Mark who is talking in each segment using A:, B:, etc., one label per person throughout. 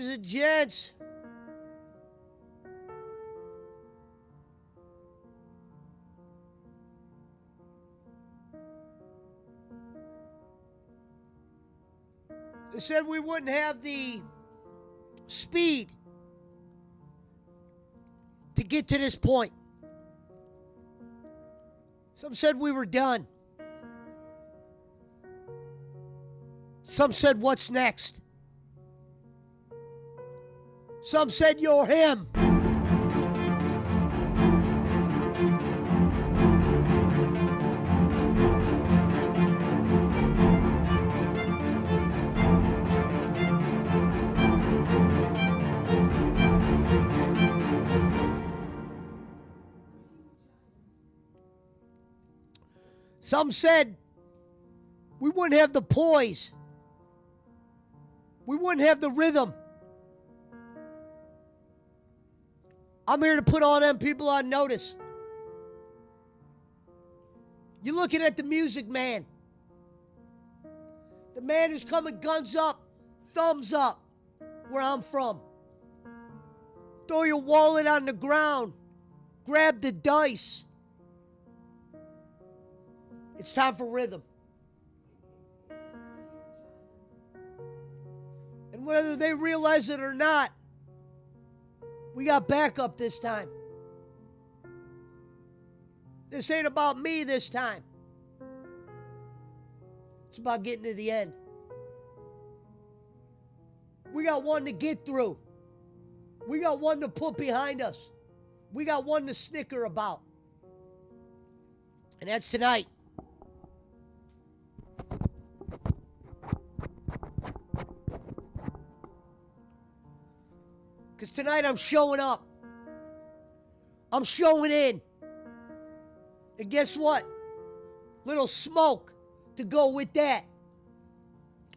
A: ladies and gents. They said we wouldn't have the speed to get to this point. Some said we were done. Some said, what's next? Some said, you're him. Some said we wouldn't have the poise. We wouldn't have the rhythm. I'm here to put all them people on notice. You're looking at the music man. The man who's coming guns up, thumbs up, where I'm from. Throw your wallet on the ground. Grab the dice. It's time for rhythm. And whether they realize it or not, we got backup this time. This ain't about me this time. It's about getting to the end. We got one to get through. We got one to put behind us. We got one to snicker about. And that's tonight. Because tonight I'm showing up. I'm showing in. And guess what? Little smoke to go with that.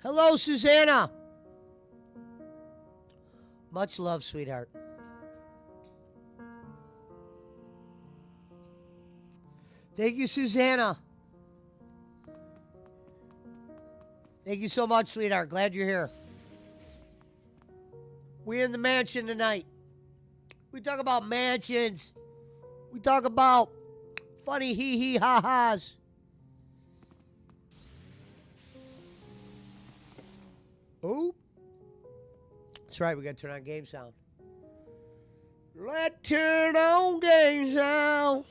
A: Hello, Susanna. Much love, sweetheart. Thank you, Susanna. Thank you so much, sweetheart. Glad you're here. We're in the mansion tonight. We talk about mansions. We talk about funny hee-hee ha-has. Oh. That's right, we got to turn on game sound. Let's turn on game sound.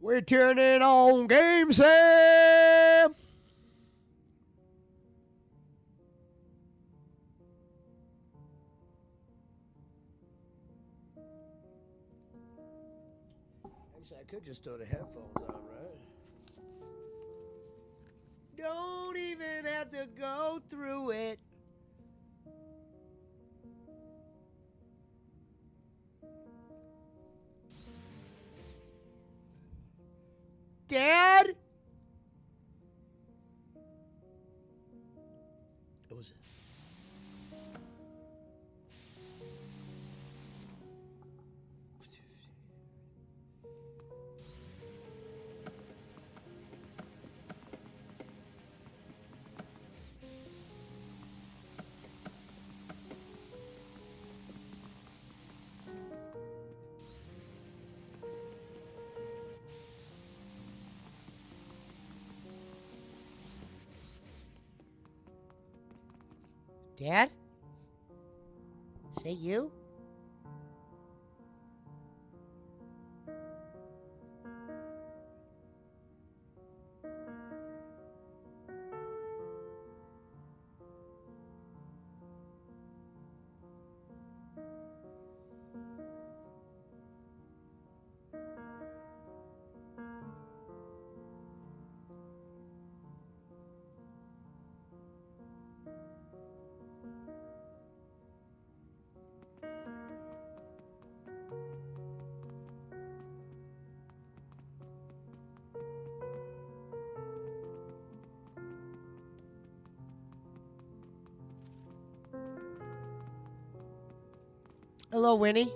A: We're turning on game sound. Actually, I could just throw the headphones on, right? Don't even have to go through it. Dad? What was it? Dad? Is that you? Hello, Winnie.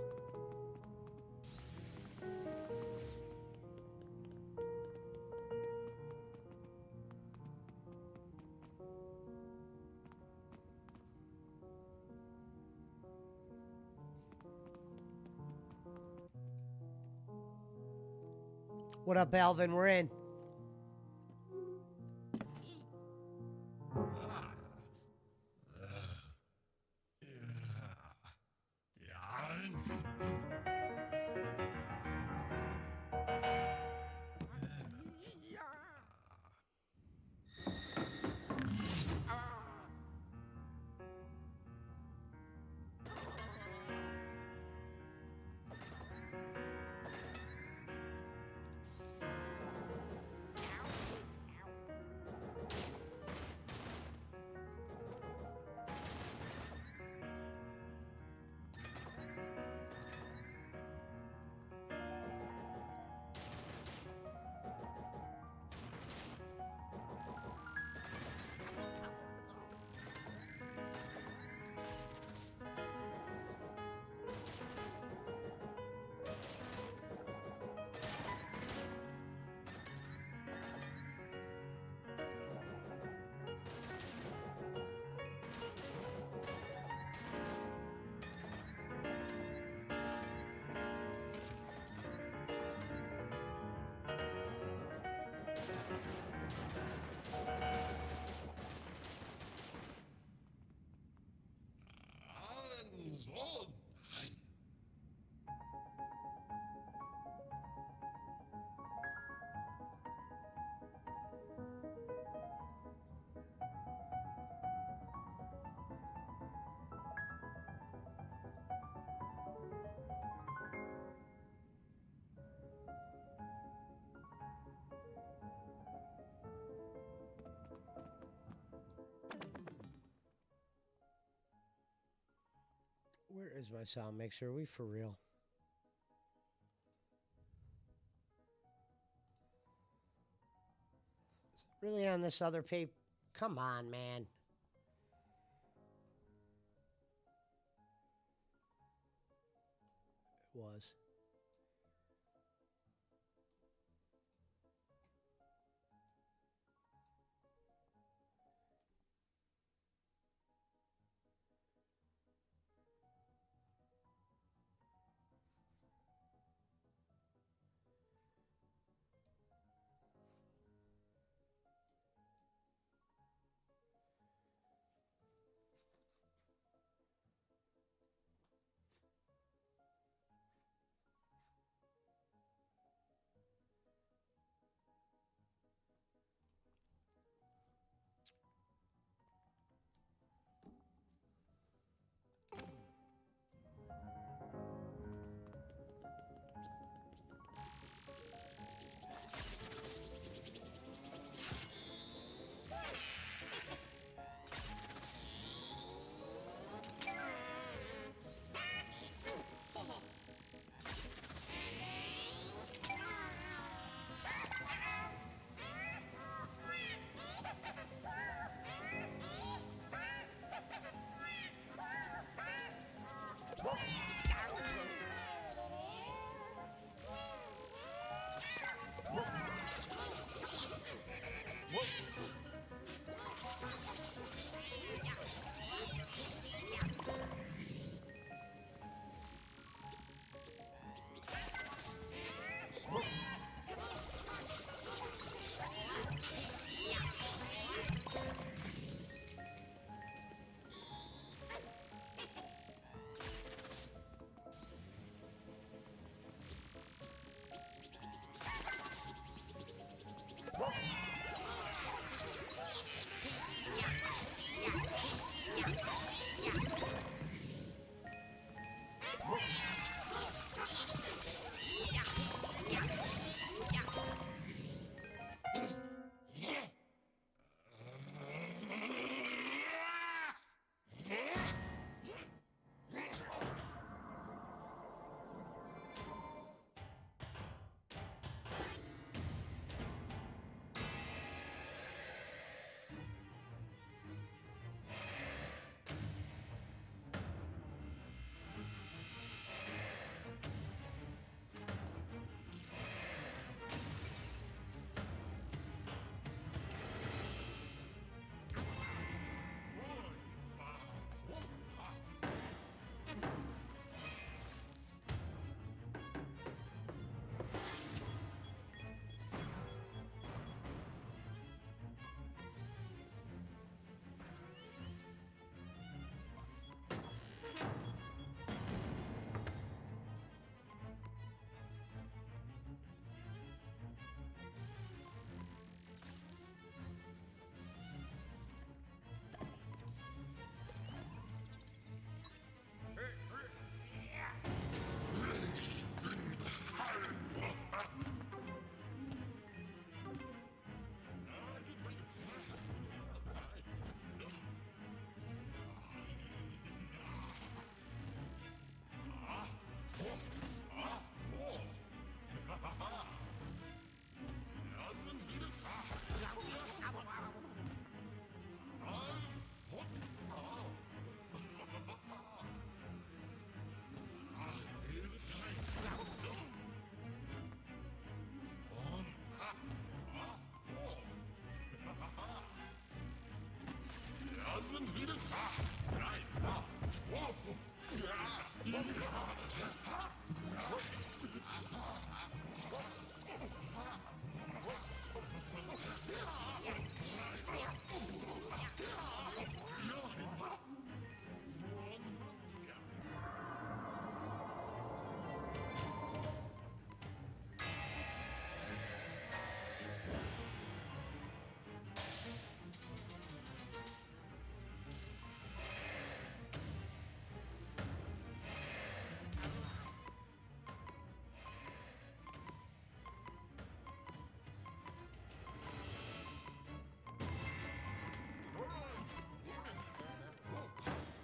A: What up, Alvin? We're in. Where is my sound mixer? Are we for real? Really on this other paper? Come on, man. It was.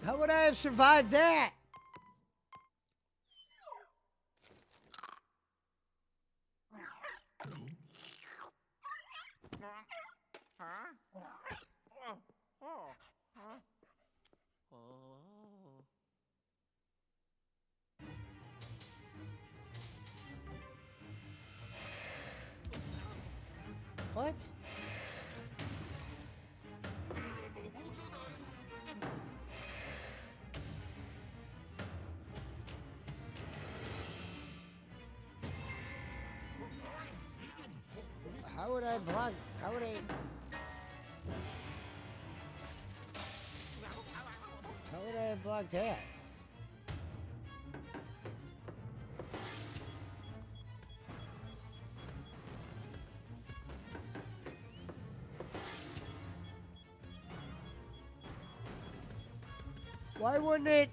A: How would I have survived that? What? How would I block? How would I? How would I have blocked that? Why wouldn't it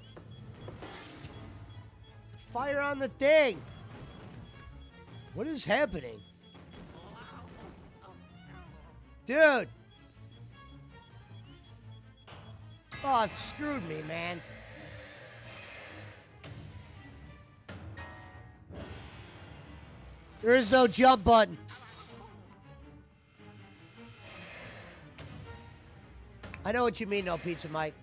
A: fire on the thing? What is happening? Dude! Oh, it screwed me, man. There is no jump button. I know what you mean, no pizza, Mike.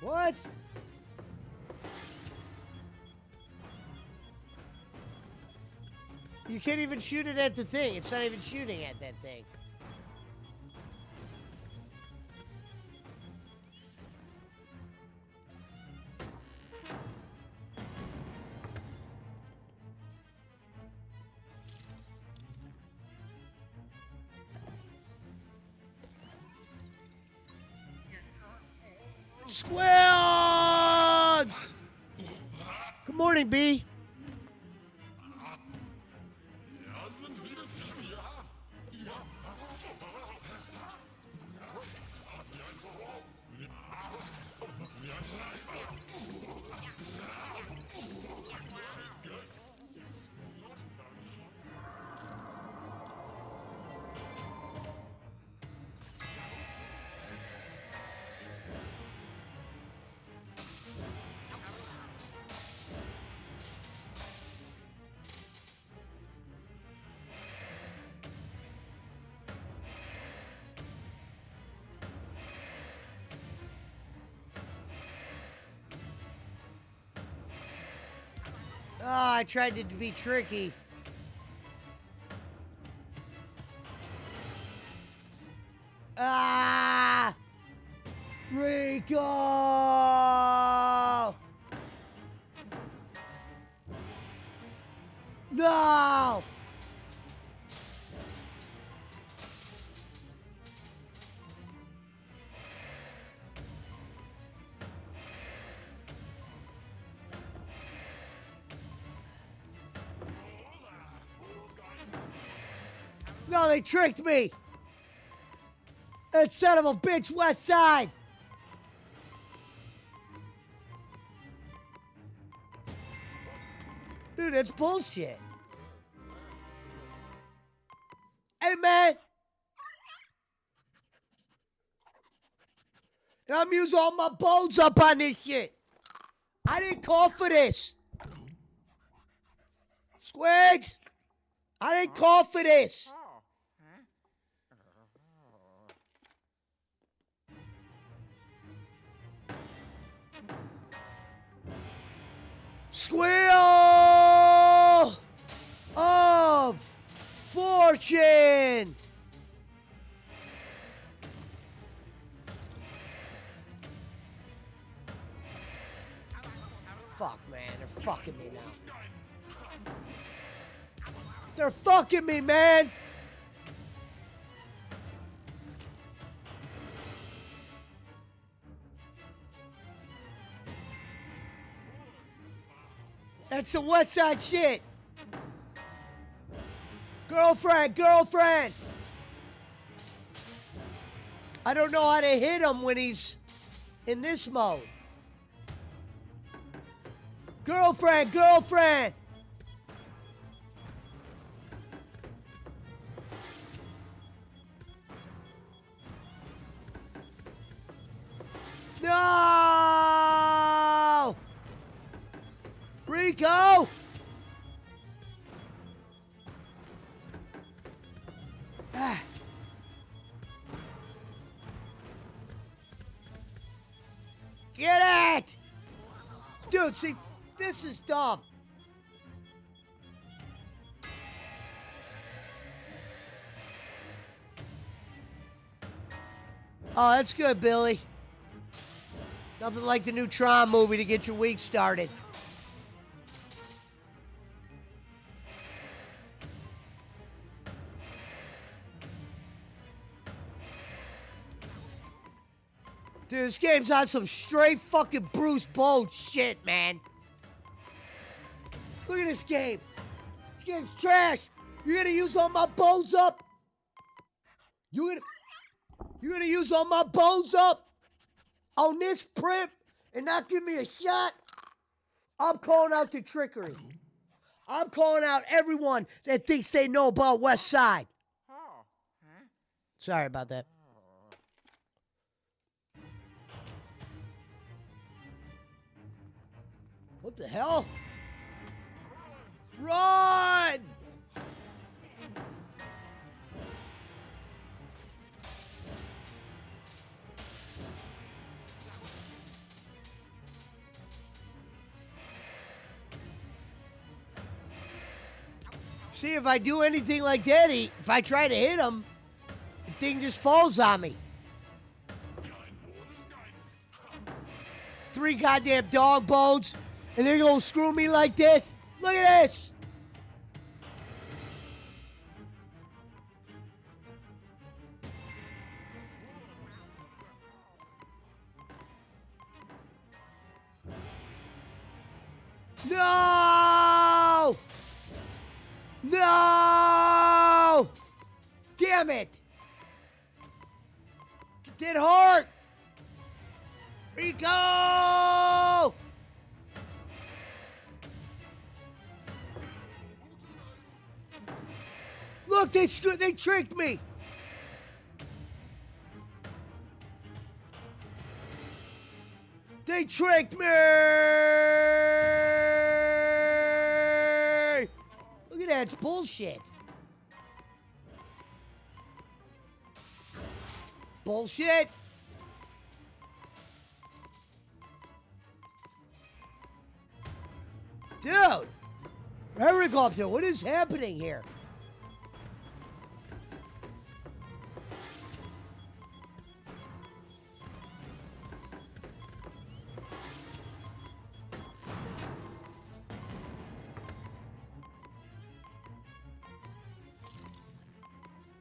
A: What? You can't even shoot it at the thing. It's not even shooting at that thing. Squills! Good morning, B. Ah, I tried to be tricky. Ah! Rico! No! No, they tricked me! That son of a bitch, West Side. Dude, that's bullshit. Hey, man. And I'm using all my bones up on this shit. I didn't call for this. Squigs, I didn't call for this. Squeal of Fortune. Fuck, man, they're fucking me now. They're fucking me, man. That's some West Side shit. Girlfriend, girlfriend. I don't know how to hit him when he's in this mode. Girlfriend, girlfriend. No! Rico! Ah. Get it! Dude, see, this is dumb. Oh, that's good, Billy. Nothing like the new Tron movie to get your week started. Dude, this game's on some straight fucking Bruce Bold shit, man. Look at this game. This game's trash. You're gonna use all my bones up? You're gonna use all my bones up on this prep and not give me a shot? I'm calling out the trickery. I'm calling out everyone that thinks they know about West Side. Sorry about that. What the hell? Run! See, if I do anything like that, if I try to hit him, the thing just falls on me. 3 goddamn dog bones, and they're gonna screw me like this? Look at this! No! No! Damn it! It did hurt! Rico! Look, they tricked me! They tricked me! Look at that, it's bullshit. Bullshit! Dude! Helicopter, what is happening here?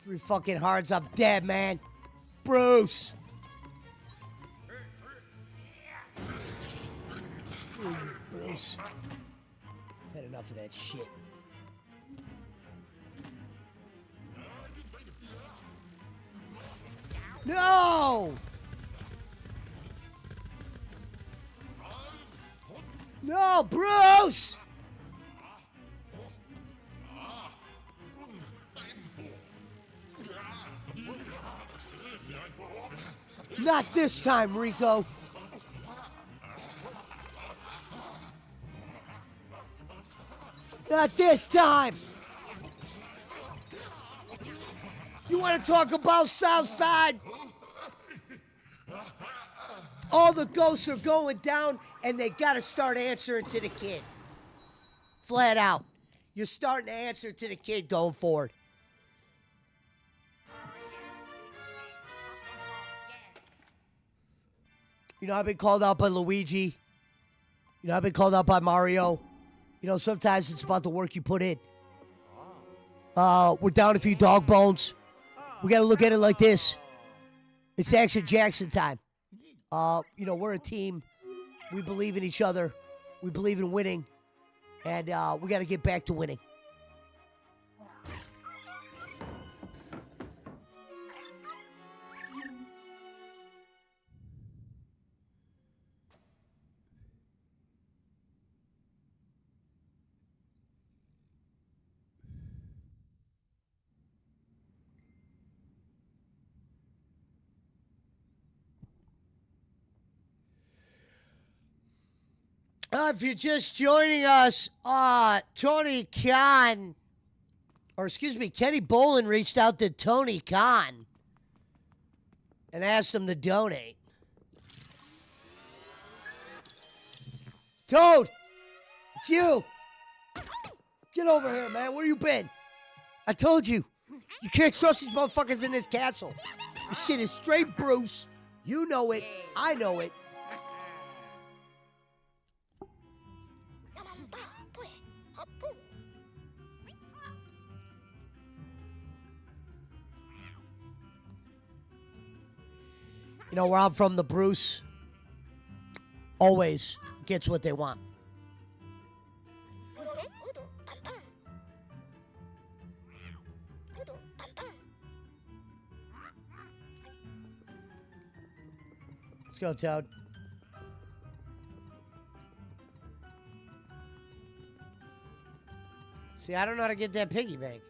A: Three fucking hearts, I'm dead, man. Bruce! Bruce. I've had enough of that shit. No! No, Bruce! Not this time, Rico. Not this time. You want to talk about Southside? All the ghosts are going down, and they got to start answering to the kid. Flat out. You're starting to answer to the kid going forward. You know, I've been called out by Luigi. You know, I've been called out by Mario. You know, sometimes it's about the work you put in. We're down a few dog bones. We got to look at it like this. It's Action Jackson time. You know, we're a team. We believe in each other. We believe in winning. And we got to get back to winning. If you're just joining us, Tony Khan, or excuse me, Kenny Bolin reached out to Tony Khan and asked him to donate. Toad, it's you. Get over here, man. Where you been? I told you, you can't trust these motherfuckers in this castle. This shit is straight Bruce. You know it. I know it. You know, where I'm from, the Bruce always gets what they want. Let's go, Toad. See, I don't know how to get that piggy bank.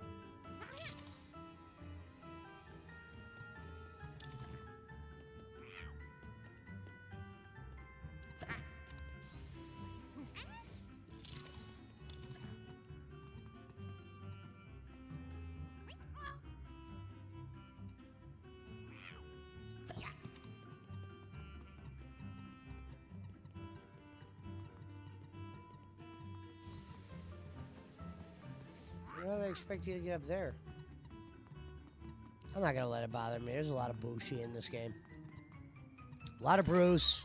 A: How do they expect you to get up there? I'm not going to let it bother me. There's a lot of Bushi in this game. A lot of Bruce.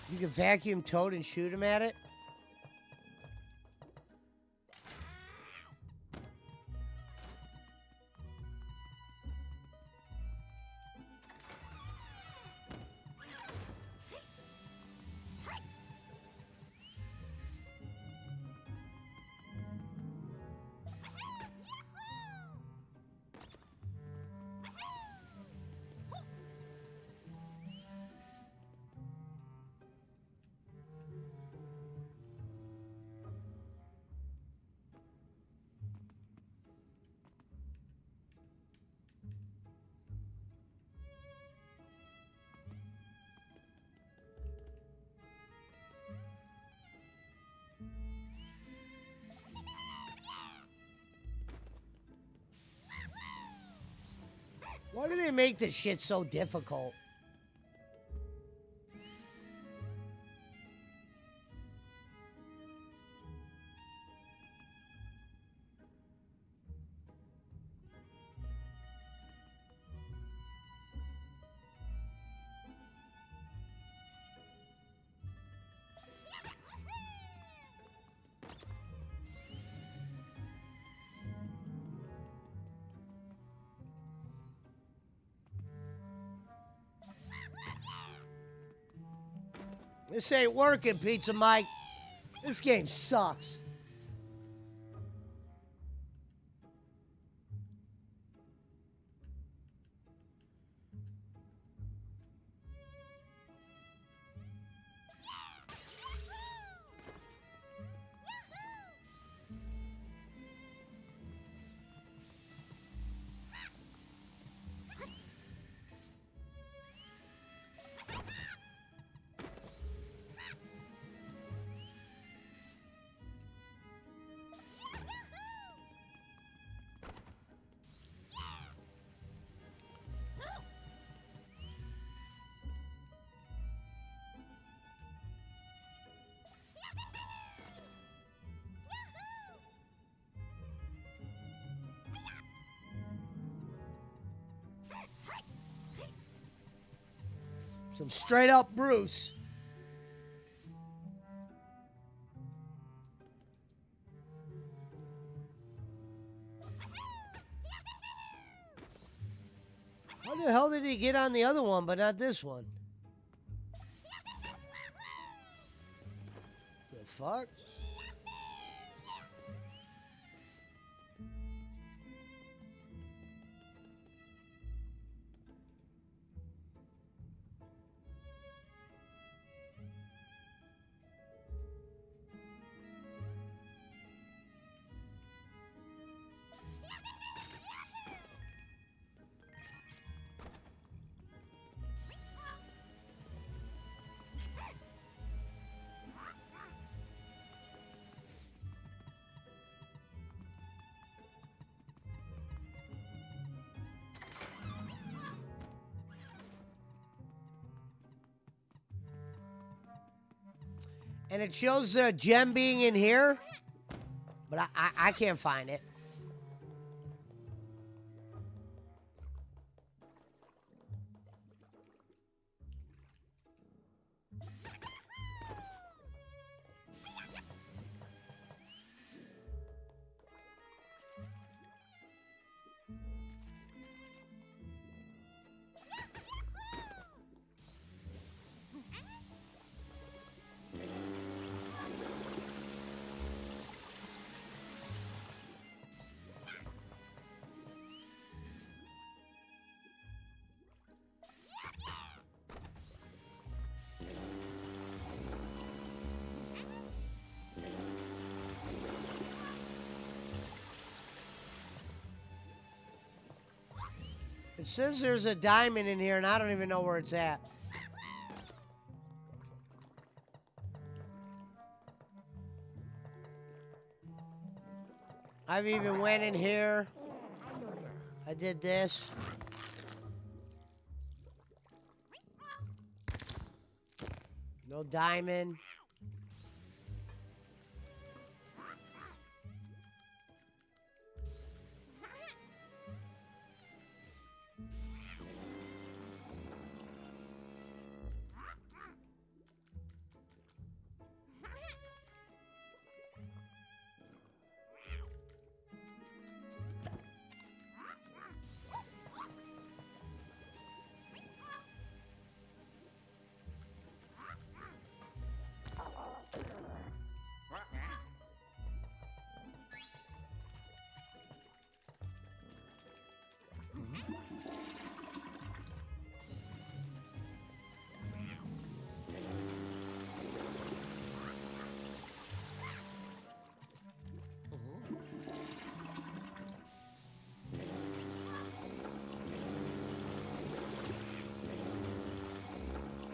A: You can vacuum Toad and shoot him at it? Why do they make this shit so difficult? This ain't working, Pizza Mike. This game sucks. Some straight up Bruce. How the hell did he get on the other one, but not this one? The fuck? And it shows a gem being in here, but I can't find it. It says there's a diamond in here, and I don't even know where it's at. I've even went in here. I did this. No diamond.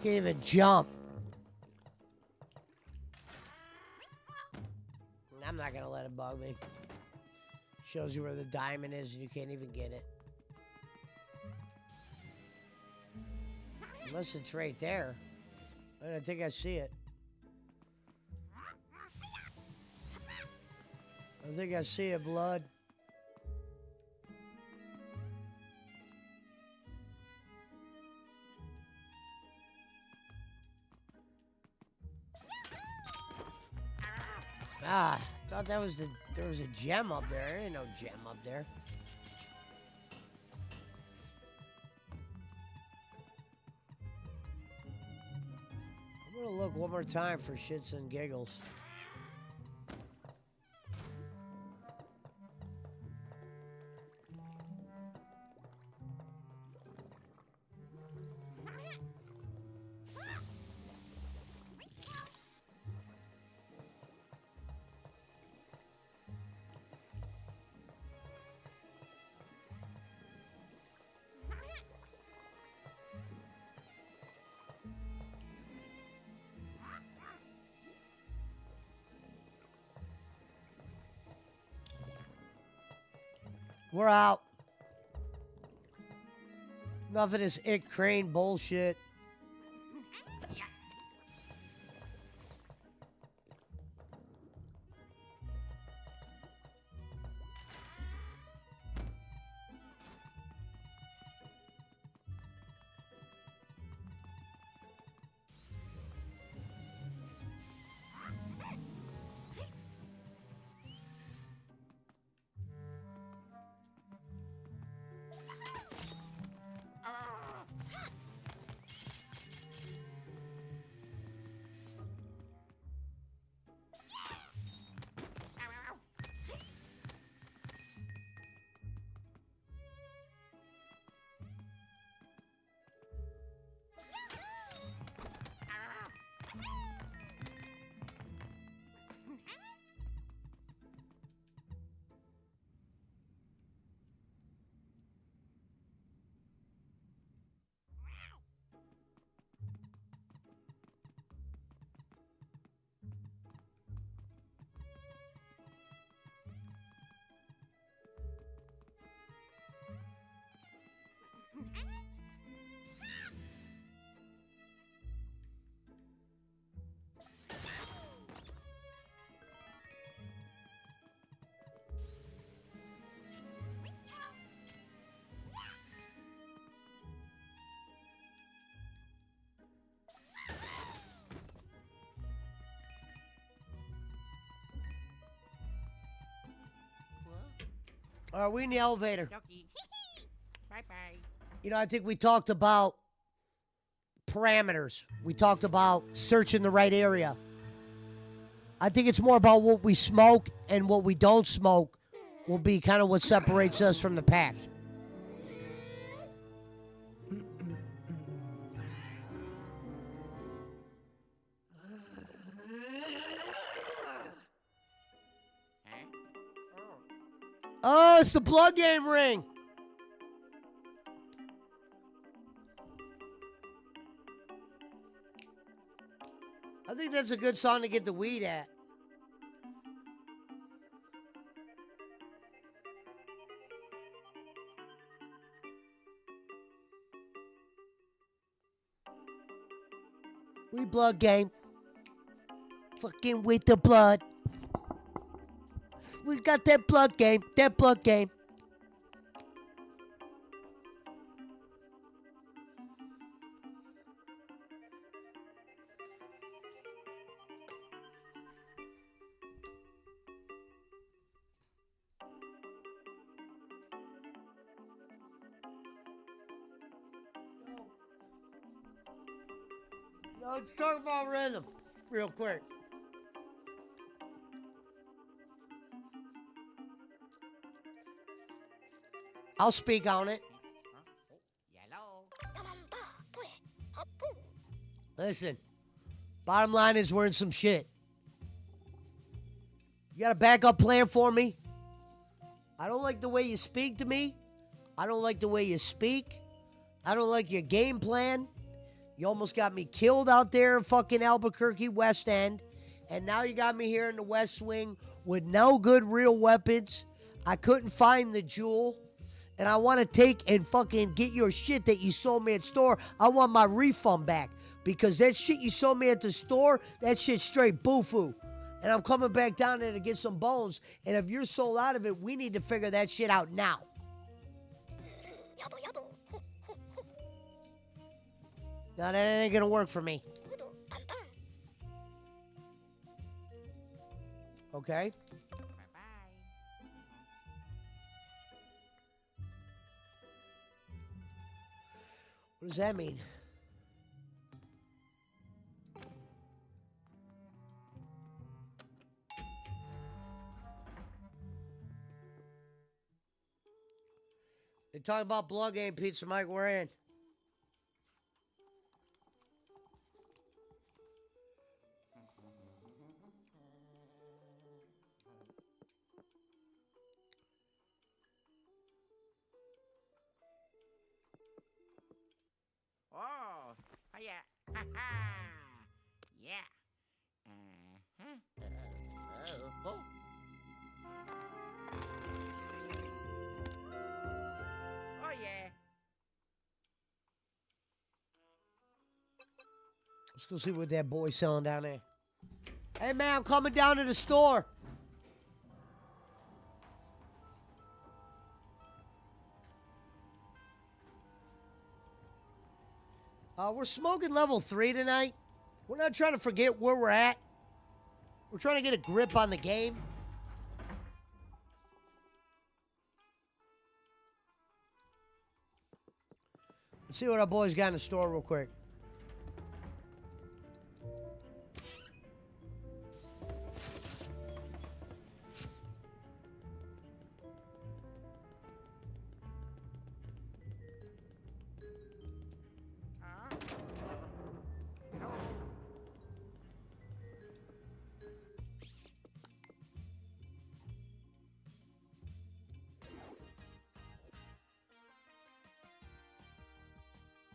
A: Can't even jump. I'm not gonna let it bug me. Shows you where the diamond is and you can't even get it. Unless it's right there. I think I see it. I think I see it, blood. Ah, thought that was there was a gem up there. There ain't no gem up there. I'm gonna look smoke one more time for shits and giggles. We're out. Enough of this Ick Crane bullshit. All right, we in the elevator.
B: Bye-bye.
A: You know, I think we talked about parameters. We talked about searching the right area. I think it's more about what we smoke and what we don't smoke will be kind of what separates us from the pack. Oh, it's the blood game ring. I think that's a good song to get the weed at. We blood game. Fucking with the blood. We got that blood game. That blood game. Yo, let's talk about rhythm real quick. I'll speak on it. Listen, bottom line is we're in some shit. You got a backup plan for me? I don't like the way you speak to me. I don't like the way you speak. I don't like your game plan. You almost got me killed out there in fucking Albuquerque West End. And now you got me here in the West Wing with no good real weapons. I couldn't find the jewel. And I want to take and fucking get your shit that you sold me at store. I want my refund back. Because that shit you sold me at the store, that shit's straight boo-foo. And I'm coming back down there to get some bones. And if you're sold out of it, we need to figure that shit out now. No, that ain't gonna work for me. Okay?
B: Bye-bye.
A: What does that mean? They're talking about blood game, Pizza Mike. We're in.
B: Oh, yeah. Ha ha. Yeah. Uh-huh. Oh. Oh, yeah.
A: Let's go see what that boy's selling down there. Hey, man, I'm coming down to the store. We're smoking level 3 tonight. We're not trying to forget where we're at. We're trying to get a grip on the game. Let's see what our boys got in the store real quick.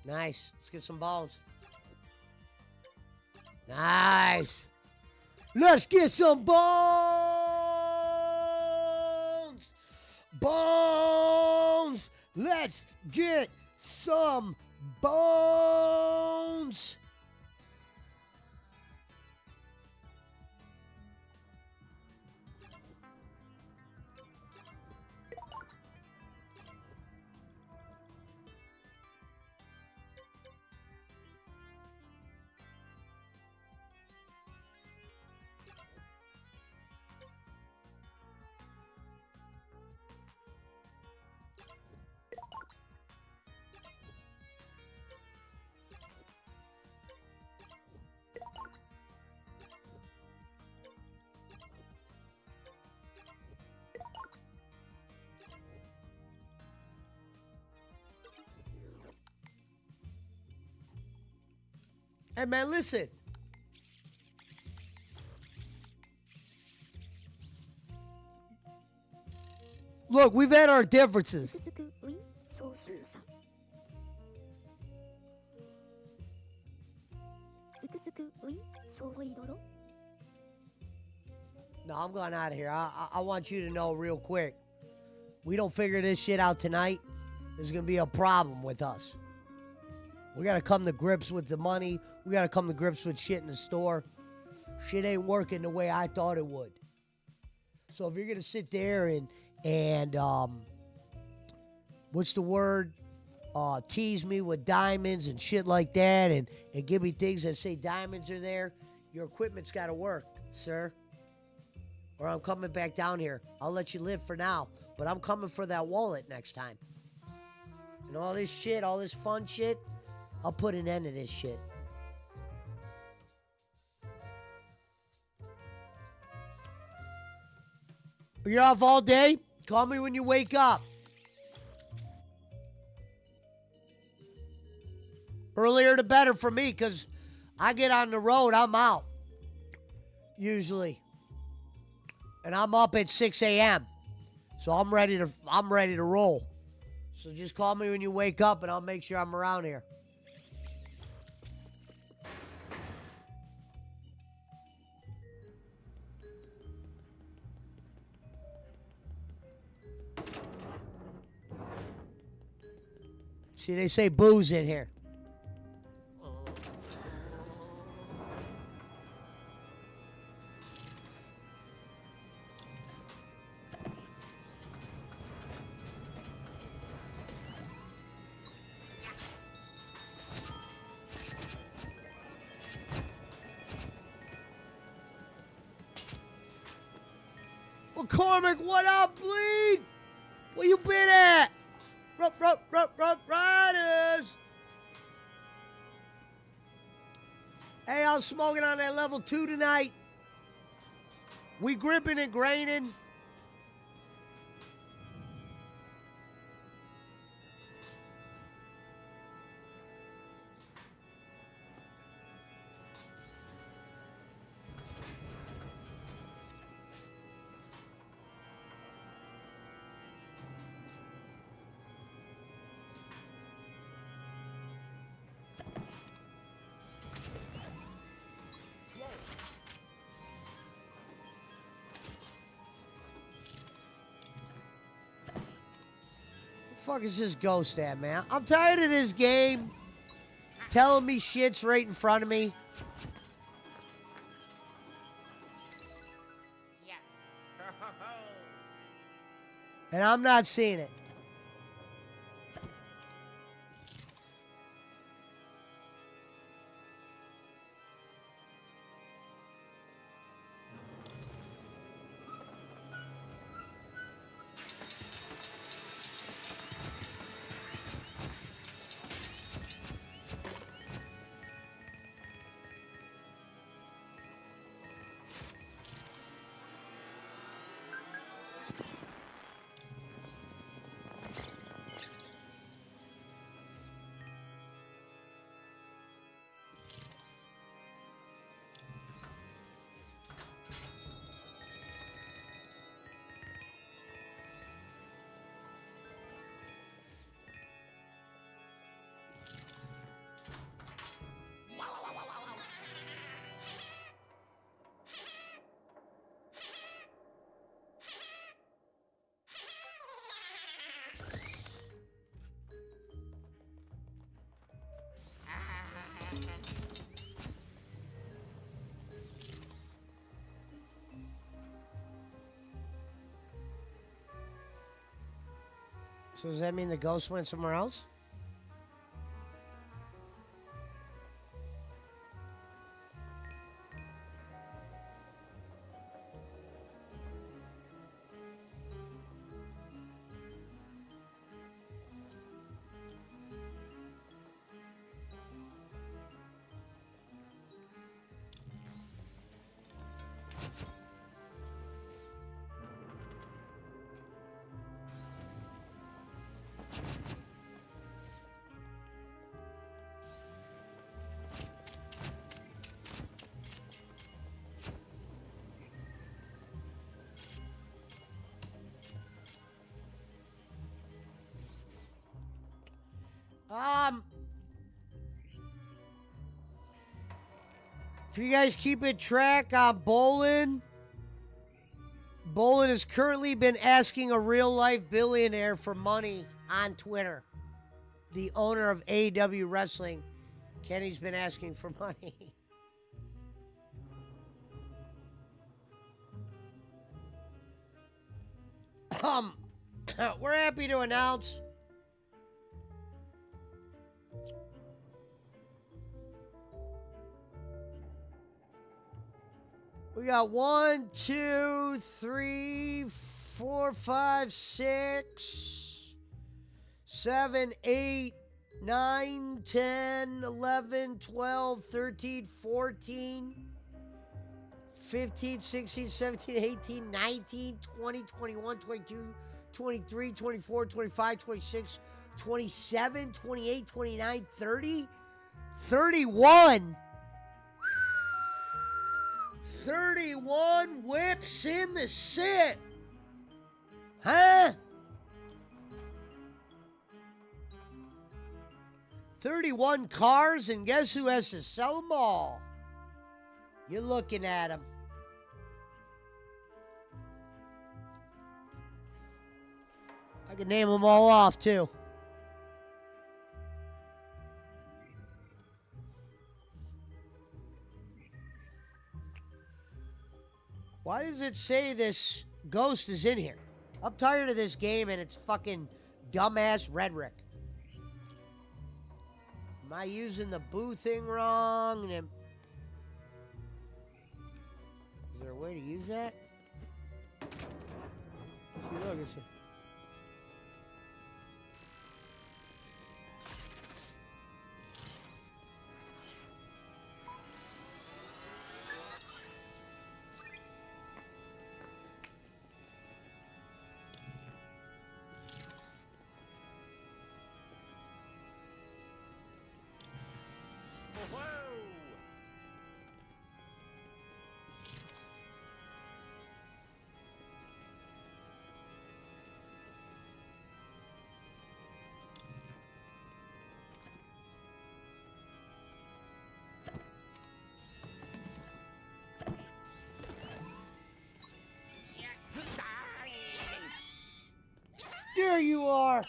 A: Nice. Let's get some bones. Nice. Let's get some bones. Bones. Let's get some bones. Hey, man, listen. Look, we've had our differences. No, I'm going out of here. I want you to know real quick. We don't figure this shit out tonight, there's going to be a problem with us. We got to come to grips with the money. We got to come to grips with shit in the store. Shit ain't working the way I thought it would. So if you're going to sit there and what's the word? Tease me with diamonds and shit like that and give me things that say diamonds are there, your equipment's got to work, sir. Or I'm coming back down here. I'll let you live for now, but I'm coming for that wallet next time. And all this shit, all this fun shit, I'll put an end to this shit. You're off all day? Call me when you wake up. Earlier the better for me, because I get on the road, I'm out. Usually. And I'm up at 6 a.m. So I'm ready to roll. So just call me when you wake up and I'll make sure I'm around here. See, they say booze in here. McCormick, what up, bleed? Where you been at? Rough Riders. Hey, I'm smoking on that level 2 tonight. We gripping and graining. fuck is this ghost at, man? I'm tired of this game telling me shit's right in front of me.
B: Yeah.
A: And I'm not seeing it. So does that mean the ghost went somewhere else? If you guys keep it track on Bolin has currently been asking a real-life billionaire for money on Twitter. The owner of AEW Wrestling, Kenny's been asking for money. We're happy to announce we got 1, 2, 3, 4, 5, 6, 7, 8, 9, 10, 11, 12, 13, 14, 15, 16, 17, 18, 19, 20, 21, 22, 23, 24, 25, 26, 27, 28, 29, 30, 31. 31 whips in the sit. Huh? 31 cars, and guess who has to sell them all? You're looking at them. I can name them all off, too. Why does it say this ghost is in here? I'm tired of this game and its fucking dumbass rhetoric. Am I using the boo thing wrong? Is there a way to use that? See, look, it's a... There you are!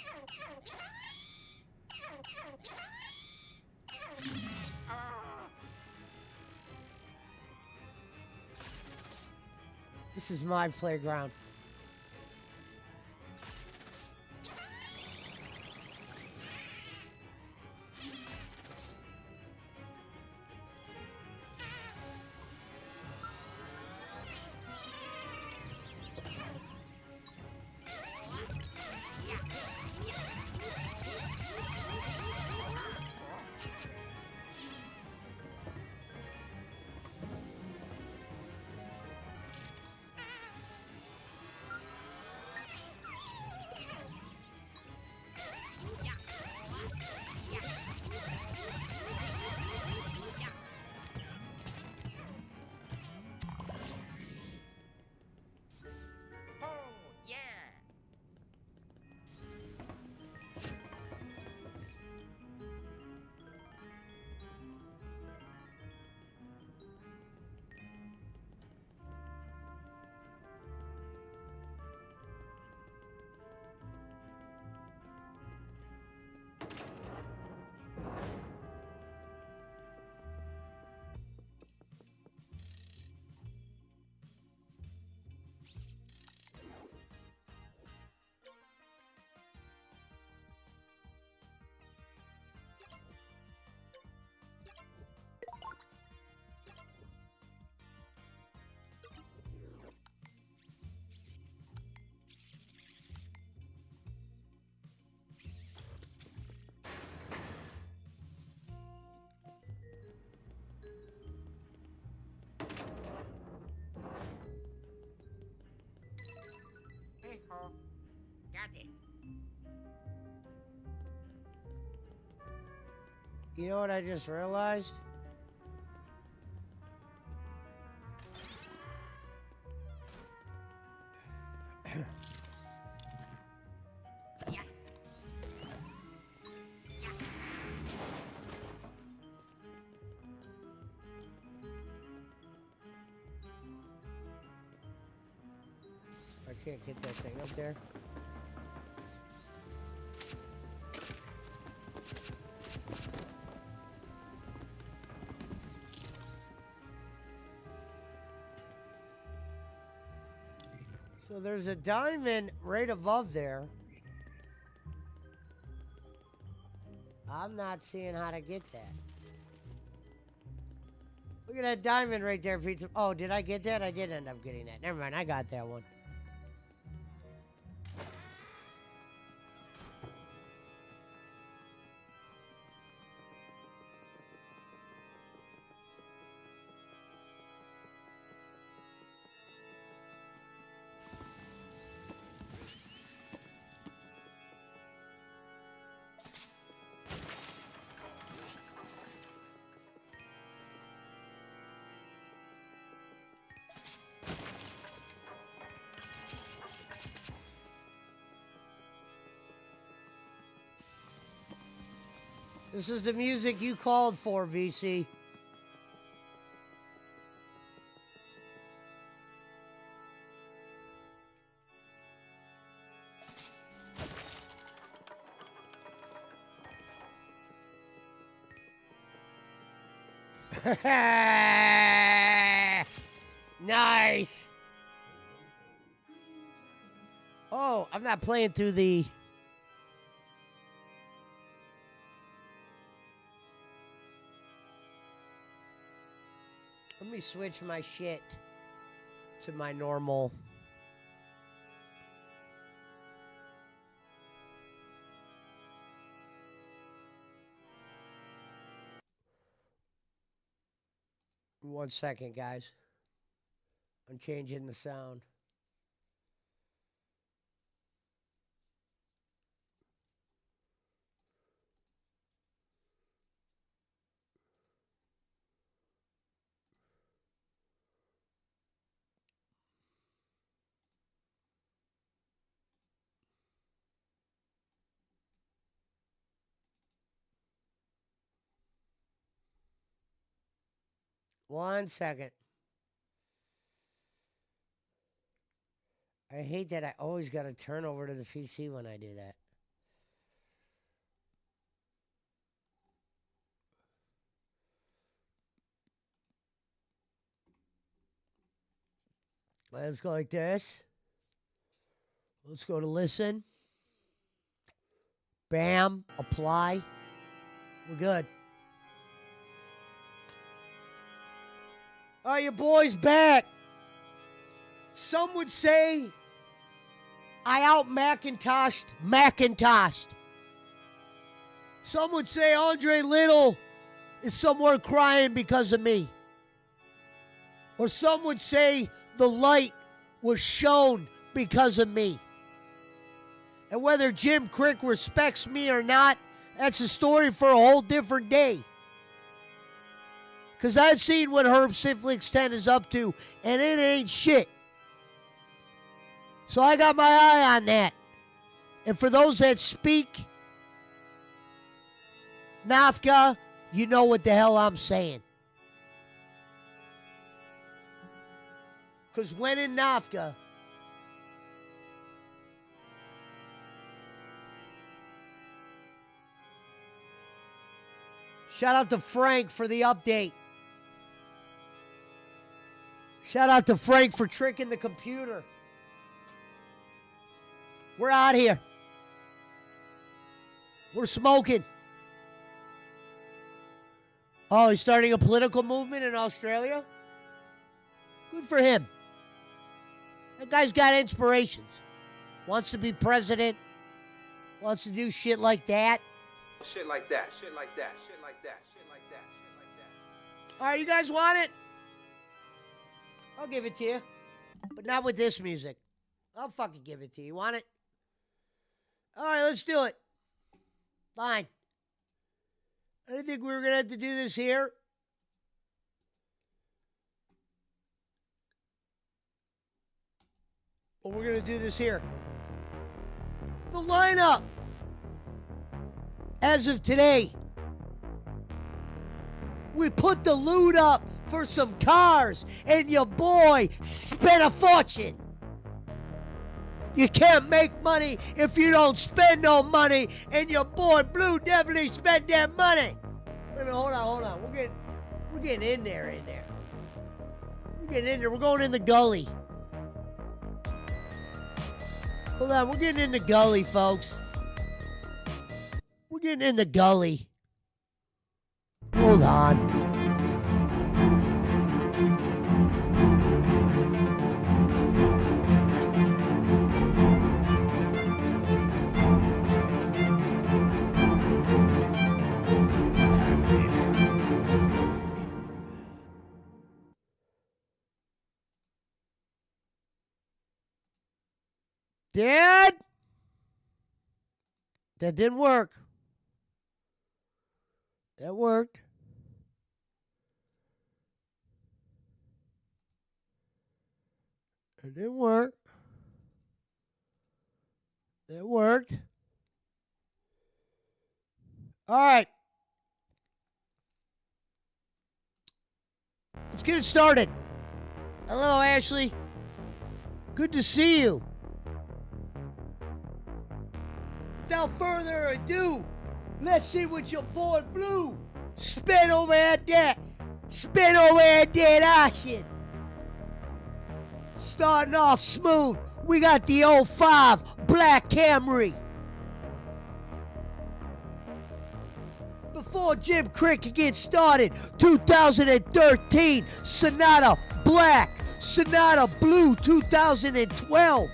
A: This is my playground.
B: Oh, yeah. Hey-ho. Got it.
A: You know what I just realized? I can't get that thing up there. So there's a diamond right above there. I'm not seeing how to get that. Look at that diamond right there. Oh, did I get that? I did end up getting that. Never mind, I got that one. This is the music you called for, VC. Nice. Oh, I'm not playing through the... Let me switch my shit to my normal. One second, guys. I'm changing the sound. One second. I hate that I always got to turn over to the PC when I do that. Let's go like this. Let's go to listen. Bam. Apply. We're good. All right, your boy's back. Some would say I out-Macintoshed. Some would say Andre Little is somewhere crying because of me. Or some would say the light was shown because of me. And whether Jim Crick respects me or not, that's a story for a whole different day. Because I've seen what Herb Siflix 10 is up to, and it ain't shit. So I got my eye on that. And for those that speak Nafka, you know what the hell I'm saying. Because when in Nafka, shout out to Frank for the update. Shout out to Frank for tricking the computer. We're out here. We're smoking. Oh, he's starting a political movement in Australia? Good for him. That guy's got inspirations. Wants to be president. Wants to do shit like that.
C: Shit like that, shit like that, shit like that, shit like that, shit like that.
A: All right, you guys want it? I'll give it to you. But not with this music. I'll fucking give it to you. You want it? All right, let's do it. Fine. I didn't think we were going to have to do this here. But we're going to do this here. The lineup. As of today, we put the loot up for some cars, and your boy spent a fortune. You can't make money if you don't spend no money, and your boy Blue definitely spent that money. Wait a minute, hold on. We're getting in there. We're getting in there. We're going in the gully. Hold on, we're getting in the gully, folks. We're getting in the gully. Hold on. Dad? That didn't work. That worked. It didn't work. That worked. All right. Let's get it started. Hello, Ashley. Good to see you. Without further ado, let's see what your boy Blue spent over at that auction. Starting off smooth, we got the 05 Black Camry. Before Jim Crick could get started, 2013 Sonata Black, Sonata Blue 2012.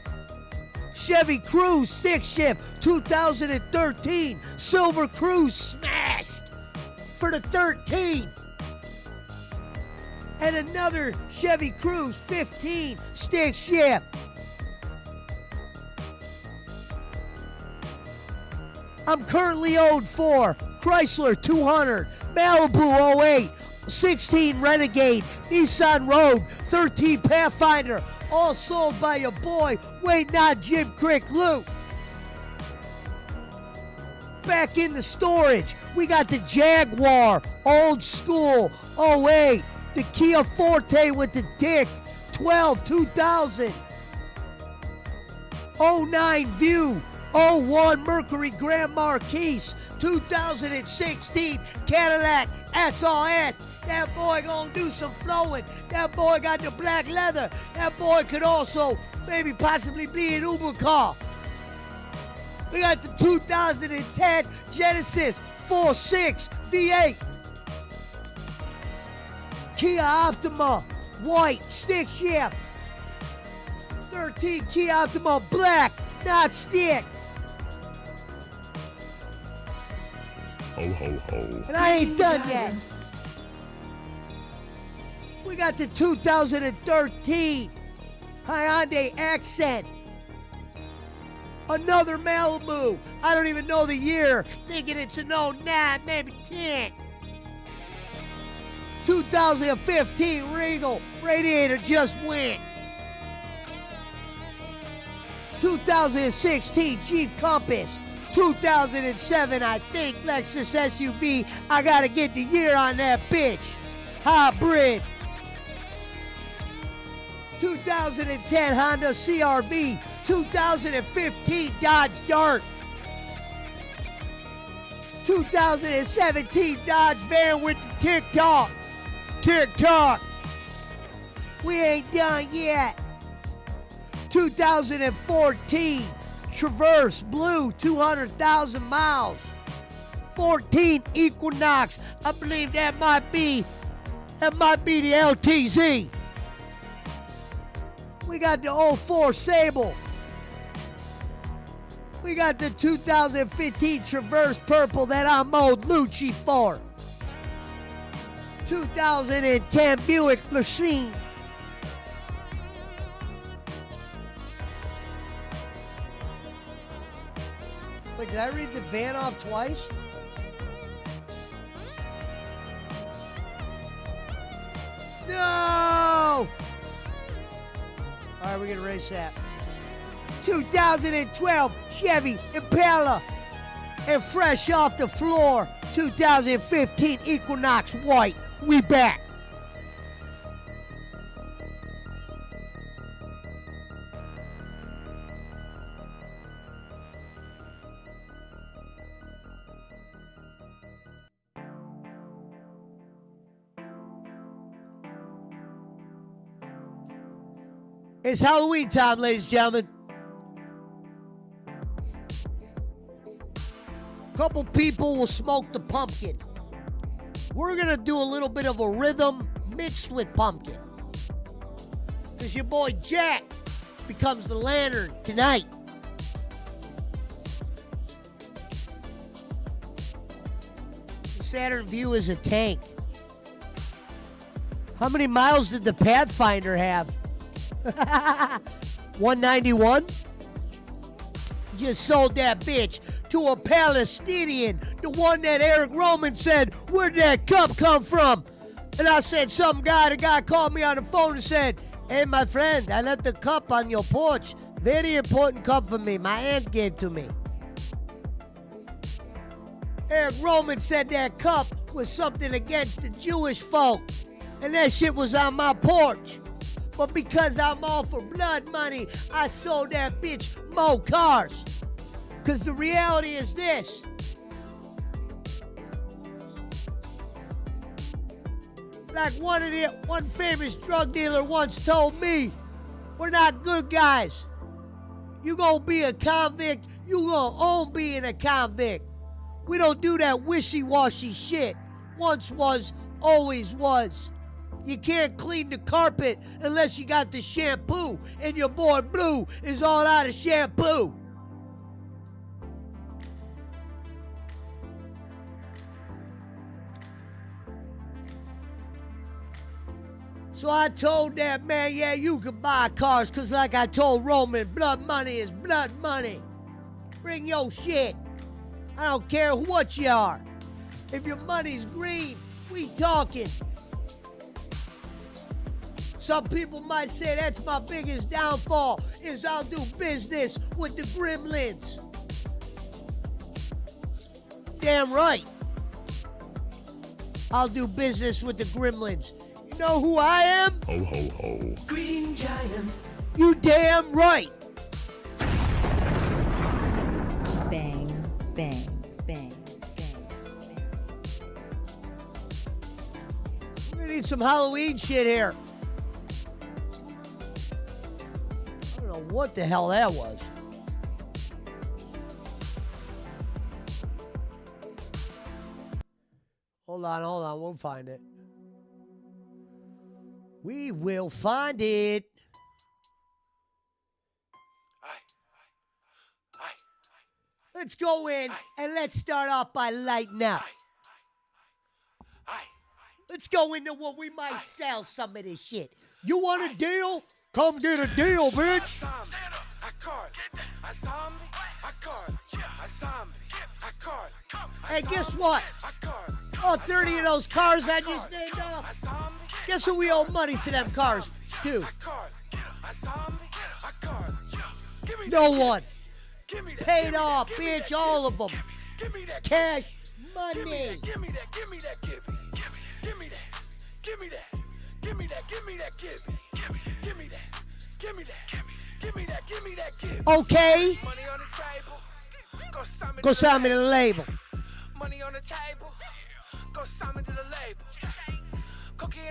A: Chevy Cruze stick shift 2013 Silver Cruze smashed for the 13. And another Chevy Cruze 15 stick shift. I'm currently owed 4 Chrysler 200, Malibu 08, 16 Renegade, Nissan Rogue, 13 Pathfinder, all sold by your boy, wait not Jim Crick Lou. Back in the storage, we got the Jaguar, old school, 08, the Kia Forte with the dick, 12, 2000, 09 View, 01 Mercury Grand Marquis, 2016 Cadillac SRS That boy gonna do some flowing. That boy got the black leather. That boy could also maybe possibly be an Uber car. We got the 2010 Genesis 4.6 V8. Kia Optima, white, stick shift. 13 Kia Optima, black, not stick.
D: Ho, ho, ho.
A: And I ain't done yet. We got the 2013 Hyundai Accent. Another Malibu. I don't even know the year. Thinking it's an 09, maybe 10. 2015 Regal. Radiator just went. 2016 Jeep Compass. 2007, I think, Lexus SUV. I gotta get the year on that bitch. Hybrid. 2010 Honda CR-V. 2015 Dodge Dart. 2017 Dodge van with the TikTok. TikTok. We ain't done yet. 2014 Traverse Blue, 200,000 miles. 14 Equinox. I believe that might be the LTZ. We got the 04 Sable. We got the 2015 Traverse Purple that I mowed Lucci for. 2010 Buick Machine. Wait, did I read the van off twice? No! All right, we're gonna erase that. 2012 Chevy Impala. And fresh off the floor, 2015 Equinox White. We back. It's Halloween time, ladies and gentlemen. A couple people will smoke the pumpkin. We're going to do a little bit of a rhythm mixed with pumpkin. Because your boy Jack becomes the lantern tonight. The Saturn View is a tank. How many miles did the Pathfinder have? 191? Just sold that bitch to a Palestinian, the one that Eric Roman said, where'd that cup come from? And I said, the guy called me on the phone and said, hey, my friend, I left the cup on your porch. Very important cup for me. My aunt gave to me. Eric Roman said that cup was something against the Jewish folk. And that shit was on my porch. But because I'm all for blood money, I sold that bitch more cars. Because the reality is this. Like one famous drug dealer once told me, we're not good guys. You gonna be a convict, you gonna own being a convict. We don't do that wishy-washy shit. Once was, always was. You can't clean the carpet unless you got the shampoo, and your boy Blue is all out of shampoo. So I told that man, yeah, you can buy cars, because like I told Roman, blood money is blood money. Bring your shit. I don't care what you are. If your money's green, we talking. Some people might say that's my biggest downfall, is I'll do business with the gremlins. Damn right. I'll do business with the gremlins. You know who I am?
D: Ho, ho, ho.
E: Green Giant.
A: You damn right.
F: Bang, bang, bang, bang, bang.
A: need some Halloween shit here. I don't know what the hell that was. Hold on. We'll find it. We will find it. Let's go in and let's start off by lighting up. Let's go into what we might sell some of this shit. You want a deal? Come get a deal, bitch. Hey, guess what? All 30 of those cars I just named off. Guess who we owe money to them cars to? No one. Paid off, bitch, all of them. Cash money.
E: Give me that Gibby. Give me that. Give me that. Give me that Gibby. Give me that. Give me that. Give me that. Give me that Gibby.
A: Okay.
E: Money on the table.
A: Go sign me to the label.
E: Money on the table. Go sign me to the label.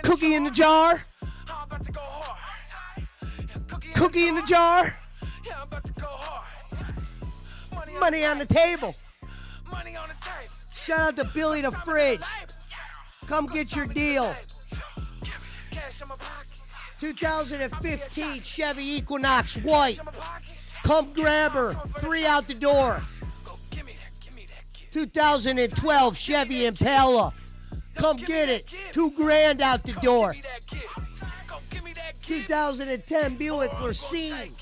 A: Cookie in the jar.
E: I'm about to go hard.
A: Cookie in the jar.
E: Yeah, I'm about to go hard.
A: Money on the table.
E: Money on the table.
A: Shout out to Billy the Fridge. Come get your deal.
E: Cash in my pocket.
A: 2015 Chevy Equinox white.
E: In my pocket.
A: Come grab her. 3 out the door.
E: Go give me that. Give me that Gibby.
A: 2012 Chevy Impala. Come get it. $2,000 out the door.
E: Give me that Gibby. Go give me that Gibby.
A: 2010 Buick Racine.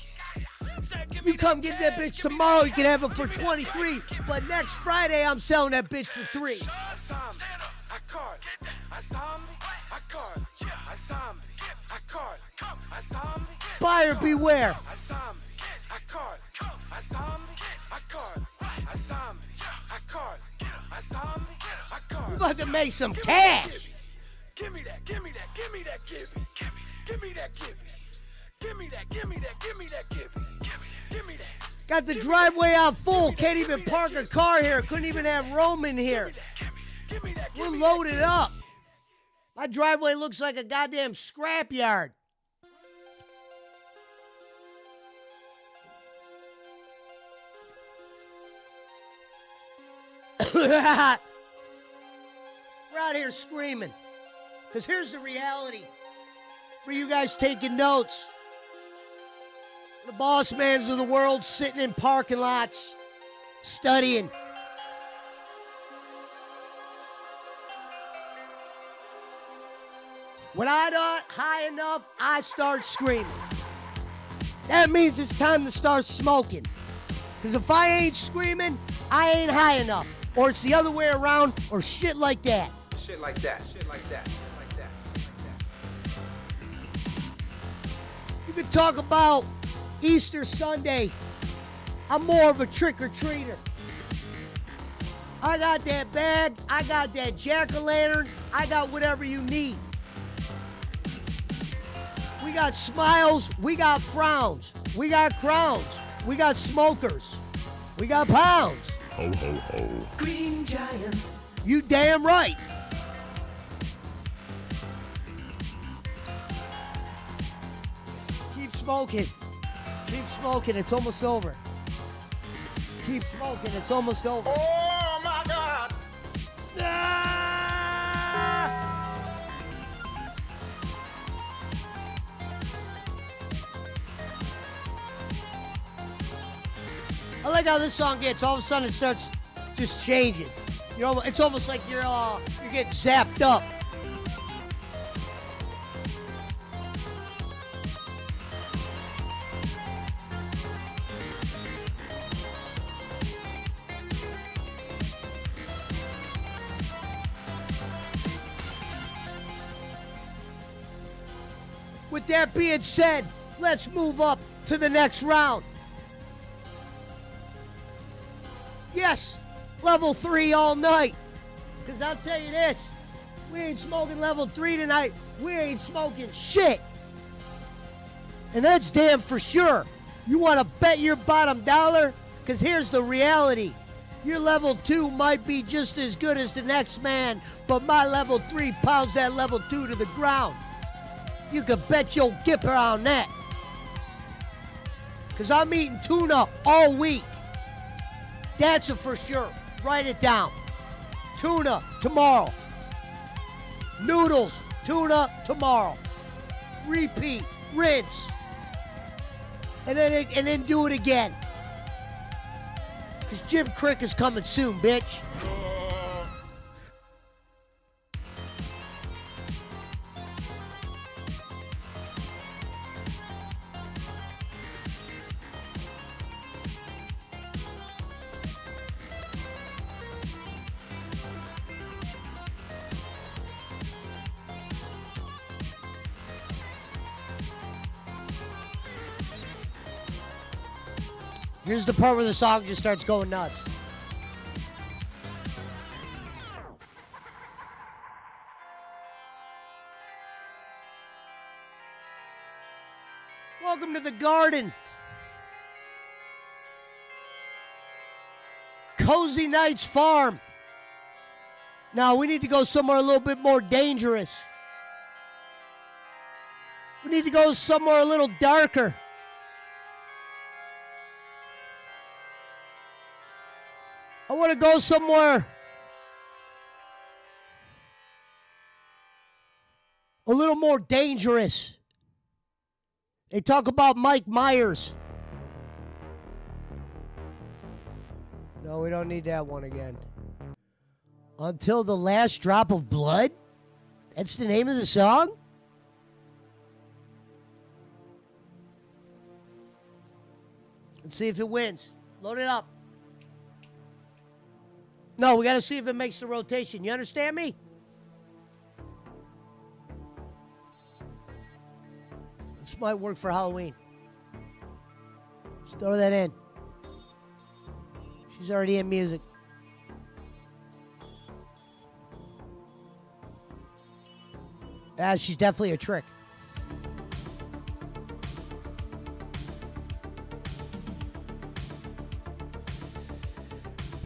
A: You come get that bitch tomorrow, you can have it for 23. But next Friday, I'm selling that bitch for 3. Buyer beware. We're about to make some cash.
E: Give me that, give me that, give me that Gibby. Give me that Gibby. Give me that, give me that, give me that Gibby. Give me that.
A: Got the driveway out full. Can't even park a car here. Couldn't even have room in here. We're loaded up. My driveway looks like a goddamn scrapyard. We're out here screaming. Because here's the reality. For you guys taking notes. The boss mans of the world sitting in parking lots, studying. When I not high enough, I start screaming. That means it's time to start smoking. Because if I ain't screaming, I ain't high enough. Or it's the other way around, or shit like that.
C: Shit like that, shit like that, shit like that, shit like that.
A: You could talk about Easter Sunday. I'm more of a trick-or-treater. I got that bag, I got that jack-o'-lantern, I got whatever you need. We got smiles, we got frowns, we got crowns, we got smokers, we got pounds.
D: Ho, ho, ho.
E: Green Giant.
A: You damn right. Keep smoking. Keep smoking, it's almost over. Keep smoking, it's almost over.
C: Oh my God!
A: Ah! I like how this song gets. All of a sudden, it starts just changing. It's almost like you're getting zapped up. With that being said, let's move up to the next round. Yes, level 3 all night. Because I'll tell you this, we ain't smoking level 3 tonight. We ain't smoking shit. And that's damn for sure. You want to bet your bottom dollar? Because here's the reality. Your level 2 might be just as good as the next man, but my level 3 pounds that level 2 to the ground. You can bet your gipper on that. Because I'm eating tuna all week. That's a for sure. Write it down. Tuna tomorrow. Noodles, tuna tomorrow. Repeat, rinse. And then do it again. Because Jim Crick is coming soon, bitch. Here's the part where the song just starts going nuts. Welcome to the garden. Cozy Nights Farm. Now, we need to go somewhere a little bit more dangerous. We need to go somewhere a little darker. I want to go somewhere a little more dangerous. They talk about Mike Myers. No, we don't need that one again. Until the Last Drop of Blood? That's the name of the song? Let's see if it wins. Load it up. No, we got to see if it makes the rotation. You understand me? This might work for Halloween. Let's throw that in. She's already in music. She's definitely a trick.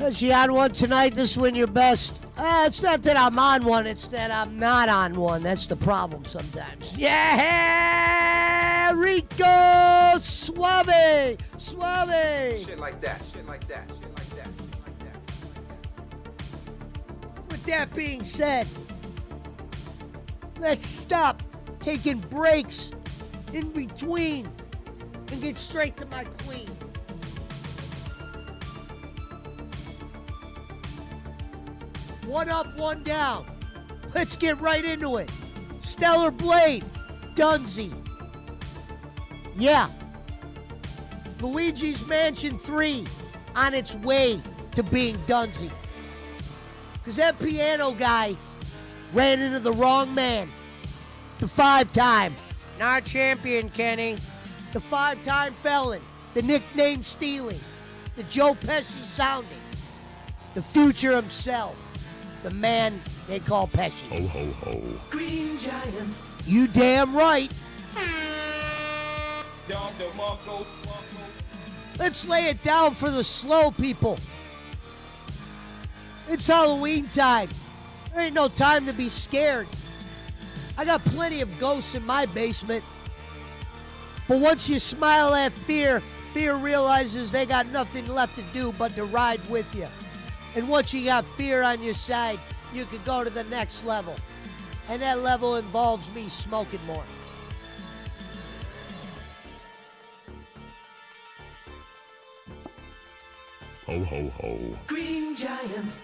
A: Is she on one tonight? This win your best. It's not that I'm on one, it's that I'm not on one. That's the problem sometimes. Yeah, Rico Suave. Suave.
C: Shit like that, shit like that, shit like that, shit like that.
A: With that being said, let's stop taking breaks in between and get straight to my queen. One up, one down. Let's get right into it. Stellar Blade, Dunsey. Yeah. Luigis Mansion 3 on its way to being Dunsey. Because that piano guy ran into the wrong man. The 5-time. Not champion, Kenny. The 5-time felon. The nickname stealing. The Joe Pesci sounding. The future himself. The man they call Pesci.
D: Ho, ho, ho.
E: Green Giant.
A: You damn right. Let's lay it down for the slow people. It's Halloween time. There ain't no time to be scared. I got plenty of ghosts in my basement. But once you smile at fear, fear realizes they got nothing left to do but to ride with you. And once you got fear on your side, you can go to the next level. And that level involves me smoking more.
D: Ho, ho, ho.
E: Green Giant.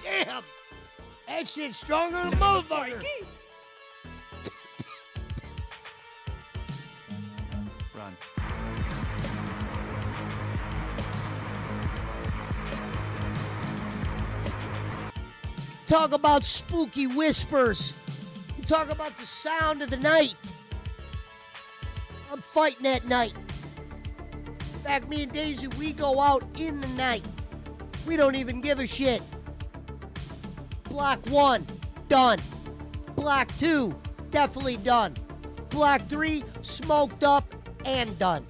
A: Damn! That shit's stronger than a motherfucker!
E: Run.
A: Talk about spooky whispers. You talk about the sound of the night. I'm fighting at night. In fact, me and Daisy, we go out in the night. We don't even give a shit. Block 1, done. Block 2, definitely done. Block 3, smoked up and done.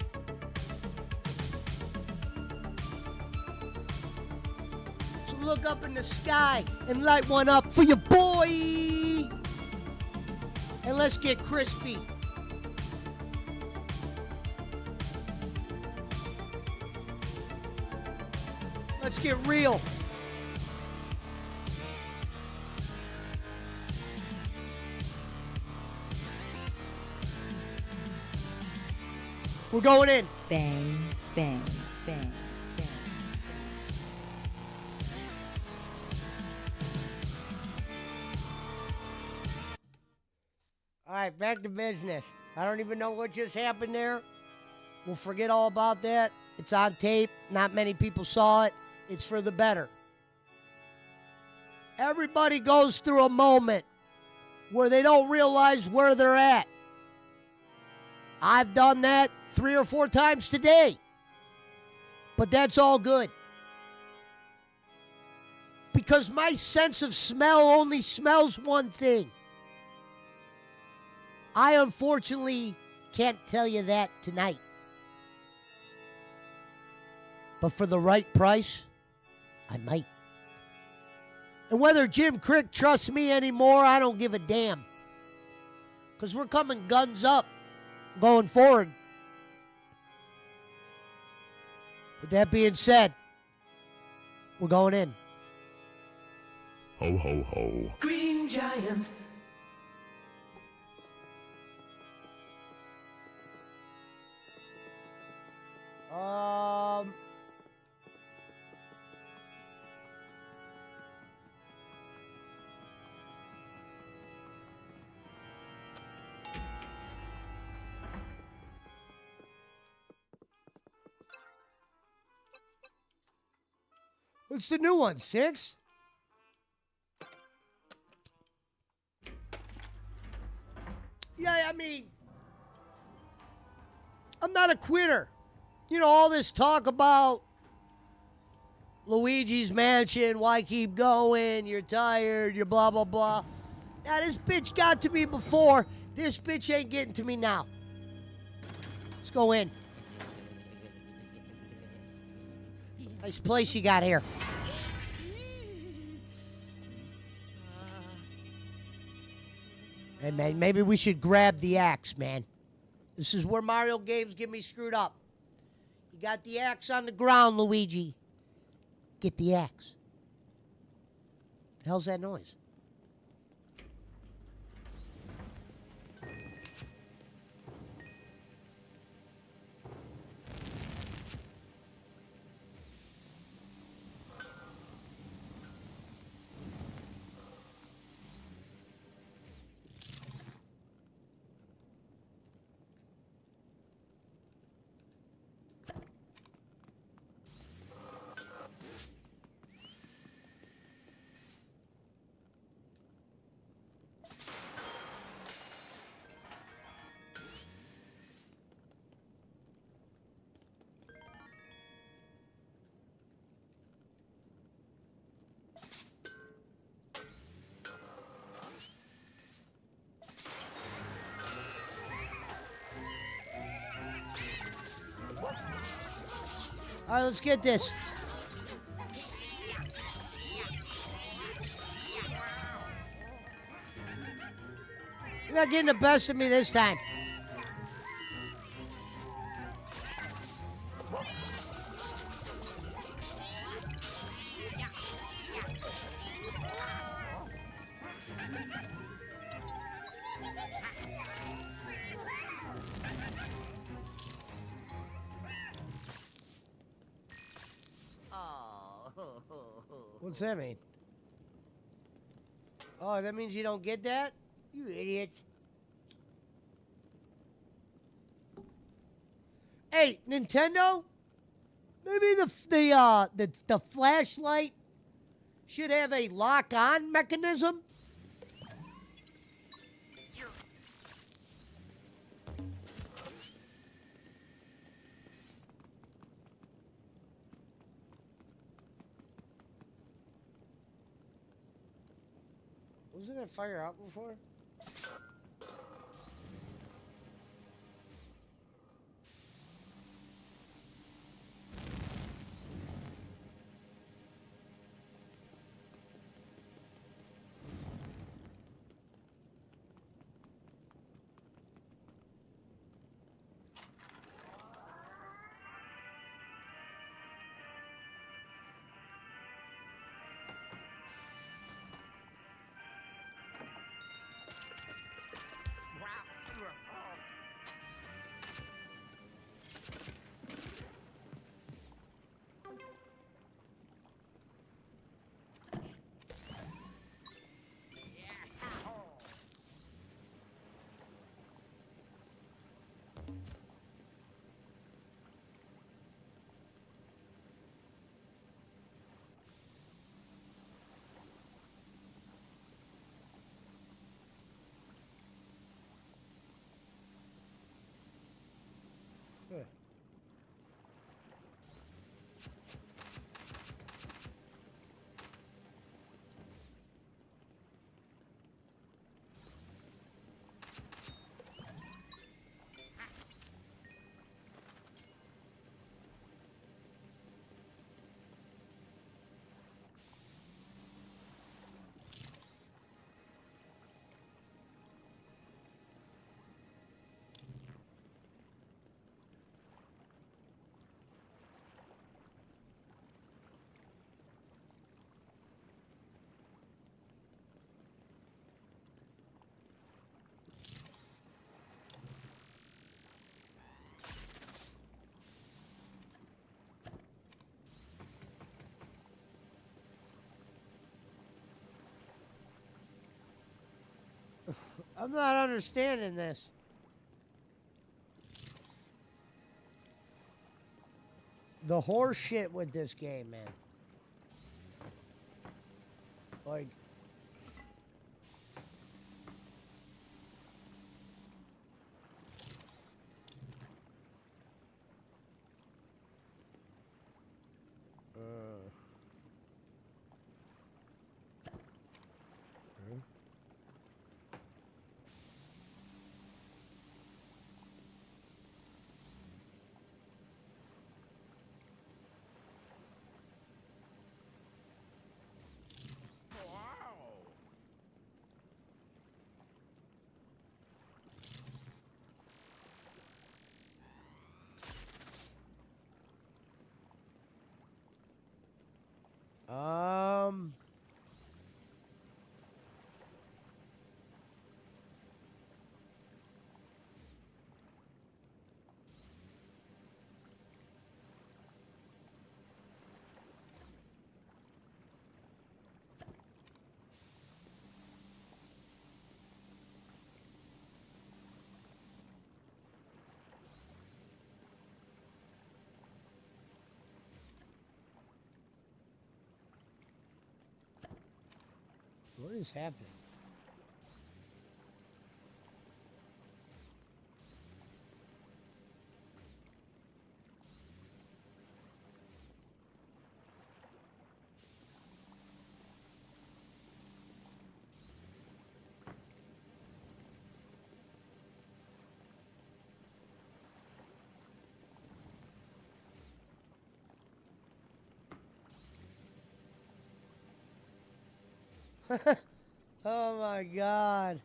A: So look up in the sky and light one up for your boy. And let's get crispy. Let's get real. We're going in.
F: Bang, bang, bang, bang.
A: All right, back to business. I don't even know what just happened there. We'll forget all about that. It's on tape. Not many people saw it. It's for the better. Everybody goes through a moment where they don't realize where they're at. I've done that 3 or 4 times today. But that's all good. Because my sense of smell only smells one thing. I unfortunately can't tell you that tonight. But for the right price, I might. And whether Jim Crick trusts me anymore, I don't give a damn. Because we're coming guns up going forward. With that being said, we're going in.
D: Ho, ho, ho.
E: Green Giant.
A: What's the new one? 6? Yeah, I mean, I'm not a quitter. You know, all this talk about Luigis Mansion, why keep going, you're tired, you're blah, blah, blah. Now, this bitch got to me before. This bitch ain't getting to me now. Let's go in. Nice place you got here. Hey, man, maybe we should grab the axe, man. This is where Mario games get me screwed up. You got the axe on the ground, Luigi. Get the axe. The hell's that noise? All right, let's get this. You're not getting the best of me this time. What's that mean? Oh, that means you don't get that? You idiot. Hey, Nintendo? Maybe the flashlight should have a lock-on mechanism? Wasn't it fire out before? I'm not understanding this. The horse shit with this game, man. Like, um, what is happening? Oh my god.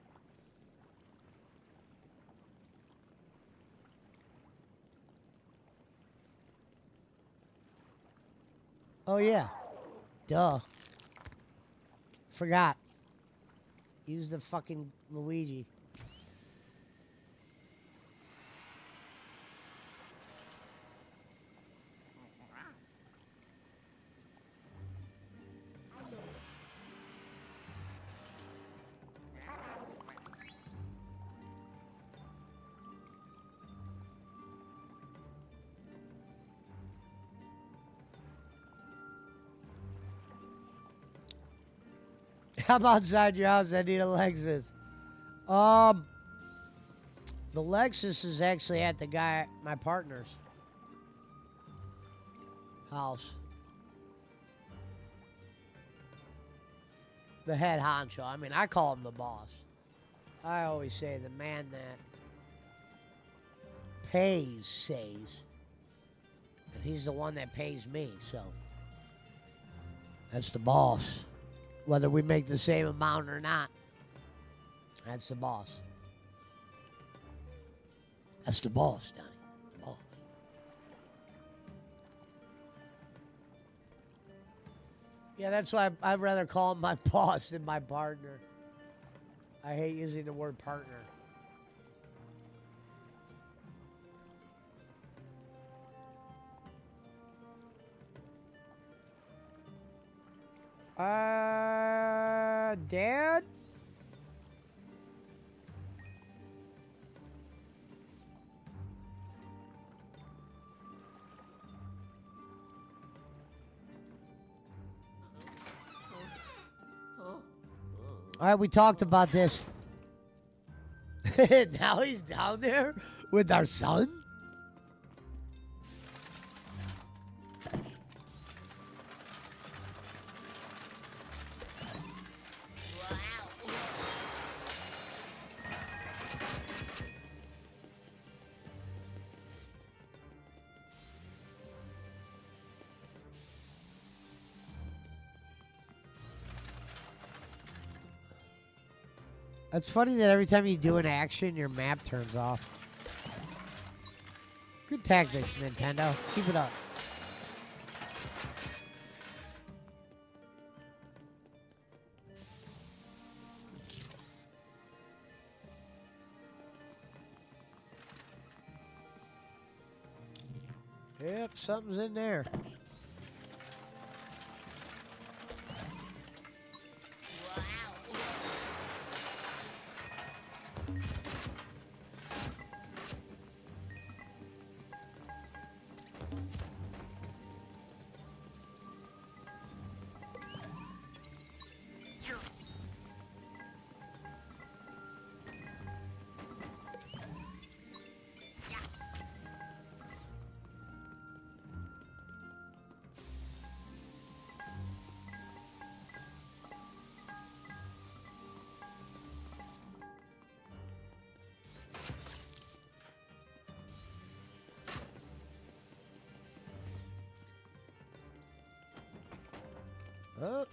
A: Oh yeah. Duh. Forgot. Use the fucking Luigi. I'm outside your house. I need a Lexus. The Lexus is actually at the guy, my partner's house. The head honcho. I mean, I call him the boss. I always say the man that pays says. And he's the one that pays me, so that's the boss. Whether we make the same amount or not, that's the boss. That's the boss, Donnie. The boss. Yeah, that's why I'd rather call him my boss than my partner. I hate using the word partner. Dad? All right, we talked about this. Now he's down there with our son? It's funny that every time you do an action, your map turns off. Good tactics, Nintendo. Keep it up. Yep, something's in there. Ow.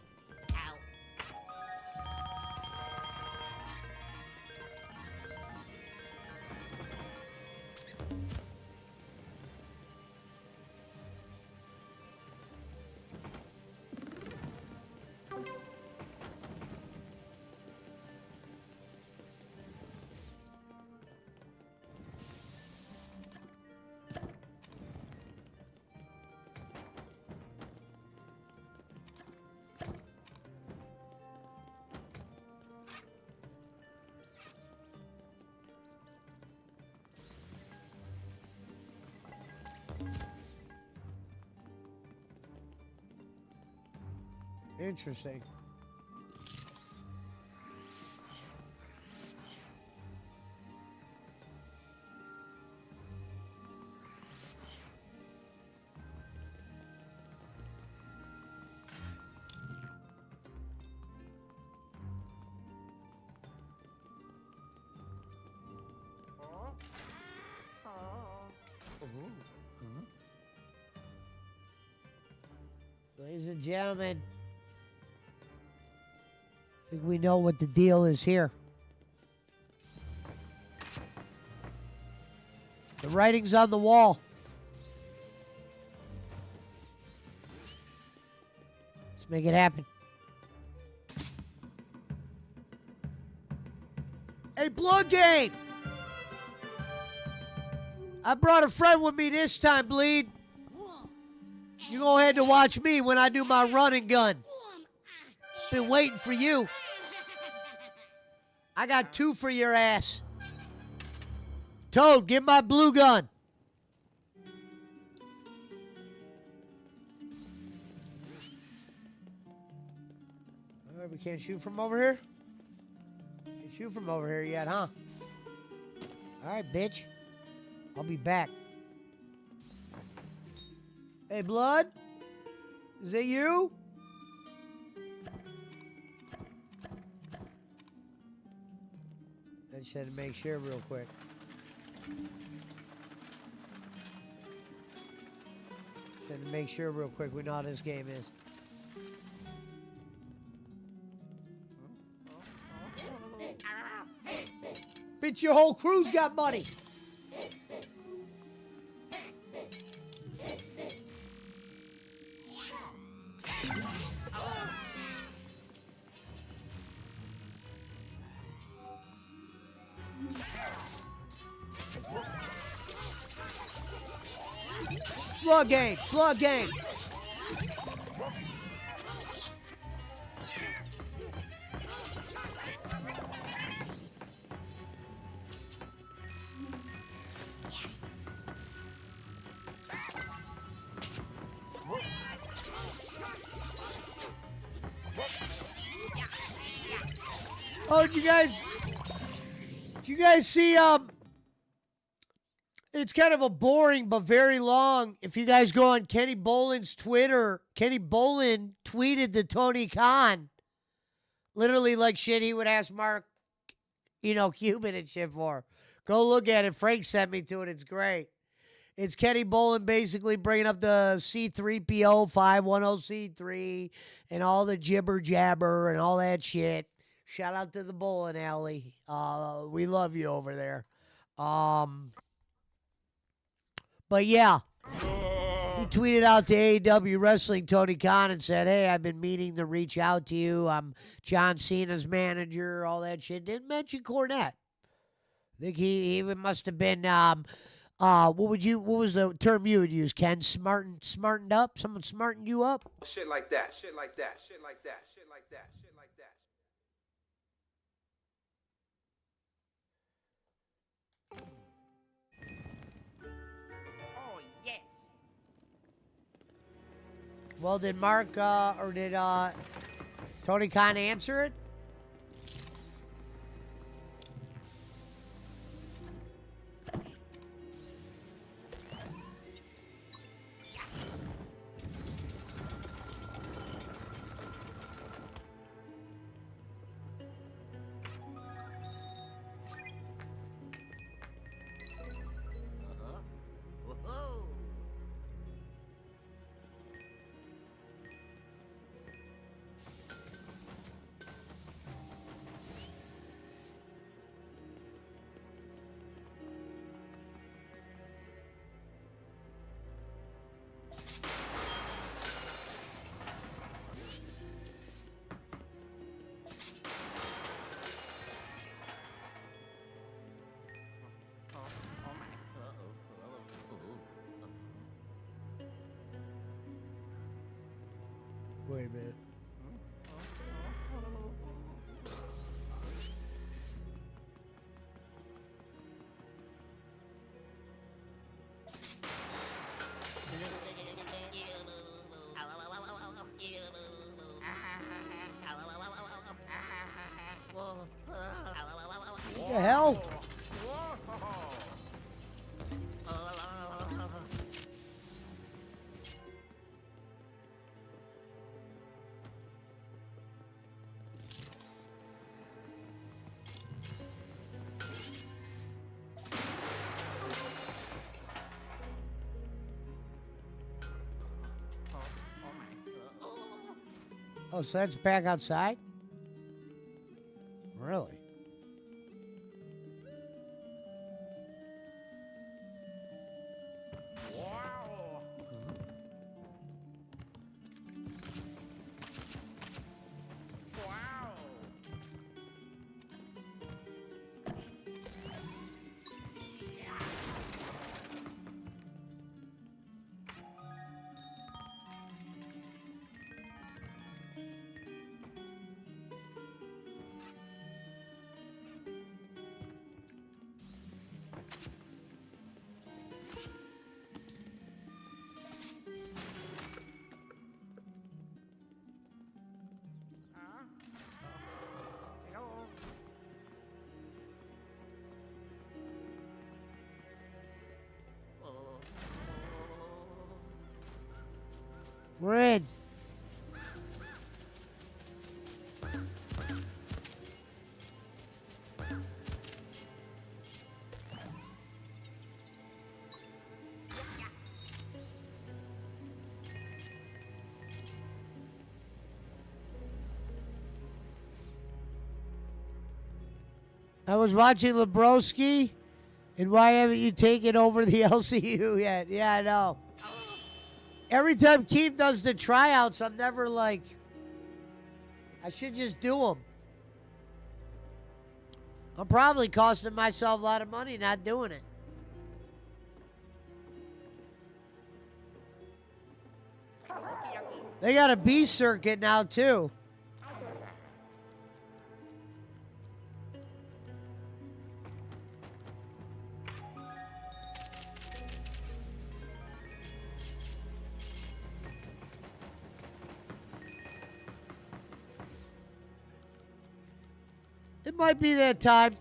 A: Interesting. Ladies and gentlemen, I think we know what the deal is here. The writing's on the wall. Let's make it happen. Hey, Blood Game! I brought a friend with me this time, Bleed. You go ahead to watch me when I do my run and gun. Been waiting for you. I got 2 for your ass. Toad, give my blue gun. All right, we can't shoot from over here? Can't shoot from over here yet, huh? All right, bitch. I'll be back. Hey, Blood? Is that you? I just had to make sure real quick. Just had to make sure real quick we know how this game is. Bitch, your whole crew's got money. Slug game, slug game. Oh, did you guys see, it's kind of a boring but very long. If you guys go on Kenny Boland's Twitter, Kenny Boland tweeted to Tony Khan, literally like shit he would ask Mark, Cuban and shit for. Go look at it. Frank sent me to it. It's great. It's Kenny Boland basically bringing up the C3PO 510C3 and all the jibber jabber and all that shit. Shout out to the bowling alley. We love you over there. But yeah, he tweeted out to AEW Wrestling Tony Khan and said, "Hey, I've been meaning to reach out to you. I'm John Cena's manager, all that shit." Didn't mention Cornette. I think he must have been what was the term you would use, Ken? Smartened up? Someone smartened you up?
C: Shit like that, shit like that, shit like that, shit like that, shit like that.
B: Oh, yes.
A: Well, did Mark or did Tony Khan answer it? Wait a minute. What the hell? Oh, so that's back outside? Really? We're in. I was watching Lebroski, and why haven't you taken over the LCU yet? Yeah, I know. Every time Keith does the tryouts, I'm never like, I should just do them. I'm probably costing myself a lot of money not doing it. They got a B circuit now, too. It might be that time.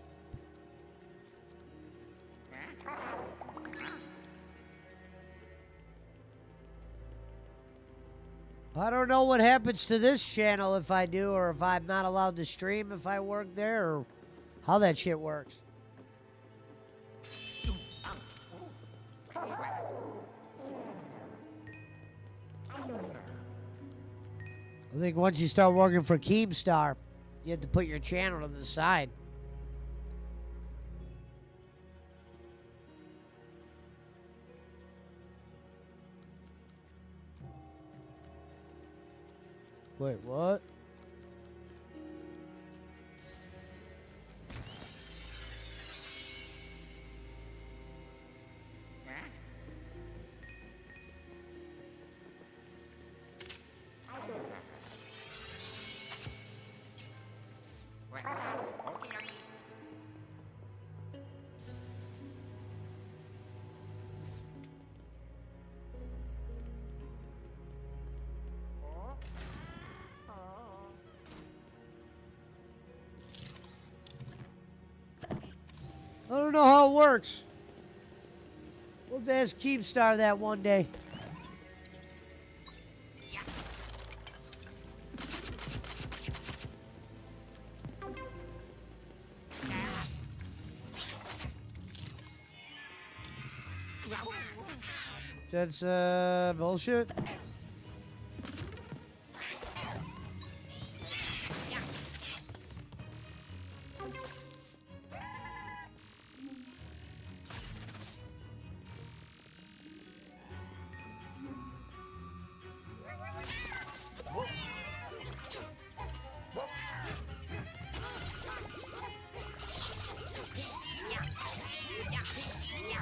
A: I don't know what happens to this channel if I do, or if I'm not allowed to stream if I work there, or how that shit works. I think once you start working for Keemstar, you have to put your channel to the side. Wait, what? I don't know how it works. We'll have to ask Keemstar that one day. That's bullshit.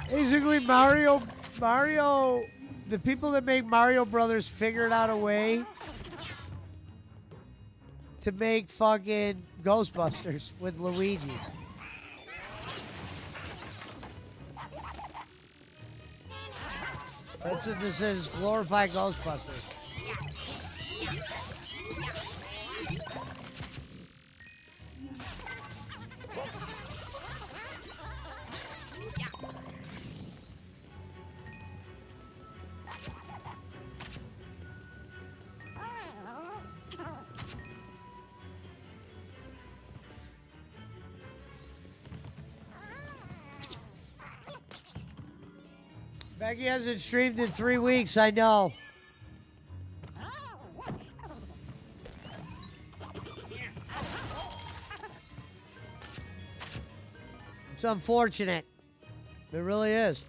A: Basically, Mario, the people that make Mario Brothers figured out a way to make fucking Ghostbusters with Luigi. That's what this is, glorified Ghostbusters. Becky hasn't streamed in 3 weeks, I know. It's unfortunate. It really is.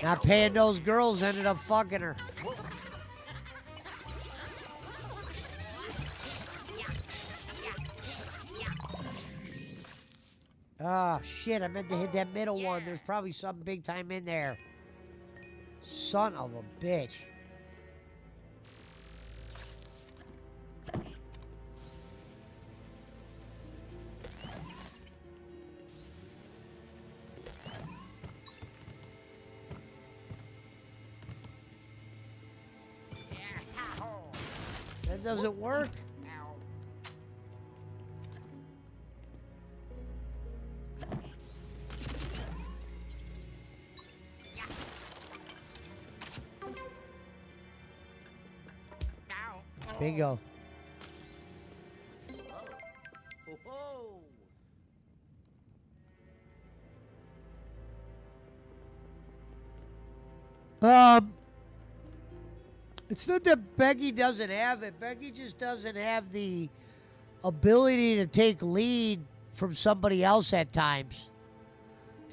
A: Not paying those girls ended up fucking her. Oh, shit, I meant to hit that middle one. There's probably something big time in there. Son of a bitch. That doesn't work. Bingo. It's not that Becky doesn't have it. Becky just doesn't have the ability to take lead from somebody else at times.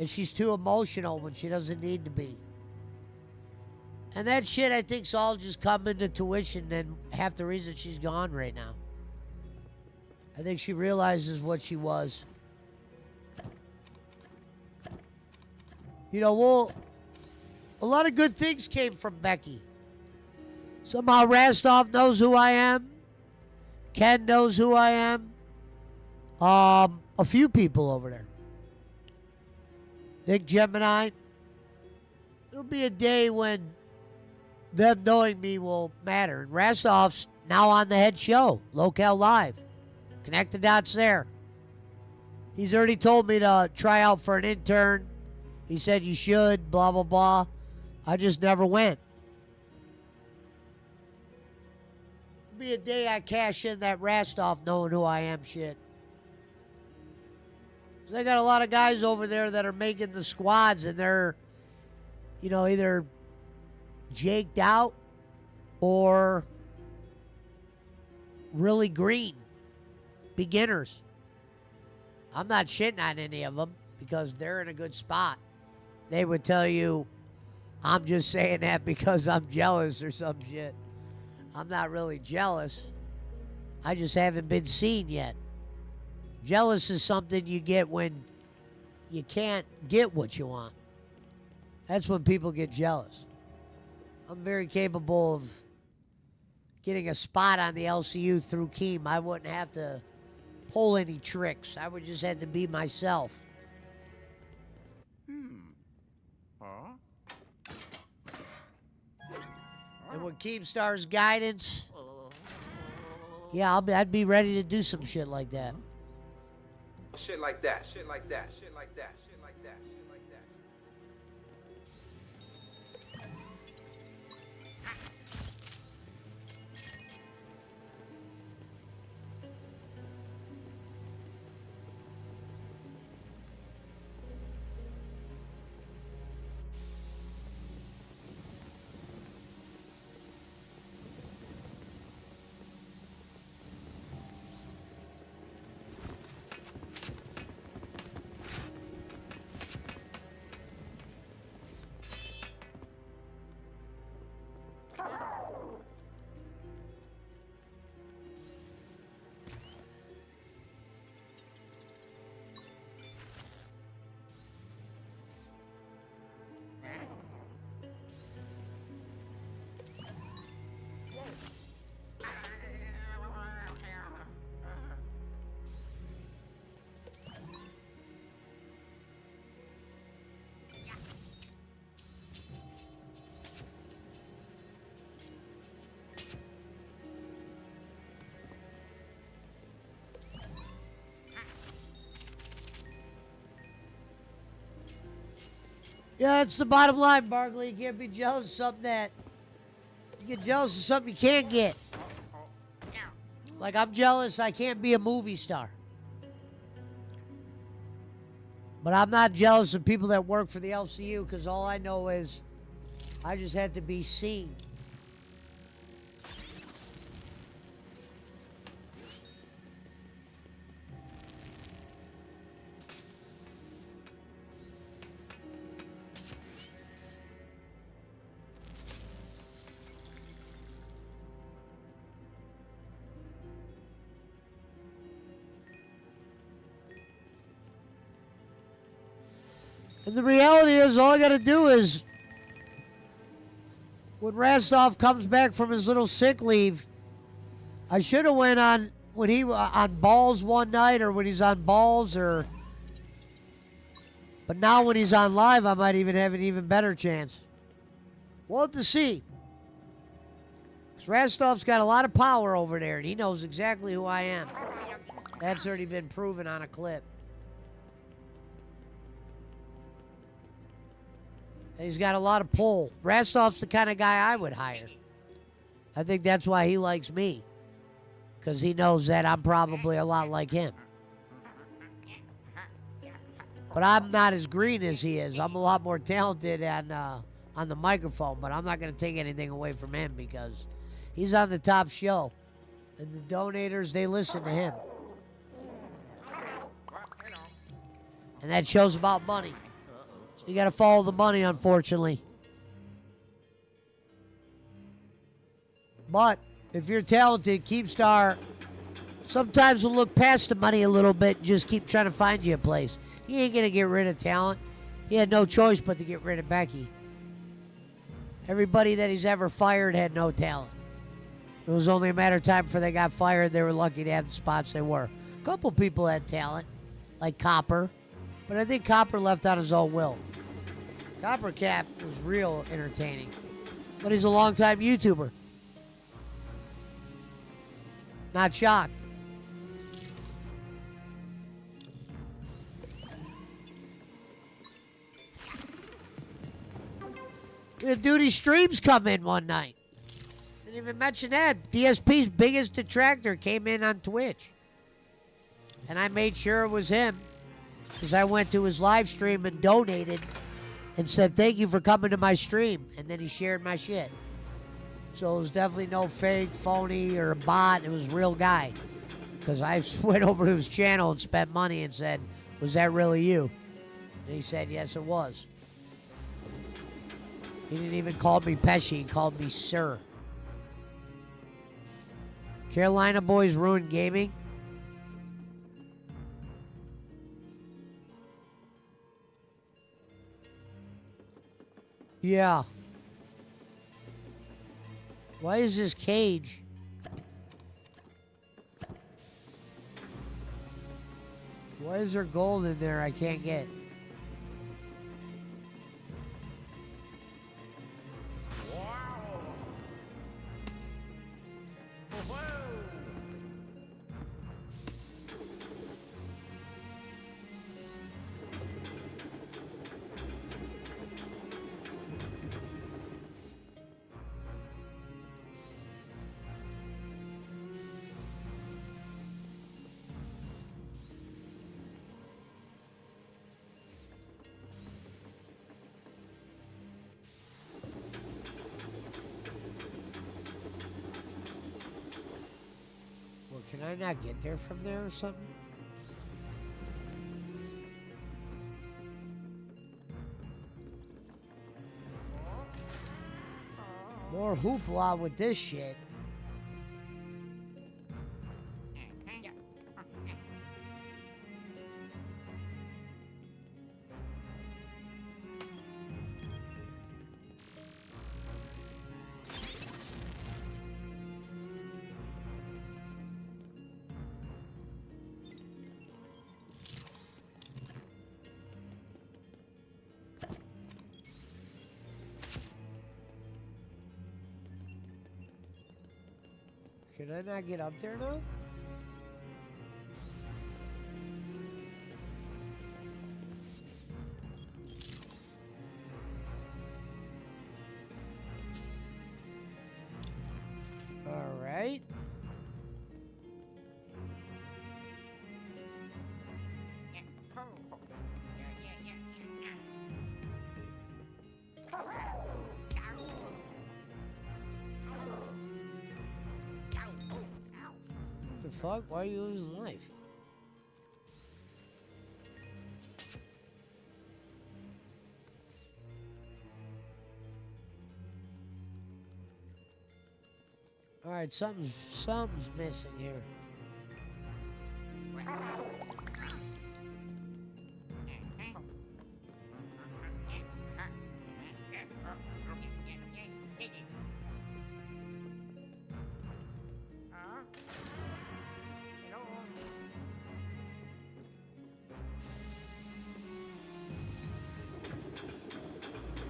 A: And she's too emotional when she doesn't need to be. And that shit, I think, is all just coming to tuition, and half the reason she's gone right now. I think she realizes what she was. You know, well, a lot of good things came from Becky. Somehow Rastov knows who I am. Ken knows who I am. A few people over there. Nick Gemini. There'll be a day when them knowing me will matter. And Rastov's now on the head show, Locale Live. Connect the dots there. He's already told me to try out for an intern. He said you should, blah, blah, blah. I just never went. There'll be a day I cash in that Rastov knowing who I am shit. 'Cause I got a lot of guys over there that are making the squads, and they're, you know, either jaked out or really green. Beginners. I'm not shitting on any of them because they're in a good spot. They would tell you I'm just saying that because I'm jealous or some shit. I'm not really jealous. I just haven't been seen yet. Jealous is something you get when you can't get what you want. That's when people get jealous. I'm very capable of getting a spot on the LCU through Keem. I wouldn't have to pull any tricks. I would just have to be myself. And with Keemstar's guidance, yeah, I'd be ready to do some shit like that.
C: Shit like that, shit like that, shit like that, shit like that, shit like that.
A: Yeah, that's the bottom line, Barkley. You can't be jealous of something that... You get jealous of something you can't get. Like, I'm jealous I can't be a movie star. But I'm not jealous of people that work for the LCU because all I know is I just had to be seen. And the reality is, all I got to do is, when Rastov comes back from his little sick leave, I should have went on when he on balls one night, or when he's on balls, or. But now when he's on live, I might even have an even better chance. We'll have to see. Because Rastov's got a lot of power over there, and he knows exactly who I am. That's already been proven on a clip. And he's got a lot of pull. Rastov's the kind of guy I would hire. I think that's why he likes me. Because he knows that I'm probably a lot like him. But I'm not as green as he is. I'm a lot more talented on the microphone. But I'm not going to take anything away from him because he's on the top show. And the donators, they listen to him. And that show's about money. So you got to follow the money, unfortunately. But if you're talented, Keepstar sometimes will look past the money a little bit and just keep trying to find you a place. He ain't going to get rid of talent. He had no choice but to get rid of Becky. Everybody that he's ever fired had no talent. It was only a matter of time before they got fired. They were lucky to have the spots they were. A couple people had talent, like Copper. But I think Copper left on his own will. Copper Cap was real entertaining. But he's a longtime YouTuber. Not shocked. The duty streams come in one night. Didn't even mention that. DSP's biggest detractor came in on Twitch. And I made sure it was him. Because I went to his live stream and donated and said, thank you for coming to my stream. And then he shared my shit. So it was definitely no fake, phony, or a bot. It was a real guy. Because I went over to his channel and spent money and said, was that really you? And he said, yes, it was. He didn't even call me Pesci. He called me Sir. Carolina boys ruined gaming. Yeah. Why is this cage? Why is there gold in there I can't get? Can I not get there from there or something? More hoopla with this shit. Can I not get up there now? right?
B: Yeah. Oh. Yeah.
A: What the fuck? Why are you losing life? All right, something's missing here.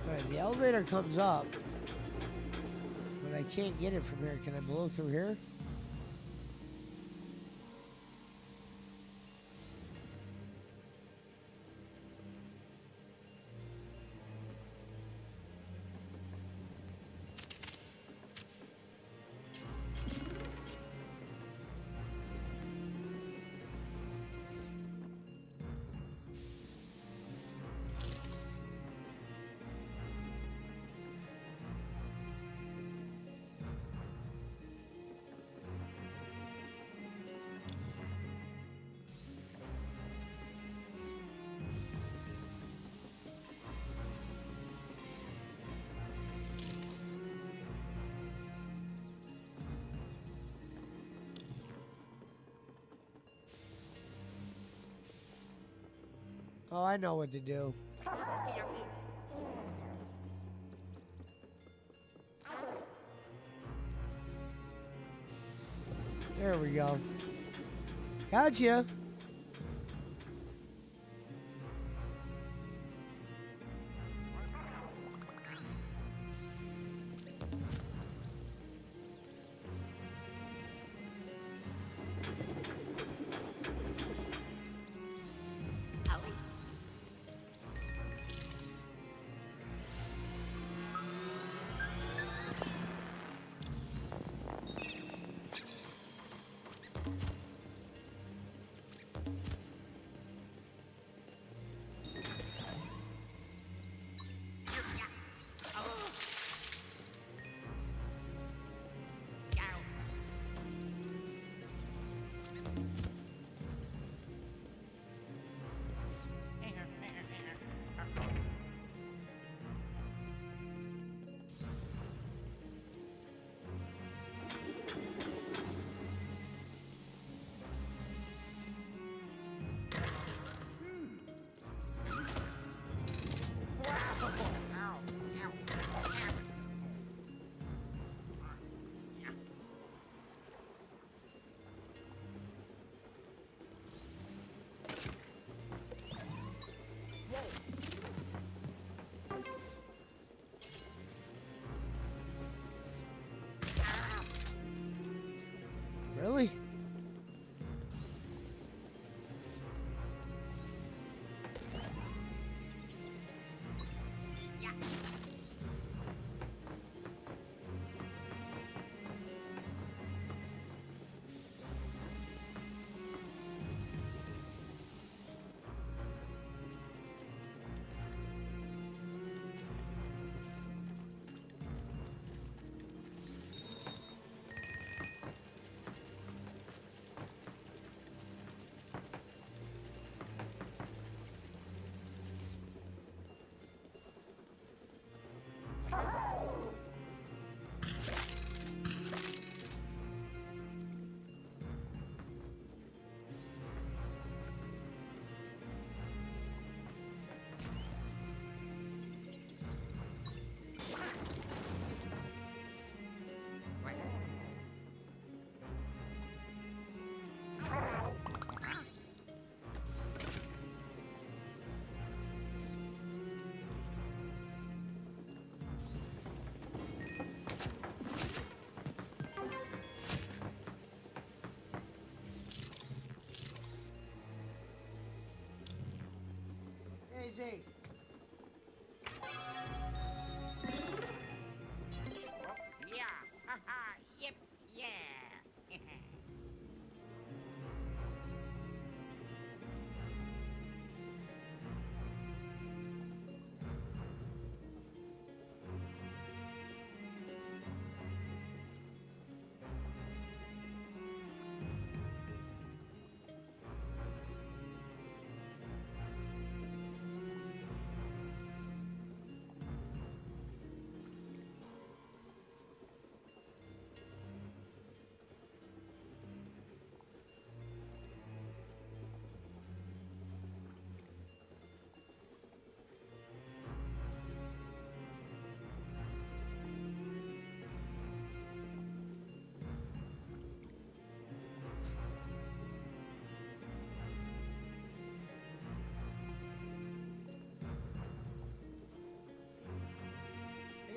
A: All right, the elevator comes up, but I can't get it from here. Can I blow through here? Oh, I know what to do. There we go. Gotcha. Really?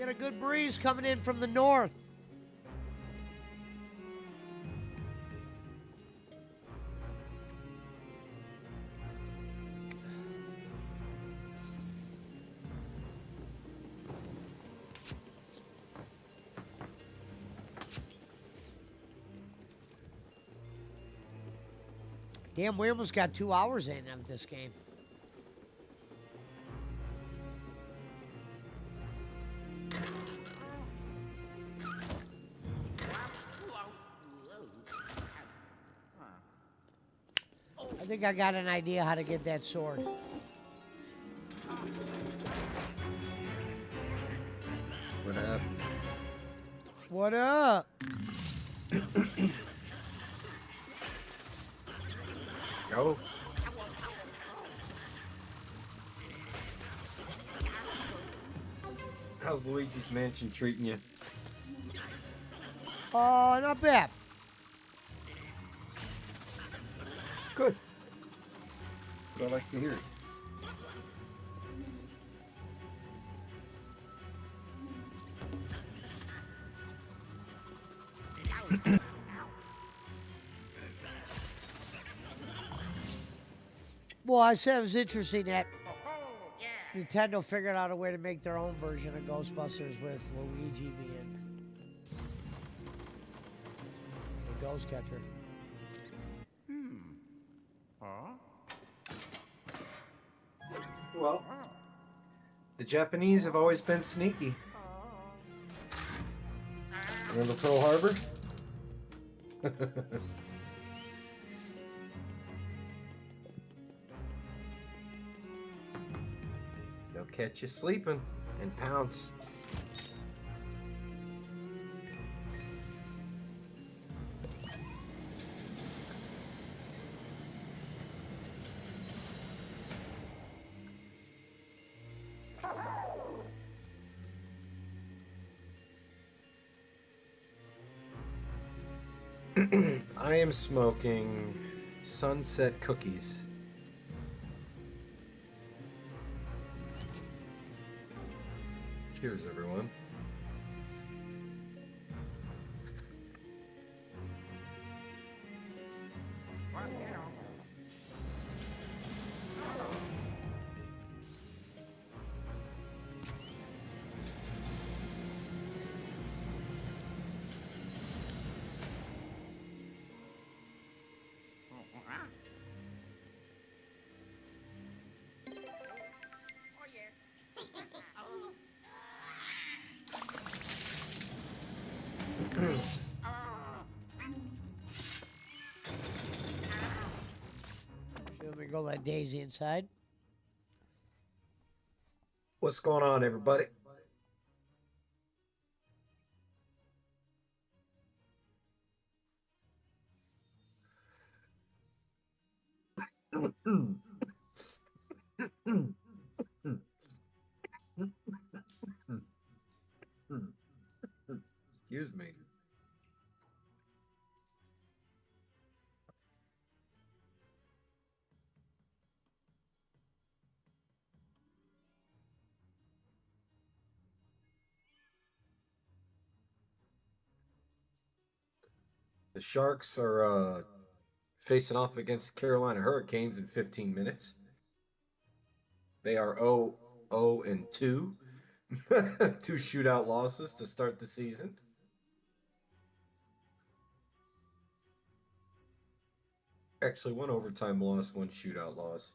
A: Get a good breeze coming in from the north. Damn, we almost got 2 hours in of this game. I think I got an idea how to get that sword.
G: What happened?
A: What up?
G: Go. How's Luigi's Mansion treating you?
A: Oh, not bad.
G: Good. What I like to hear.
A: Well, I said it was interesting that Nintendo figured out a way to make their own version of Ghostbusters with Luigi being the ghost catcher.
G: Well, the Japanese have always been sneaky. Remember Pearl Harbor? They'll catch you sleeping and pounce. I am smoking sunset cookies. Cheers, everyone.
A: Let me go let Daisy inside.
G: What's going on, everybody? Excuse me. The Sharks are facing off against Carolina Hurricanes in 15 minutes. They are 0-2. 2 shootout losses to start the season. Actually, 1 overtime loss, 1 shootout loss.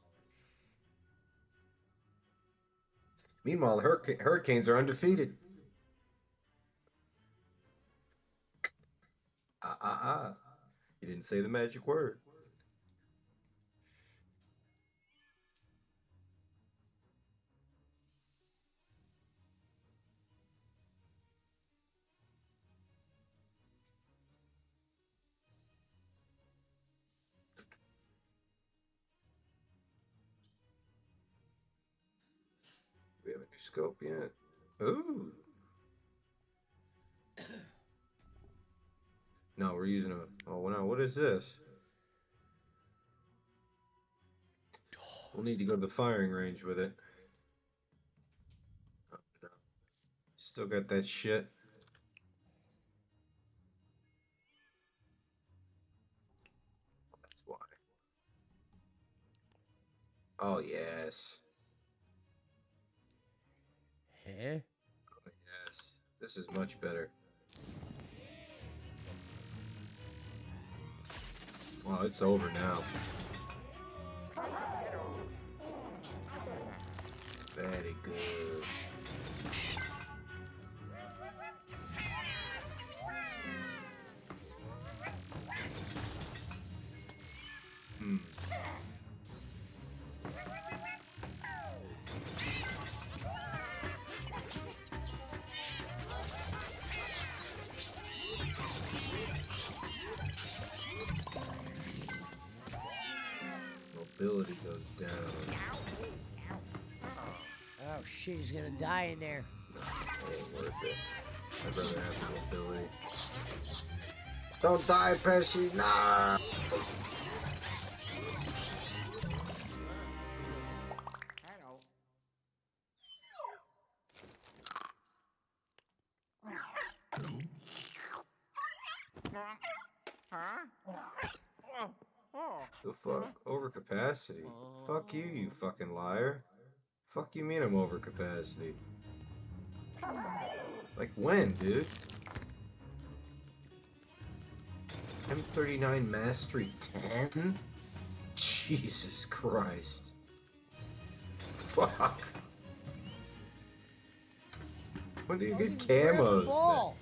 G: Meanwhile, the Hurricanes are undefeated. You didn't say the magic word. We have a new scope yet. Ooh. No, we're using a. Oh, no. What is this? We'll need to go to the firing range with it. Oh, no. Still got that shit. That's why. Oh, yes.
A: Huh?
G: Oh, yes. This is much better. Wow, it's over now. Very good. Hmm. Mobility goes down.
A: Oh shit, he's gonna die in there.
G: Ain't worth it. I'd rather have the mobility. Don't die, Pesci. Nah.
B: Hello. Huh? Oh, oh.
G: The fuck? Overcapacity? Fuck you, you fucking liar. Fuck you mean I'm overcapacity? Like when, dude? M39 Mastery 10? Jesus Christ. Fuck. When do you get camos?
A: Fall.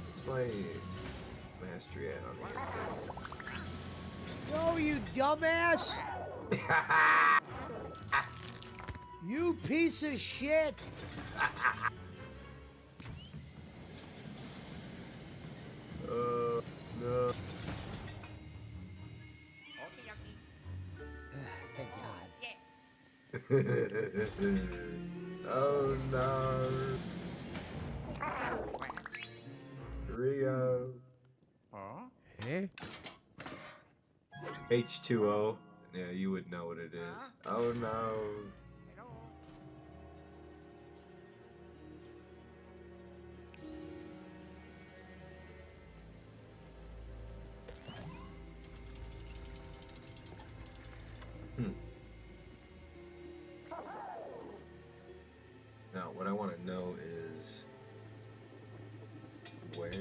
G: What's my mastery at on
A: No, you dumbass!
G: here?
A: You piece of shit!
G: No.
B: Okay, okay.
A: Thank God.
B: Yes.
G: Oh no. Rio.
B: Huh?
A: Eh?
G: H2O. Yeah, you would know what it is. Oh no.
B: Hello.
G: Now, what I want to know is where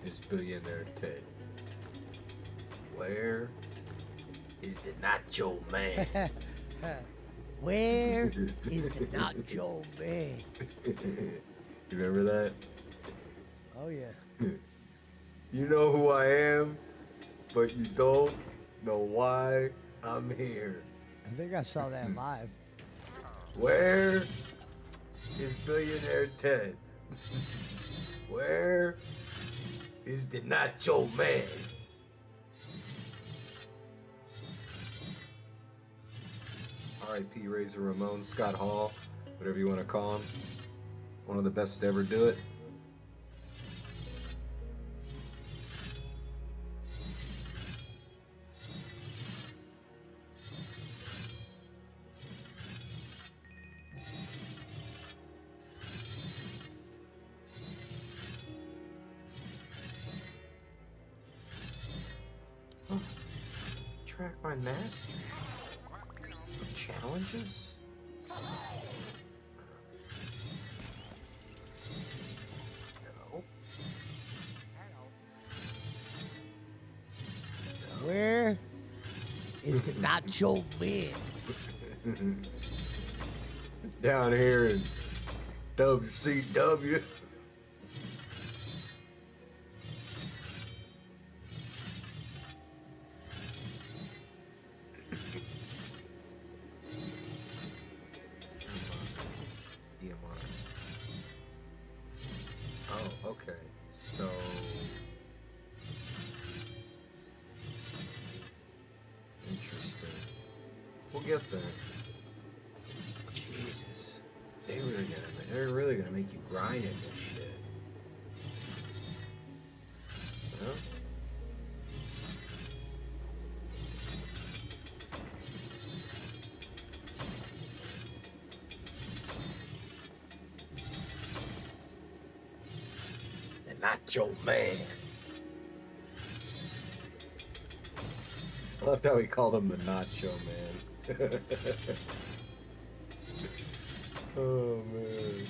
G: is Billionaire Ted? Where is the Nacho Man?
A: Where is the Nacho Man?
G: You remember that?
A: Oh yeah.
G: You know who I am, but you don't know why I'm here.
A: I think I saw that live.
G: Where is Billionaire Ted? Where is the Nacho Man? R.I.P. Razor Ramon, Scott Hall, whatever you want to call him. One of the best to ever do it. Track my mastery. Challenges? No.
A: Where is the Nacho Man?
G: Down here in WCW. Oh, okay. So interesting. We'll get there. Jesus. They're really gonna make you grind at this shit. Huh? Nacho Man. I loved how he called him the Nacho Man. Oh, man.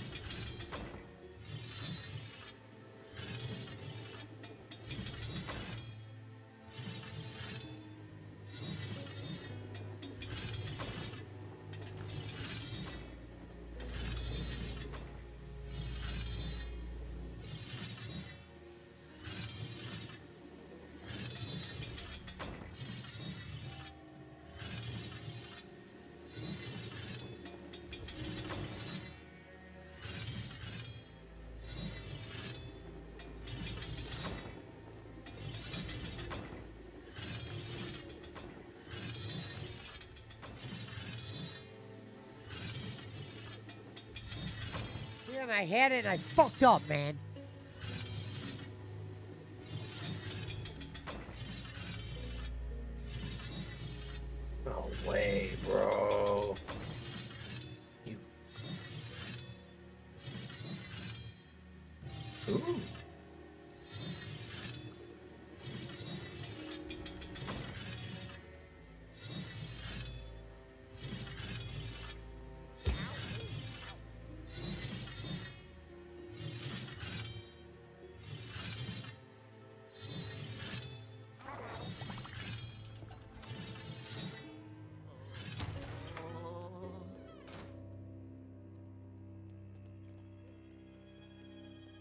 A: Damn, I had it and I fucked up, man.
G: No way, bro. You. Ooh.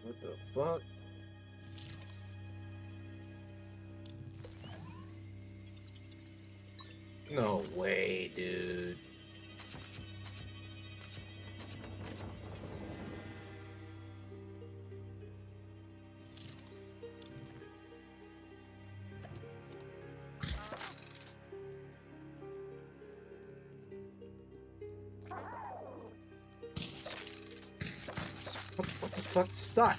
G: What the fuck? No way, dude. What the fuck? Stuck.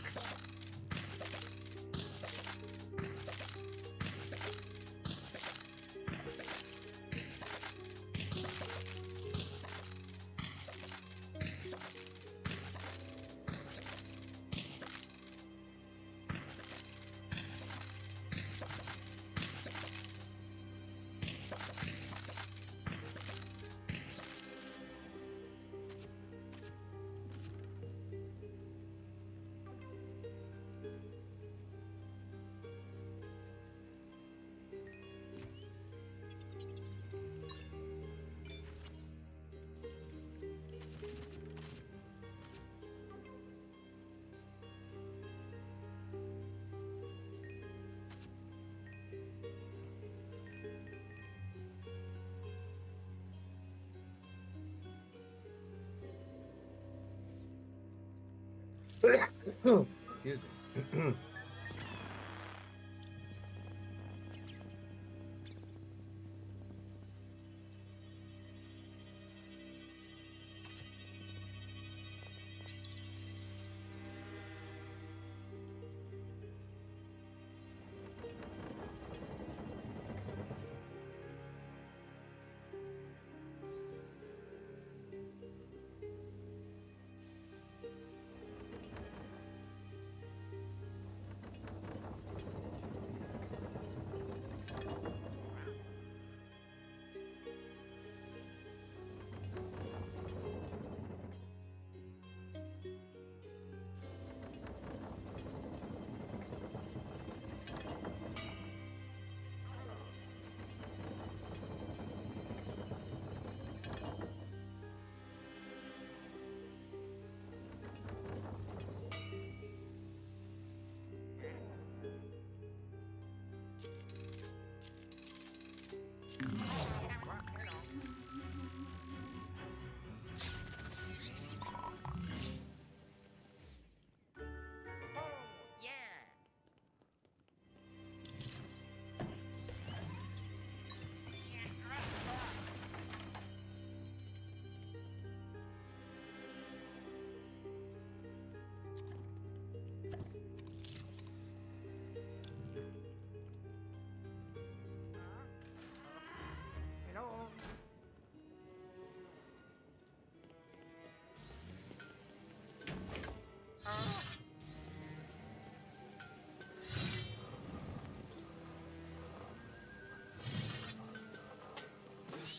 G: Excuse me.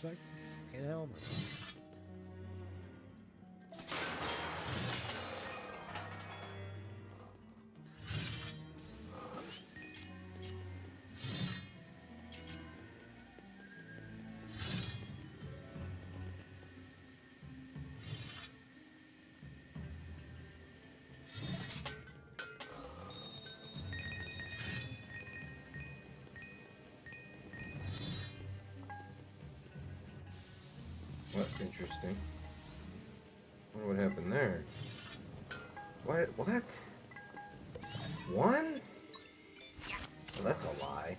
A: looks like. Fucking helmet.
G: That's interesting. I wonder what happened there. What? What? One? Well, that's a lie.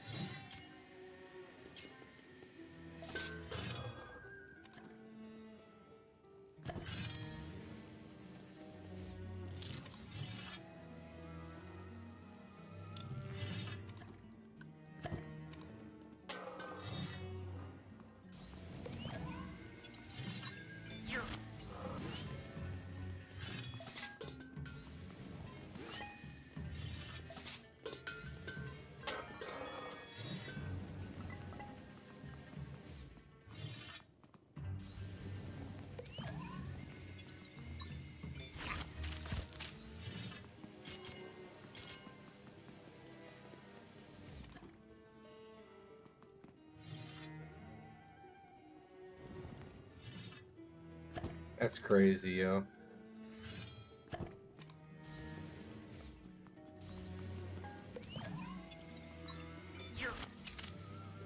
G: That's crazy, yo.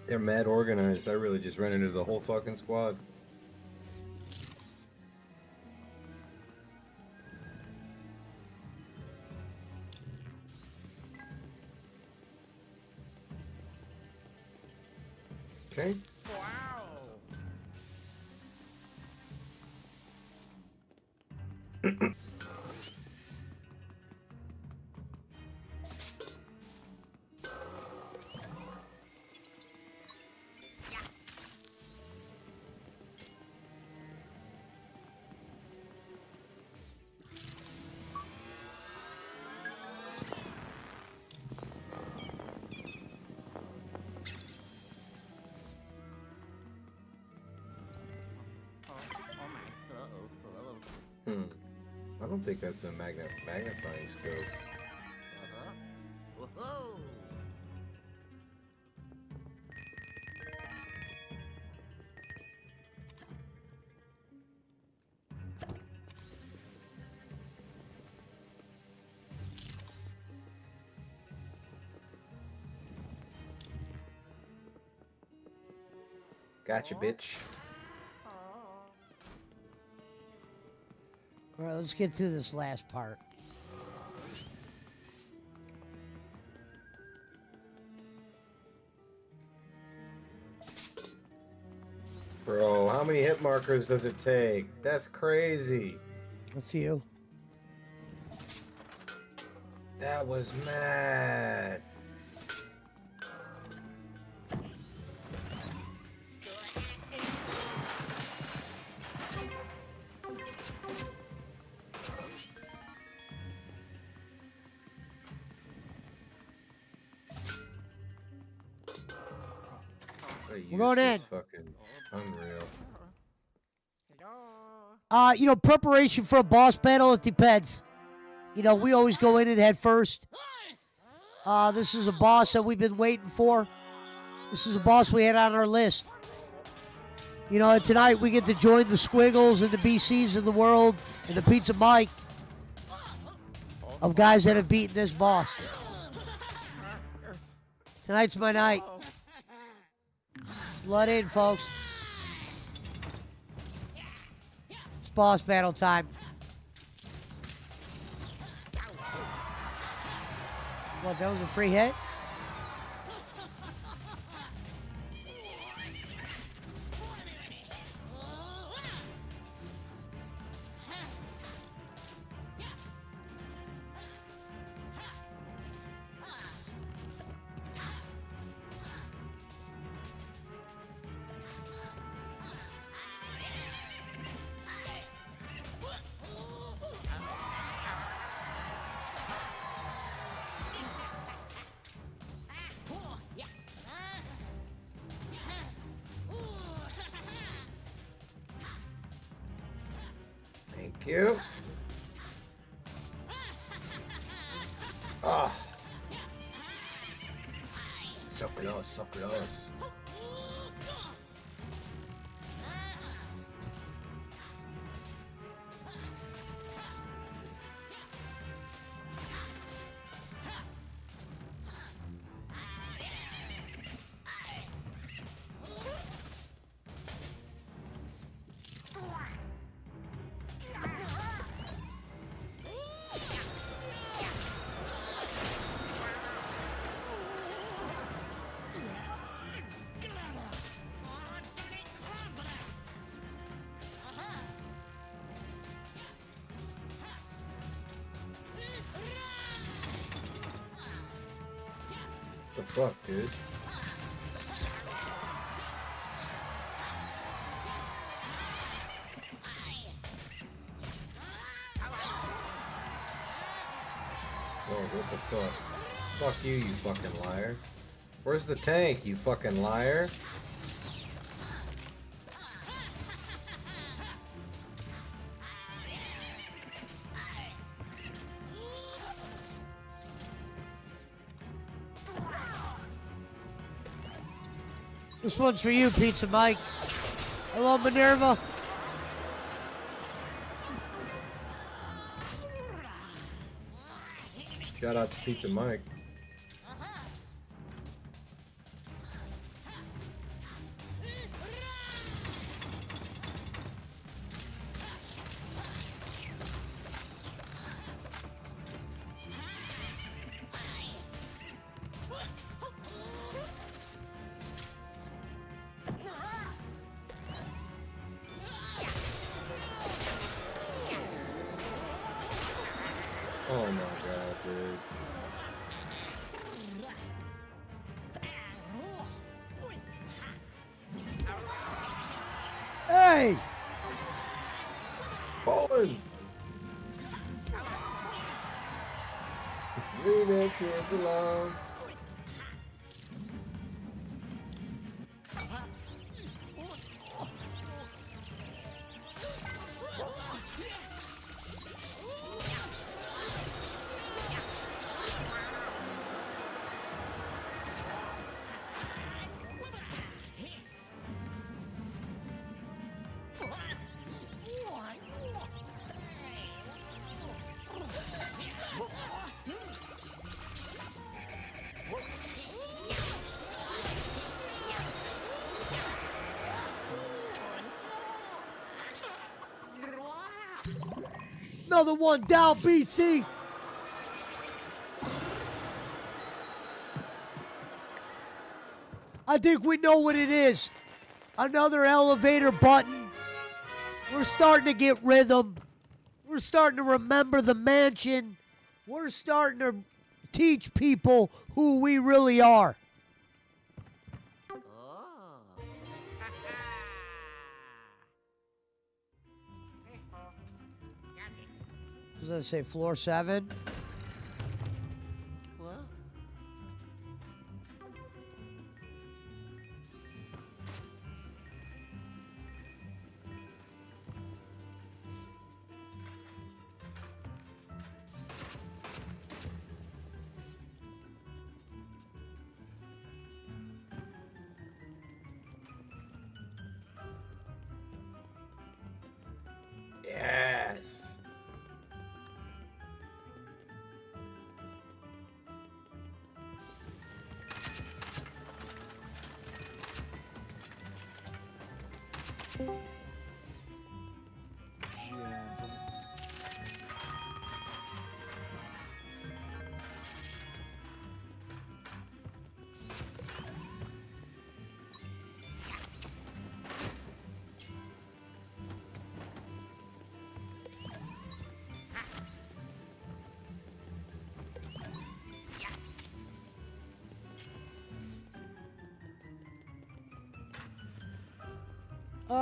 G: They're mad organized. I really just ran into the whole fucking squad. Okay. I don't think that's a magnifying scope.
B: Whoa.
G: Gotcha, bitch.
A: All right, let's get through this last part.
G: Bro, how many hit markers does it take? That's crazy.
A: A few.
G: That was mad.
A: We're going in.
G: Fucking unreal.
B: Hello.
A: Preparation for a boss battle, it depends. We always go in and head first. This is a boss that we've been waiting for. This is a boss we had on our list. And tonight we get to join the Squiggles and the BCs of the world and the Pizza Mike of guys that have beaten this boss. Tonight's my night. Blood in, folks. It's boss battle time. What, that was a free hit?
G: Thank you. Ah. Succulous, succulous. The fuck, dude? Whoa, what the fuck? Fuck you, you fucking liar. Where's the tank, you fucking liar?
A: This one's for you, Pizza Mike. Hello, Minerva.
G: Shout out to Pizza Mike. Oh my god, dude.
A: Hey!
G: Bowling! Leave that kids alone.
A: Another one down, BC. I think we know what it is. Another elevator button. We're starting to get rhythm. We're starting to remember the mansion. We're starting to teach people who we really are. Does that say floor 7? What?
G: Yes.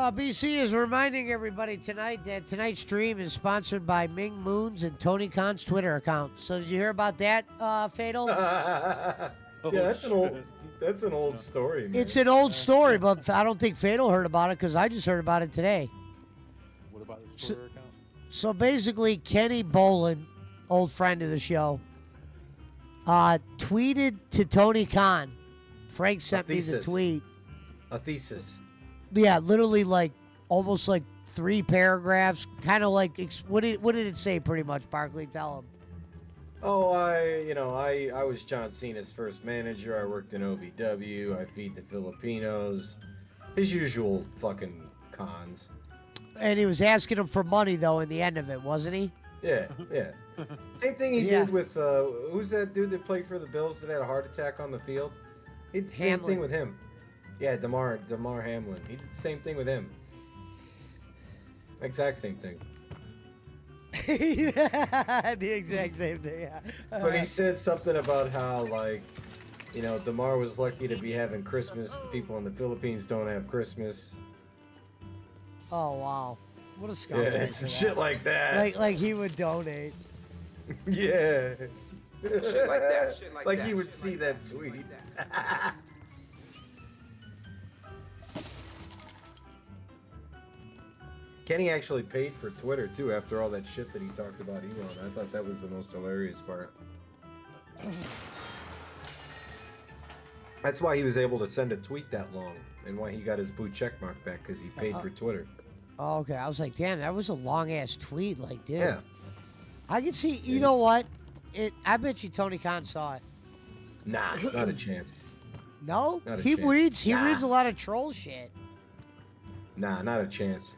A: BC is reminding everybody tonight that tonight's stream is sponsored by Ming Moons and Tony Khan's Twitter account. So did you hear about that, Fatal?
G: Yeah, that's an old story, man.
A: It's an old story, but I don't think Fatal heard about it because I just heard about it today.
H: What about his Twitter account?
A: So basically, Kenny Bolin, old friend of the show, tweeted to Tony Khan. Frank sent me the
G: thesis.
A: tweet.
G: A thesis.
A: Yeah, literally like almost like 3 paragraphs. Kind of like what did it say? Pretty much, Barkley. Tell him.
G: Oh, I was John Cena's first manager. I worked in OVW. I feed the Filipinos. His usual fucking cons.
A: And he was asking him for money though. In the end of it, wasn't he?
G: Yeah, yeah. Same thing he
A: Yeah.
G: did with who's that dude that played for the Bills that had a heart attack on the field? He did the same
A: Hamlin.
G: thing with him. Yeah, Damar Hamlin. He did the same thing with him. Exact same thing.
A: The exact same thing. Yeah.
G: But he said something about how Damar was lucky to be having Christmas. The people in the Philippines don't have Christmas.
A: Oh wow, what a scumbag!
G: Yeah,
A: for
G: some
A: that.
G: shit like that.
A: Like he would donate.
G: Yeah.
C: Shit like that, shit like
G: Like
C: that,
G: he would
C: shit
G: see
C: like
G: that
C: that, shit
G: tweet.
C: like that.
G: Kenny actually paid for Twitter too after all that shit that he talked about Elon. I thought that was the most hilarious part. That's why he was able to send a tweet that long and why he got his blue check mark back, because he paid for Twitter.
A: Oh, okay, I was like, damn, that was a long ass tweet. Like, dude,
G: Yeah.
A: I can see. You know what? I bet you Tony Khan saw it.
G: Nah, not a chance.
A: No,
G: Not a
A: he
G: chance.
A: reads. He
G: Nah.
A: reads a lot of troll shit.
G: Nah, not a chance.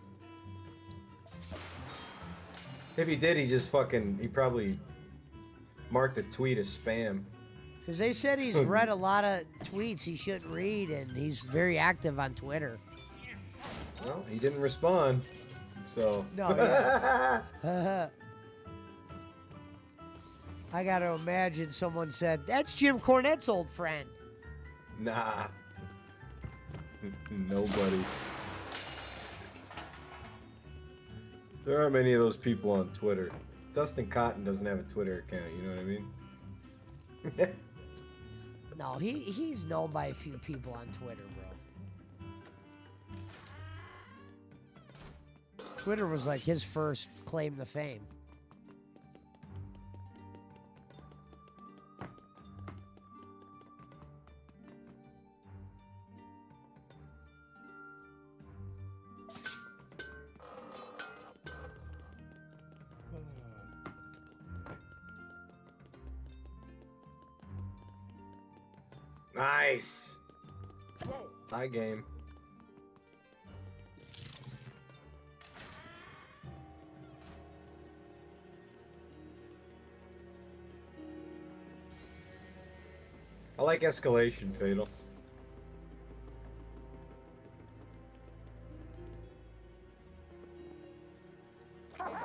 G: If he did, he probably marked the tweet as spam.
A: Because they said he's read a lot of tweets he shouldn't read, and he's very active on Twitter.
G: Well, he didn't respond, so.
A: No, yeah. I gotta imagine someone said, that's Jim Cornette's old friend.
G: Nah. Nobody. There aren't many of those people on Twitter. Dustin Cotton doesn't have a Twitter account, you know what I mean?
A: No, he's known by a few people on Twitter, bro. Twitter was like his first claim to fame.
G: Nice. High game. I like escalation, Fatal.
B: Hello.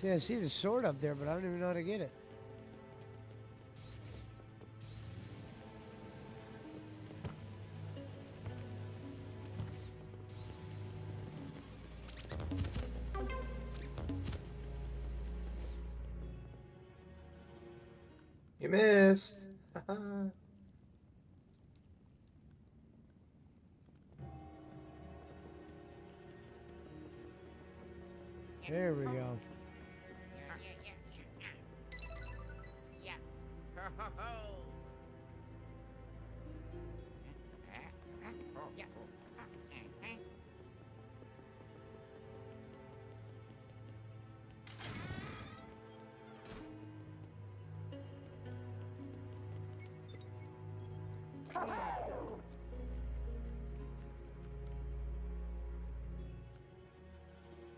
A: See, I see the sword up there, but I don't even know how to get it.
G: You missed.
A: There we go.
B: Yeah. Ho, ho, ho. Oh, yeah.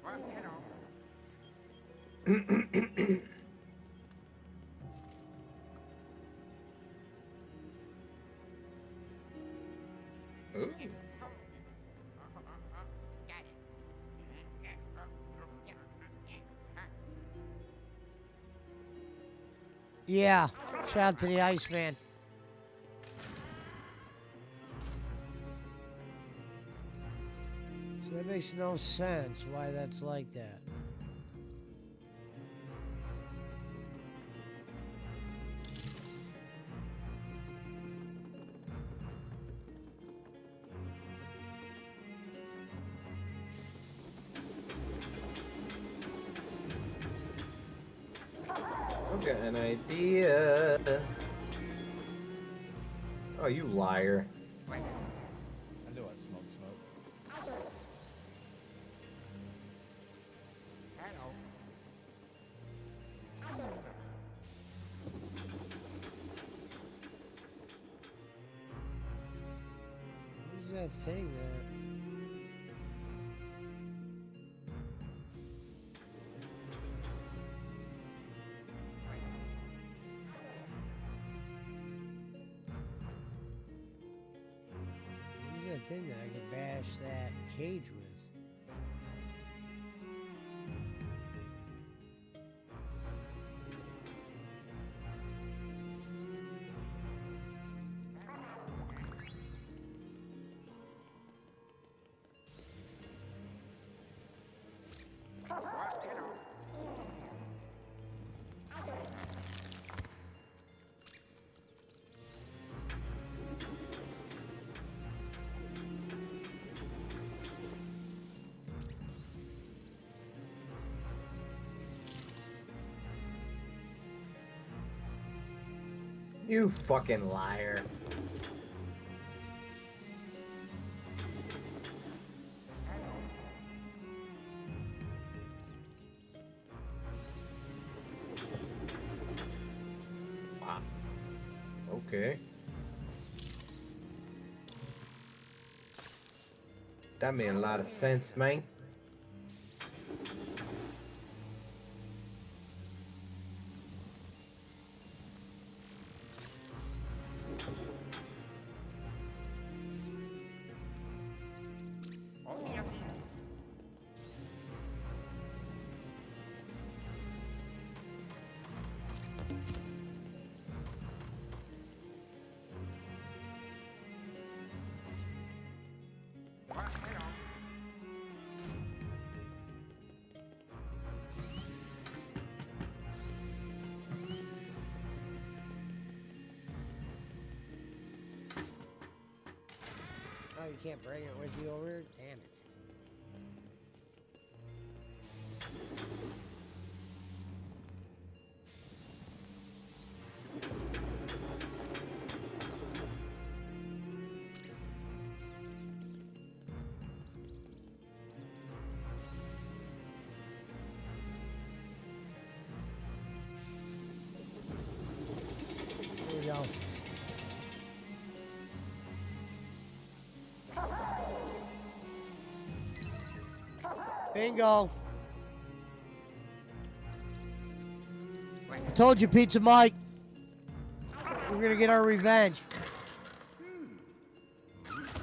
B: Well, hello.
G: Ooh.
B: Got it.
A: Yeah. Shout out to the Iceman. So that makes no sense why that's like that.
G: I've got an idea. Oh, you liar.
H: I knew I smoked smoke.
B: Hello.
A: Who's that thing that? Who's that thing that I can bash that cage with?
G: You fucking liar. Wow. Okay. That made a lot of sense, man.
A: Oh, you can't bring it with you over here? Damn it. Here we go. Bingo. Told you, Pizza Mike. We're gonna get our revenge.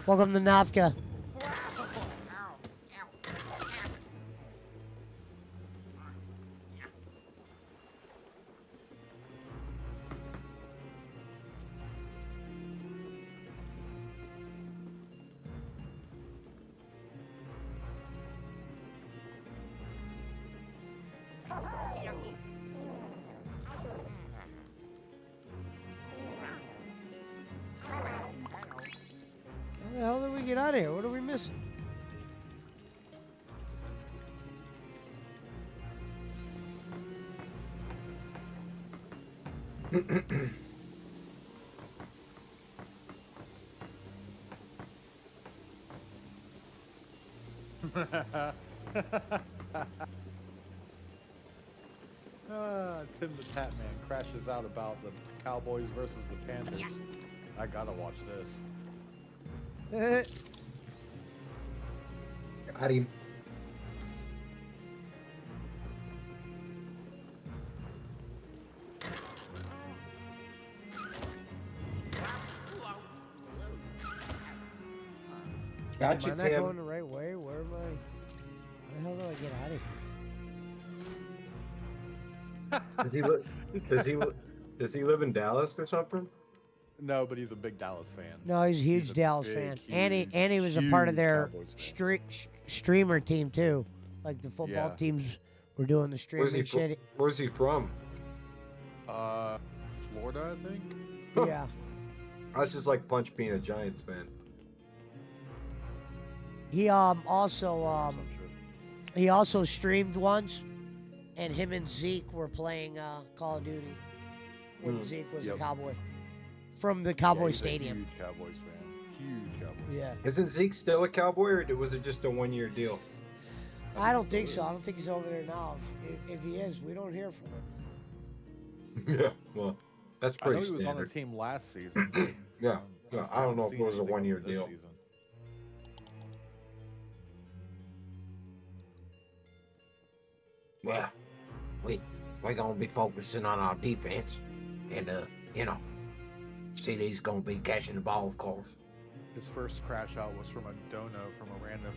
A: Welcome to Nafka. How the hell did we get out of here? What are we missing?
H: Tim the Tatman crashes out about the Cowboys versus the Panthers. I gotta watch this.
G: Got him. Gotcha,
A: Am I not
G: Tim.
A: going the right way? Where am I? Where the hell do I get out of here?
G: Does he live? Does he live in Dallas or something?
H: No, but he's a big Dallas fan.
A: No, he's a huge
H: a
A: Dallas
H: big,
A: fan.
H: huge,
A: And he was a part of
H: huge
A: their
H: Cowboys fan.
A: streamer team too. Like the football
H: Yeah.
A: teams were doing the streaming shit.
G: Where's he from?
H: Florida, I think.
A: Yeah.
G: That's just like Punch being a Giants fan.
A: He also
H: Some shit.
A: he also streamed once, and him and Zeke were playing Call of Duty when Zeke was a
H: Yep.
A: Cowboy from the
H: Yeah,
A: Cowboy
H: he's a
A: Stadium.
H: huge Cowboys fan. Huge Cowboys.
A: Yeah.
G: Isn't Zeke still a Cowboy, or was it just a one-year deal?
A: I don't think so. I don't think he's over there now. If he is, we don't hear from him.
G: Yeah. Well, that's
H: I know
G: pretty
H: he was on the
G: standard.
H: team last season. but,
G: Yeah. Yeah. I don't know if it
H: haven't
G: was a
H: seen anything
G: one-year
H: this
G: deal.
H: season.
B: Well, we're gonna be focusing on our defense, and CD's gonna be catching the ball, of course.
H: His first crash out was from a from a random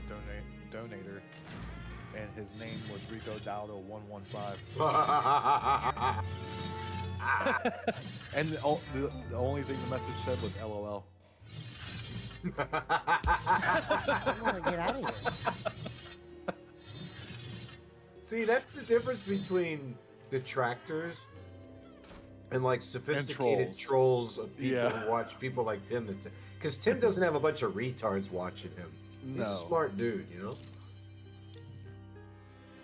H: donator, and his name was Rico Dowdo 115. And the only thing the message said was LOL.
A: I want to get out of here.
G: See, that's the difference between detractors and like sophisticated trolls of people
H: Yeah.
G: who watch people like Tim. Because Tim doesn't have a bunch of retards watching him. He's a
H: No.
G: smart dude, you know?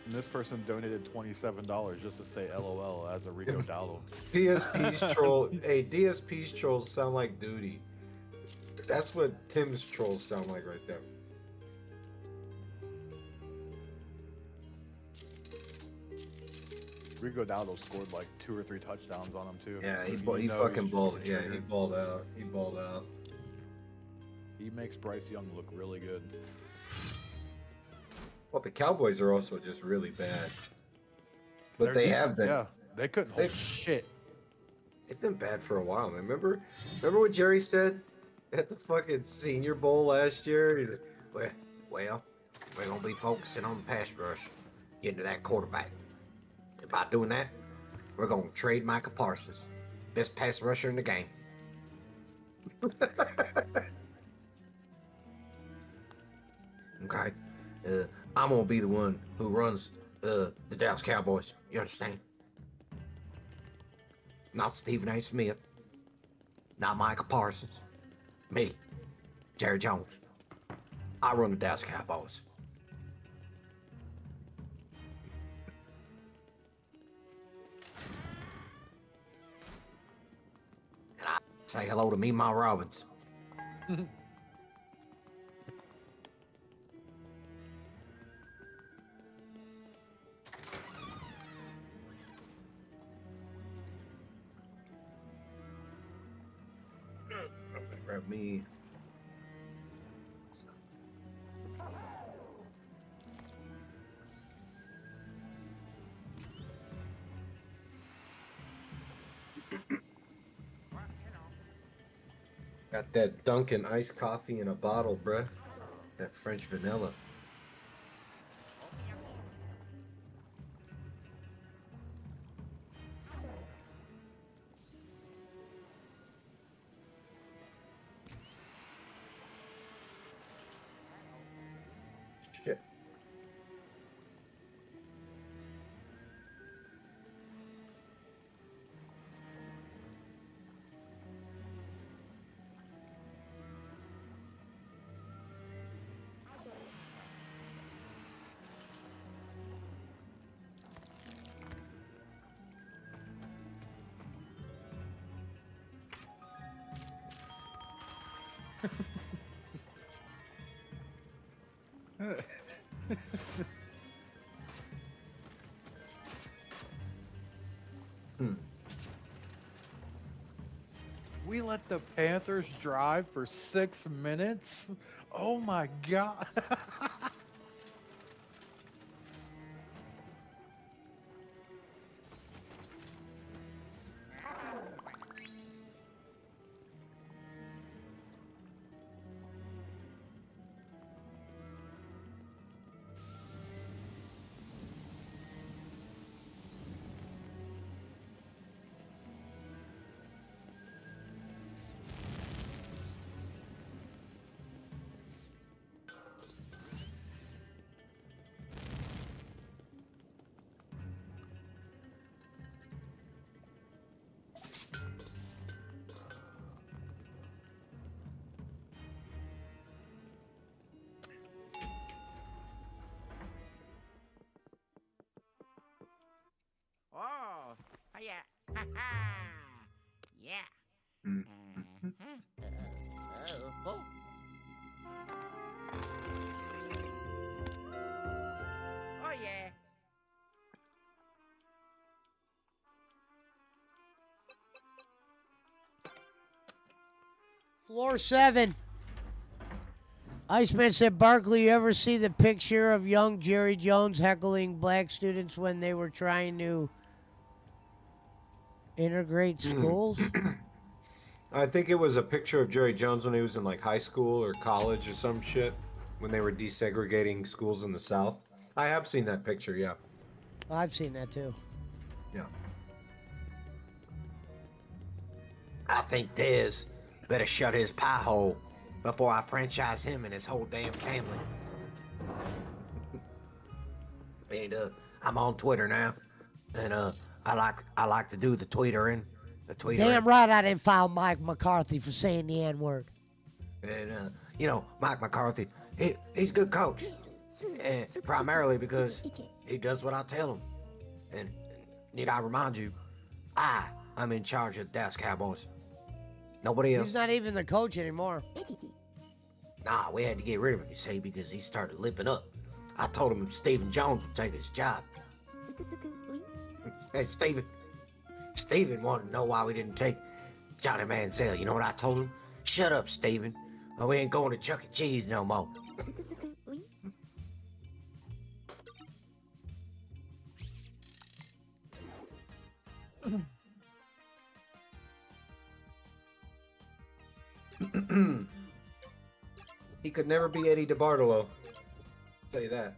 H: And this person donated $27 just to say LOL as a Rico Dowdo.
G: DSP's troll. Hey, DSP's trolls sound like duty. That's what Tim's trolls sound like right there.
H: Rico Dowdo scored like 2 or 3 touchdowns on him too.
G: Yeah,
H: So
G: he
H: knows
G: fucking
H: he's
G: balled.
H: the
G: Yeah, he
H: trigger.
G: balled out. He balled out.
H: He makes Bryce Young look really good.
G: Well, the Cowboys are also just really bad. But
H: Their
G: they
H: defense,
G: have been.
H: Yeah, they couldn't hold
G: They've-
H: shit.
G: They've been bad for a while, man. Remember what Jerry said at the fucking Senior Bowl last year? He's like,
B: Well, we're gonna be focusing on the pass rush, getting to that quarterback. And by doing that, we're gonna trade Micah Parsons, best pass rusher in the game. Okay, I'm gonna be the one who runs the Dallas Cowboys. You understand? Not Stephen A. Smith, not Micah Parsons, me, Jerry Jones. I run the Dallas Cowboys. And I say hello to me, my Robbins.
G: I'm gonna grab me. Got that Dunkin' iced coffee in a bottle, bruh. That French vanilla. Shit.
H: We let the Panthers drive for 6 minutes? Oh my god.
A: Floor 7. Iceman said, Barkley, you ever see the picture of young Jerry Jones heckling black students when they were trying to integrate schools?
G: I think it was a picture of Jerry Jones when he was in like high school or college or some shit when they were desegregating schools in the South. I have seen that picture, yeah.
A: I've seen that too.
G: Yeah.
B: I think Dez better shut his pie hole before I franchise him and his whole damn family. And I'm on Twitter now, and I like to do the tweetering.
A: Damn right I didn't file Mike McCarthy for saying the N-word.
B: And you know, Mike McCarthy, he's a good coach, and primarily because he does what I tell him. And need I remind you, I'm in charge of the Dallas Cowboys. Nobody else.
A: He's not even the coach anymore.
B: Nah, we had to get rid of him, you see, because he started lipping up. I told him Stephen Jones would take his job. Hey, Stephen wanted to know why we didn't take Johnny Manziel. You know what I told him? Shut up, Stephen. Or we ain't going to Chuck E. Cheese no more.
G: He could never be Eddie DeBartolo. I'll tell you that.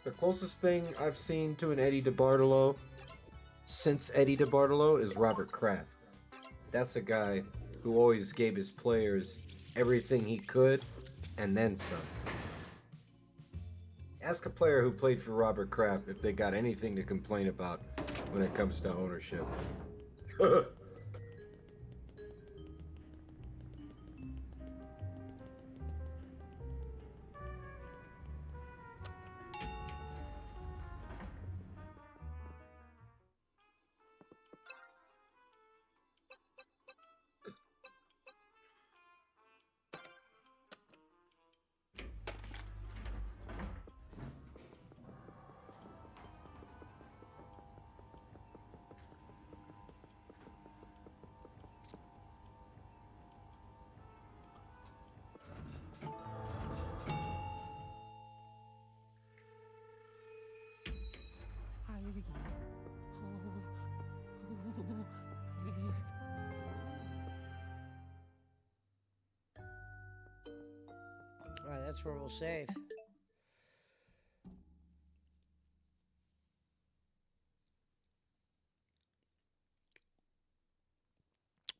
G: The closest thing I've seen to an Eddie DeBartolo since Eddie DeBartolo is Robert Kraft. That's a guy who always gave his players everything he could and then some. Ask a player who played for Robert Kraft if they got anything to complain about when it comes to ownership.
A: All right, that's where we'll save.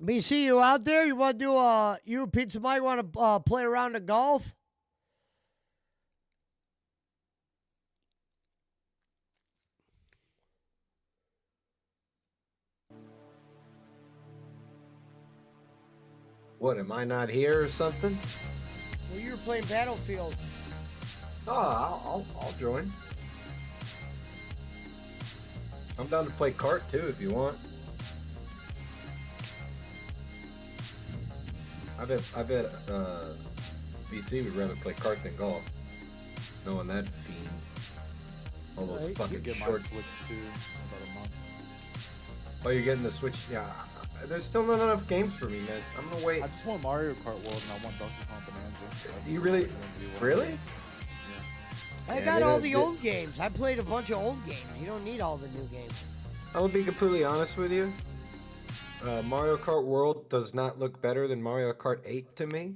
A: BC, you out there? You want to do you and Pizza Mike want to play around the golf?
G: What, am I not here or something?
A: Well, you were playing Battlefield.
G: Oh, I'll join. I'm down to play kart too if you want. I bet BC would rather play kart than golf. Knowing that fiend. All those fucking
H: Get
G: short.
H: my Switch 2 in about a month.
G: Oh, you're getting the Switch? Yeah. There's still not enough games for me, man. I'm gonna wait.
H: I just want Mario Kart World and I want Donkey Kong Bonanza. That's
G: You really?
H: what I'm gonna do.
G: Really?
A: I
G: Yeah,
A: got
G: they
A: all
G: don't
A: the
G: do-
A: old games. I played a bunch of old games. You don't need all the new games.
G: I'm gonna be completely honest with you. Mario Kart World does not look better than Mario Kart 8 to me,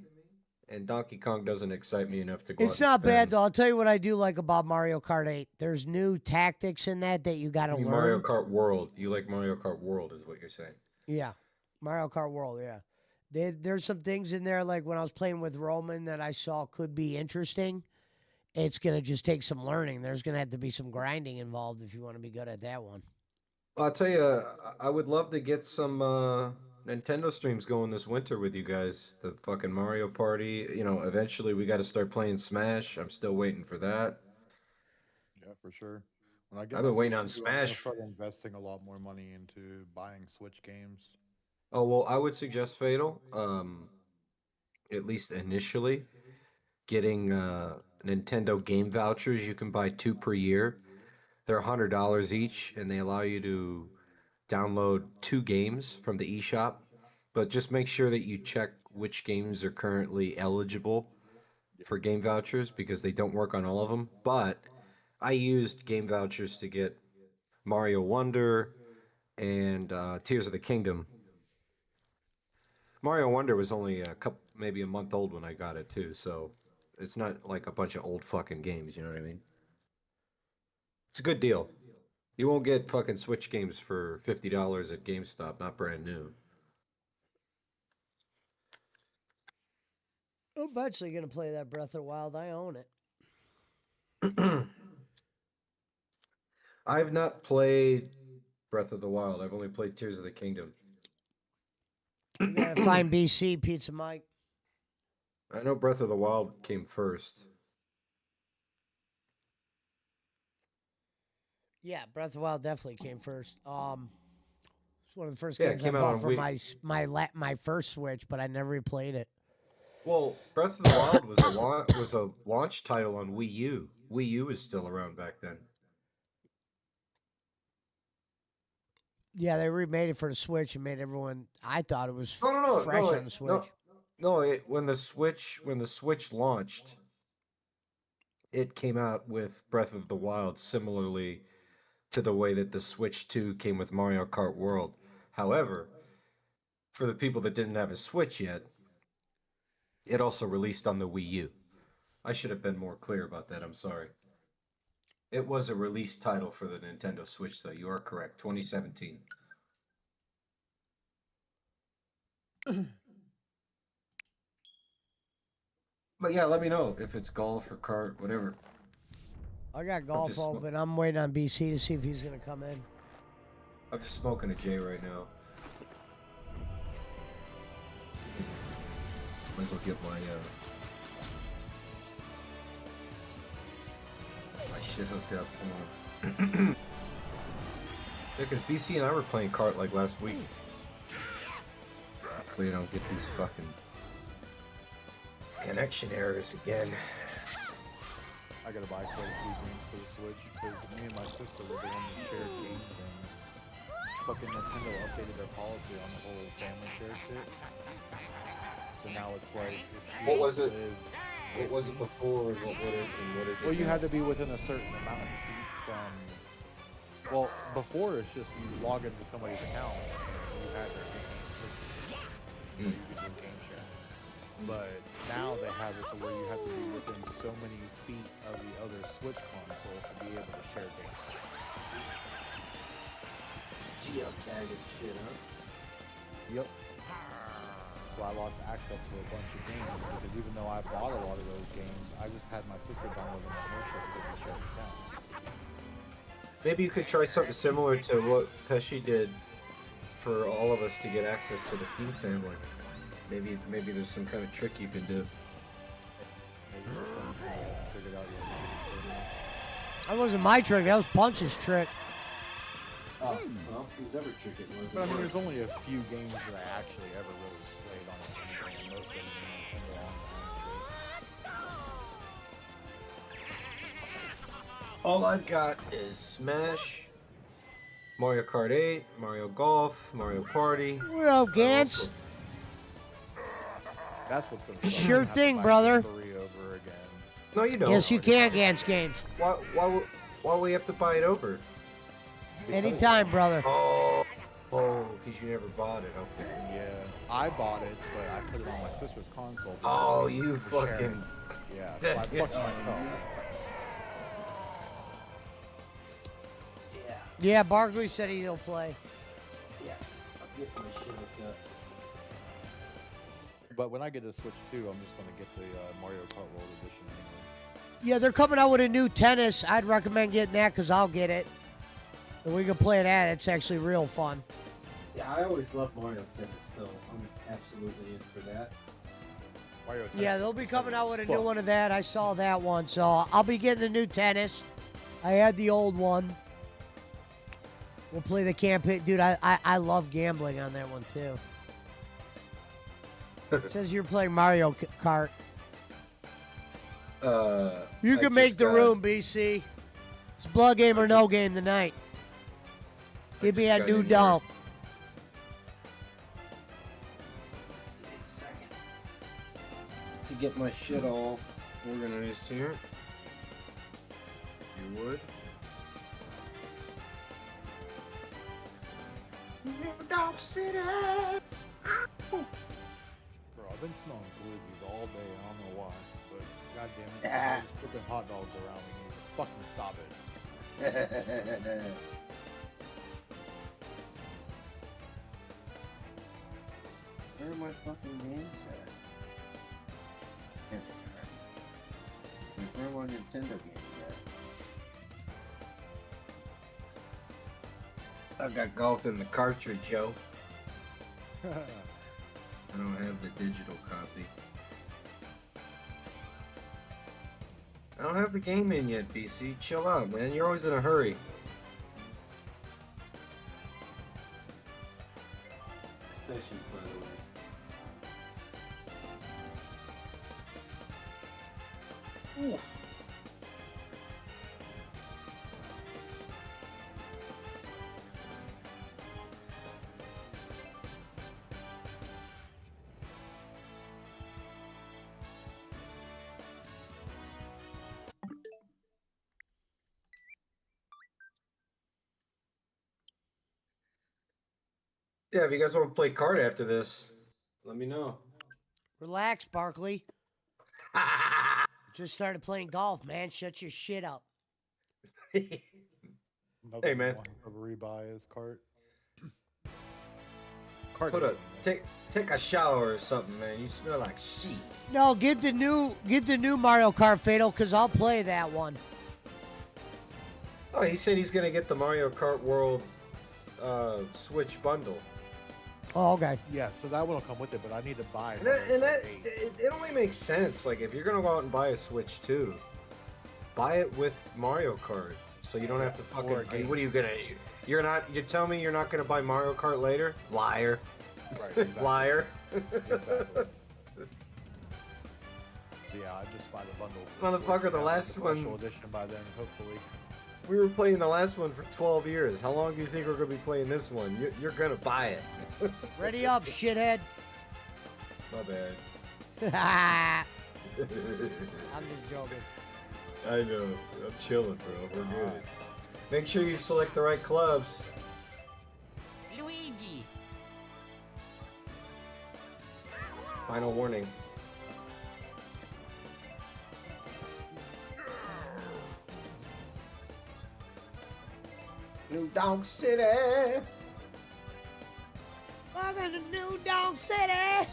G: and Donkey Kong doesn't excite me enough to go.
A: It's
G: out
A: not
G: and
A: bad
G: spend.
A: though. I'll tell you what I do like about Mario Kart 8. There's new tactics in that you got to
G: I mean,
A: learn.
G: Mario Kart World. You like Mario Kart World, is what you're saying.
A: Yeah, Mario Kart World. Yeah, there's some things in there like when I was playing with Roman that I saw could be interesting. It's gonna just take some learning. There's gonna have to be some grinding involved if you want to be good at that one.
G: I'll tell you, I would love to get some Nintendo streams going this winter with you guys. The fucking Mario Party. You know, eventually we got to start playing Smash. I'm still waiting for that.
H: Yeah, for sure. When I get
G: I've
H: my
G: been waiting
H: Switch
G: on
H: 2, I'm gonna
G: Smash.
H: start investing a lot more money into buying Switch games.
G: Oh well, I would suggest Fatal. At least initially, getting Nintendo game vouchers. You can buy 2 per year. They're $100 each, and they allow you to download 2 games from the eShop. But just make sure that you check which games are currently eligible for game vouchers because they don't work on all of them. But I used game vouchers to get Mario Wonder and Tears of the Kingdom. Mario Wonder was only maybe a month old when I got it too, so it's not like a bunch of old fucking games. You know what I mean? It's a good deal. You won't get fucking Switch games for $50 at GameStop, not brand new.
A: I'm eventually gonna play that Breath of the Wild. I own it.
G: I've not played Breath of the Wild. I've only played Tears of the Kingdom.
A: You gotta find BC Pizza Mike.
G: I know Breath of the Wild came first.
A: Yeah, Breath of the Wild definitely came first. It's one of the first
G: Yeah, it
A: games I
G: came out
A: bought
G: on
A: for
G: Wii.
A: my first Switch, but I never replayed it.
G: Well, Breath of the Wild was a launch title on Wii U. Wii U was still around back then.
A: Yeah, they remade it for the Switch and made everyone. I thought it was
G: No,
A: fresh on the Switch.
G: When the Switch launched, it came out with Breath of the Wild similarly to the way that the Switch 2 came with Mario Kart World. However, for the people that didn't have a Switch yet, it also released on the Wii U. I should have been more clear about that. I'm sorry. It was a release title for the Nintendo Switch, though. You are correct. 2017. But yeah, let me know if it's golf or kart, whatever.
A: I got golf
G: just
A: open. I'm waiting on BC to see if he's gonna come in.
G: I'm just smoking a J right now. Might as well get my shit hooked up. Hold on. Yeah, because BC and I were playing kart like last week. Hopefully you don't get these fucking connection errors again.
H: I gotta buy quite a few games for the Switch because me and my sister were the ones that shared game things. Fucking Nintendo updated their policy on the whole family share shit. So now it's like, if she
G: What was it?
H: lived-
G: What was it before and what is it
H: Well, you
G: now?
H: had to be within a certain amount of feet from. Well, before it's just you log into somebody's account and you had their game, so you could do game share. But now they have it to where you have to be within so many feet of the other Switch console to be able to share games.
G: Geotagging shit, huh?
H: Yep. So I lost access to a bunch of games because even though I bought a lot of those games, I just had my sister download them on her shit because we shared accounts.
G: Maybe you could try something similar to what Pesci did for all of us to get access to the Steam family. Maybe there's some kind of trick you can do.
H: Maybe there's something I figured out yet.
A: That wasn't my trick. That was Punch's trick.
G: Oh, well, who's ever tricked it wasn't.
H: But I mean, there's only a few games that I actually ever really played on it, and most of them are Nintendo Online.
G: All I've got is Smash, Mario Kart 8, Mario Golf, Mario Party.
A: What up, Gantz?
H: That's what's gonna suck.
A: Sure
H: I'm gonna have to
A: thing,
H: buy
A: brother.
H: 3 over again.
G: No, you don't.
A: Yes, you can, Gantz Games.
G: Why we have to buy it over?
A: Anytime, brother.
G: Oh, because you never bought it. Okay.
H: Yeah, I bought it, but I put it on my sister's console.
G: Oh, you
H: for sharing.
G: fucking.
H: Yeah, so I fucked myself.
A: Yeah, Barkley said he'll play.
G: Yeah, I'm getting my shit hooked up.
H: But when I get a Switch 2, I'm just gonna get the Mario Kart World Edition anyway.
A: Yeah, they're coming out with a new tennis. I'd recommend getting that because I'll get it. And we can play it at it. It's actually real fun.
I: Yeah, I always love Mario Tennis, so I'm absolutely in for that.
H: Mario Tennis
A: Yeah, they'll be coming out with a new
H: Fuck.
A: one of that. I saw that one. So I'll be getting the new tennis. I had the old one. We'll play the campaign. Dude, I love gambling on that one, too. It says you're playing Mario Kart. You
G: I
A: can make
G: just
A: the
G: got-
A: room, BC. It's blood game or no game tonight.
G: I
A: Give me
G: just
A: a
G: got
A: new
G: in here.
A: dump.
G: To get my shit all organized here. You would. Dog City.
H: Bro, I've been smelling glizzies all day. I don't know why, but god damn it,
G: Ah.
H: there's flipping hot dogs around me. You need to fucking stop it.
G: Where are my fucking games at? Where are my Nintendo games at? I've got golf in the cartridge, yo. I don't have the digital copy. I don't have the game in yet, BC. Chill out, man. You're always in a hurry. Especially, by the way. Ooh. Yeah, if you guys want to play card after this, let me know.
A: Relax, Barkley. Just started playing golf, man. Shut your shit up.
H: Nothing
G: Hey, man.
H: A rebuy his cart.
G: Take a shower or something, man. You smell like shit.
A: No, get the new Mario Kart Fatal, because I'll play that one.
G: Oh, he said he's gonna get the Mario Kart World Switch bundle.
A: Oh, okay.
H: Yeah, so that one will come with it, but I need to buy
G: And
H: Mario
G: that
H: Kart 8.
G: it only makes sense. Like, if you're gonna go out and buy a Switch 2, buy it with Mario Kart, so you don't have to
H: Or a
G: fucking.
H: game.
G: What are you gonna? You're not. You tell me you're not gonna buy Mario Kart later? Liar.
H: Right, exactly.
G: Liar.
H: Exactly. So yeah, I just buy the bundle.
G: Motherfucker, the
H: Yeah,
G: last
H: the
G: one-
H: special edition by then, hopefully.
G: We were playing the last one for 12 years. How long do you think we're gonna be playing this one? You're gonna buy it.
A: Ready up, shithead.
G: My bad.
A: I'm just joking.
G: I know. I'm chilling, bro. We're good. Make sure you select the right clubs.
J: Luigi.
G: Final warning. New Dog City.
A: Welcome to New Dog City.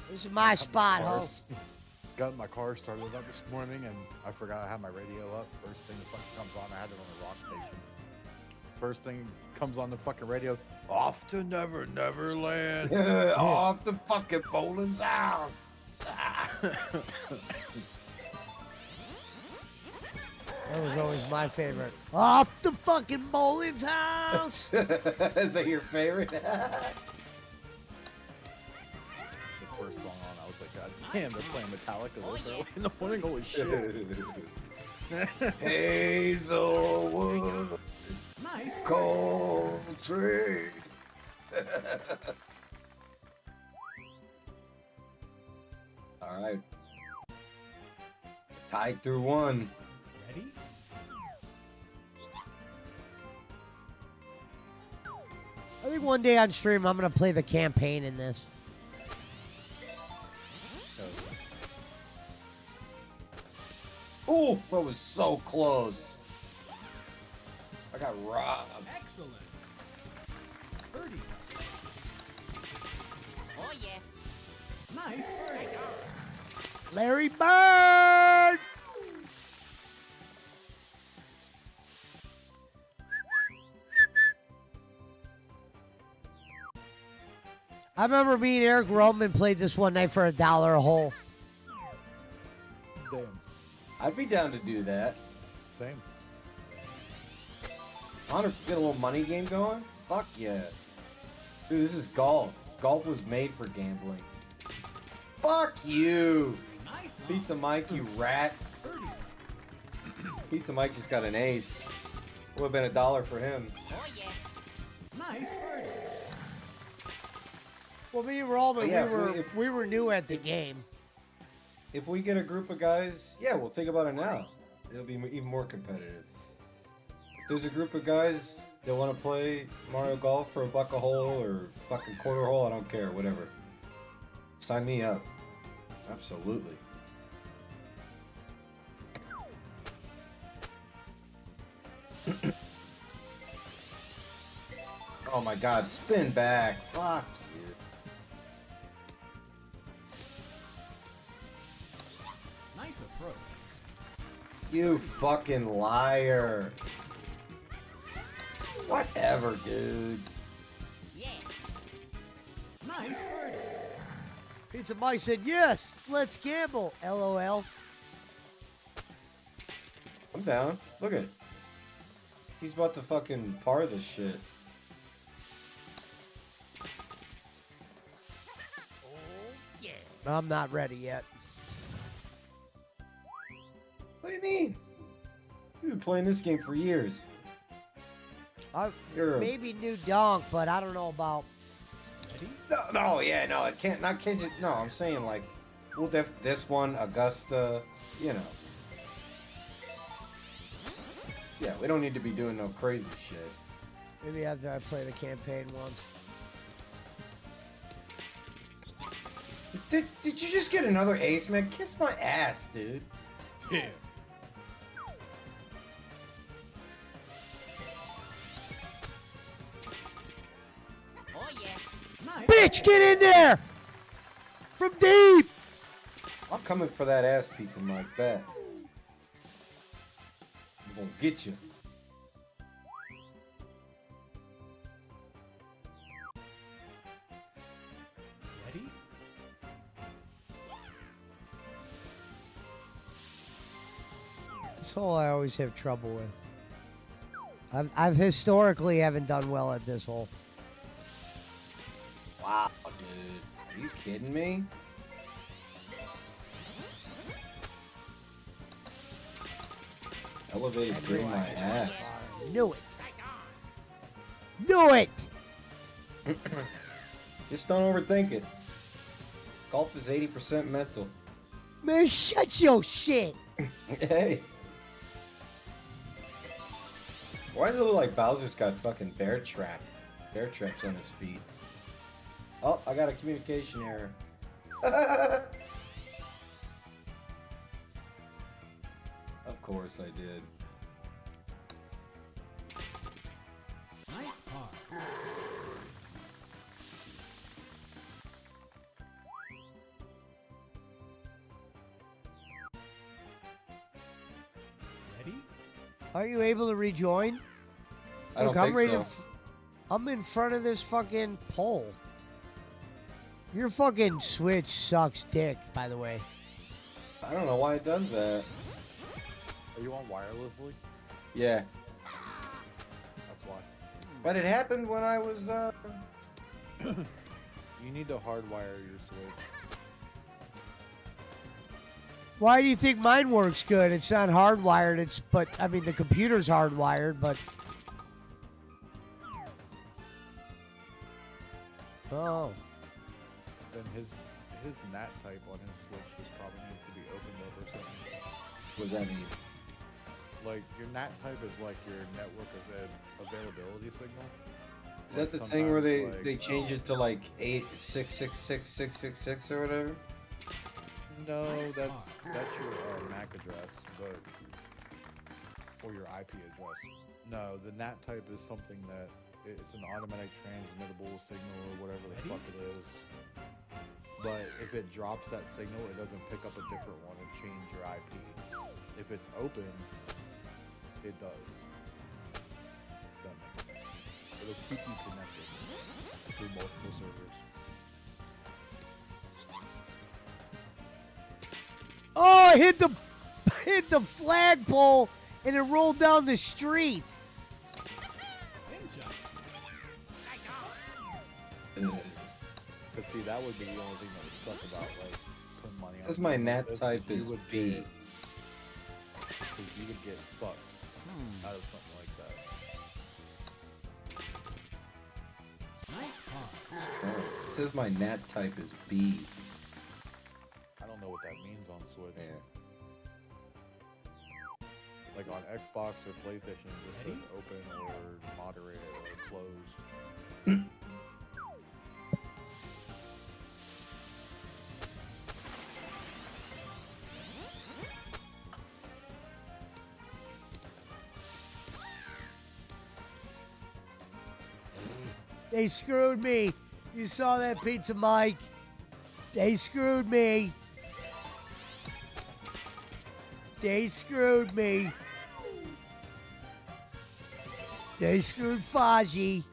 A: This is my spot, ho.
H: Got my car started up this morning, and I forgot I had my radio up. First thing that fucking comes on, I had it on the rock station. First thing comes on the fucking radio, off to Never Neverland.
G: Off the fucking Boland's house.
A: That was always my favorite. Off the fucking Boland's house.
G: Is that your favorite?
H: The first song on, I was like, God damn, they're playing Metallica this early in the morning. Holy shit.
G: Hazelwood.
J: Nice.
G: Country. All right. Tied through one.
J: Ready?
A: I think one day on stream I'm gonna play the campaign in this.
G: Oh, that was so close. I got robbed.
J: Excellent. Birdie. Oh yeah. Nice birdie.
A: Larry Bird. I remember me and Eric Roman played this one night for $1 a hole.
H: Damn.
G: I'd be down to do that.
H: Same.
G: Want to get a little money game going? Fuck yeah. Dude, this is golf. Golf was made for gambling. Fuck you!
J: Nice.
G: Pizza Mike, you rat. Pizza Mike just got an ace. Would have been $1 for him.
J: Oh yeah. Nice birdie.
A: Well, me and Roman,
G: Yeah,
A: we were new at the game.
G: If we get a group of guys, yeah, well, think about it now. It'll be even more competitive. If there's a group of guys that want to play Mario Golf for $1 a hole or fucking quarter hole, I don't care, whatever. Sign me up. Absolutely. Oh my god, spin back. Fuck you.
J: Nice approach.
G: You fucking liar. Whatever, dude.
J: Yeah. Nice birdie.
A: Pizza Mike said, yes, let's gamble. LOL.
G: I'm down. Look at it. He's about to fucking par this shit.
A: I'm not ready yet.
G: What do you mean? You've been playing this game for years. You're a-
A: Maybe new donk, but I don't know about.
G: No, yeah, no, it can't, not can't just, no, I'm saying like, we'll this one, Augusta, you know. Yeah, we don't need to be doing no crazy shit.
A: Maybe after I play the campaign once.
G: Did you just get another ace, man? Kiss my ass, dude.
H: Damn.
J: Oh yeah. Nice.
A: Bitch, get in there! From deep!
G: I'm coming for that ass pizza, Mike. Bet. I'm gonna get you.
J: Ready?
A: This hole I always have trouble with. I've historically haven't done well at this hole.
G: Wow, dude. Are you kidding me? Elevated green my ass.
A: Knew it. Knew it!
G: Just don't overthink it. Golf is 80% mental.
A: Man, shut your shit!
G: Hey. Why does it look like Bowser's got fucking bear traps on his feet? Oh, I got a communication error. Of course I did.
J: Nice par. Ready?
A: Are you able to rejoin?
G: I don't
A: I'm
G: think
A: ready
G: so.
A: to I'm in front of this fucking pole. Your fucking Switch sucks dick, by the way.
G: I don't know why it does that.
H: Are you on wirelessly?
G: Yeah.
H: That's why.
G: But it happened when I was,
H: You need to hardwire your Switch.
A: Why do you think mine works good? It's not hardwired, I mean the computer's hardwired, but oh.
H: Then his NAT type on his Switch just probably needs to be opened up or something.
G: what does that mean?
H: Like your NAT type is like your network availability signal.
G: Is that the thing where they change it to like 8666666 or whatever?
H: No, that's your MAC address, but or your IP address. No, the NAT type is something that it's an automatic transmittable signal or whatever the fuck it is. But if it drops that signal, it doesn't pick up a different one and change your IP. If it's open, it does. That makes sense. It'll keep you connected through multiple servers.
A: I hit the flagpole and it rolled down the street.
H: But see, that would be the only thing that would suck about like putting money on.
G: Says my nat
H: this,
G: type
H: you
G: is
H: would
G: B.
H: get- 'cause you would get fucked out of something like that.
J: Nice car.
G: Oh, it says my nat type is B.
H: I don't know what that means on Switch.
G: Yeah.
H: Like on Xbox or PlayStation, it just says open or moderate or closed.
A: They screwed me. You saw that, Pizza Mike. They screwed me. They screwed me. They screwed Faji.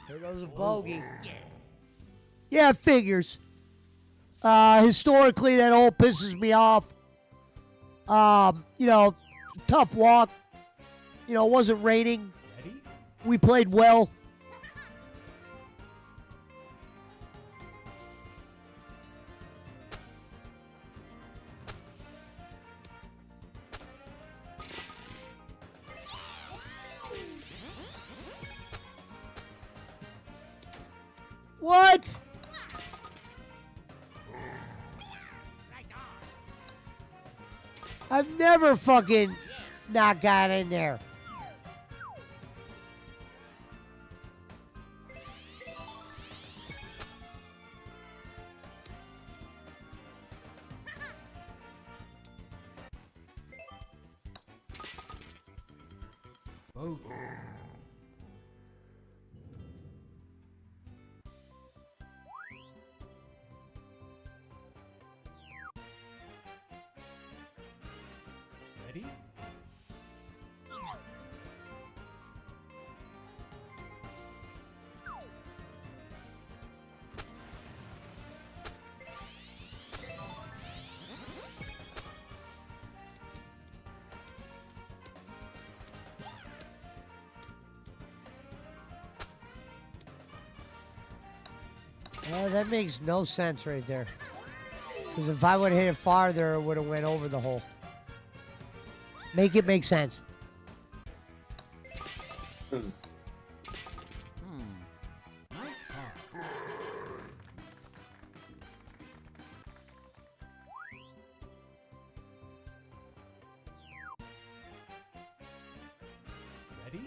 A: There goes a bogey. Yeah, it figures. Historically, that all pisses me off. Tough walk. It wasn't raining.
J: Ready?
A: We played well. What? I've never fucking not got in there.
J: Bogey. Ready?
A: That makes no sense right there. Because if I would have hit it farther, it would have went over the hole. Make it make sense.
J: Nice car. Ready?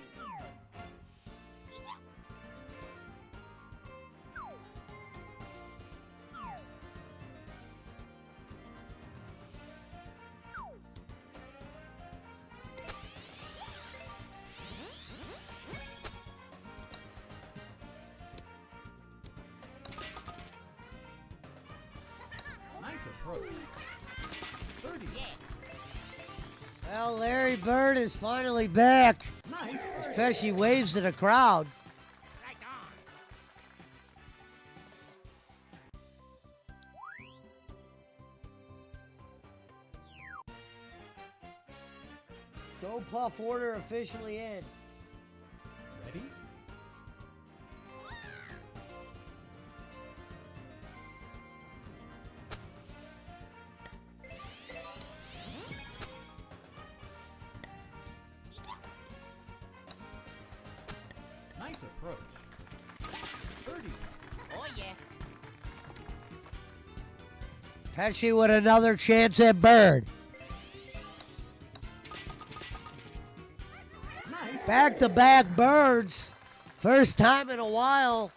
J: Nice approach. 30.
A: Well, Larry Bird is finally back.
J: Nice birdie.
A: Especially waves to the crowd. Go Puff order officially in.
J: Ready? Nice approach. 30.
K: Oh yeah.
A: Pesci with another chance at Bird.
J: Nice.
A: Back-to-back birds. First time in a while.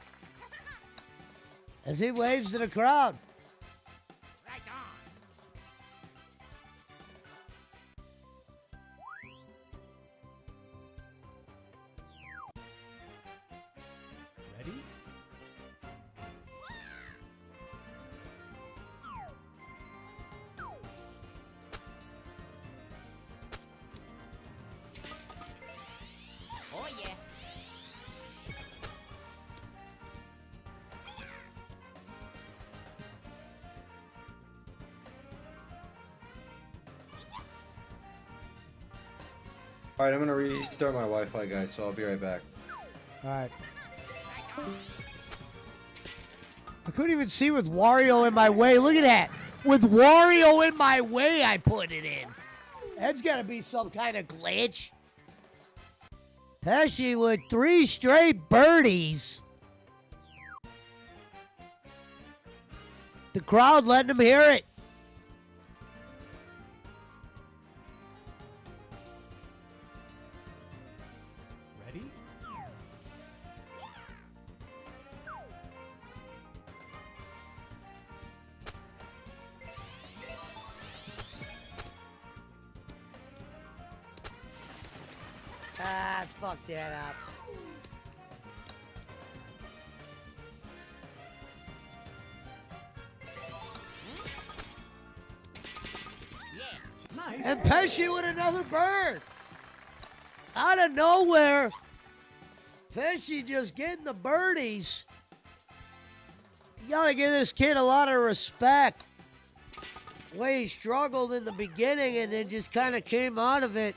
A: As he waves to the crowd.
K: Right on.
J: Ready?
K: Oh yeah.
G: All right, I'm gonna restart my Wi-Fi, guys. So I'll be right back.
A: All right. I couldn't even see with Wario in my way. Look at that. With Wario in my way, I put it in. That's got to be some kind of glitch. Pesci with 3 straight birdies. The crowd letting him hear it.
J: Ready?
A: Ah, fuck that up.
J: Nice.
A: And Pesci with another bird. Out of nowhere, Pesci just getting the birdies. You gotta give this kid a lot of respect. The way he struggled in the beginning and then just kind of came out of it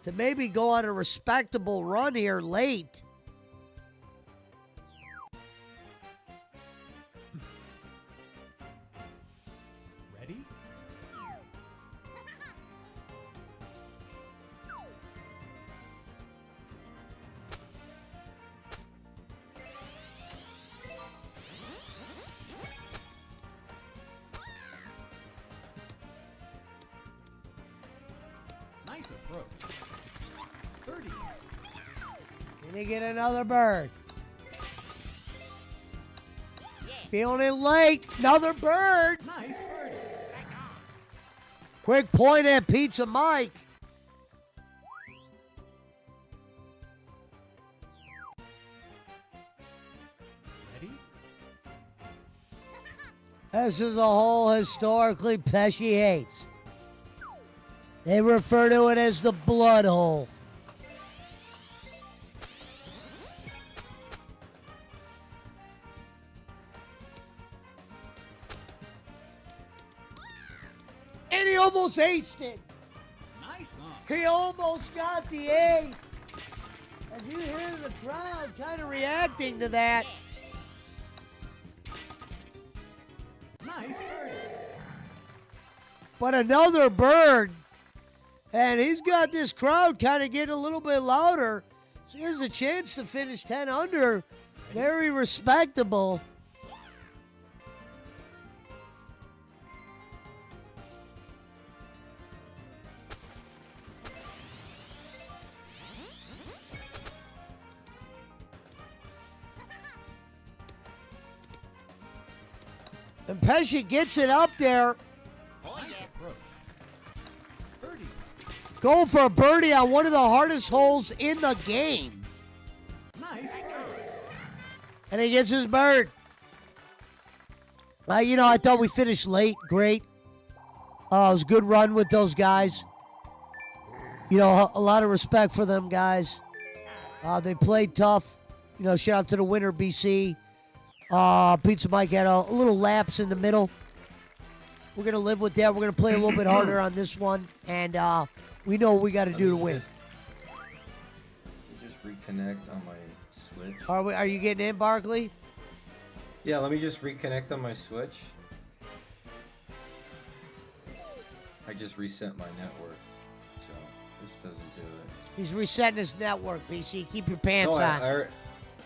A: to maybe go on a respectable run here late.
J: Ready? Nice approach. 30.
A: Can he get another bird? Feeling it late. Another bird.
J: Nice birdie.
A: Quick point at Pizza Mike.
J: Ready?
A: This is a hole historically Pesci hates. They refer to it as the blood hole. And he almost aced it.
J: Nice.
A: He almost got the ace. As you hear the crowd kind of reacting to that.
J: Nice birdie.
A: But another bird. And he's got this crowd kind of getting a little bit louder. So here's a chance to finish 10 under. Very respectable. And Pesci gets it up there.
J: Nice approach. Birdie.
A: Going for a birdie on one of the hardest holes in the game.
J: Nice birdie.
A: And he gets his bird. I thought we finished late. Great. It was a good run with those guys. A lot of respect for them guys. They played tough. Shout out to the winner, BC. Pizza Mike had a little lapse in the middle. We're going to live with that. We're going to play a little bit harder on this one. And we know what we got to do to win.
G: Just reconnect on my Switch.
A: Are you getting in, Barkley?
G: Yeah, let me just reconnect on my Switch. I just reset my network, so this doesn't do it.
A: He's resetting his network, PC. Keep your pants on.
G: I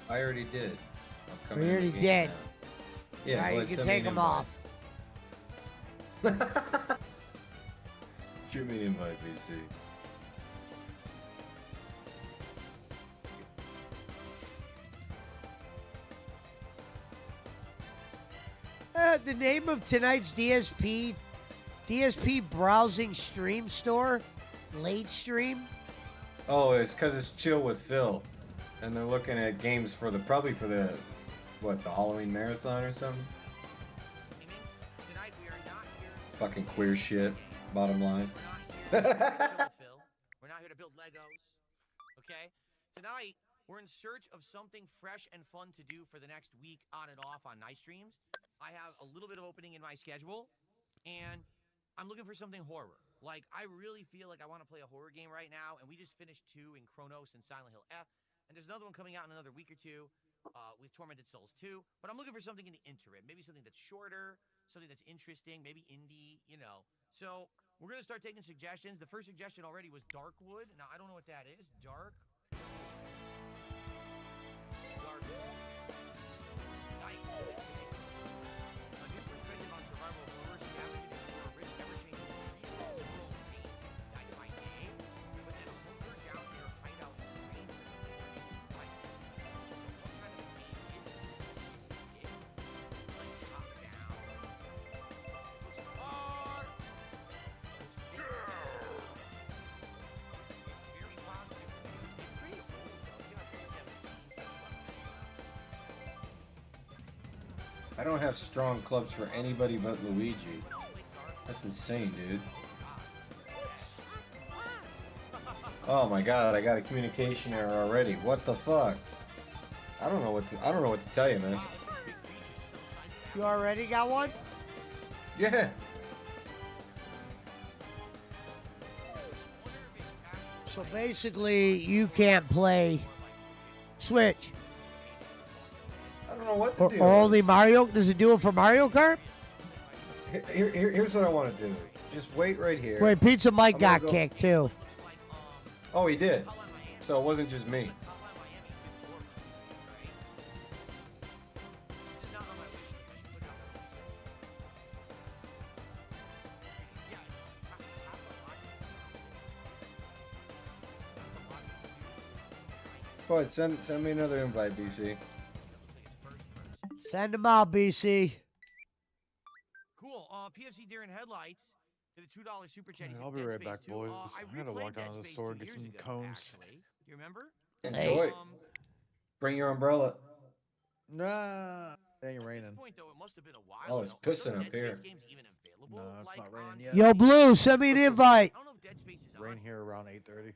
G: already did.
A: We already did.
G: Yeah,
A: all right,
G: well,
A: you can
G: send me
A: take
G: an
A: them off.
G: Shoot me an invite, PC.
A: The name of tonight's DSP browsing stream store, late stream.
G: Oh, it's because it's Chill with Phil, and they're looking at games probably for the Halloween marathon or something.
L: Tonight we are not here.
G: Fucking queer shit. Bottom line.
L: We're not here to chill with Phil. We're not here to build Legos. Okay? Tonight we're in search of something fresh and fun to do for the next week on and off on night streams. I have a little bit of opening in my schedule, and I'm looking for something horror. Like, I really feel like I want to play a horror game right now, and we just finished 2 in Chronos and Silent Hill F, and there's another one coming out in another week or two with Tormented Souls 2, but I'm looking for something in the interim, maybe something that's shorter, something that's interesting, maybe indie, you know. So we're going to start taking suggestions. The first suggestion already was Darkwood. Now, I don't know what that is. Dark. Nice. A new perspective on survival horror, scavenging and explore a rich, ever-changing world made by day, but then a hunker down near hideout in green. Like, so what kind of game is it? It's like top down. Looks hard. Very positive reviews. It's pretty old though. It came out in 2017, so it's about
G: I don't have strong clubs for anybody but Luigi. That's insane, dude. Oh my god, I got a communication error already. What the fuck? I don't know what to tell you, man.
A: You already got one?
G: Yeah.
A: So basically, you can't play Switch.
G: I don't know what to do.
A: Or only Mario? Does it do it for Mario Kart?
G: Here's what I want to do. Just wait right here.
A: Wait, Pizza Mike
G: I'm gonna
A: got kicked too.
G: Oh, he did. So it wasn't just me. Go ahead, send me another invite, BC.
A: Send them out, BC.
L: Cool. PFC Deer and Headlights did a $2 super chat.
H: I'll be right back, boys. I gotta walk down to the store and get some cones.
L: Actually. Do you remember?
G: Enjoy. Bring your umbrella.
H: Nah, it ain't raining.
L: At this point, though, it must have been a while.
G: Oh, it's pissing up here.
H: No, it's not raining yet.
A: Yo, Blue, send me an invite.
L: I don't know if Dead Space is
H: Rain here around 8:30.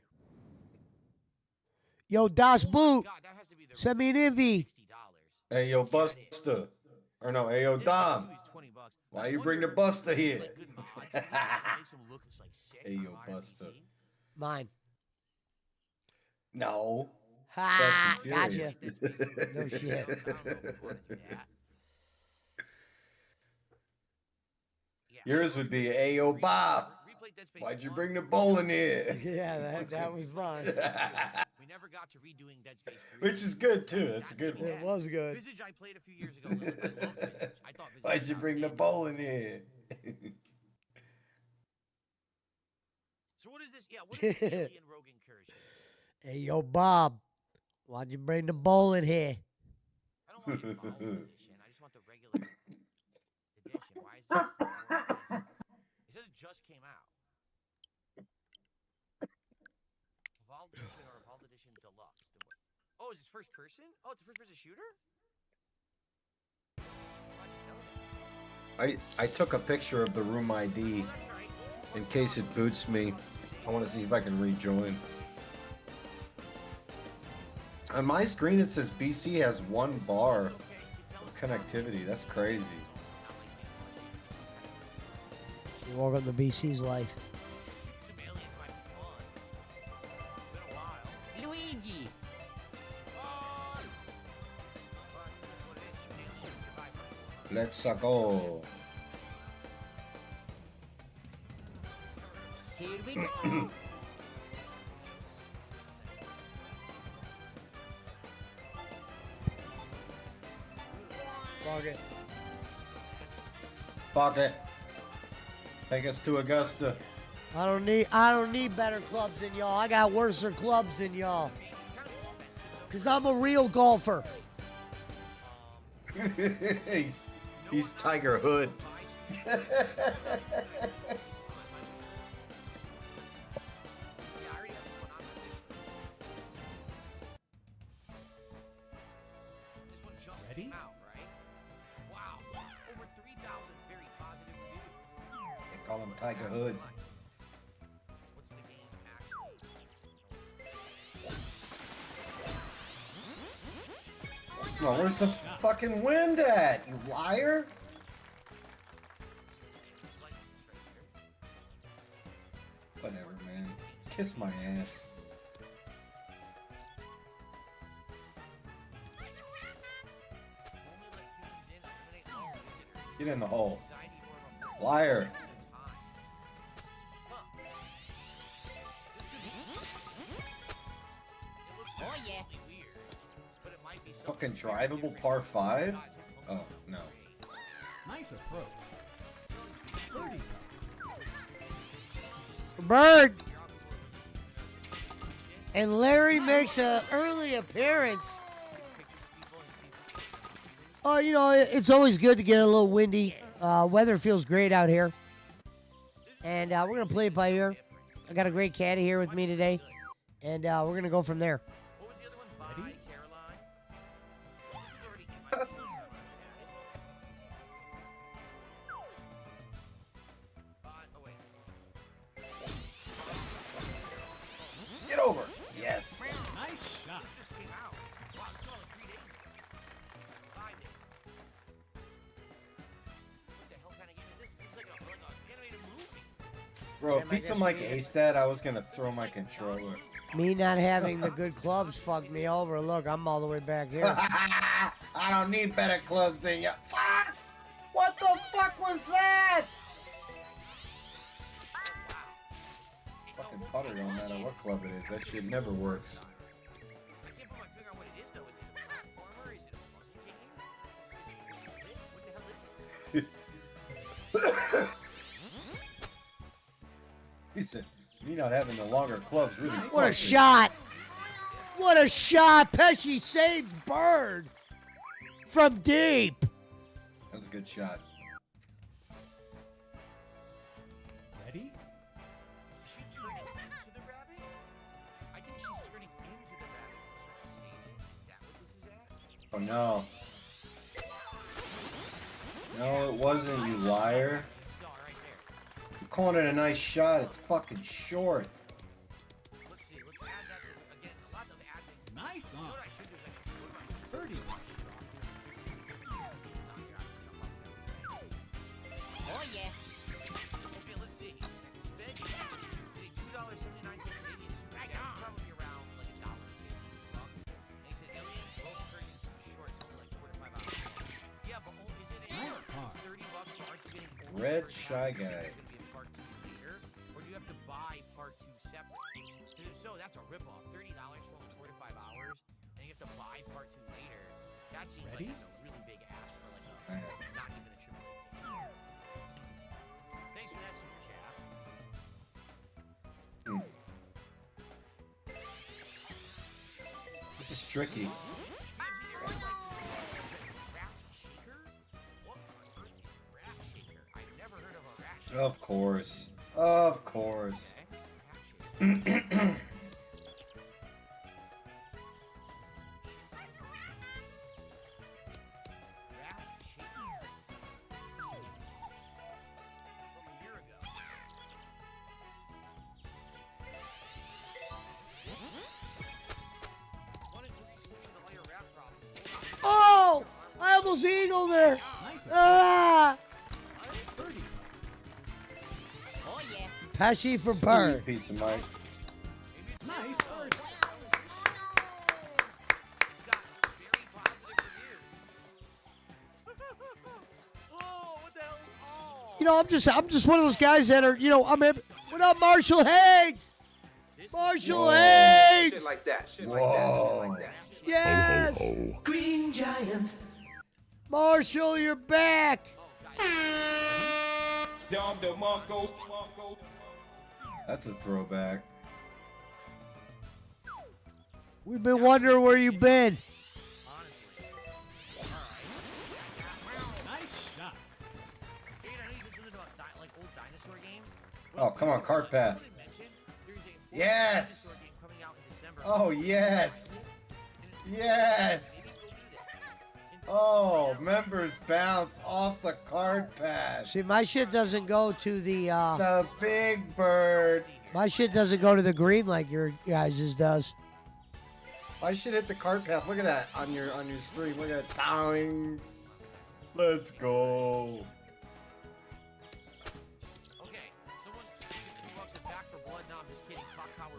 A: Yo, Das Boot, send me an invite.
G: Hey, yo, Buster. Or no, hey, yo, Dom. Why you bring the Buster here? Hey, yo, Buster.
A: Mine.
G: No.
A: Ha,
G: Fast and
A: gotcha.
G: Furious.
A: No shit.
G: Yours would be, hey, yo, Bob. Why'd you bring the bowl in here?
A: Yeah, that was mine.
L: We never got to redoing Dead Space 3.
G: Which is good, too. That's a good one.
A: It was good.
L: Visage I played a few years ago. I loved Visage. I thought Visage
G: Why'd you bring the bowl in here?
L: So what is this? Yeah, what is this alien rogue incursion?
A: Hey, yo, Bob, why'd you bring the bowl in here?
L: I don't want the follow edition. I just want the regular edition. Why is this? It says it just came out. Evolved edition or Evolved edition deluxe. Oh, is this first person? Oh, it's a first person shooter?
G: I took a picture of the room ID in case it boots me. I want to see if I can rejoin. On my screen it says BC has 1 bar of connectivity. That's crazy.
A: Welcome to BC's life.
K: Luigi.
G: Let's go.
K: Here we go.
A: Fuck it.
G: Fuck it. Take us to Augusta.
A: I don't need better clubs than y'all. I got worser clubs than y'all. Cause I'm a real golfer.
G: he's Tiger Hood.
L: Ready? Out, right? Wow. Over 3,000 very positive reviews.
G: They call him Tiger Hood.
L: What's the game actually?
G: Oh, where's the fucking wind at, you liar? Kiss my ass. Get in the hole. Liar.
K: Oh yeah.
G: Fucking drivable par 5? Oh, no.
J: Nice approach. Birdie.
A: Bird. And Larry makes an early appearance. Oh, you know, it's always good to get a little windy. Weather feels great out here. And we're going to play it by ear. I got a great caddy here with me today. And we're going to go from there.
J: Ready?
G: Get over. Yes.
J: Nice shot.
G: Bro, if Pizza Mike aced that, I was gonna throw my controller.
A: Me not having the good clubs fucked me over. Look, I'm all the way back here.
G: I don't need better clubs than you. Fuck! What the fuck was that? Fucking putter, no matter what club it is. That shit never works.
L: I can't put my finger on what it is though. Is it a platformer? Is it a puzzle game? Is it what the hell is it?
G: He said, me not having the longer clubs really.
A: What a shot! What a shot! Pesci saves Bird from deep.
G: That was a good shot.
J: Ready?
L: Is she turning into the rabbit? I think she's turning into the rabbit in certain stages. Is that what this is at?
G: Oh no. No, it wasn't, you liar.
L: Saw right there.
G: You're calling it a nice shot. It's fucking short.
L: Let's see. Let's add that to again. A lot of adding.
J: Nice
L: You know
J: on.
L: what I should do is I should go to my
J: Birdie.
K: Oh yeah.
L: Okay, let's see. Sped did a $2.79 Canadian super chat. It's probably around like $1.50. And he said, Alien, both curtains short. It's only like 4 to 5 hours. Yeah, but is it
J: Nice
L: it's
J: pop.
L: $30? Aren't you getting only
G: Red
L: for
G: Shy
L: now? Is
G: Guy.
L: it gonna be a part 2 later? Or do you have to buy part 2 separate? Because if so, that's a ripoff. $30 for only 4 to 5 hours. And you have to buy part 2 later. That seems
J: Ready?
L: like it's a really big ask for like a
G: Alright.
L: not even a triple A game. Thanks for that super chat.
G: This is tricky. Of course. Of course.
A: Oh! I almost eagled her.
J: Nice approach.
A: Ah!
J: Birdie.
K: Oh yeah.
A: Pesci for Bird.
G: Piece of Mike.
J: Nice birdie.
A: You know, I'm just one of those guys that are, you know, what up, Marshall Hayes? Marshall
G: Whoa.
A: Hayes!
C: Shit like that. Shit like that. Shit like that.
A: Yes!
D: Ho, ho, ho.
E: Green Giant.
A: Marshall, you're back!
G: That's a throwback.
A: We've been wondering where you've been.
J: Nice shot.
G: Oh, come on, cart path. Yes! Oh, yes! Yes! Oh, members bounce off the card path.
A: See, my shit doesn't go to
G: The big bird.
A: my shit doesn't go to the green like your guys' does.
G: I should hit the cart path. Look at that on your stream. Look at that. Bowing. Let's go.
L: Okay, someone $2 back for blood. No, I'm just kidding. Clock Tower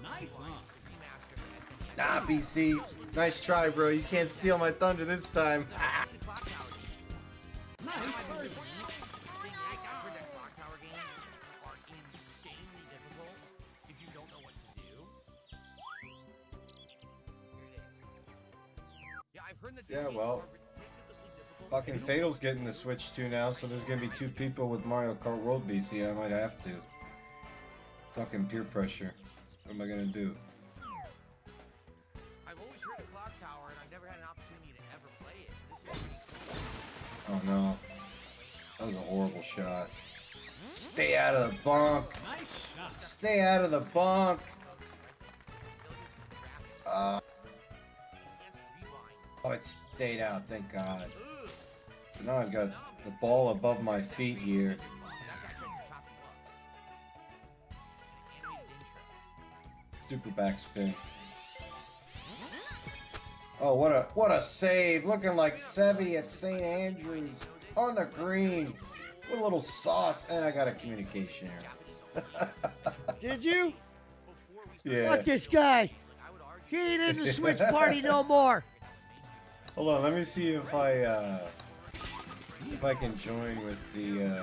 G: Nah, BC. Nice try, bro. You can't steal my thunder this time.
J: Nice birdie.
L: Thing is, I've heard that clock tower games are insanely difficult if you don't know what to do. Here it is. Yeah, I've heard that these
G: Yeah,
L: games
G: well,
L: are ridiculously difficult.
G: fucking Fatal's getting the Switch 2 now, so there's gonna be 2 people with Mario Kart World BC. I might have to. Fucking peer pressure. What am I gonna do?
L: I've always heard of clock tower, and I've never had an opportunity to ever play it. So this is pretty cool.
G: Oh no. That was a horrible shot. Stay out of the bunk.
J: Nice shot.
G: Stay out of the bunk. Oh, it stayed out, thank God. So now I've got the ball above my feet here. Super backspin. Oh, what a save! Looking like Sevi at St. Andrews on the green with a little sauce, and I got a communication error.
A: Did you?
G: Yeah.
A: Fuck this guy. He ain't in the Switch party no more.
G: Hold on, let me see if I can join with the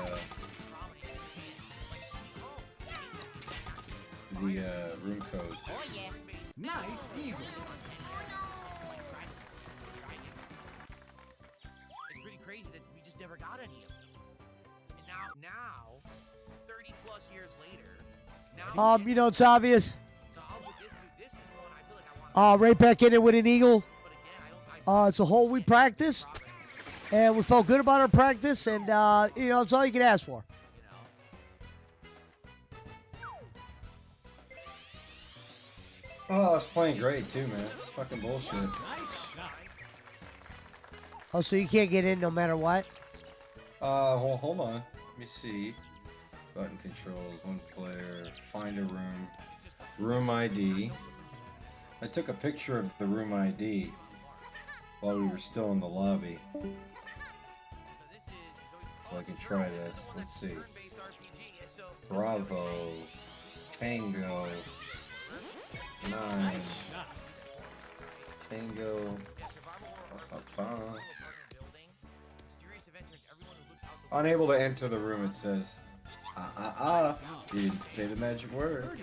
G: room code.
K: Oh yeah.
J: Nice eagle.
L: It's pretty crazy that we just never got any of them. And now, 30 plus years later, now
A: You know, it's obvious.
L: I'll put this is one I feel like I want.
A: Right back in it with an eagle. It's a hole we practiced, and we felt good about our practice, and you know, it's all you can ask for.
G: Oh, I was playing great too, man. It's fucking bullshit.
J: Nice shot.
A: Oh, so you can't get in no matter what?
G: Well, hold on. Let me see. Button controls, one player, find a room, room ID. I took a picture of the room ID while we were still in the lobby. So I can try this. Let's see. Bravo. Tango. 9. Tango. Unable to enter the room, it says. You didn't say the magic word.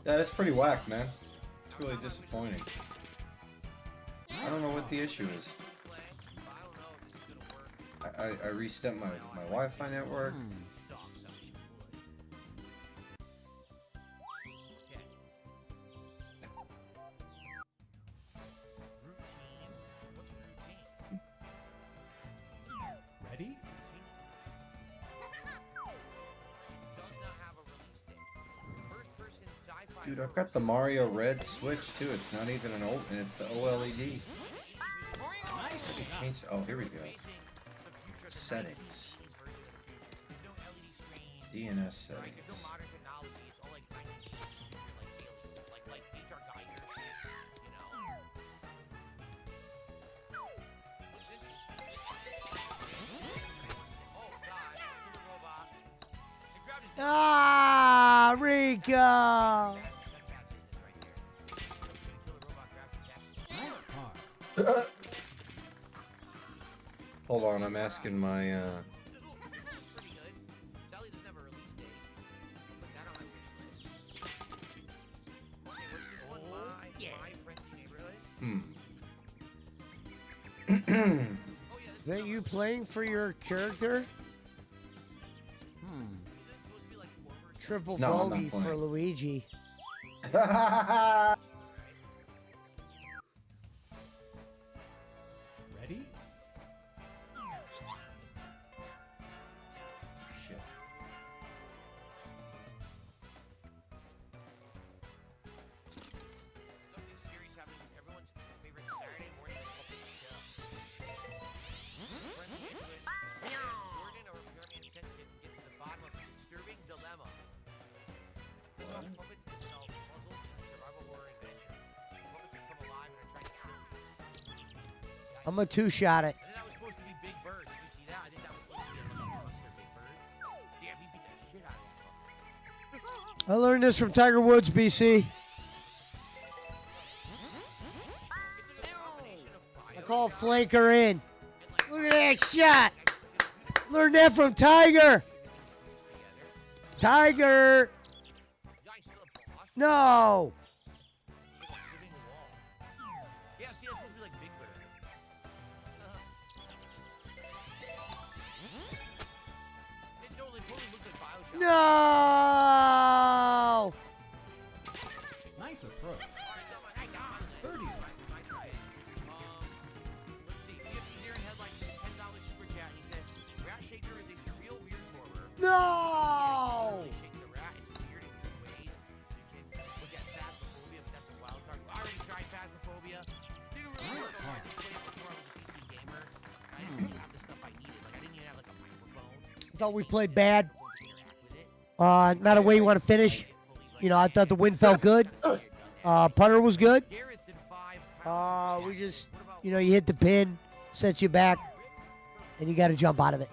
G: Yeah, that's pretty whack, man. It's really disappointing. I don't know what the issue is. I reset my Wi-Fi network.
J: Ready?
G: Dude, I've got the Mario Red Switch too. It's not even an old, and it's the OLED. Change. Oh, here we go. Settings. DNS settings.
A: Ah, Rico.
G: Hold on, I'm asking my
A: Is that you playing for your character? Triple
G: No, I'm not
A: bogey for
G: playing.
A: Luigi.
J: Ready?
G: Shit.
L: Something scary is happening with everyone's favorite Saturday morning public show. Friends into it. Gordon, a repairman, sensei, gets to the bottom of a disturbing dilemma. Puppets can solve puzzles in a survival horror adventure. Puppets have come alive and are trying to
A: I'm a two-shot it.
L: And then that was supposed to be Big Bird. Did you see that? I think that was supposed to be a little monster Big Bird. Damn, he beat the shit out of that.
A: I learned this from Tiger Woods, BC. I call it flanker in. Look at that shot. Learned that from Tiger. Tiger. No.
L: Yeah, see, that's supposed to be like Big Bird. It totally looks like Bioshock.
A: No.
J: Nice approach.
L: Birdie. Let's see. EFC Darren had like $10 super chat, and he says, Rat Shaker is a surreal weird horror.
A: No.
L: You shake the rat, it's weird in weird ways. You can look at Phasmophobia, but that's a wild card. I already tried Phasmophobia. Didn't really work so hard to play it before I was a PC gamer. I didn't really have the stuff I needed. Like, I didn't even have like a microphone.
A: Thought we played bad. Not a way you want to finish. You know, I thought the win felt good. Putter was good. We just, you know, you hit the pin, sets you back, and you got to jump out of it.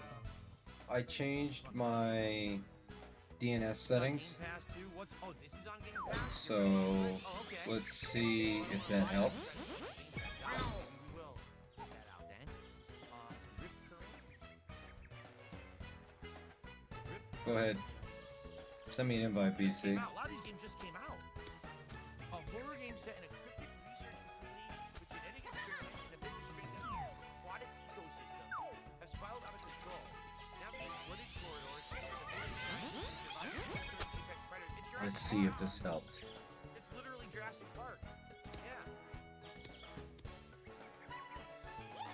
G: I changed my DNS settings. So let's see if that helps. Go ahead. Send me an invite, BC.
L: A lot of these games just came out. A horror game set in a cryptic research facility with genetic experiments and a bit restrained aquatic ecosystem has spiraled out of control. Navigate flooded corridors, apex predators.
G: Let's see if this helped.
L: It's literally Jurassic Park.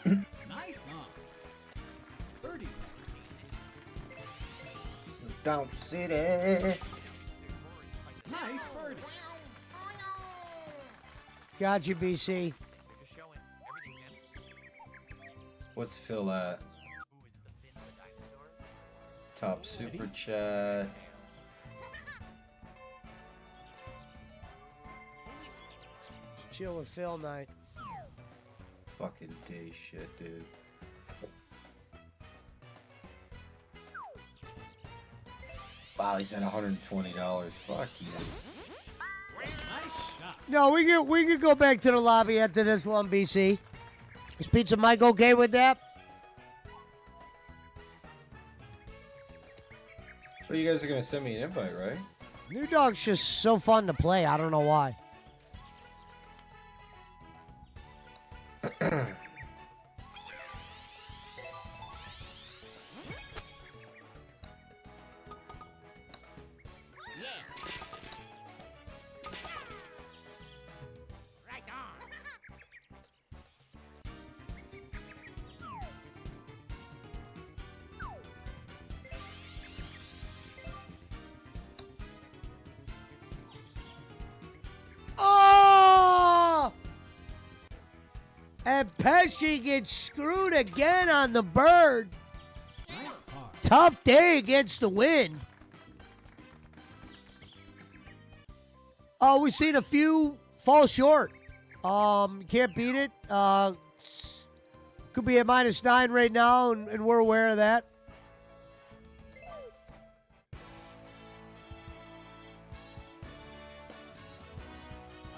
L: Yeah.
J: Nice on. Birdie.
G: Down City.
J: Nice birdie.
A: Got you, BC.
G: What's Phil at? Top super chat.
A: Chill with Phil night.
G: Fucking day shit, dude. Wow, he's at $120. Fuck you.
A: No, we could go back to the lobby after this one, BC. Is Pizza Mike okay with that?
G: Well, you guys are gonna send me an invite, right?
A: New Dog's just so fun to play. I don't know why. Oh! And Pesci gets screwed again on the bird. Tough day against the wind. Oh, we've seen a few fall short. Can't beat it. Could be at -9 right now, and we're aware of that.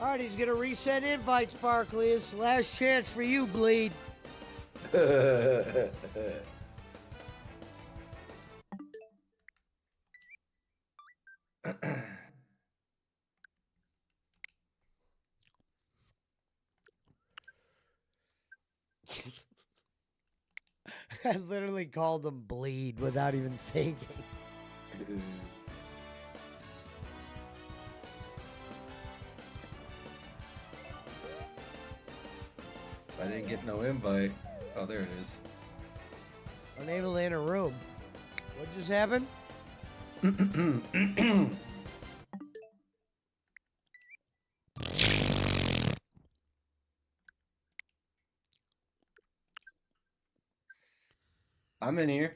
A: All right, he's going to resend invites, Barkley. It's the last chance for you, Bleed. I literally called him Bleed without even thinking.
G: I didn't get no invite. Oh, there it is.
A: Unable to enter room. What just happened?
G: I'm in here.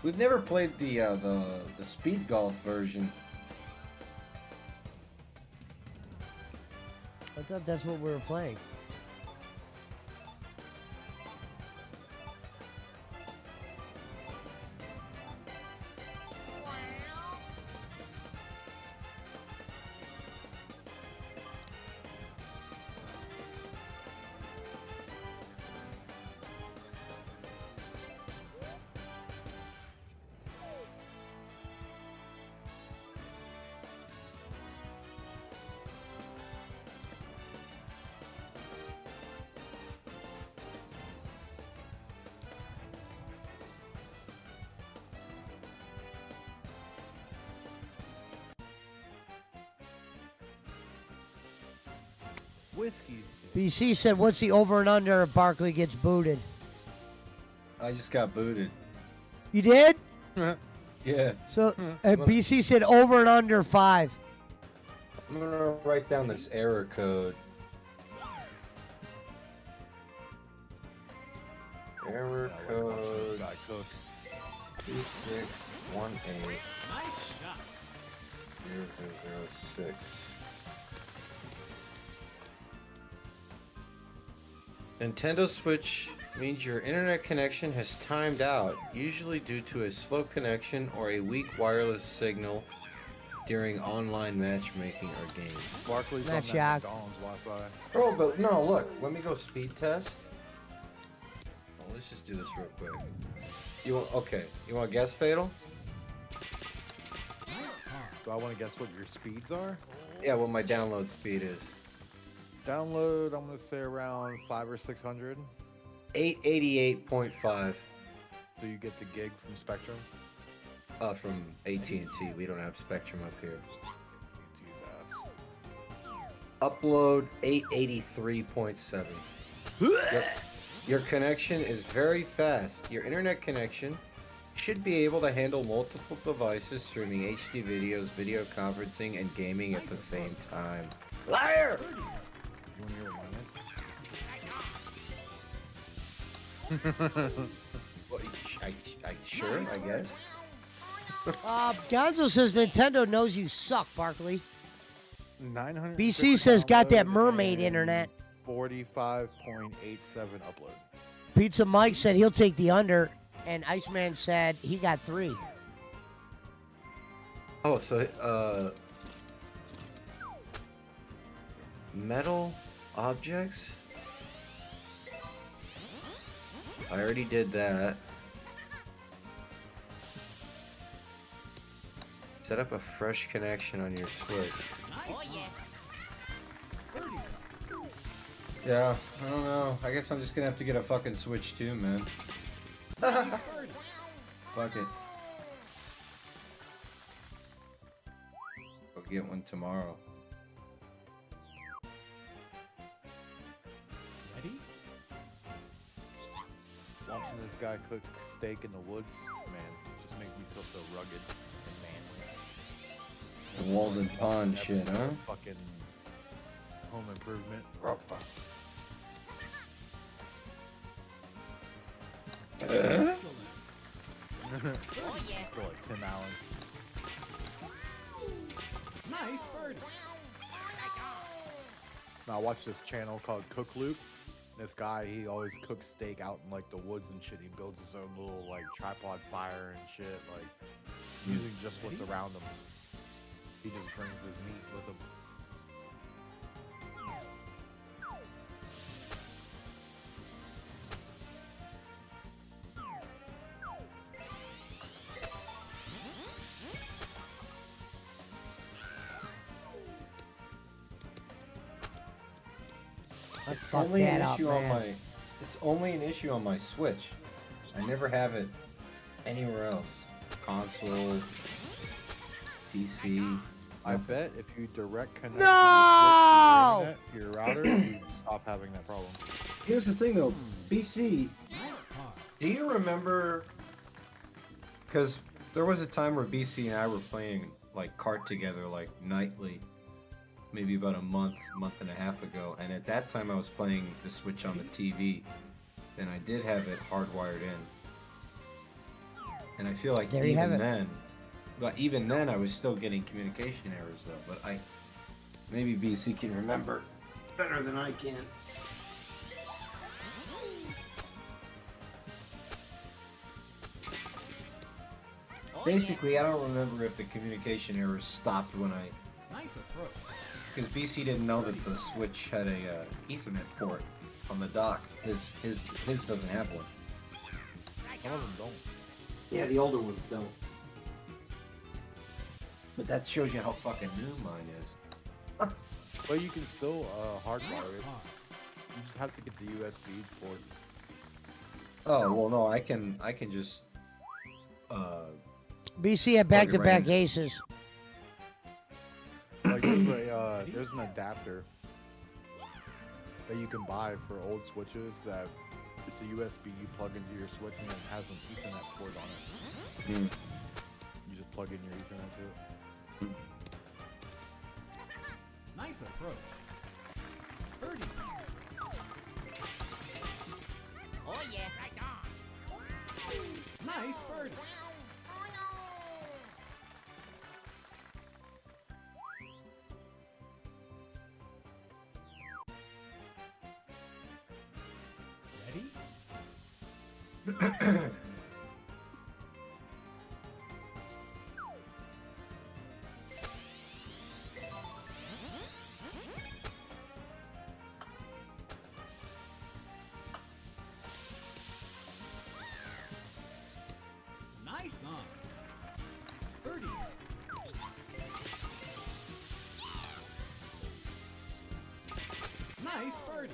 G: We've never played the speed golf version.
A: I thought that's what we were playing.
H: Whiskey's.
A: BC said, what's the over and under if Barkley gets booted?
G: I just got booted.
A: You did?
G: Yeah.
A: So BC said over and under 5.
G: I'm gonna write down this error code. Error code. 2618
J: Nice shot.
G: 0006. Nintendo Switch means your internet connection has timed out, usually due to a slow connection or a weak wireless signal during online matchmaking or games.
H: Barkley's on
A: Not
H: that
A: shocked.
H: McDonald's Wi-Fi.
G: Bro, but no, look, let me go speed test. Oh, let's just do this real quick. You want, okay, you want to guess, Fatal?
H: Do I want to guess what your speeds are?
G: Yeah, what my download speed is.
H: Download, I'm gonna say around 500 or 600.
G: 888.5.
H: So you get the gig from Spectrum.
G: From AT&T. We don't have Spectrum up here. Upload 883.7. Your connection is very fast. Your internet connection should be able to handle multiple devices streaming HD videos, video conferencing, and gaming at the same time. Liar!
H: You want to hear what mine is?
G: Well, sure, I guess.
A: Gonzo says Nintendo knows you suck, Barkley.
H: 900.
A: BC says got that mermaid internet.
H: 45.87 upload.
A: Pizza Mike said he'll take the under, and Iceman said he got 3.
G: Oh, so, metal objects? I already did that. Set up a fresh connection on your Switch.
K: Oh yeah.
G: Yeah, I don't know. I guess I'm just gonna have to get a fucking Switch too, man. Fuck it. I'll get one tomorrow.
J: Ready?
H: Watching this guy cook steak in the woods, man, just makes me feel so rugged and manly.
G: Walden Pond shit, huh?
H: Fucking Home Improvement.
K: Oh yeah.
H: Feel like Tim Allen.
J: Nice birdie.
H: Now I watch this channel called Cook Luke. This guy, he always cooks steak out in like the woods and shit. He builds his own little like tripod fire and shit, like using just what's around him. He just brings his meat with him.
A: Let's
G: It's
A: fuck
G: only
A: that
G: an
A: up,
G: issue on
A: man.
G: my. It's only an issue on my Switch. I never have it anywhere else. Console, PC.
H: I bet if you direct connect
A: No!
H: to your router, you stop having that problem.
G: Here's the thing though, BC. Do you remember? Because there was a time where BC and I were playing like kart together, like nightly. maybe about a month and a half ago, and at that time I was playing the Switch on the TV, and I did have it hardwired in. And I feel like
A: There you have it.
G: even then I was still getting communication errors though, but maybe BC can remember better than I can. Basically, I don't remember if the communication errors stopped when I...
J: Nice approach.
G: Because BC didn't know that the Switch had a Ethernet port on the dock. His doesn't have one.
H: Some of them don't.
G: Yeah, the older ones don't. But that shows you how fucking new mine is.
H: But you can still hardwire it. You just have to get the USB port.
G: Oh well, no, I can just
A: BC had back-to-back aces.
H: Like there's an adapter that you can buy for old Switches that it's a USB you plug into your Switch and it has an Ethernet port on it. You just plug in your Ethernet to it.
J: Nice approach. Birdie.
K: Oh yeah, right on.
J: Nice birdie. Ready? Nice on. Birdie. Nice birdie.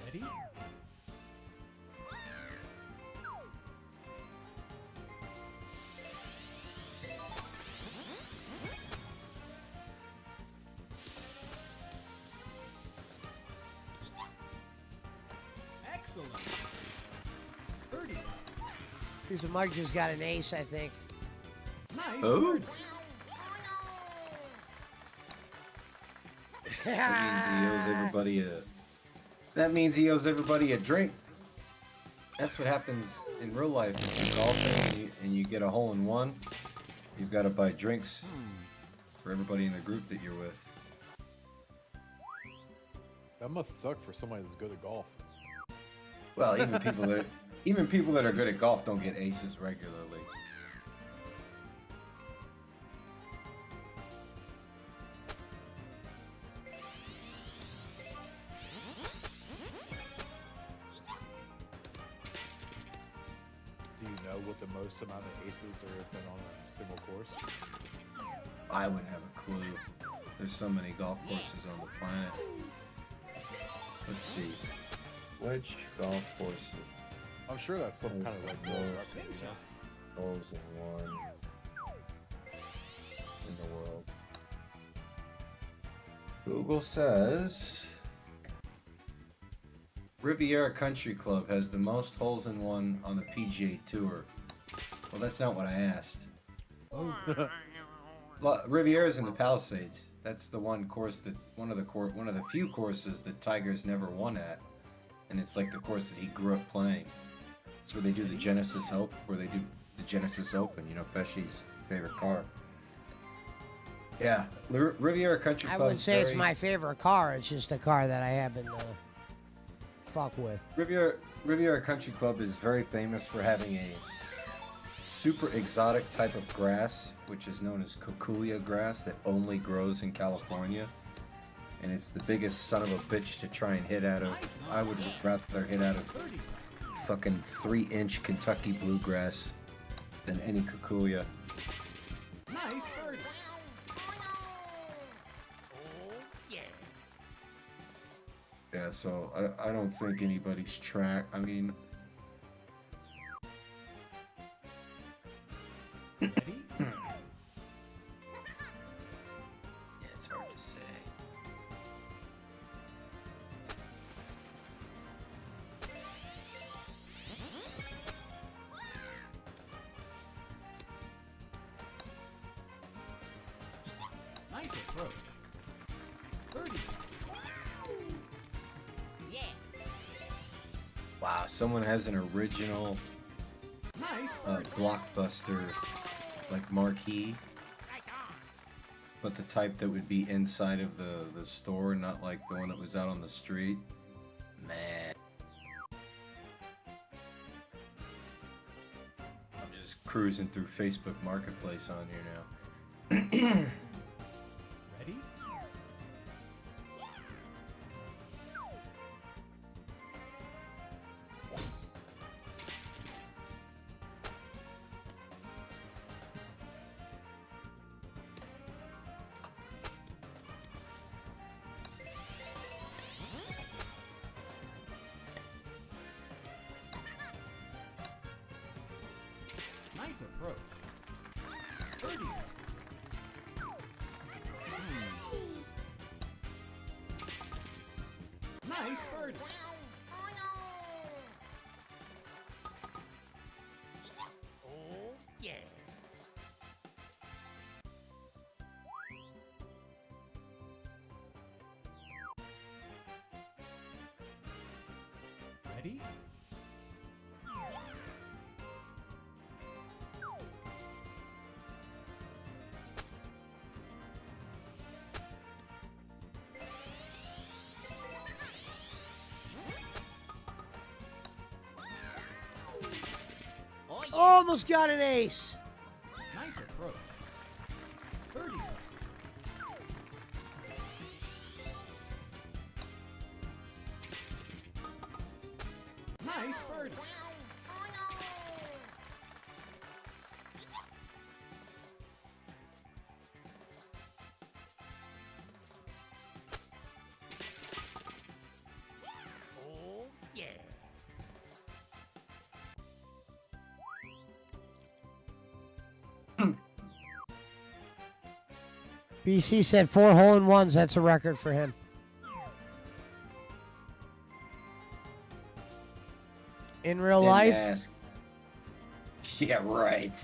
J: Ready? Excellent. Birdie.
A: Piece of Mike just got an ace, I think.
J: Nice.
G: Oh.
J: Birdie.
G: That means he owes everybody a drink. That's what happens in real life. If you're golfing and you get a hole in one, you've got to buy drinks for everybody in the group that you're with.
H: That must suck for somebody that's good at golf.
G: Well, even people that are good at golf don't get aces regularly.
H: Do you know what the most amount of aces there have been on a single course?
G: I wouldn't have a clue. There's so many golf courses on the planet. Let's see. Which golf courses?
H: I'm sure that's some kind of like
G: most holes in one in the world. Google says Riviera Country Club has the most holes in one on the PGA Tour. Well, that's not what I asked. Riviera's in the Palisades. That's the one course that one of the few courses that Tiger's never won at, and it's like the course that he grew up playing. It's where they do the Genesis Open, you know, Pesci's favorite car. Yeah, Riviera Country Club.
A: I wouldn't say it's my favorite car. It's just a car that I happen to fuck with.
G: Riviera Country Club is very famous for having a super exotic type of grass, which is known as coculia grass that only grows in California. and it's the biggest son of a bitch to try and hit out of. I would rather hit out of fucking 3-inch Kentucky bluegrass than any Kikuya.
J: Nice birdie.
G: Yeah, so I don't think anybody's track. I mean,
J: Ready?
B: Yeah, it's hard to say.
J: Nice approach. Birdie.
K: Yeah.
G: wow, someone has an original
J: Nice birdie.
G: blockbuster like marquee, but the type that would be inside of the store, not like the one that was out on the street. Man, I'm just cruising through Facebook Marketplace on here now.
J: Ready? Nice approach. Birdie. Nice birdie.
K: Oh, yeah.
J: Ready?
K: Oh, yeah.
A: Almost got an ace.
J: Nice approach. Birdie. Nice birdie.
K: Oh, yeah.
A: BC said 4 hole-in-ones. That's a record for him. In real
G: Didn't
A: life?
G: ask. Yeah, right.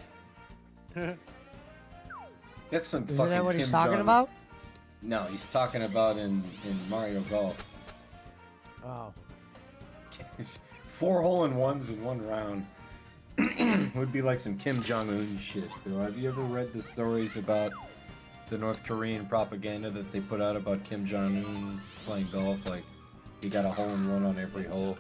G: That's some
A: Isn't
G: fucking
A: that what he's
G: Kim
A: talking
G: Jong-
A: about?
G: No, he's talking about in Mario Golf.
A: Oh.
G: 4 hole-in-ones in one round would be like some Kim Jong-un shit. Though. Have you ever read the stories about the North Korean propaganda that they put out about Kim Jong-un playing golf? Like, he got a hole-in-one on every hole.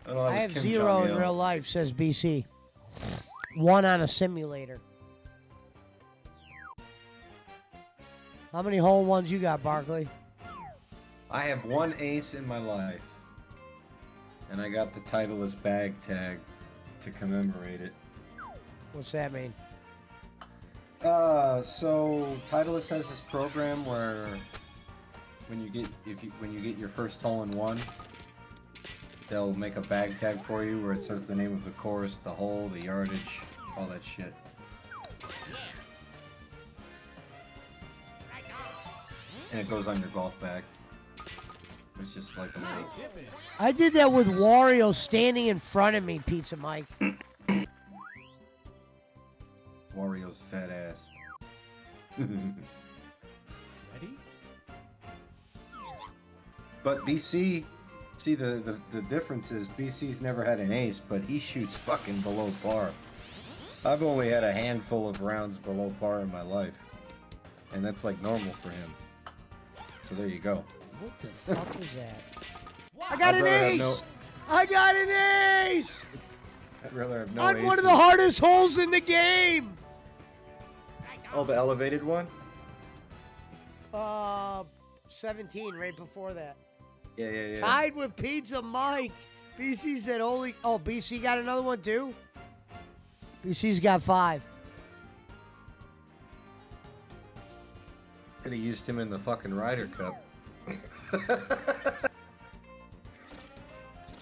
K: Oh,
A: I have 0 in real life, says BC. 1 on a simulator. How many hole-in-ones you got, Barkley?
G: I have 1 ace in my life. And I got the Titleist bag tag to commemorate it.
A: What's that mean?
G: So Titleist has this program where when you get your first hole-in-one, they'll make a bag tag for you where it says the name of the course, the hole, the yardage, all that shit. And it goes on your golf bag. It's just like a little...
A: I did that with Wario standing in front of me, Pizza Mike.
G: Wario's fat ass.
J: Ready?
G: But BC, see the difference is BC's never had an ace, but he shoots fucking below par. I've only had a handful of rounds below par in my life. And that's like normal for him. So there you go.
A: What the fuck was that? I got an ace! I got an ace!
G: I'd rather have no
A: On one of the
G: aces.
A: hardest holes in the game.
G: Oh, the elevated one?
A: 17, right before that.
G: Yeah.
A: Tied with Pizza Mike. BC said holy. Oh, BC got another one too? BC's got 5.
G: Could have used him in the fucking Ryder Cup.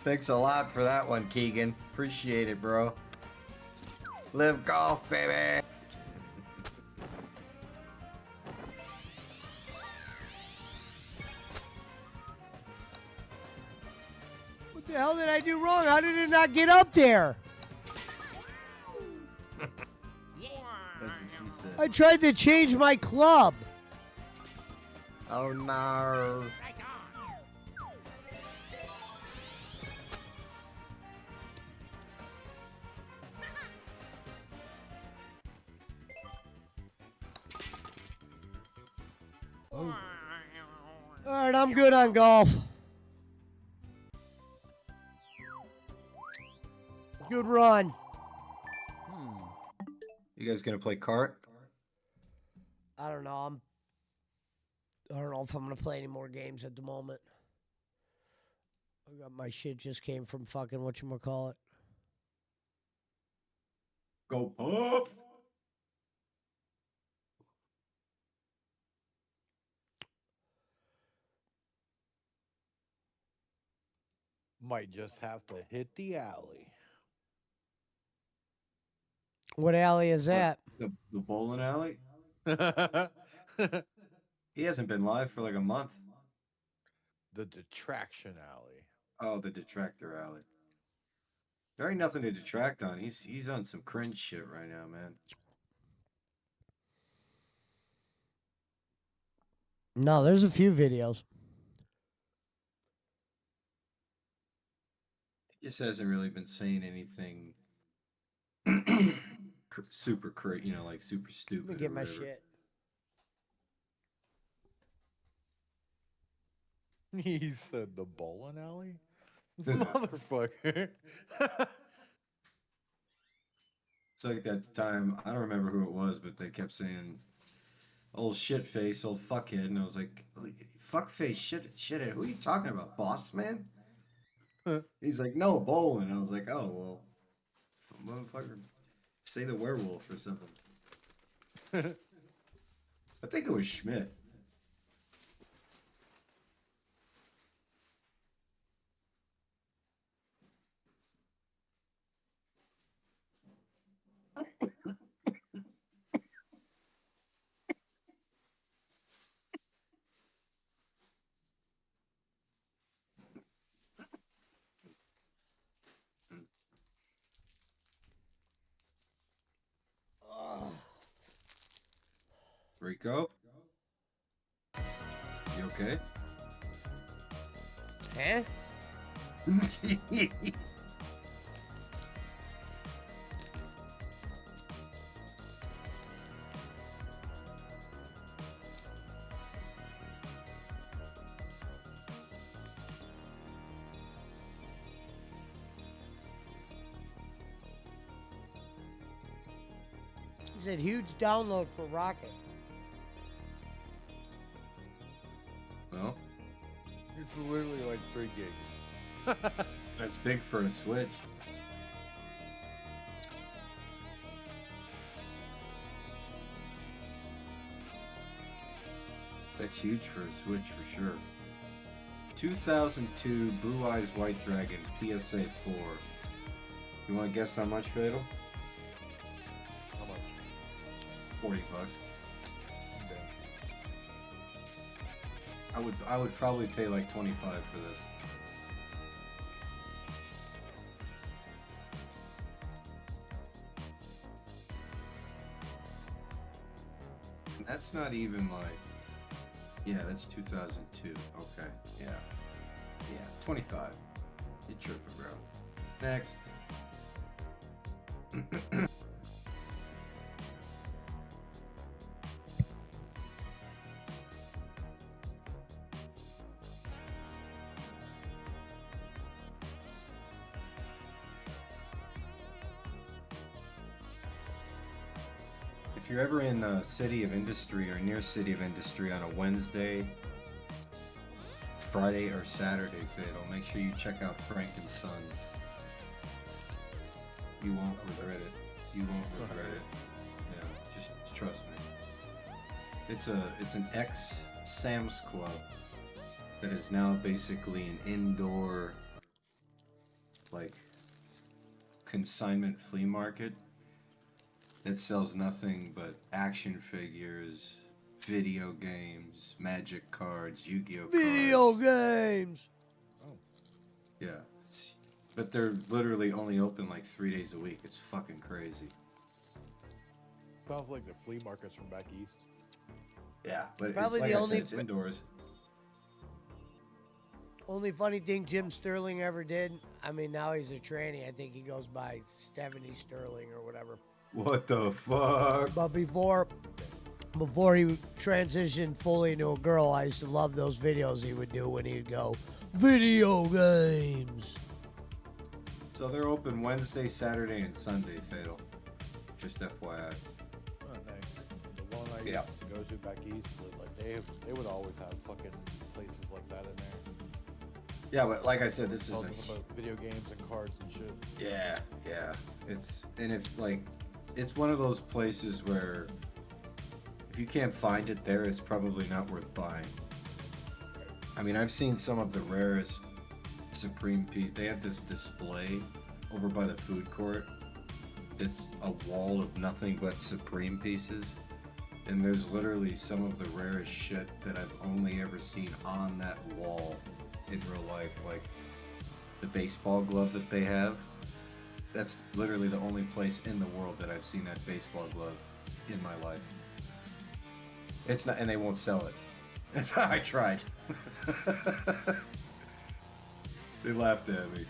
G: Thanks a lot for that one, Keegan. Appreciate it, bro. Live golf, baby.
A: What the hell did I do wrong? How did it not get up there?
G: That's what she said.
A: I tried to change my club.
G: Oh no.
A: All right, I'm good on golf. Good run.
G: You guys gonna play cart?
A: I don't know. I don't know if I'm gonna play any more games at the moment. I got my shit just came from fucking whatchamacallit.
G: Go Puff!
H: Might just have to hit the alley.
A: What alley is that?
G: The bowling alley? He hasn't been live for like a month.
H: The detraction alley.
G: Oh, the detractor alley. There ain't nothing to detract on. He's on some cringe shit right now, man.
A: No, there's a few videos.
G: He just hasn't really been saying anything super crazy, you know, like super stupid.
A: Let me get
G: or
A: my
G: whatever.
A: shit.
H: He said the bowling alley? Motherfucker.
G: It's like that time, I don't remember who it was, but they kept saying, old shit face, old fuckhead, and I was like fuck face, shithead, who are you talking about, boss man? He's like, no, bowling. I was like, oh, well, motherfucker, say the werewolf or something. I think it was Schmidt. Rico? You okay?
A: Huh? He said huge download for Rocket.
G: Well,
H: It's literally like 3 gigs.
G: that's big for a Switch. That's huge for a Switch for sure. 2002 Blue Eyes White Dragon PSA 4. You want to guess how much, Fatal?
H: How much?
G: $40.
H: Okay.
G: I would probably pay like 25 for this. And that's not even like, yeah, that's 2002. Okay, yeah, 25. You tripping, bro. Next. you're ever in City of Industry or near City of Industry on a Wednesday, Friday, or Saturday, Fatal, make sure you check out Frank and Sons. You won't regret it. You won't regret it. Yeah, just trust me. It's an ex Sam's Club that is now basically an indoor, like, consignment flea market that sells nothing but action figures, video games, Magic cards, Yu-Gi-Oh cards.
A: Video games.
G: Yeah, but they're literally only open like 3 days a week. It's fucking crazy.
H: Sounds like the flea markets from back east.
G: Yeah, but
A: Probably
G: it's, like
A: the
G: I
A: only
G: said, it's indoors.
A: Only funny thing Jim Sterling ever did. I mean, now he's a tranny. I think he goes by Stephanie Sterling or whatever.
G: What the fuck?
A: But before he transitioned fully into a girl, I used to love those videos he would do when he'd go, video games.
G: So they're open Wednesday, Saturday, and Sunday, Fatal. Just FYI.
H: Oh, nice. The one I
G: Yeah.
H: used to go to back east, like they would always have fucking places like that in there.
G: Yeah, but like I said, this is
H: Talking about video games and cards and shit.
G: yeah. It's it's one of those places where if you can't find it there, it's probably not worth buying. I mean, I've seen some of the rarest Supreme piece. They have this display over by the food court. It's a wall of nothing but Supreme pieces. And there's literally some of the rarest shit that I've only ever seen on that wall in real life. Like the baseball glove that they have. That's literally the only place in the world that I've seen that baseball glove in my life. It's not, and they won't sell it. I tried. They laughed at me.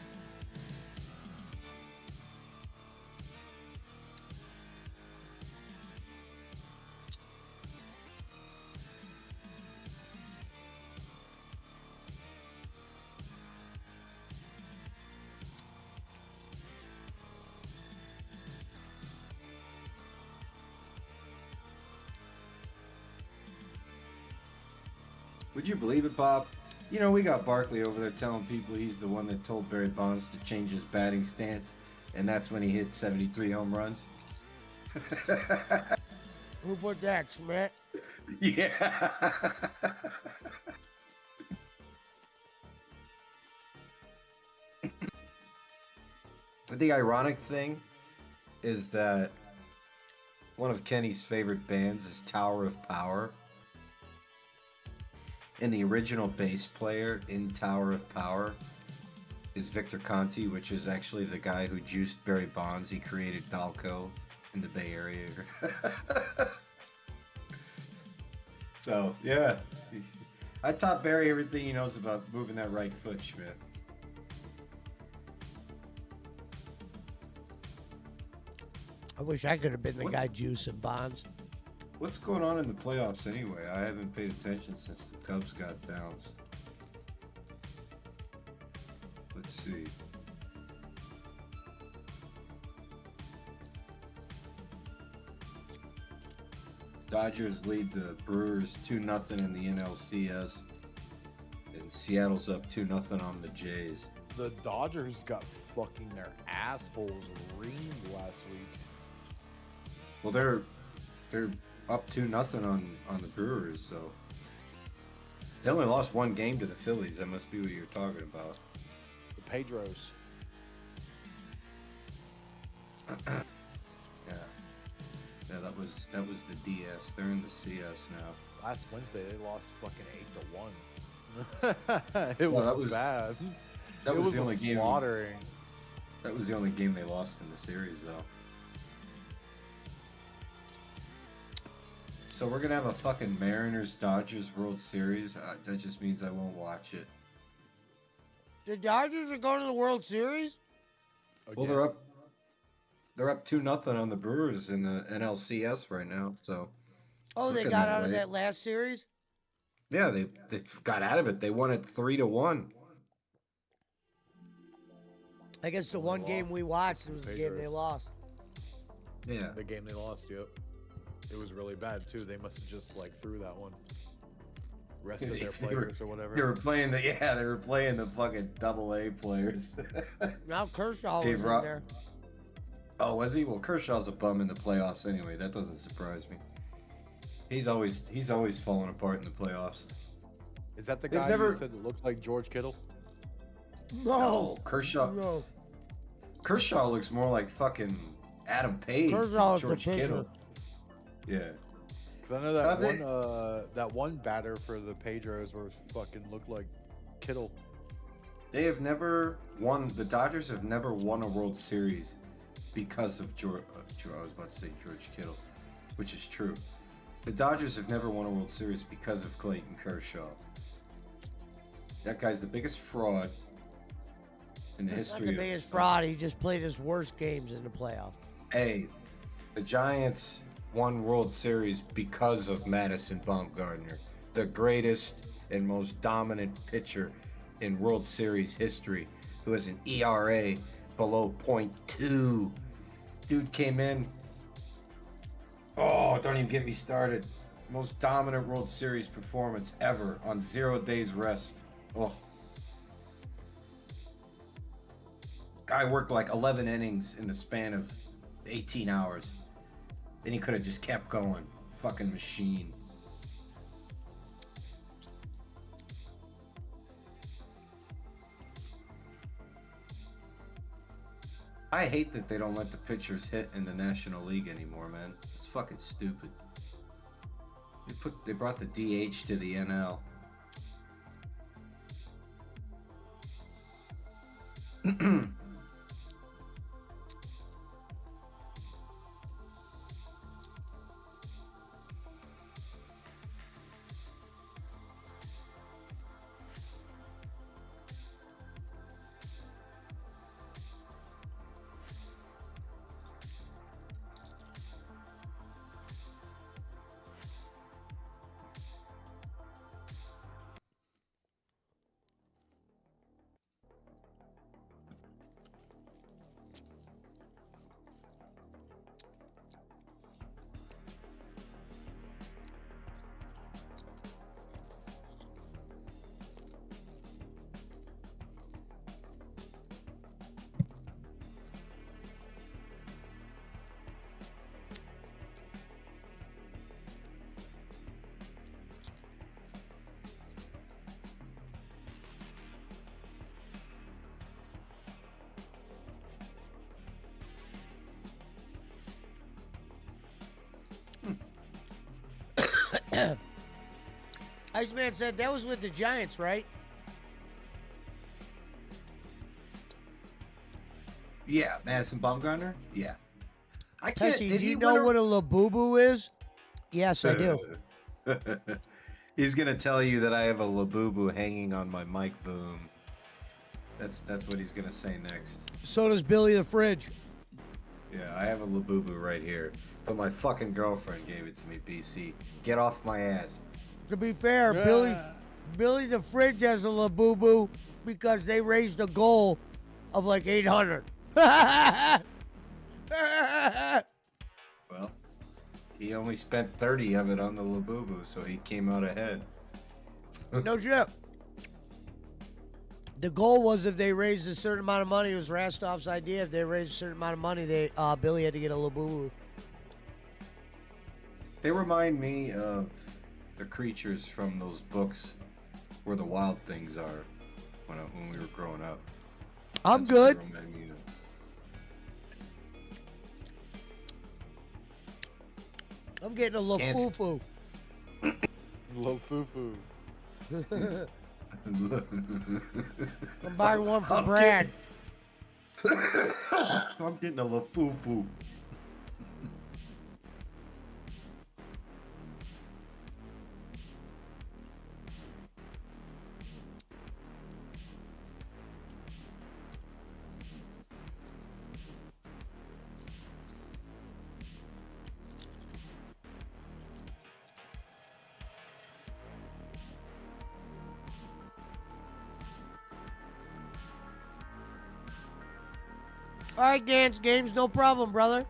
G: Would you believe it, Bob? You know, we got Barkley over there telling people he's the one that told Barry Bonds to change his batting stance, and that's when he hit 73 home runs.
A: Who put that, Schmidt?
G: Yeah. The ironic thing is that one of Kenny's favorite bands is Tower of Power. And the original bass player in Tower of Power is Victor Conti, which is actually the guy who juiced Barry Bonds. He created Dalco in the Bay Area. So, yeah. I taught Barry everything he knows about moving that right foot, Schmidt.
A: I wish I could have been the guy juicing Bonds.
G: What's going on in the playoffs anyway? I haven't paid attention since the Cubs got bounced. Let's see. Dodgers lead the Brewers 2-0 in the NLCS. And Seattle's up 2-0 on the Jays.
H: The Dodgers got fucking their assholes reamed last week.
G: Well, they're up 2-0 on the Brewers, so they only lost one game to the Phillies. That must be what you're talking about.
H: The Pedros.
G: Yeah, that was the DS. They're in the CS now.
H: Last Wednesday they lost fucking 8-1. It was bad.
G: That was the only game.
H: Slaughtering.
G: That was the only game they lost in the series, though. So we're gonna have a fucking Mariners-Dodgers World Series. That just means I won't watch it.
A: The Dodgers are going to the World Series?
G: Well, they're up 2-0 on the Brewers in the NLCS right now. So.
A: Oh, they got out of that last series?
G: Yeah, they got out of it. They won it 3-1.
A: I guess the one game we watched was the game they lost.
G: Yeah.
H: The game they lost, yep. It was really bad too. They must have just like threw that one. Rest of their
G: They were-
H: players or whatever.
G: They were playing the fucking AA players.
A: Now Kershaw was
G: Dave
A: in
G: Rock-
A: there.
G: Oh, was he? Well, Kershaw's a bum in the playoffs anyway. That doesn't surprise me. He's always falling apart in the playoffs.
H: Is that the
G: They've
H: guy
G: never-
H: you said that looked like George Kittle?
A: No.
G: Kershaw.
A: No.
G: Kershaw looks more like fucking Adam Page
A: Kershaw
G: than
A: is the
G: George
A: pitcher.
G: Kittle. Yeah.
H: Because I know that
G: they-
H: that one batter for the Pedros was fucking looked like Kittle.
G: They have never won. The Dodgers have never won a World Series because of George. I was about to say George Kittle, which is true. The Dodgers have never won a World Series because of Clayton Kershaw. That guy's the biggest fraud in the
A: Not
G: history.
A: the
G: of-
A: biggest fraud. He just played his worst games in the playoffs.
G: Hey, the Giants won World Series because of Madison Bumgarner, the greatest and most dominant pitcher in World Series history, who has an ERA below .2. Dude came in. Oh, don't even get me started. Most dominant World Series performance ever on 0 days rest. Oh. Guy worked like 11 innings in the span of 18 hours. Then he could have just kept going. Fucking machine. I hate that they don't let the pitchers hit in the National League anymore, man. It's fucking stupid. They brought the DH to the NL.
A: Iceman said that was with the Giants, right?
G: Yeah, Madison Bumgarner? Yeah. I can't.
A: Pesci,
G: did
A: do
G: he
A: you
G: win
A: know
G: a-
A: what a labubu is? Yes, I do.
G: He's gonna tell you that I have a labubu hanging on my mic boom. That's what he's gonna say next.
A: So does Billy the Fridge.
G: Yeah, I have a labubu right here. But my fucking girlfriend gave it to me, BC. Get off my ass.
A: To be fair, Billy the Fridge has a labubu because they raised a goal of like 800.
G: Well, he only spent 30 of it on the labubu, so he came out ahead.
A: No shit. The goal was if they raised a certain amount of money, it was Rastov's idea. If they raised a certain amount of money, Billy had to get a labubu.
G: They remind me of the creatures from those books where the wild things are when we were growing up.
A: I'm
G: That's what
A: good.
G: they remind me of.
A: I'm getting a lafufu.
H: Lofufu.
A: I'm buying one for Brad.
G: I'm getting a lafufu.
A: All right, Gans, games, no problem, brother.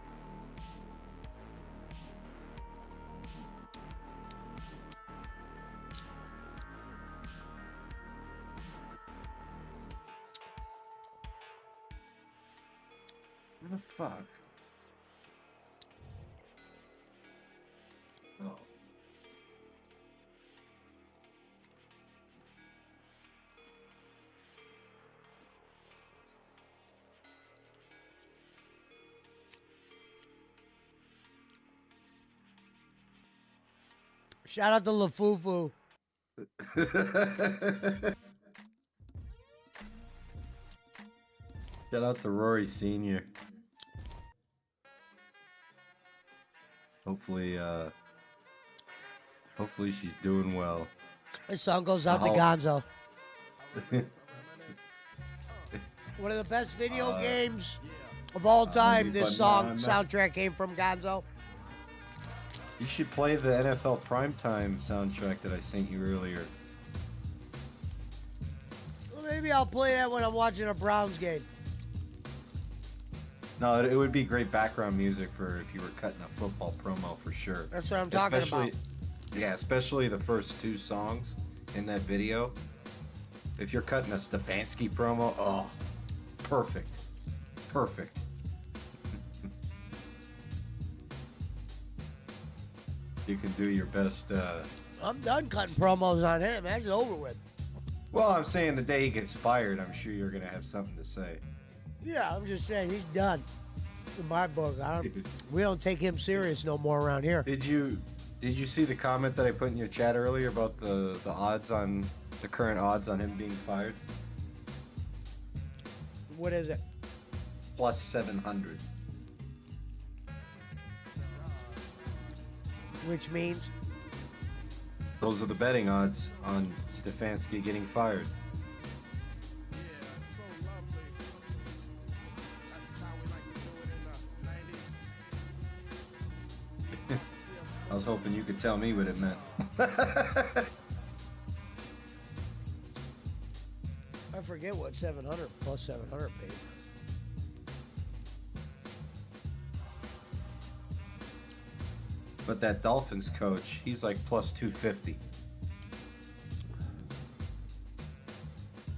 G: What the fuck? Oh.
A: Shout out to LaFufu.
G: Shout out to Rory Senior. Hopefully, hopefully she's doing well.
A: This song goes out to Gonzo. One of the best video games of all time. This song soundtrack came from Gonzo.
G: You should play the NFL Primetime soundtrack that I sent you earlier.
A: Well, maybe I'll play that when I'm watching a Browns game.
G: No, it would be great background music for if you were cutting a football promo for sure.
A: That's what I'm talking about.
G: Yeah, especially the first two songs in that video. If you're cutting a Stefanski promo, oh, perfect. Perfect. You can do your best.
A: I'm done cutting promos on him. That's over with.
G: Well, I'm saying the day he gets fired, I'm sure you're going to have something to say.
A: Yeah, I'm just saying he's done. In my book, we don't take him serious no more around here.
G: Did you see the comment that I put in your chat earlier about the odds on the current odds on him being fired?
A: What is it?
G: Plus 700.
A: Which means?
G: Those are the betting odds on Stefanski getting fired. I was hoping you could tell me what it meant.
A: I forget what 700 plus 700 pays.
G: But that Dolphins coach, he's like plus 250.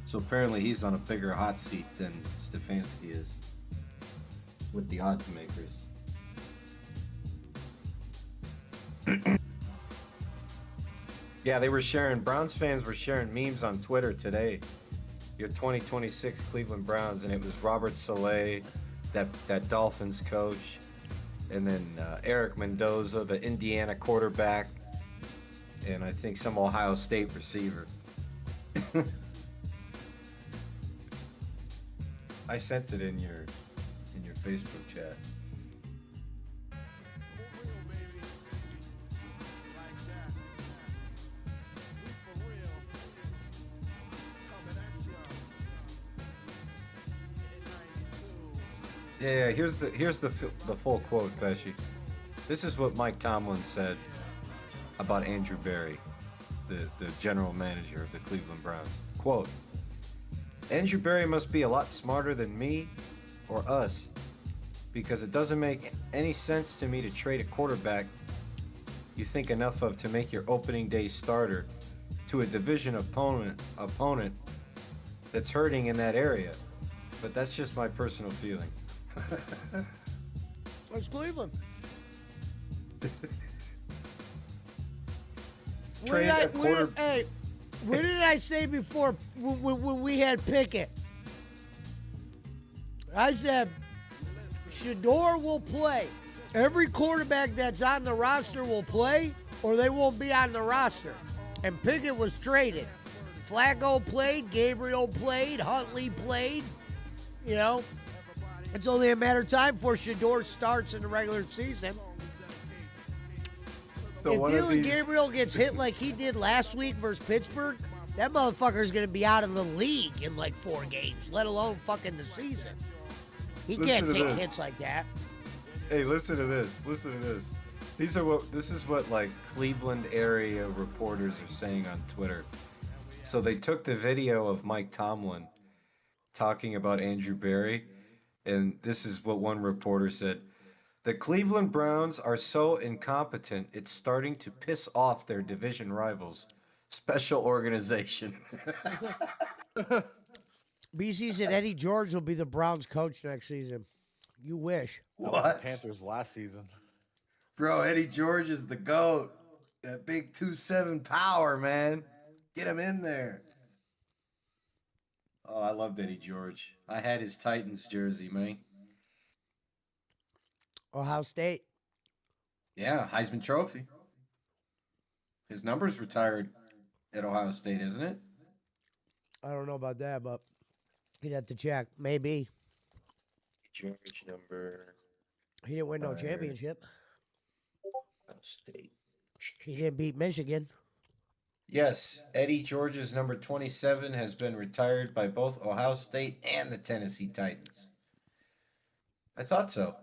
G: So apparently he's on a bigger hot seat than Stefanski is with the odds makers. Yeah, they were sharing, Browns fans were sharing memes on Twitter today. Your 2026 Cleveland Browns, and it was Robert Saleh, that Dolphins coach, and then Eric Mendoza, the Indiana quarterback, and I think some Ohio State receiver. I sent it in your Facebook chat. Yeah, here's the full quote, Pesci. This is what Mike Tomlin said about Andrew Berry, the general manager of the Cleveland Browns. Quote, Andrew Berry must be a lot smarter than me or us, because it doesn't make any sense to me to trade a quarterback you think enough of to make your opening day starter to a division opponent that's hurting in that area. But that's just my personal feeling.
A: It's Cleveland. What did I say before when we had Pickett? I said Shador will play. Every quarterback that's on the roster will play, or they won't be on the roster. And Pickett was traded. Flacco played, Gabriel played, Huntley played. You know, it's only a matter of time before Shador starts in the regular season.
G: So
A: if Dylan Gabriel gets hit like he did last week versus Pittsburgh, that motherfucker's going to be out of the league in like 4 games, let alone fucking the season. He can't take hits like that.
G: Hey, listen to this. Listen to this. This is what like Cleveland area reporters are saying on Twitter. So they took the video of Mike Tomlin talking about Andrew Berry, and this is what one reporter said. The Cleveland Browns are so incompetent, it's starting to piss off their division rivals. Special organization.
A: BC said Eddie George will be the Browns coach next season. You wish.
H: That was the
G: What?
H: Panthers last season.
G: Bro, Eddie George is the GOAT. That big 2-7 power, man. Get him in there. Oh, I loved Eddie George. I had his Titans jersey, man.
A: Ohio State.
G: Yeah, Heisman Trophy. His number's retired at Ohio State, isn't it?
A: I don't know about that, but you'd have to check. Maybe.
G: George number
A: He didn't win no
G: Retired.
A: championship.
G: Ohio State.
A: He didn't beat Michigan.
G: Yes, Eddie George's number 27 has been retired by both Ohio State and the Tennessee Titans. I thought so.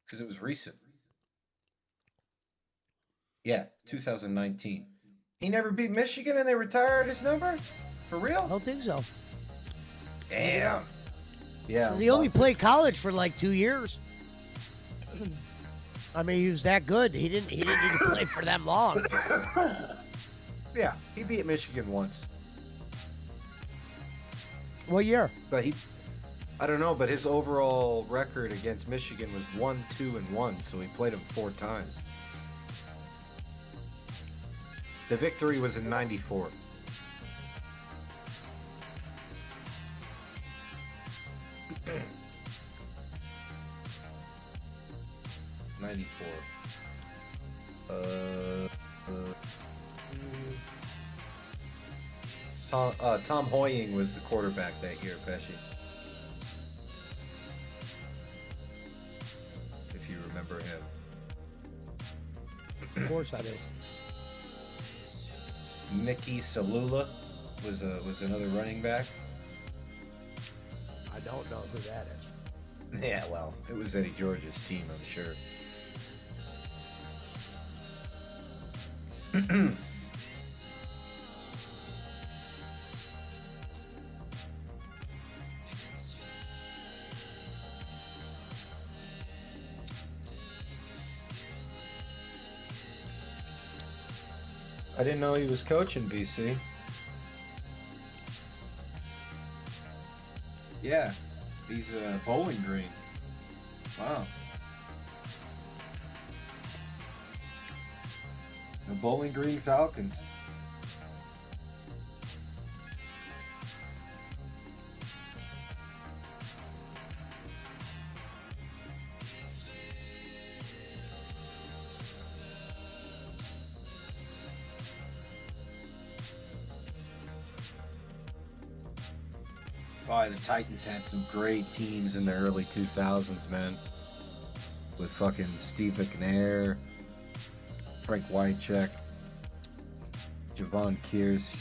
G: Because it was recent. Yeah, 2019. He never beat Michigan and they retired his number? For
A: I
G: real?
A: don't think so.
G: Damn. Yeah.
A: 'Cause he only played college for like 2 years. I mean, he was that good. He didn't need to play for them long.
G: Yeah, he beat Michigan once.
A: What year?
G: But I don't know, but his overall record against Michigan was 1-2-1, so he played him 4 times. The victory was in 94. '94. Tom Hoying was the quarterback that year, Pesci. If you remember him.
A: Of course I do.
G: Mickey Salula was another running back.
A: I don't know who that is.
G: Yeah, well, it was Eddie George's team, I'm sure. I didn't know he was coaching BC. Yeah, he's Bowling Green. Wow. The Bowling Green Falcons. Boy, the Titans had some great teams in the early 2000s, man. With fucking Steve McNair, Frank Wycheck, Javon Kears.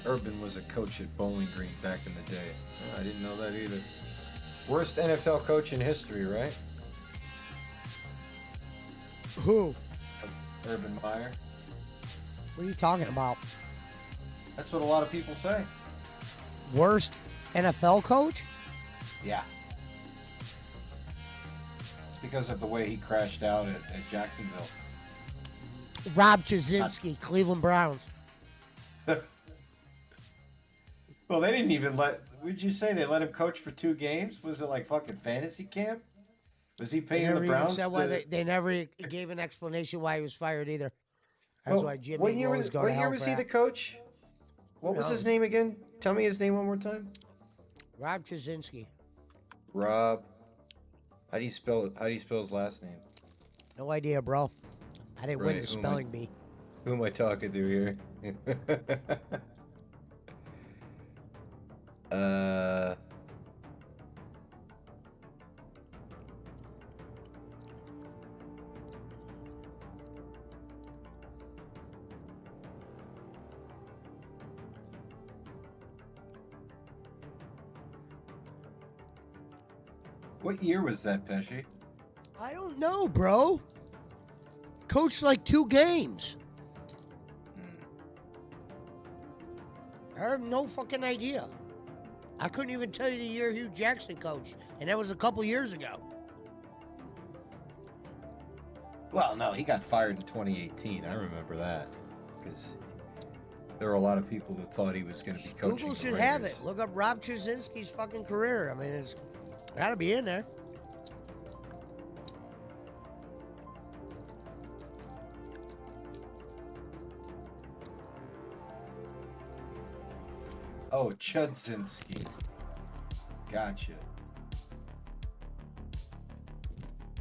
G: Urban was a coach at Bowling Green back in the day. Oh, I didn't know that either. Worst NFL coach in history, right?
A: Who?
G: Urban Meyer.
A: What are you talking about?
G: That's what a lot of people say.
A: Worst NFL coach?
G: Yeah. It's because of the way he crashed out at Jacksonville.
A: Rob Chazinski, Cleveland Browns.
G: Well, they didn't even would you say they let him coach for 2 games? Was it like fucking fantasy camp? Was he paying the Browns?
A: Said why they never gave an explanation why he was fired either. That's why Jimmy
G: what year
A: always
G: was,
A: go
G: what
A: to hell
G: year was
A: for
G: he the
A: that.
G: coach? What was his name again? Tell me his name one more time.
A: Rob Chazinski.
G: Rob. How do you spell his last name?
A: No idea, bro. I didn't win
G: Right,
A: the spelling bee.
G: Who am I talking to here? What year was that, Pesci?
A: I don't know, bro. Coached like 2 games. I have no fucking idea. I couldn't even tell you the year Hugh Jackson coached, and that was a couple years ago.
G: Well, no, he got fired in 2018. I remember that because there were a lot of people that thought he was going to be coaching.
A: Google
G: the
A: should have
G: Raiders.
A: it. Look up Rob Chazinski's fucking career. I mean, it's got to be in there.
G: Oh, Chudzinski. Gotcha.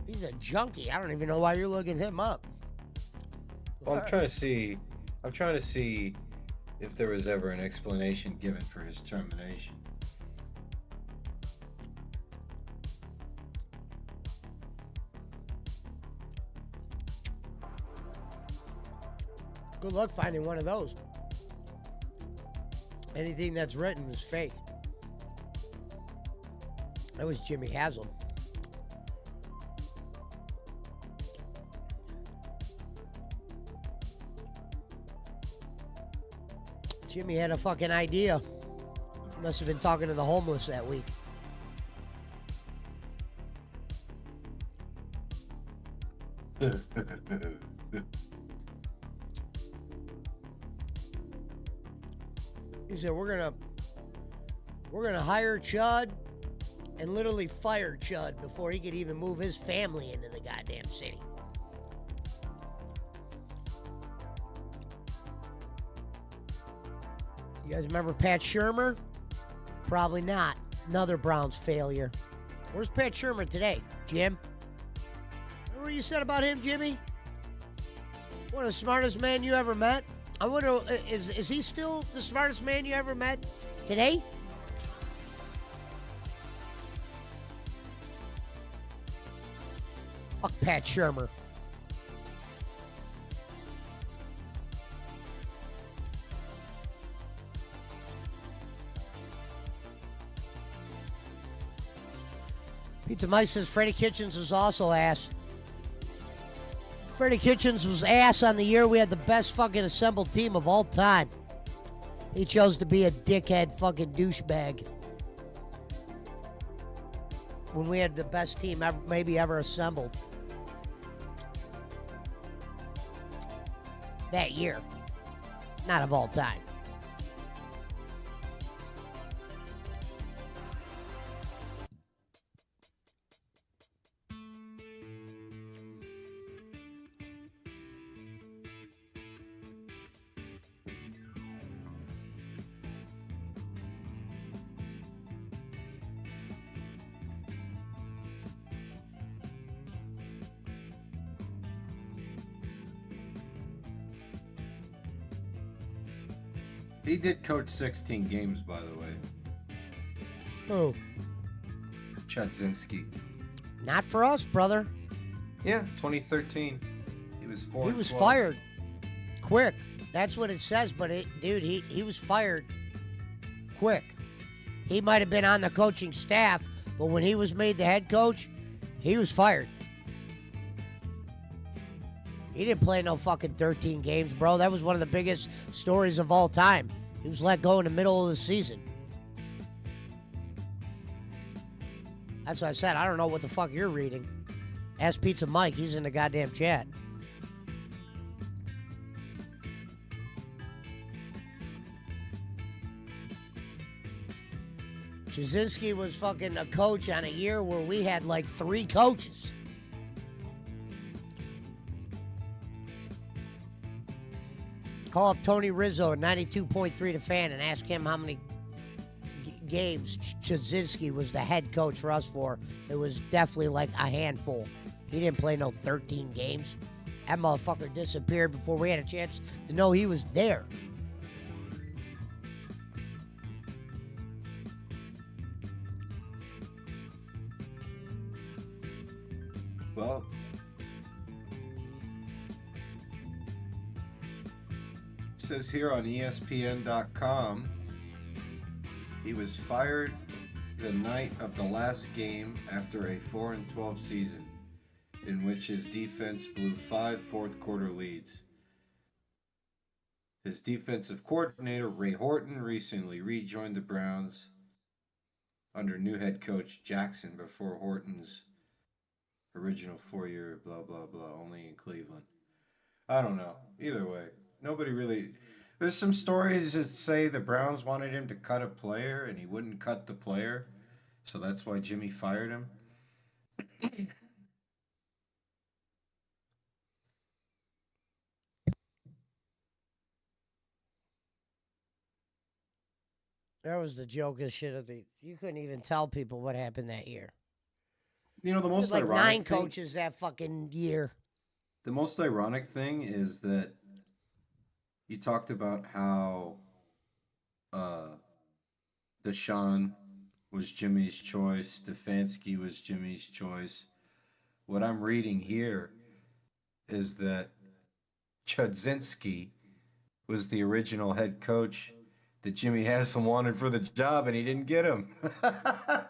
A: He's a junkie. I don't even know why you're looking him up.
G: Well, I'm trying to see if there was ever an explanation given for his termination.
A: Good luck finding one of those. Anything that's written is fake. That was Jimmy Haslam. Jimmy had a fucking idea. Must have been talking to the homeless that week. He said, we're gonna hire Chud and literally fire Chud before he could even move his family into the goddamn city. You guys remember Pat Shurmur? Probably not. Another Browns failure. Where's Pat Shurmur today, Jim? Remember what you said about him, Jimmy? One of the smartest men you ever met? I wonder, is he still the smartest man you ever met today? Fuck Pat Shurmur. Pizza Mike says Freddie Kitchens was also ass. Freddie Kitchens was ass on the year we had the best fucking assembled team of all time. He chose to be a dickhead fucking douchebag. When we had the best team ever, maybe ever assembled. That year. Not of all time.
G: He did coach 16 games, by the way.
A: Who?
G: Chudzinski.
A: Not for us, brother.
G: Yeah, 2013. He was 4.
A: He was fired quick. That's what it says, but dude, he was fired quick. He might have been on the coaching staff, but when he was made the head coach, he was fired. He didn't play no fucking 13 games, bro. That was one of the biggest stories of all time. He was let go in the middle of the season. That's what I said. I don't know what the fuck you're reading. Ask Pizza Mike. He's in the goddamn chat. Chazinski was fucking a coach on a year where we had like 3 coaches. Call up Tony Rizzo at 92.3 The Fan and ask him how many games Chazinski was the head coach for us for. It was definitely like a handful. He didn't play no 13 games. That motherfucker disappeared before we had a chance to know he was there.
G: Well, it says here on ESPN.com, he was fired the night of the last game after a 4-12 season, in which his defense blew 5 fourth-quarter leads. His defensive coordinator, Ray Horton, recently rejoined the Browns under new head coach Jackson before Horton's original 4-year blah blah blah only in Cleveland. I don't know. Either way, nobody really. There's some stories that say the Browns wanted him to cut a player and he wouldn't cut the player, so that's why Jimmy fired him.
A: That was the jokest shit of the. You couldn't even tell people what happened that year.
G: You know, the
A: There's
G: most
A: like
G: ironic
A: 9
G: thing,
A: coaches that fucking year.
G: the most ironic thing is that you talked about how uh Deshaun was Jimmy's choice, Stefanski was Jimmy's choice. What I'm reading here is that Chudzinski was the original head coach that Jimmy Haslam wanted for the job, and he didn't get him.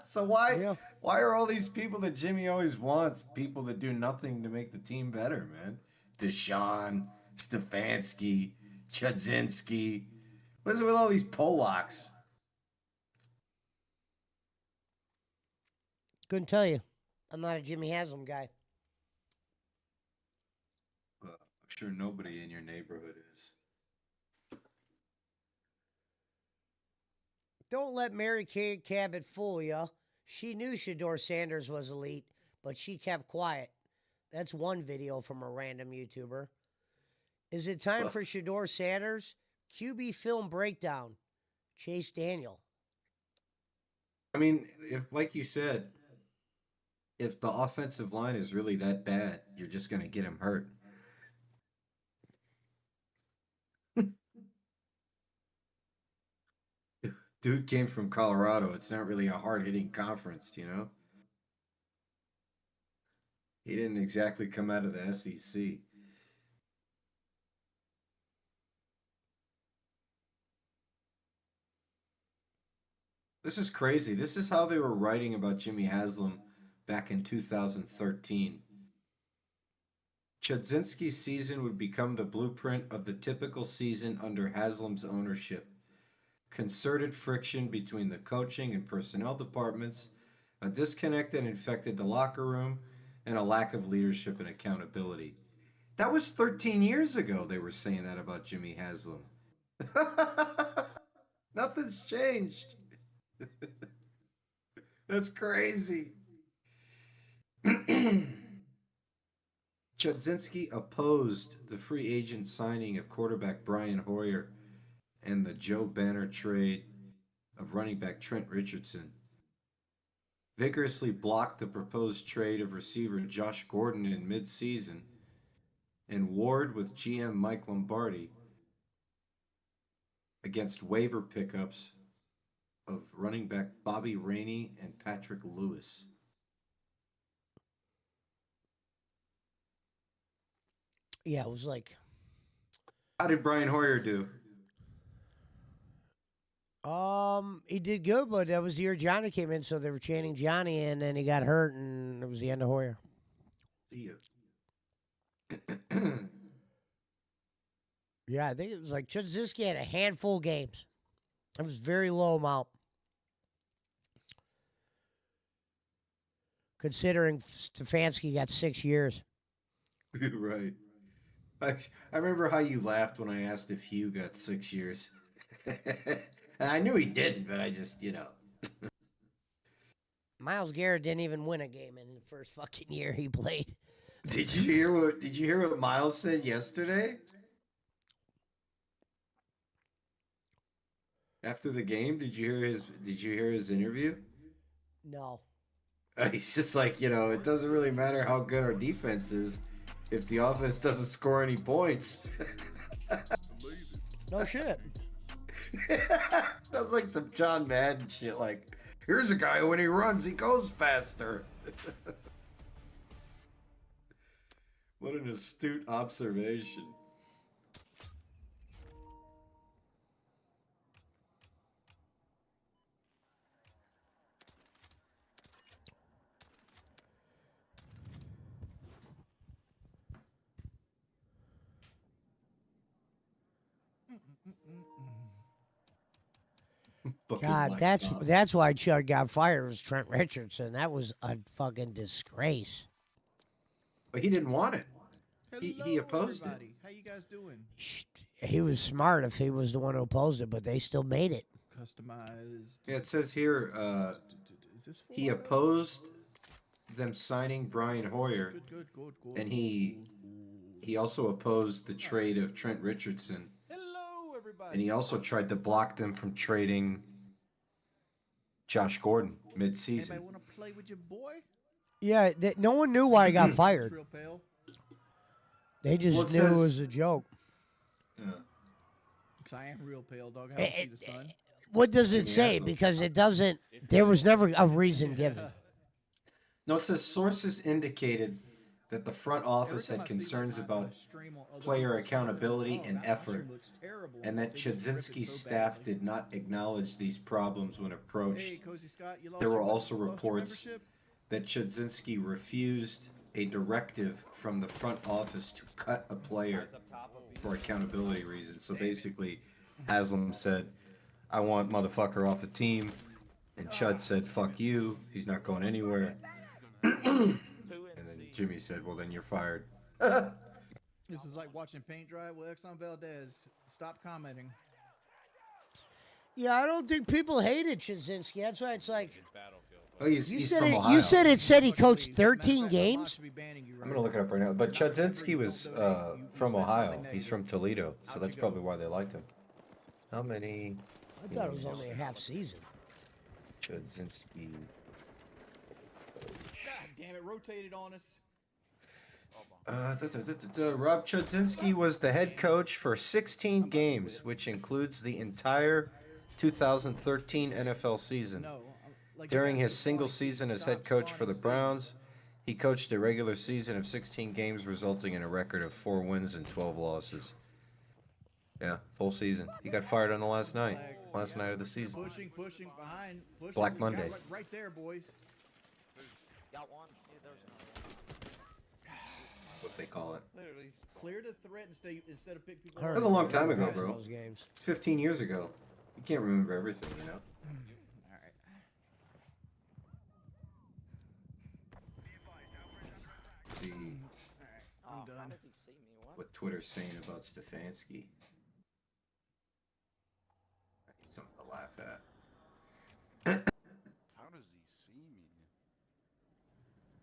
G: So why are all these people that Jimmy always wants people that do nothing to make the team better, man? Deshaun, Stefanski, Chudzinski. What's it with all these Polacks?
A: Couldn't tell you. I'm not a Jimmy Haslam guy.
G: I'm sure nobody in your neighborhood is.
A: Don't let Mary Kay Cabot fool you. She knew Shador Sanders was elite, but she kept quiet. That's one video from a random YouTuber. Is it time for Shador Sanders? QB film breakdown. Chase Daniel.
G: I mean, if, like you said, if the offensive line is really that bad, you're just going to get him hurt. Dude came from Colorado. It's not really a hard-hitting conference, you know? He didn't exactly come out of the SEC. This is crazy. This is how they were writing about Jimmy Haslam back in 2013. Chudzinski's season would become the blueprint of the typical season under Haslam's ownership. Concerted friction between the coaching and personnel departments, a disconnect that infected the locker room, and a lack of leadership and accountability. That was 13 years ago they were saying that about Jimmy Haslam. Nothing's changed. That's crazy. Chudzinski opposed the free agent signing of quarterback Brian Hoyer and the Joe Banner trade of running back Trent Richardson. Vigorously blocked the proposed trade of receiver Josh Gordon in mid-season and warred with GM Mike Lombardi against waiver pickups of running back Bobby Rainey and Patrick Lewis.
A: Yeah, it was like.
G: How did Brian Hoyer do?
A: He did good, but that was the year Johnny came in, so they were chaining Johnny, and then he got hurt, and it was the end of Hoyer.
G: See ya.
A: Yeah, I think it was like Chudzinski had a handful of games. It was very low amount. Considering Stefanski got 6 years.
G: Right. I remember how you laughed when I asked if Hugh got 6 years. I knew he didn't, but I just, you know.
A: Myles Garrett didn't even win a game in the first fucking year he played.
G: Did you hear what Miles said yesterday? After the game, did you hear his interview?
A: No.
G: He's just like, you know, it doesn't really matter how good our defense is if the offense doesn't score any points.
A: No shit.
G: Sounds like some John Madden shit. Like, here's a guy who, when he runs, he goes faster. What an astute observation. Booking
A: God,
G: like
A: that's
G: Bob.
A: that's why Chud got fired. Was Trent Richardson? That was a fucking disgrace.
G: But he didn't want it.
J: Hello,
G: He opposed
J: everybody. How you guys doing?
A: He was smart if he was the one who opposed it, but they still made it.
J: Customized.
G: it. Yeah, it says here
J: Is this
G: he
J: full auto?
G: opposed them signing Brian Hoyer,
J: Good.
G: and he also opposed the trade of Trent Richardson,
J: Hello, everybody.
G: and he also tried to block them from trading Josh Gordon mid-season.
J: Anybody want to play with your boy?
A: Yeah, no one knew why he got
J: It's
A: fired.
J: real pale.
A: They just
G: Well, it
A: knew it
G: says-
A: was a joke.
G: Yeah.
J: Cause I am real pale, dog. I haven't seen the sun.
A: What does it
G: Yeah,
A: say?
G: so-
A: Because it doesn't. There was never a reason given.
G: No, it says sources indicated that the front office had concerns about player accountability and effort, and that Chudzinski's staff did not acknowledge these problems when approached.
J: Hey, Cozy Scott, you lost
G: There were
J: your-
G: also
J: you lost your
G: reports
J: membership?
G: that Chudzinski refused a directive from the front office to cut a player for accountability reasons. So basically, Haslam said, I want motherfucker off the team. And Chud said, fuck you. He's not going anywhere. And then Jimmy said, well, then you're fired.
J: This is like watching paint dry. Well, Exxon Valdez, stop commenting.
A: Yeah, I don't think people hated Chudzinski. That's why it's like.
G: Oh, he's
A: You
G: from
A: said it.
G: Ohio.
A: You said it said he coached 13 games.
G: I'm going to look it up right now. But Chudzinski was from Ohio. He's from Toledo. So that's probably why they liked him. How many?
A: I thought it was only a half season.
G: Chudzinski.
J: God damn it, rotated on us.
G: Rob Chudzinski was the head coach for 16 games, which includes the entire 2013 NFL season. During his single season as head coach for the Browns, he coached a regular season of 16 games, resulting in a record of 4 wins and 12 losses. Yeah, full season. He got fired on the last night of the season.
J: Pushing behind. Pushing.
G: Black
J: We got
G: Monday.
J: Right there, boys.
L: Got one.
G: What they call it.
L: Literally.
J: Clear the threat and stay instead of pick people.
G: That was a long time ago, bro.
A: Those games.
G: It's 15 years ago. You can't remember everything, you know?
J: All right.
G: See
J: I'm done.
G: what Twitter's saying about Stefanski. I need something to laugh at.
H: How does he see me?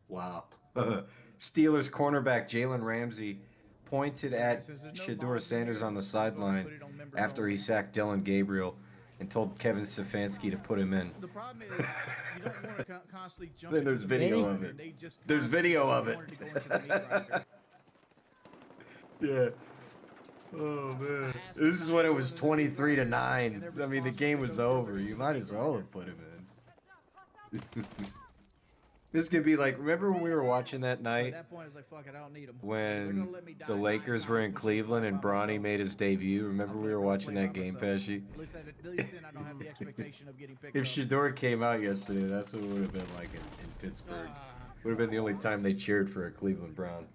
G: Wow. Steelers cornerback Jalen Ramsey pointed at Shedeur Sanders on the sideline after he sacked Dylan Gabriel and told Kevin Stefanski to put him in.
J: The problem is you don't want to constantly jump.
G: Then there's
J: into the
G: video
J: middle,
G: of it.
J: and they just
G: There's video of it.
J: wanted to go into the meat grinder.
G: Yeah. Oh man. This is when it was 23-9. I mean, the game was over. You might as well have put him in. This could be like, remember when we were watching that
J: So
G: night
J: at that point, it's like, fuck it, I don't need them.
G: when the Lakers were in Cleveland and Bronny made his debut? Remember we were watching that game, Pesci?
J: At least then I don't have the expectation of getting picked
G: If
J: up.
G: Shedeur came out yesterday, that's what it would have been like in Pittsburgh. Would have been the only time they cheered for a Cleveland Brown.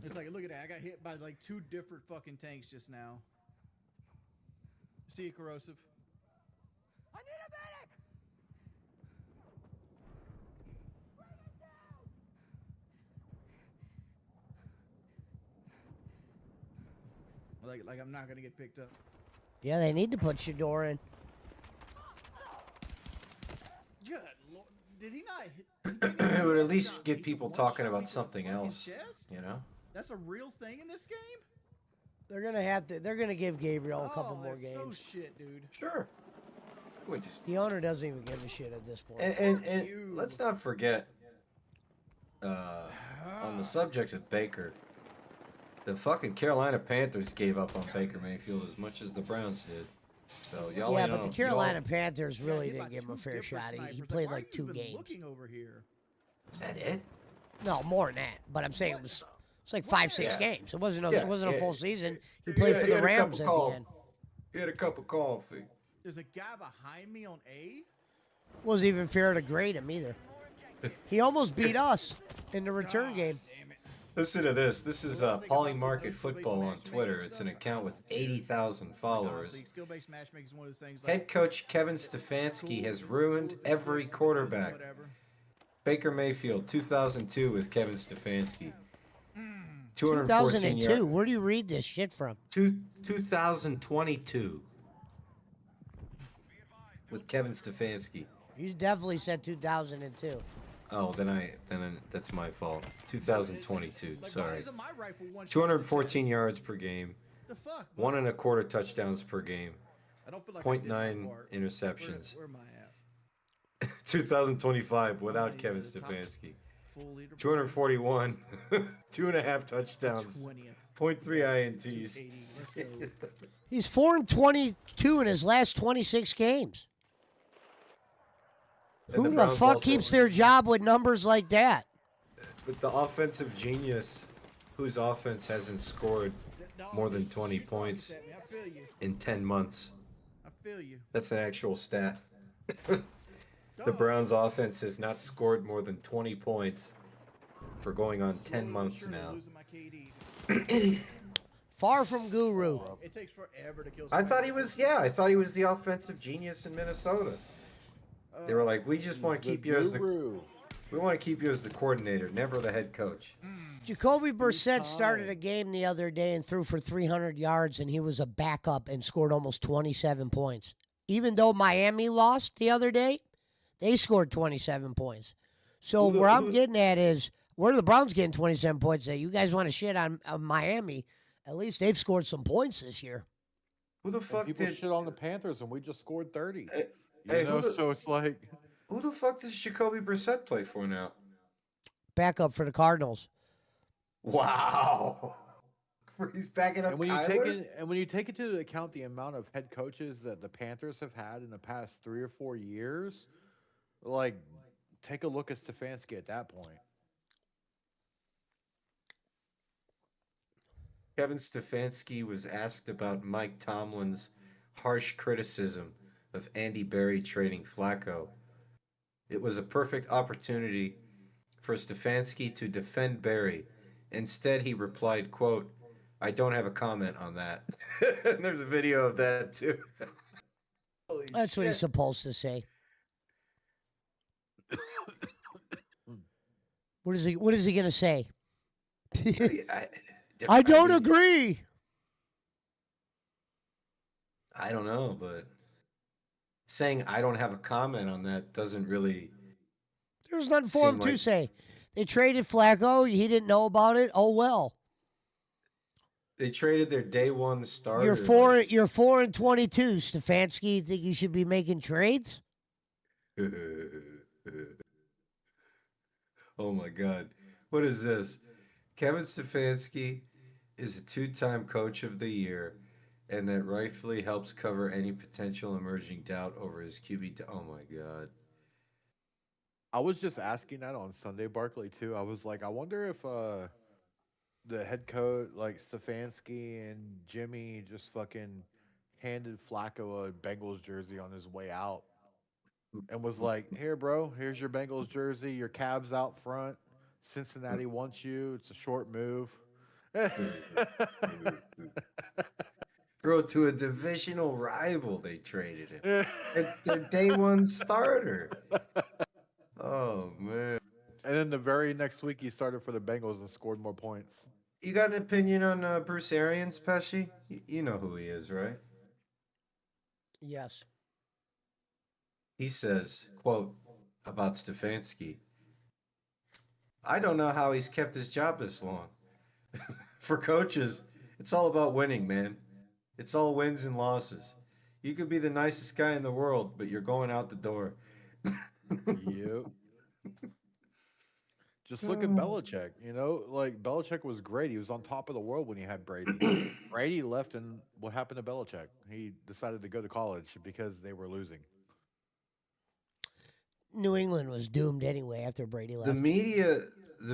J: It's like, look at that. I got hit by like 2 different fucking tanks just now. See you, corrosive.
K: I need a medic!
J: Like I'm not gonna get picked up.
A: Yeah, they need to put Shedeur in.
J: Good lord, did he not hit?
G: It would at least get people talking about something else,
J: Chest?
G: you know?
J: That's a real thing in this game.
A: They're gonna have to. They're gonna give Gabriel a couple more
J: that's
A: games.
J: so shit, dude.
G: Sure. We just
A: The owner doesn't even give a shit at this point.
G: and let's not forget on the subject of Baker, the fucking Carolina Panthers gave up on Baker Mayfield as much as the Browns did. So y'all
A: yeah,
G: ain't
A: but
G: on-
A: the Carolina
G: y'all-
A: Panthers really
J: hit by
A: didn't give him a
J: 2
A: fair
J: different
A: shot. He
J: snipers.
A: played
J: why
A: like
J: are you
A: 2
J: even
A: games.
J: Looking over here.
G: Is that it?
A: No, more than that. But I'm saying it's like 5-6
G: Yeah.
A: games. It wasn't
G: Yeah,
A: it wasn't a
G: yeah.
A: full season. He
G: He
A: played
G: had-
A: for
G: he
A: the
G: had a
A: Rams
G: couple
A: at
G: call-
A: the end.
G: He had a cup of coffee.
J: There's a guy behind me on A.
A: Wasn't even fair to grade him either. He almost beat us in the return game.
J: Damn it.
G: Listen to this. This is
J: What I think
G: Pauly
J: about
G: Market
J: those skill-based
G: Football on
J: matchmaking
G: Twitter.
J: and
G: It's
J: stuff,
G: an
J: I
G: account with
J: don't care.
G: 80,000
J: Like
G: followers.
J: honestly, skill-based matchmaking is one of those things.
G: Head
J: Like,
G: coach Kevin Stefanski
J: cool,
G: has
J: cool
G: ruined
J: if it
G: every
J: sticks. If it doesn't,
G: quarterback.
J: whatever.
G: Baker Mayfield, 2002 with Kevin Stefanski. 214
A: 2002.
G: yards.
A: Where do you read this shit from?
G: 2022 with Kevin Stefanski.
A: You definitely said 2002.
G: Oh, then that's my fault. 2022.
J: Like,
G: Sorry.
J: isn't my rifle one shot in the
G: 214
J: chest?
G: yards per game.
J: The fuck?
G: One and a quarter touchdowns per game.
J: I don't feel like I did my
G: 0.9
J: part.
G: interceptions.
J: Where am I at?
G: 2025
J: I'm
G: without
J: not
G: Kevin
J: even at the top
G: Stefanski.
J: full leaderboard.
G: 241. 2.5 touchdowns.
J: 20th.
G: 0.3 INTs.
J: 280. Let's go.
A: He's 4-22 in his last 26 games.
G: And
A: Who the
G: Browns
A: fuck
G: also-
A: keeps their job with numbers like that?
G: With the offensive genius whose offense hasn't scored more than 20 points
J: I feel you.
G: in 10 months.
J: I feel you.
G: That's an actual stat. The Browns offense has not scored more than 20 points for going on 10 months now.
J: Losing my KD.
A: Far from guru.
J: It takes forever to kill.
G: I thought he was the offensive genius in Minnesota. They were like, we just want to keep you as we want to keep you as the coordinator, never the head coach.
A: Jacoby Brissett started a game the other day and threw for 300 yards, and he was a backup and scored almost 27 points. Even though Miami lost the other day, they scored 27 points. So where I'm getting at is, where are the Browns getting 27 points at? You guys want to shit on Miami? At least they've scored some points this year.
G: Who the fuck
H: People
G: did?
H: shit on the Panthers, and we just scored 30.
G: Hey,
H: You know, so it's like,
G: who the fuck does Jacoby Brissett play for now?
A: Backup for the Cardinals.
G: Wow. He's backing up
H: and when you
G: Kyler?
H: take into account the amount of head coaches that the Panthers have had in the past 3 or 4 years, like, take a look at Stefanski at that point.
G: Kevin Stefanski was asked about Mike Tomlin's harsh criticism of Andy Berry trading Flacco. It was a perfect opportunity for Stefanski to defend Berry. Instead, he replied, quote, I don't have a comment on that. And there's a video of that, too.
A: That's what he's supposed to say. What is he going to say? I don't agree.
G: I don't know, but saying I don't have a comment on that doesn't really.
A: There's nothing for him to say. They traded Flacco. He didn't know about it. Oh well.
G: They traded their day one starter.
A: You're 4-22, Stefanski. You think you should be making trades?
G: Oh my God. What is this? Kevin Stefanski is a 2-time coach of the year, and that rightfully helps cover any potential emerging doubt over his QB. Oh my God.
H: I was just asking that on Sunday, Barkley, too. I was like, I wonder if the head coach, like Stefanski and Jimmy, just fucking handed Flacco a Bengals jersey on his way out and was like, here, bro, here's your Bengals jersey. Your cab's out front. Cincinnati wants you. It's a short move.
G: Bro, to a divisional rival, they traded him. Their day one starter. Oh, man.
H: And then the very next week, he started for the Bengals and scored more points.
G: You got an opinion on Bruce Arians, Pesci? You know who he is, right?
A: Yes.
G: He says, quote, about Stefanski, I don't know how he's kept his job this long. For coaches, it's all about winning, man. It's all wins and losses. You could be the nicest guy in the world, but you're going out the door.
H: Yep. Just look at Belichick. You know, like Belichick was great. He was on top of the world when he had Brady. Brady left, and what happened to Belichick? He decided to go to college because they were losing.
A: New England was doomed anyway after Brady left.
G: The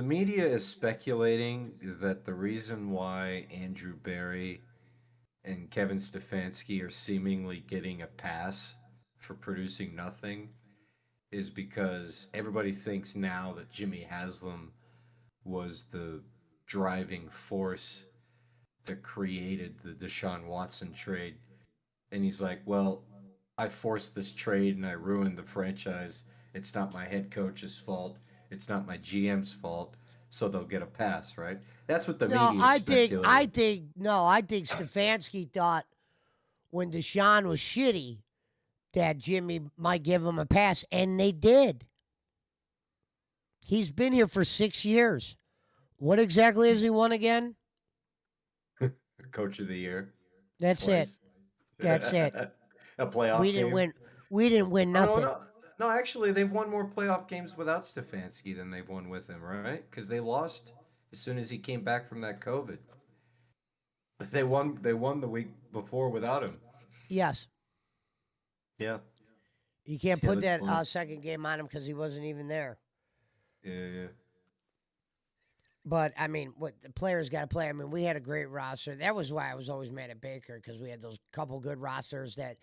G: media is speculating is that the reason why Andrew Berry and Kevin Stefanski are seemingly getting a pass for producing nothing is because everybody thinks now that Jimmy Haslam was the driving force that created the Deshaun Watson trade. And he's like, well, I forced this trade and I ruined the franchise. It's not my head coach's fault. It's not my GM's fault. So they'll get a pass, right? That's what the
A: No,
G: media is
A: I
G: speculating.
A: think Stefanski thought when Deshaun was shitty that Jimmy might give him a pass, and they did. He's been here for 6 years. What exactly has he won again?
G: Coach of the year.
A: That's it.
G: Twice.
A: That's it.
G: A playoff
A: We didn't
G: game.
A: win. We didn't win
G: Oh,
A: nothing.
G: no, actually, they've won more playoff games without Stefanski than they've won with him, right? Because they lost as soon as he came back from that COVID. But they won. They won the week before without him.
A: Yes.
G: Yeah.
A: You can't
G: Yeah,
A: put
G: that's
A: that
G: funny.
A: second game on him because he wasn't even there.
G: Yeah.
A: But I mean, what the players got to play. I mean, we had a great roster. That was why I was always mad at Baker, because we had those couple good rosters. That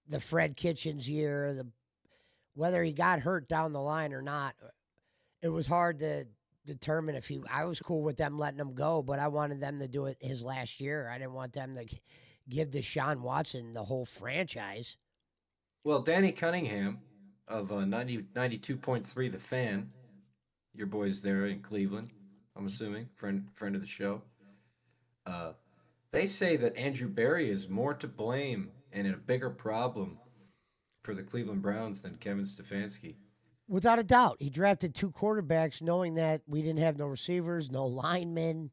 A: the Fred Kitchens year, whether he got hurt down the line or not, it was hard to determine if he. I was cool with them letting him go, but I wanted them to do it his last year. I didn't want them to give Deshaun Watson the whole franchise.
G: Well, Danny Cunningham of 92.3 The Fan, your boys there in Cleveland, I'm assuming, friend of the show. They say that Andrew Berry is more to blame and a bigger problem for the Cleveland Browns than Kevin Stefanski.
A: Without a doubt. He drafted 2 quarterbacks knowing that we didn't have no receivers, no linemen.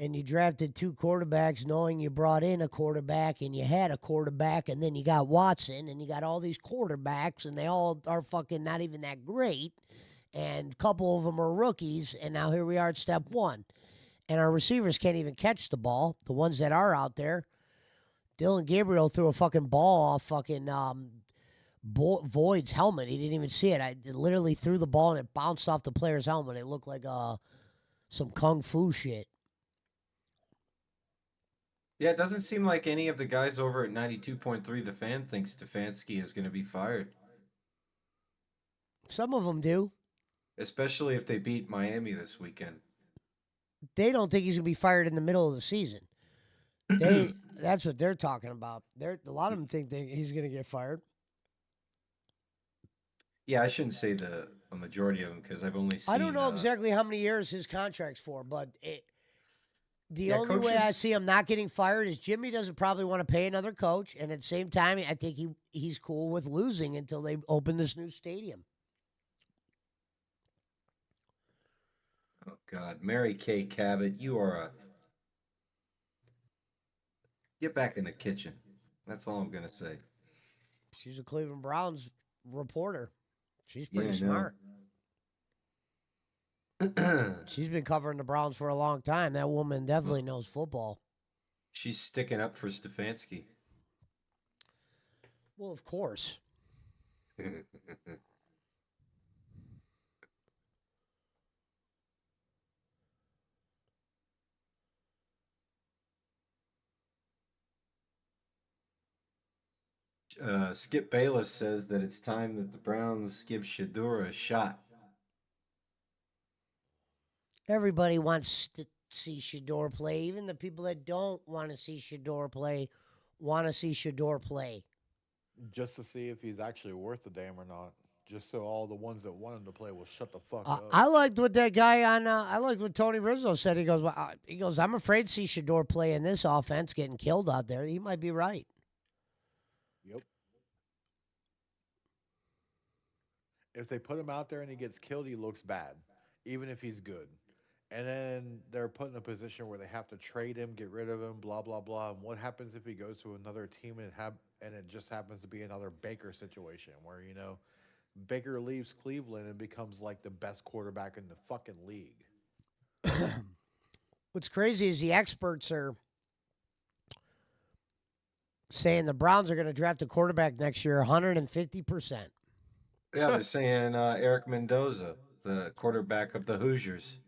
A: And you drafted 2 quarterbacks knowing you brought in a quarterback and you had a quarterback, and then you got Watson and you got all these quarterbacks and they all are fucking not even that great. And a couple of them are rookies, and now here we are at step 1. And our receivers can't even catch the ball, the ones that are out there. Dylan Gabriel threw a fucking ball off fucking Void's helmet. He didn't even see it. I literally threw the ball and it bounced off the player's helmet. It looked like some kung fu shit.
G: Yeah, it doesn't seem like any of the guys over at 92.3 The Fan think Stefanski is going to be fired.
A: Some of them do.
G: Especially if they beat Miami this weekend.
A: They don't think he's going to be fired in the middle of the season. That's what they're talking about. A lot of them think he's going to get fired.
G: Yeah, I shouldn't say a majority of them because I've only seen...
A: I don't know exactly how many years his contract's for, but the only way I see him not getting fired is Jimmy doesn't probably want to pay another coach, and at the same time, I think he's cool with losing until they open this new stadium.
G: Oh, God. Mary Kay Cabot, you are a... Get back in the kitchen. That's all I'm going to say.
A: She's a Cleveland Browns reporter. She's pretty
G: Yeah,
A: smart. She's been covering the Browns for a long time. That woman definitely knows football.
G: She's sticking up for Stefanski.
A: Well, of course.
G: Skip Bayless says that it's time that the Browns give Shador a shot.
A: Everybody wants to see Shador play. Even the people that don't want to see Shador play want to see Shador play.
H: Just to see if he's actually worth the damn or not. Just so all the ones that want him to play will shut the fuck up.
A: I liked what that guy I liked what Tony Rizzo said. He goes, I'm afraid to see Shador play in this offense getting killed out there. He might be right.
H: Yep. If they put him out there and he gets killed, he looks bad, even if he's good. And then they're put in a position where they have to trade him, get rid of him, blah, blah, blah. And what happens if he goes to another team and it just happens to be another Baker situation where, Baker leaves Cleveland and becomes like the best quarterback in the fucking league.
A: What's crazy is the experts are saying the Browns are going to draft a quarterback next year 150%.
G: Yeah, they're saying Eric Mendoza, the quarterback of the Hoosiers.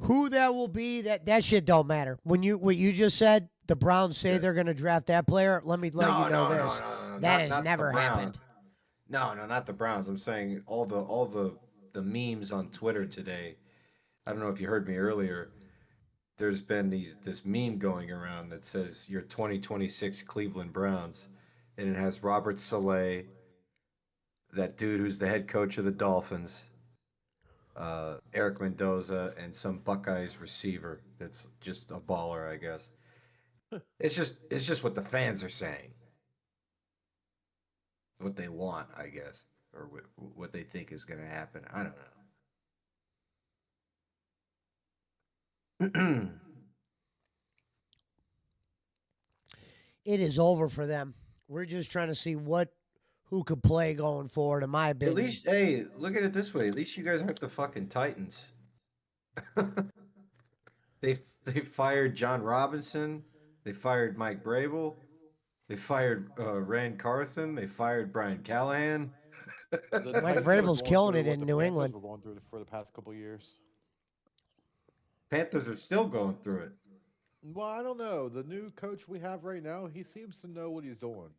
A: Who that will be, that shit don't matter. What you just said, the Browns say they're going to draft that player. Let me let you know this. That has never happened.
G: No, not the Browns. I'm saying all the memes on Twitter today I don't know if you heard me earlier. There's been this meme going around that says your 2026 Cleveland Browns, and it has Robert Saleh, that dude who's the head coach of the Dolphins, Eric Mendoza, and some Buckeyes receiver that's just a baller, I guess. It's just what the fans are saying, what they want, I guess, or what they think is going to happen. I don't know.
A: It is over for them. We're just trying to see who could play going forward, in my
G: At
A: opinion.
G: least, hey, look at it this way. At least you guys aren't the fucking Titans. They fired John Robinson. They fired Mike Brable. They fired Rand Carthen. They fired Brian Callahan.
H: The
A: Mike
H: Titans are
A: Vrabel's
H: going
A: killing
H: through
A: it
H: what
A: in
H: the
A: New
H: Panthers
A: England.
H: were going through for the past couple years.
G: Panthers are still going through it.
H: Well, I don't know. The new coach we have right now, he seems to know what he's doing.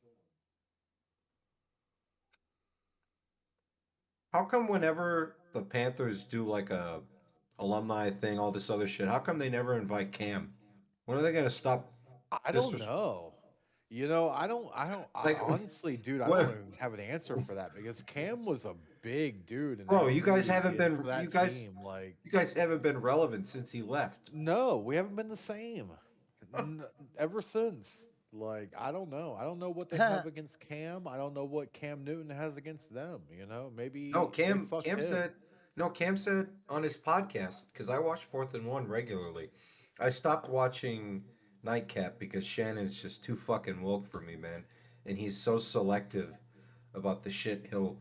G: How come whenever the Panthers do like a alumni thing, all this other shit, how come they never invite Cam? When are they gonna stop
H: I
G: this?
H: don't know. You know,
G: Like,
H: honestly, dude, I don't
G: what,
H: even have an answer for that because Cam was a big dude in
G: bro?
H: how good he is for that team. Like,
G: You guys haven't been relevant since he left.
H: no, we haven't been the same ever since. Like, I don't know. I don't know what they have against Cam. I don't know what Cam Newton has against them. You know,
G: No,
H: maybe they
G: Cam.
H: fucked
G: Cam
H: him.
G: said. No, Cam said on his podcast because I watch Fourth and One regularly. I stopped watching Nightcap because Shannon's just too fucking woke for me, man, and he's so selective about the shit he'll.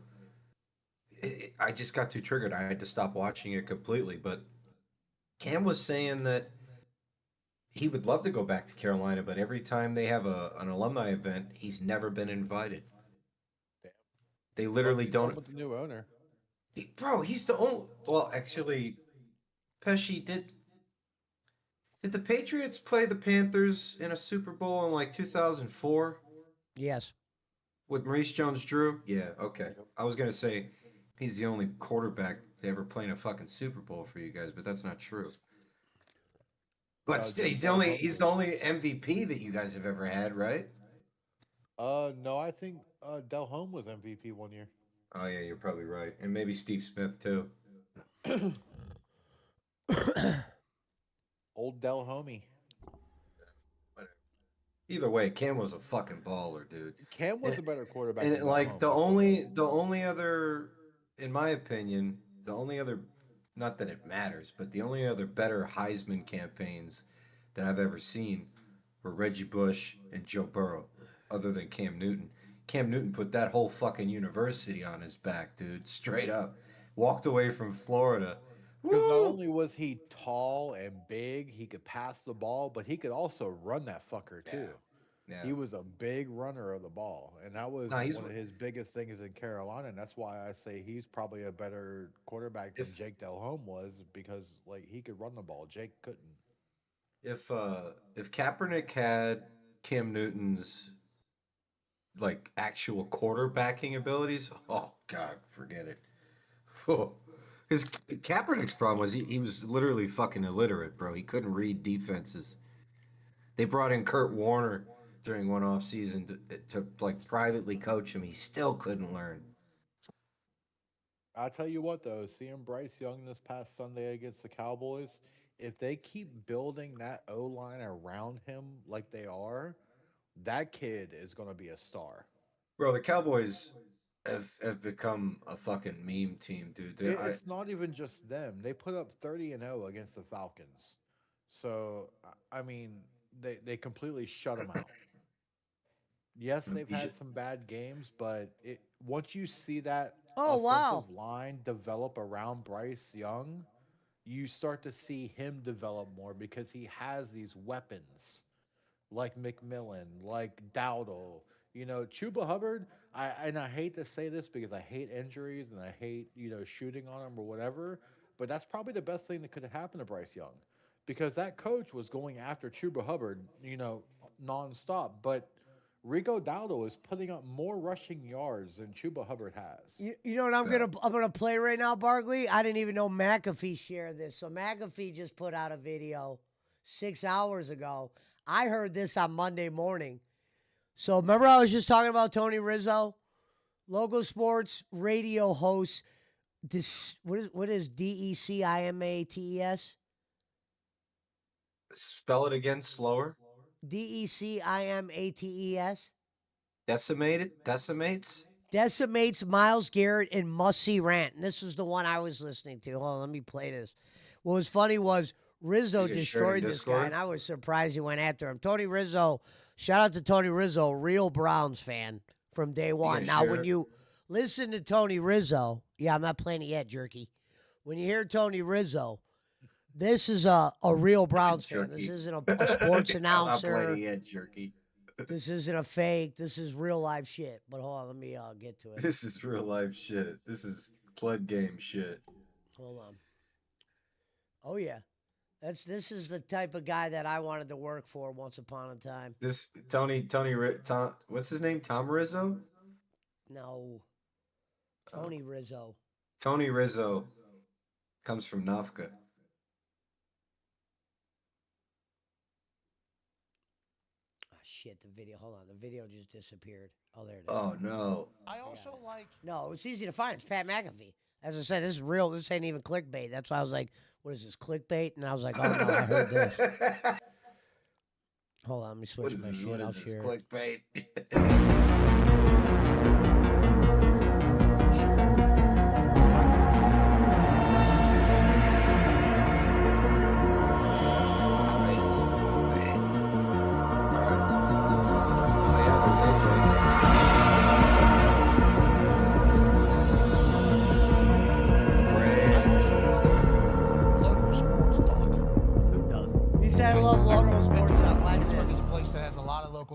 G: I just got too triggered. I had to stop watching it completely. But Cam was saying that he would love to go back to Carolina, but every time they have an alumni event, he's never been invited.
H: Damn.
G: They
H: Must
G: literally
H: be something
G: don't.
H: with the new owner.
G: Bro, he's the only. Well, actually, Pesci did the Patriots play the Panthers in a Super Bowl in like 2004
A: Yes.
G: with Maurice Jones-Drew? Yeah, okay.
H: Yep.
G: I was gonna say he's the only quarterback to ever play in a fucking Super Bowl for you guys, but that's not true. But
H: No,
G: still,
H: Jake
G: he's
H: Delhomme.
G: the only MVP that you guys have ever had, right?
H: No, I think Delhomme was MVP one year.
G: Oh yeah, you're probably right, and maybe Steve Smith too.
H: Old Delhomme.
G: Whatever. Either way, Cam was a fucking baller, dude.
H: Cam was
G: And
H: a better quarterback
G: and
H: than
G: like
H: Delhomme. Let's be real.
G: the only other, in my opinion, the only other, not that it matters, but the only other better Heisman campaigns that I've ever seen were Reggie Bush and Joe Burrow, other than Cam Newton. Cam Newton put that whole fucking university on his back, dude, straight up. Walked away from Florida.
H: Because not
G: Woo!
H: only was he tall and big, he could pass the ball, but he could also run that fucker
G: Yeah,
H: too.
G: yeah.
H: He was a big runner of the ball, and that
G: No,
H: was
G: he's
H: one of his biggest things in Carolina. And that's why I say he's probably a better quarterback than
G: if
H: Jake Delhomme was because like he could run the ball. Jake couldn't.
G: if Kaepernick had Cam Newton's like actual quarterbacking abilities, oh god, forget it. His Kaepernick's problem was he was literally fucking illiterate, bro. He couldn't read defenses. They brought in Kurt Warner during one off season to like privately coach him. He still couldn't learn.
H: I tell you what, though, seeing Bryce Young this past Sunday against the Cowboys, if they keep building that O line around him like they are, that kid is going to be a star.
G: Bro, the Cowboys have become a fucking meme team, dude.
H: It's not even just them. They put up 30-0 against the Falcons. So, I mean, they completely shut them out. Yes, they've
G: You should,
H: had some bad games, but once you see that
A: Oh, wow.
H: offensive line develop around Bryce Young, you start to see him develop more because he has these weapons like McMillan, like Dowdle. You know, Chuba Hubbard. I hate to say this because I hate injuries and I hate shooting on him or whatever. But that's probably the best thing that could have happened to Bryce Young, because that coach was going after Chuba Hubbard, nonstop. But Rico Dowdle is putting up more rushing yards than Chuba Hubbard has.
A: You know what I'm gonna play right now, Barkley? I didn't even know McAfee shared this. So McAfee just put out a video 6 hours ago. I heard this on Monday morning. So remember I was just talking about Tony Rizzo? Local sports radio host. What is DECIMATES?
G: Spell it again slower.
A: DECIMATES.
G: Decimates.
A: Decimates Myles Garrett and Must See Rant. And this is the one I was listening to. Hold on, let me play this. What was funny was Rizzo destroyed this guy, and I was surprised he went after him. Tony Rizzo, shout out to Tony Rizzo, real Browns fan from day one. Now, when you listen to Tony Rizzo, yeah, I'm not playing it yet, Jerky. When you hear Tony Rizzo, this is a real Browns fan. This isn't a sports announcer.
G: I'm not playing it yet, Jerky.
A: This isn't a fake. This is real life shit. But hold on, let me get to it.
G: This is real life shit. This is blood game shit.
A: Hold on. Oh yeah, this is the type of guy that I wanted to work for once upon a time.
G: This Tony, what's his name? Tom Rizzo?
A: No, Tony Rizzo.
G: Tony Rizzo comes from Nafka.
A: Shit, the video. Hold on. The video just disappeared. Oh, there it is.
G: Oh, no.
J: I also like...
A: No, it's easy to find. It's Pat McAfee. As I said, this is real. This ain't even clickbait. That's why I was like, what is this, clickbait? And I was like, oh, no, I heard this. Hold on. Let me switch my shit. I'll share it.
G: Clickbait.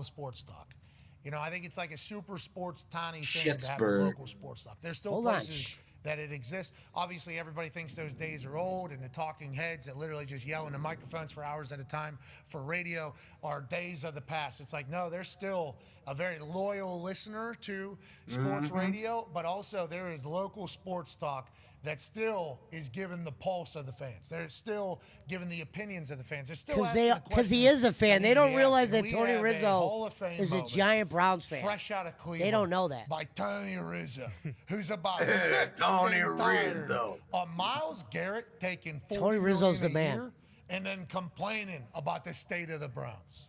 J: Sports talk. You know, I think it's like a super sports tiny thing to have a local sports talk. There's still places that it exists. Obviously, everybody thinks those days are old, and the talking heads that literally just yell into microphones for hours at a time for radio are days of the past. It's like, no, there's still a very loyal listener to sports radio, but also there is local sports talk that still is given the pulse of the fans. They're still giving the opinions of the fans. They're still
A: because he is a fan. They don't realize that Tony Rizzo is a giant Browns fan.
J: Fresh out of Cleveland.
A: They don't know that.
J: By Tony Rizzo, who's about sick
G: Tony
J: and tired
G: Rizzo.
J: of Myles Garrett taking $40
A: Tony Rizzo's the
J: million a
A: man.
J: year and then complaining about the state of the Browns.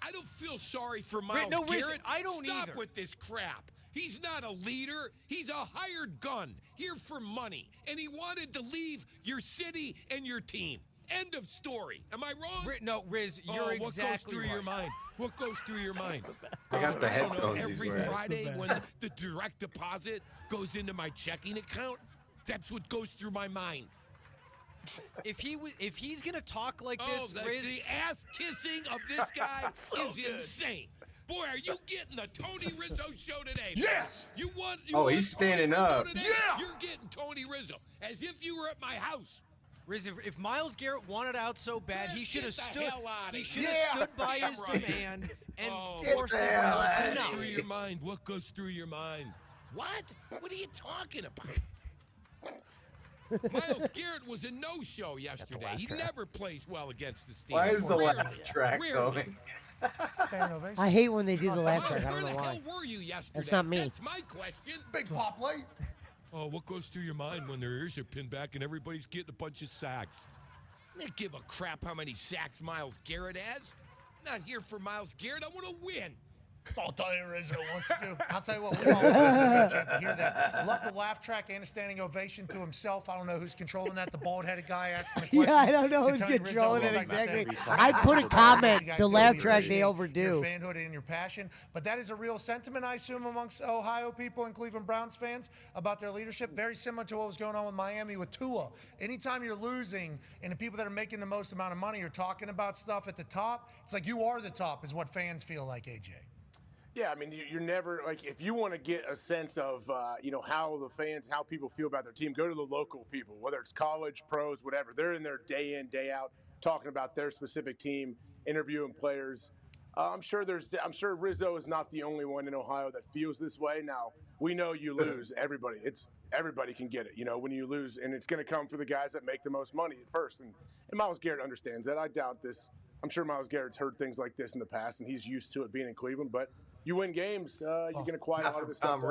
E: I don't feel sorry for Myles Garrett. I don't Stop with this crap. He's not a leader. He's a hired gun here for money. And he wanted to leave your city and your team. End of story. Am I wrong?
L: No, Riz, you're exactly
E: What goes through your mind? What goes through your mind?
G: I got the headphones
E: Every
G: he's wearing.
E: Friday when the direct deposit goes into my checking account, that's what goes through my mind.
L: If he's gonna talk like this, Riz,
E: the ass kissing of this guy is insane. Boy, are you getting the Tony Rizzo show today?
J: Yes.
E: You want?
G: He's standing up.
E: Yeah. You're getting Tony Rizzo as if you were at my house.
L: Riz, if Myles Garrett wanted out so bad, he should have stood. He should have
E: Yeah.
L: stood by his demand and forced his
G: hell
L: way.
G: out of
E: What
L: Enough.
E: goes through your mind? What goes through your mind? What? What are you talking about? Myles Garrett was a no-show yesterday. He never plays well against the Steelers.
G: Why is the
E: Rarely.
G: laugh track
E: Rarely.
G: going?
A: I hate when they do the laugh track. I
E: Where
A: don't know
E: the
A: why.
E: hell were you yesterday?
A: That's not me.
E: That's my question.
J: Big Pop late.
E: Oh, what goes through your mind when their ears are pinned back and everybody's getting a bunch of sacks? I don't give a crap how many sacks Myles Garrett has. I'm not here for Myles Garrett. I want to win.
J: That's all Tony Rizzo wants to do. I'll tell you what, we all get a chance to hear that. Love the laugh track and a standing ovation to himself. I don't know who's controlling that. The bald-headed guy asking the questions.
A: Yeah, I don't know
J: to
A: who's
J: Tony
A: controlling
J: Rizzo.
A: it
J: Like I said,
A: exactly.
J: I
A: I put a comment,
J: you guys
A: the
J: do.
A: laugh
J: We
A: track
J: appreciate
A: they overdue.
J: Your fanhood and your passion. But that is a real sentiment, I assume, amongst Ohio people and Cleveland Browns fans about their leadership. Very similar to what was going on with Miami with Tua. Anytime you're losing and the people that are making the most amount of money are talking about stuff at the top, it's like you are the top is what fans feel like, AJ.
M: Yeah, I mean, you're never, like, if you want to get a sense of, how the fans, how people feel about their team, go to the local people, whether it's college, pros, whatever. They're in there day in, day out, talking about their specific team, interviewing players. I'm sure Rizzo is not the only one in Ohio that feels this way. Now we know you lose, everybody can get it. You know, when you lose, and it's going to come for the guys that make the most money at first. And Myles Garrett understands that. I doubt this. I'm sure Myles Garrett's heard things like this in the past, and he's used to it being in Cleveland. But you win games, you're going to quiet a lot of this stuff.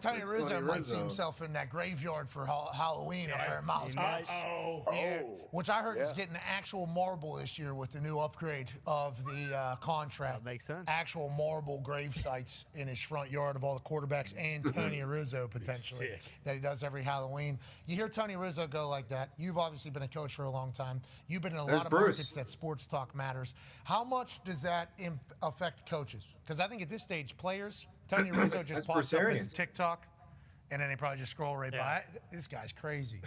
J: Tony Rizzo might see himself in that graveyard for Halloween up there in Miles Garrett. Which I heard is getting actual marble this year with the new upgrade of the contract.
N: That makes sense.
J: Actual marble grave sites in his front yard of all the quarterbacks and Tony Rizzo potentially that he does every Halloween. You hear Tony Rizzo go like that. You've obviously been a coach for a long time. You've been in a lot of markets that sports talk matters. How much does that affect coaches? Because I think at this stage, players, Tony Rizzo just pops up his TikTok, and then they probably just scroll right by it. This guy's crazy.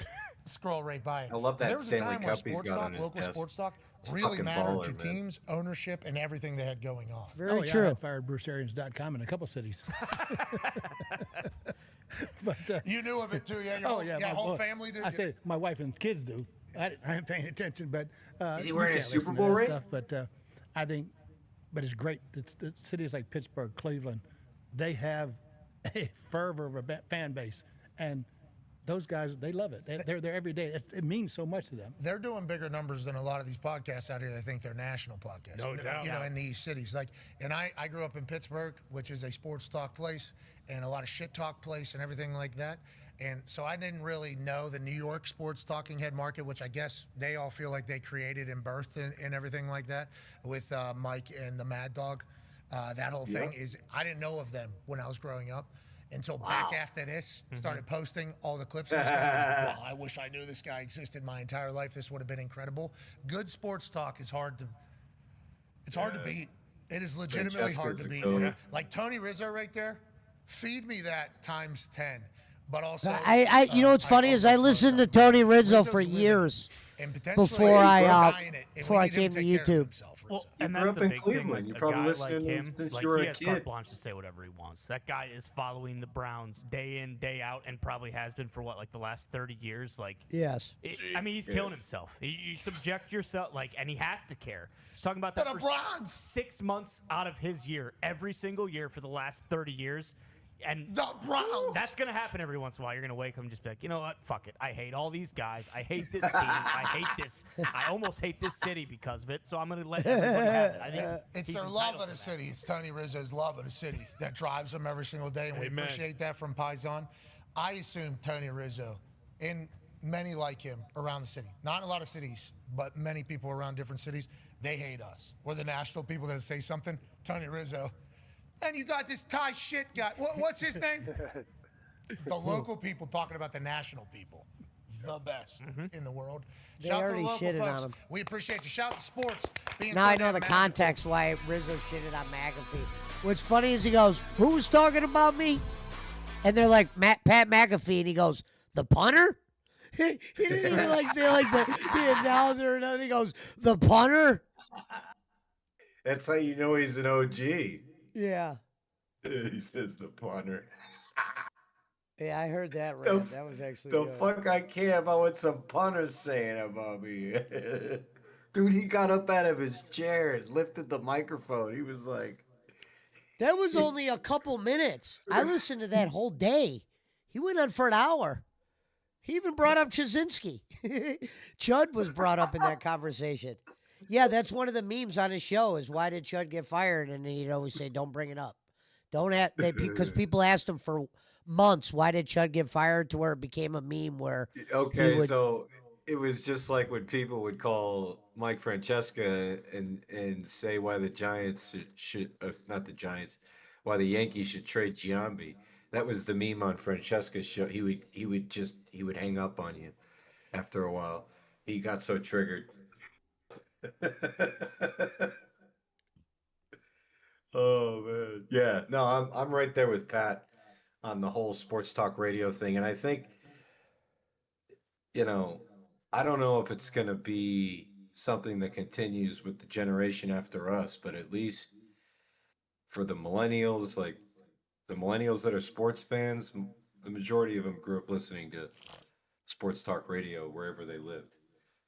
J: Scroll right by it.
G: I love that.
J: There was
G: Stanley
J: a time where
G: Cup he's
J: sports
G: got
J: talk,
G: on his
J: local
G: desk.
J: sports talk,
G: It's
J: really
G: fucking
J: mattered
G: baller,
J: to
G: man.
J: teams, ownership, and everything they had going on.
A: Very true.
O: I fired BruceArians.com in a couple cities. But,
J: you knew of it too, yeah? Your whole family did?
O: I say my wife and kids do. I ain't paying attention, but
G: is he wearing a
O: you can't listen
G: Super
O: to
G: Bowl
O: that
G: ring?
O: stuff. But I think, but it's great. The cities like Pittsburgh, Cleveland, they have a fervor of a fan base, and those guys, they love it. They're there every day. It means so much to them.
J: They're doing bigger numbers than a lot of these podcasts out here. They think they're national podcasts.
O: No doubt.
J: You know, in these cities. And I grew up in Pittsburgh, which is a sports talk place and a lot of shit talk place and everything like that. And so I didn't really know the New York sports talking head market, which I guess they all feel like they created and birthed and everything like that with Mike and the Mad Dog. That whole thing is, I didn't know of them when I was growing up. Until back after this, started posting all the clips. And well, I wish I knew this guy existed my entire life. This would have been incredible. Good sports talk is hard to beat. It is legitimately hard to beat. Like Tony Rizzo right there, feed me that times 10. But also,
A: you know what's funny is I listened to Tony Rizzo for years before I came to YouTube.
N: Well,
G: You
N: and
G: grew
N: that's
G: up
N: the
G: in
N: big
G: Cleveland.
N: thing.
G: You
N: A
G: probably
N: guy
G: listened
N: like
G: to
N: him,
G: him since
N: like
G: you were
N: he
G: a
N: has
G: kid.
N: carte blanche to say whatever he wants. That guy is following the Browns day in, day out, and probably has been for the last 30 years.
A: Yes.
N: I mean, he's killing himself. You subject yourself, and he has to care. He's talking about that
J: the
N: for
J: Browns.
N: 6 months out of his year, every single year for the last 30 years. And
J: the Browns.
N: That's going to happen every once in a while. You're going to wake up and just be like, you know what? Fuck it. I hate all these guys. I hate this team. I hate this. I almost hate this city because of it. So I'm going to let everybody have it. I think
J: it's their love of the city. It's Tony Rizzo's love of the city that drives them every single day, and we appreciate that from Paisan. I assume Tony Rizzo, and many like him around the city, not in a lot of cities, but many people around different cities, they hate us. We're the national people that say something. Tony Rizzo. And you got this Thai shit guy. What's his name? The local people talking about the national people. The best in the world.
A: They
J: Shout to the
A: already
J: local
A: shitted
J: folks.
A: on him.
J: We appreciate you. Shout to sports.
A: Now I know the context why Rizzo shitted on McAfee. What's funny is he goes, "Who's talking about me?" And they're like, Pat McAfee, and he goes, "The punter." He didn't even say like the announcer, and then he goes, "The punter."
G: That's how you know he's an OG.
A: Yeah.
G: He says the punter.
A: Yeah, I heard that rant. That was actually
G: the
A: good.
G: fuck I care about what some punter's saying about me. Dude, he got up out of his chair and lifted the microphone. He was like...
A: That was only a couple minutes. I listened to that whole day. He went on for an hour. He even brought up Chazinski. Chud was brought up in that conversation. Yeah, that's one of the memes on his show is why did Chud get fired? And he'd always say, don't bring it up. Because people asked him for months, why did Chud get fired, to where it became a meme where
G: so it was just like when people would call Mike Francesca and say why the Giants should not the Giants, why the Yankees should trade Giambi. That was the meme on Francesca's show. He would hang up on you after a while. He got so triggered. Oh man, yeah. No, I'm right there with Pat on the whole sports talk radio thing, and I think, I don't know if it's gonna be something that continues with the generation after us, but at least for the millennials, like the millennials that are sports fans, the majority of them grew up listening to sports talk radio wherever they lived,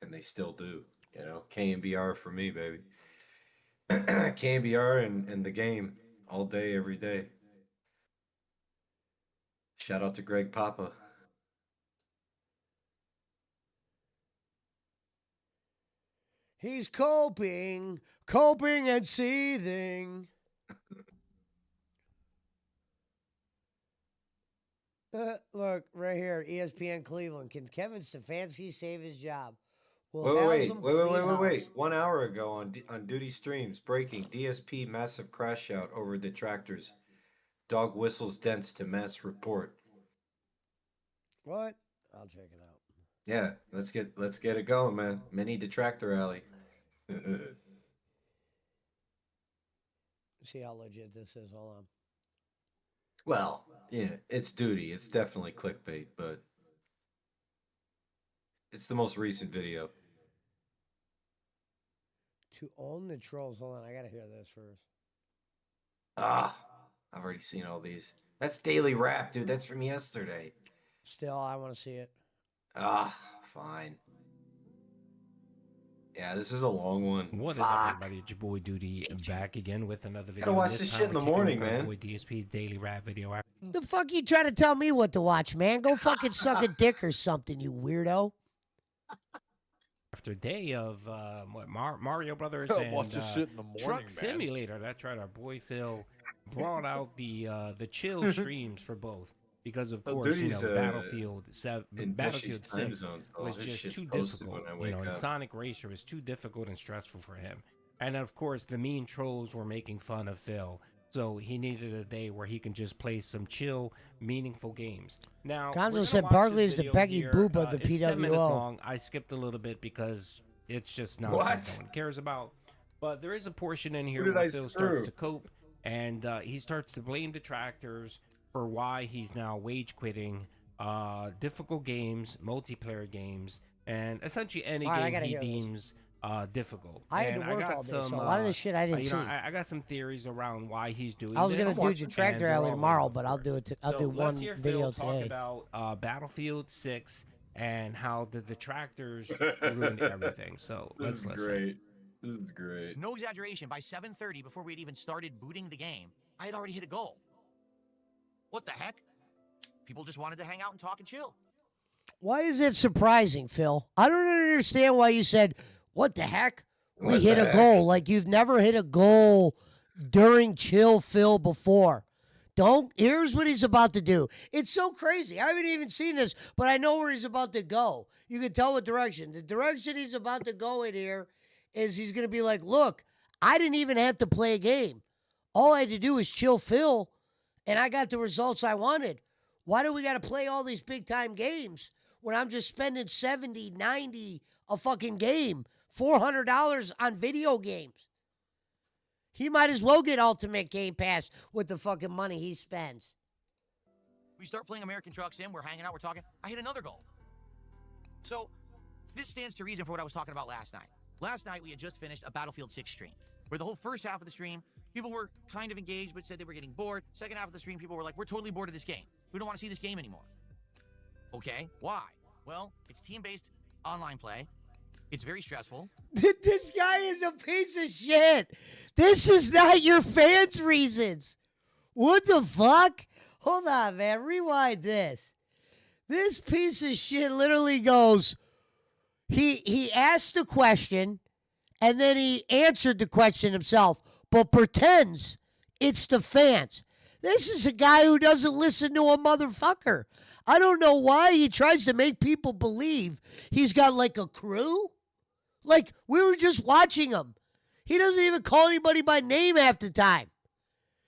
G: and they still do. KMBR for me, baby. KBR and the game all day, every day. Shout out to Greg Papa.
A: He's coping and seething. Look, right here, ESPN Cleveland. Can Kevin Stefanski save his job?
G: Wait. 1 hour ago on Duty Streams, breaking DSP massive crash out over detractors. Dog whistles dents to mass report.
A: What? I'll check it out.
G: Yeah, let's get it going, man. Mini detractor alley.
A: See how legit this is. Hold on.
G: Well, yeah, it's Duty. It's definitely clickbait, but it's the most recent video.
A: To own the trolls. Hold on, I gotta hear this first.
G: I've already seen all these. That's daily rap, dude. That's from yesterday.
A: Still, I want to see it.
G: Fine. Yeah, this is a long one.
P: What is up, everybody? It's your boy Duty back again with another video.
G: Gotta watch this shit in the morning, man.
P: Boy DSP's daily rap video.
A: The fuck you trying to tell me what to watch, man? Go fucking suck a dick or something, you weirdo.
P: After a day of Mario Brothers and
H: watch this shit in the morning,
P: Truck
H: man.
P: Simulator. That's right. Our boy Phil brought out the chill streams for both. Because of course, Battlefield 7, Battlefield 6 was just too difficult. And Sonic Racer was too difficult and stressful for him. And of course, the mean trolls were making fun of Phil. So he needed a day where he can just play some chill, meaningful games. Now,
A: Gonzo said Barkley is the Becky Boop of the
P: it's 10 minutes
A: PWO.
P: long. I skipped a little bit because it's just not something no one cares about. But there is a portion in here where Phil starts to cope, and he starts to blame detractors for why he's now wage quitting difficult games, multiplayer games, and essentially any game he deems difficult.
A: I had to work all day, so a lot of this shit I didn't see.
P: I got some theories around why he's doing.
A: I was
P: this.
A: gonna do Detractor Alley tomorrow, but I'll do it. I'll do
P: let's
A: one
P: hear
A: video
P: Phil talk
A: today.
P: about Battlefield 6 and how the detractors ruined everything. So let's listen.
G: Great. This is great.
L: No exaggeration, by 7:30, before we'd even started booting the game, I had already hit a goal. What the heck? People just wanted to hang out and talk and chill.
A: Why is it surprising, Phil? I don't understand why you said, "What the heck? We hit a goal." Like you've never hit a goal during Chill Phil before. Here's what he's about to do. It's so crazy. I haven't even seen this, but I know where he's about to go. You can tell what direction. The direction he's about to go in here is he's going to be like, look, I didn't even have to play a game. All I had to do was Chill Phil, and I got the results I wanted. Why do we got to play all these big-time games when I'm just spending $70, $90 a fucking game, $400 on video games? He might as well get Ultimate Game Pass with the fucking money he spends.
L: We start playing American Truck Sim, we're hanging out, we're talking. I hit another goal. So, this stands to reason for what I was talking about last night. Last night, we had just finished a Battlefield 6 stream, where the whole first half of the stream, people were kind of engaged, but said they were getting bored. Second half of the stream, people were like, we're totally bored of this game. We don't want to see this game anymore. Okay, why? Well, it's team-based online play. It's very stressful.
A: This guy is a piece of shit. This is not your fans' reasons. What the fuck? Hold on, man. Rewind this. This piece of shit literally goes, he asked the question, and then he answered the question himself, but pretends it's the fans. This is a guy who doesn't listen to a motherfucker. I don't know why he tries to make people believe he's got like a crew. Like, we were just watching him. He doesn't even call anybody by name half the time.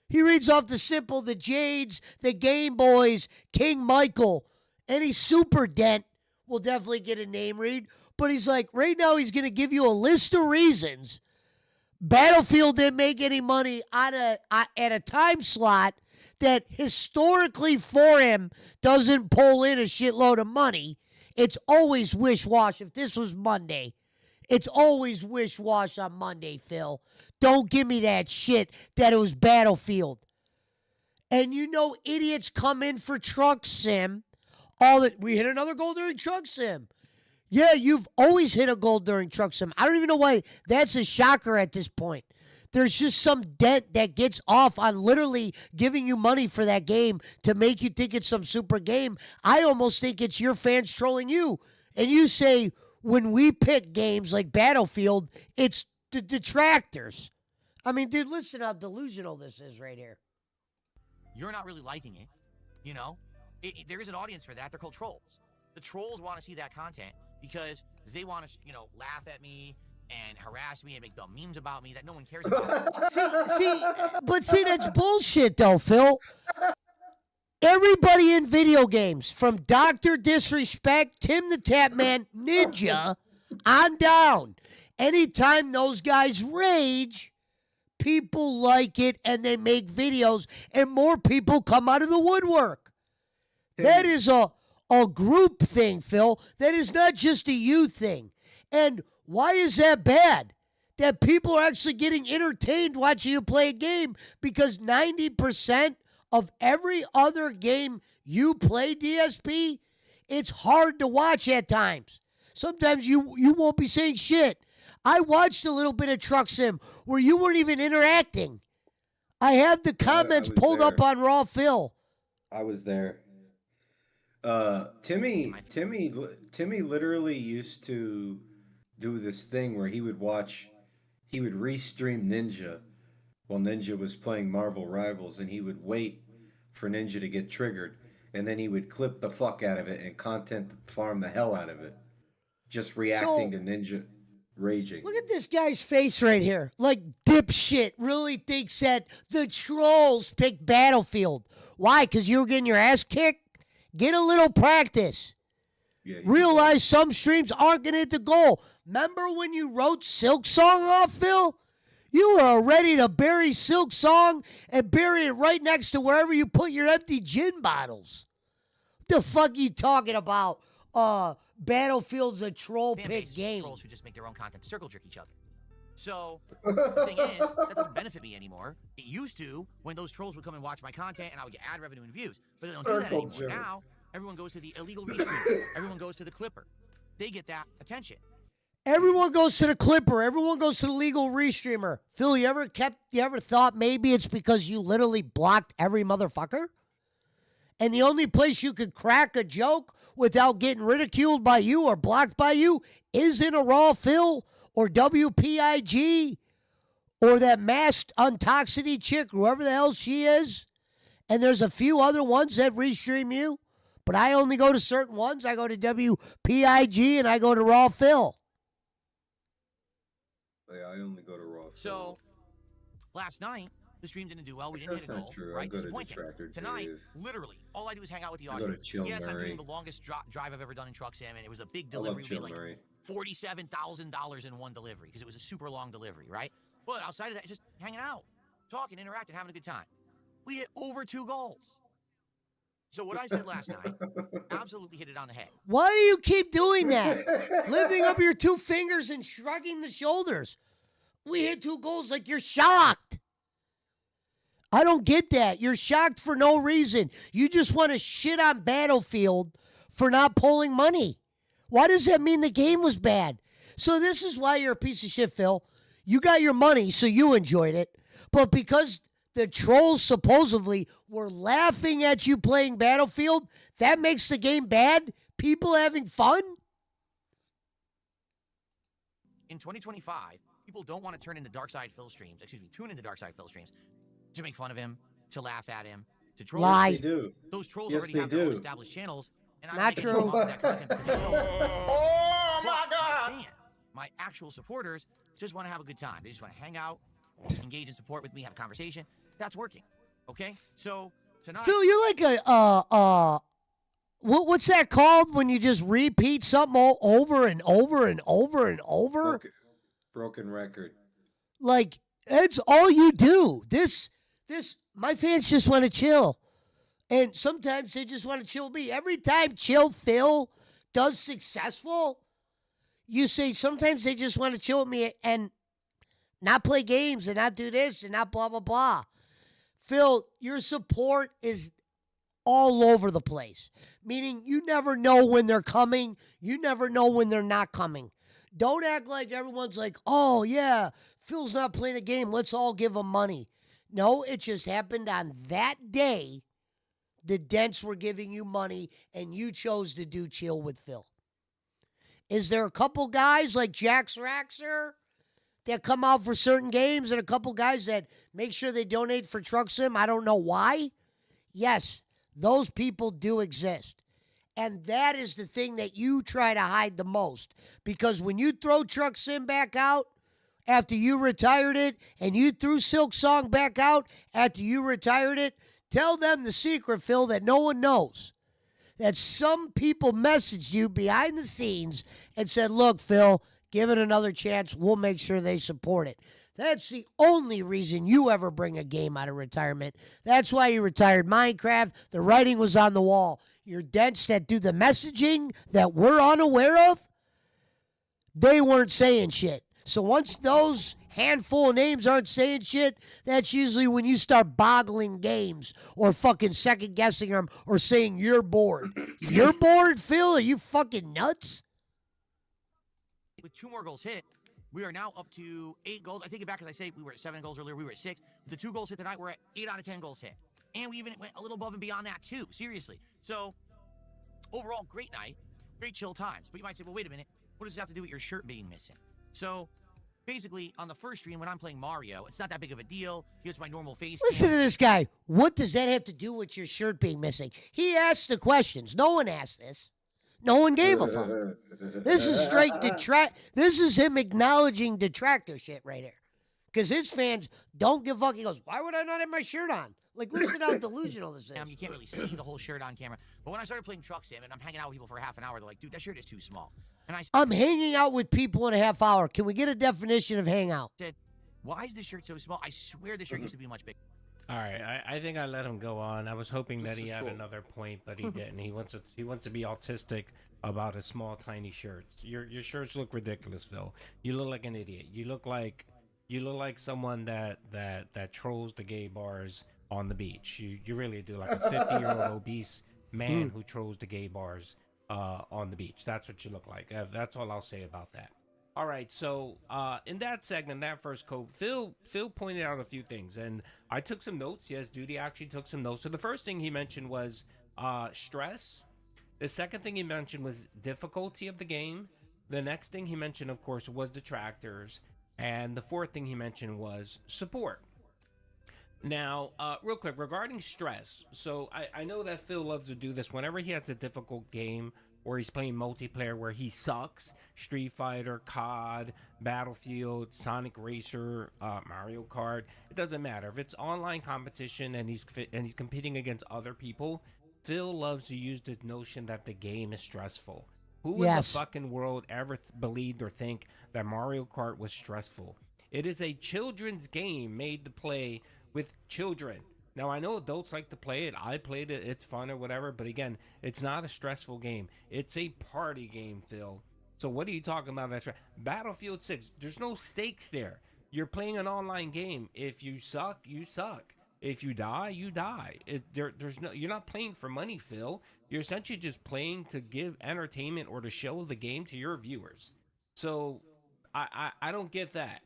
A: He reads off the simple, the Jades, the Game Boys, King Michael, any super dent will definitely get a name read. But he's like, right now he's going to give you a list of reasons Battlefield didn't make any money at a time slot that historically for him doesn't pull in a shitload of money. It's always wish-wash. If this was Monday, it's always wish-wash on Monday, Phil. Don't give me that shit that it was Battlefield. And you know idiots come in for Truck Sim. We hit another goal during Truck Sim. Yeah, you've always hit a goal during Truck Sim. I don't even know why that's a shocker at this point. there's just some dent that gets off on literally giving you money for that game to make you think it's some super game. I almost think it's your fans trolling you. And you say, when we pick games like Battlefield, it's the detractors. I mean, dude, listen how delusional this is right here.
L: You're not really liking it, you know? There is an audience for that. They're called trolls. The trolls want to see that content because they want to, laugh at me and harass me and make dumb memes about me that no one cares about.
A: see, that's bullshit, though, Phil. Everybody in video games, from Dr. Disrespect, Tim the Tapman, Ninja, on down. Anytime those guys rage, people like it and they make videos and more people come out of the woodwork. That is a group thing, Phil. That is not just a you thing. And why is that bad? That people are actually getting entertained watching you play a game because 90% of every other game you play, DSP, it's hard to watch at times. Sometimes you won't be saying shit. I watched a little bit of Truck Sim where you weren't even interacting. I have the comments pulled up on Raw Phil.
G: I was there. Timmy literally used to do this thing where he would restream Ninja while Ninja was playing Marvel Rivals, and he would wait for Ninja to get triggered, and then he would clip the fuck out of it and content farm the hell out of it, just reacting to Ninja raging.
A: Look at this guy's face right here. Like, dipshit really thinks that the trolls picked Battlefield. Why? Because you were getting your ass kicked? Get a little practice. Yeah, realize some streams aren't going to hit the goal. Remember when you wrote Silk Song off, Phil? You were ready to bury Silk Song and bury it right next to wherever you put your empty gin bottles. What the fuck are you talking about? Battlefield's a troll pick game.
L: Trolls who just make their own content to circle jerk each other. So the thing is, that doesn't benefit me anymore. It used to when those trolls would come and watch my content and I would get ad revenue and views. But they don't do that anymore. Now everyone goes to the illegal restream. Everyone goes to the Clipper. They get that attention.
A: Everyone goes to the Clipper. Everyone goes to the legal restreamer. Phil, you ever thought maybe it's because you literally blocked every motherfucker? And the only place you could crack a joke without getting ridiculed by you or blocked by you is in a Raw Phil or WPIG or that masked Untoxicity chick, whoever the hell she is. And there's a few other ones that restream you. But I only go to certain ones. I go to WPIG and I go to Raw Phil.
G: Yeah, I only go to Raw Phil.
L: So last night, the stream didn't do well. We didn't hit a goal.
G: True.
L: Right? Disappointing. Tonight, literally, all I do is hang out with the audience. Yes, I'm doing the longest drive I've ever done in Truck Sim, and it was a big delivery. We like $47,000 in one delivery because it was a super long delivery, right? But outside of that, just hanging out, talking, interacting, having a good time. We hit over 2 goals. So what I said last night, absolutely hit it on the head.
A: Why do you keep doing that? Lifting up your 2 fingers and shrugging the shoulders. We hit 2 goals like you're shocked. I don't get that. You're shocked for no reason. You just want to shit on Battlefield for not pulling money. Why does that mean the game was bad? So this is why you're a piece of shit, Phil. You got your money, so you enjoyed it. But because the trolls supposedly were laughing at you playing Battlefield, that makes the game bad? People having fun?
L: In 2025, people don't want to tune into Dark Side Phil streams to make fun of him, to laugh at him, to troll.
A: Lie.
G: They do.
L: Those trolls
G: Yes,
L: already
G: they
L: have their own
G: do.
L: established channels. And I'm
A: Not
L: making
A: true.
L: off of that content because they're so
C: Oh my God!
L: fans, my actual supporters just want to have a good time. They just want to hang out, engage in support with me, have a conversation. That's working. Okay? So tonight,
A: Phil, you're like what's that called when you just repeat something all over and over and over and over?
G: Broken record.
A: Like, that's all you do. My fans just want to chill. And sometimes they just want to chill with me. Every time Chill Phil does successful, you say sometimes they just want to chill with me and not play games and not do this and not blah, blah, blah. Phil, your support is all over the place. Meaning you never know when they're coming. You never know when they're not coming. Don't act like everyone's like, oh, yeah, Phil's not playing a game. Let's all give him money. No, it just happened on that day. The Dents were giving you money, and you chose to do chill with Phil. Is there a couple guys like Jax Raxer that come out for certain games and a couple guys that make sure they donate for Truck Sim? I don't know why. Yes, those people do exist. And that is the thing that you try to hide the most. Because when you throw Truck Sim back out after you retired it, and you threw Silk Song back out after you retired it, tell them the secret, Phil, that no one knows. That some people messaged you behind the scenes and said, look, Phil, give it another chance. We'll make sure they support it. That's the only reason you ever bring a game out of retirement. That's why you retired Minecraft. The writing was on the wall. Your Dents that do the messaging that we're unaware of, they weren't saying shit. So once those handful of names aren't saying shit, that's usually when you start boggling games or fucking second guessing them or saying you're bored. You're bored, Phil? Are you fucking nuts?
L: With 2 more goals hit, we are now up to 8 goals. I take it back because I say we were at 7 goals earlier. We were at 6. The 2 goals hit tonight, we're at 8 out of 10 goals hit. And we even went a little above and beyond that too, seriously. So overall, great night, great chill times. But you might say, well, wait a minute. What does this have to do with your shirt being missing? So basically, on the first stream, when I'm playing Mario, it's not that big of a deal. Here's my normal face.
A: Listen to this guy. What does that have to do with your shirt being missing? He asked the questions. No one asked this. No one gave a fuck. This is straight This is him acknowledging detractor shit right here. Because his fans don't give a fuck. He goes, why would I not have my shirt on? Like, listen how delusional this is.
L: You can't really see the whole shirt on camera. But when I started playing Truck Sim and I'm hanging out with people for half an hour, they're like, dude, that shirt is too small. And
A: I'm hanging out with people in a half hour. Can we get a definition of hang out?
L: Said, why is this shirt so small? I swear this shirt used to be much bigger.
P: All right, I think I let him go on. I was hoping that he had another point, but he didn't. He wants to be autistic about his small, tiny shirts. Your shirts look ridiculous, Phil. You look like an idiot. You look like someone that trolls the gay bars on the beach. You really do, like a 50-year-old obese man who trolls the gay bars on the beach. That's what you look like. That's all I'll say about that. All right, so in that segment, that first quote, Phil pointed out a few things, and I took some notes. Yes, Duty actually took some notes. So the first thing he mentioned was stress. The second thing he mentioned was difficulty of the game. The next thing he mentioned, of course, was detractors. And the fourth thing he mentioned was support. Now, real quick, regarding stress. So I know that Phil loves to do this whenever he has a difficult game or he's playing multiplayer where he sucks. Street Fighter, COD, Battlefield, Sonic Racer, Mario Kart. It doesn't matter. If it's online competition and he's competing against other people, Phil loves to use the notion that the game is stressful. Who in the fucking world ever believed or think that Mario Kart was stressful? It is a children's game made to play with children. Now, I know adults like to play it. I played it. It's fun or whatever. But again, it's not a stressful game. It's a party game, Phil. So what are you talking about? That's right. Battlefield 6, there's no stakes there. You're playing an online game. If you suck, you suck. If you die, you die. There's no. You're not playing for money, Phil. You're essentially just playing to give entertainment or to show the game to your viewers. So I don't get that.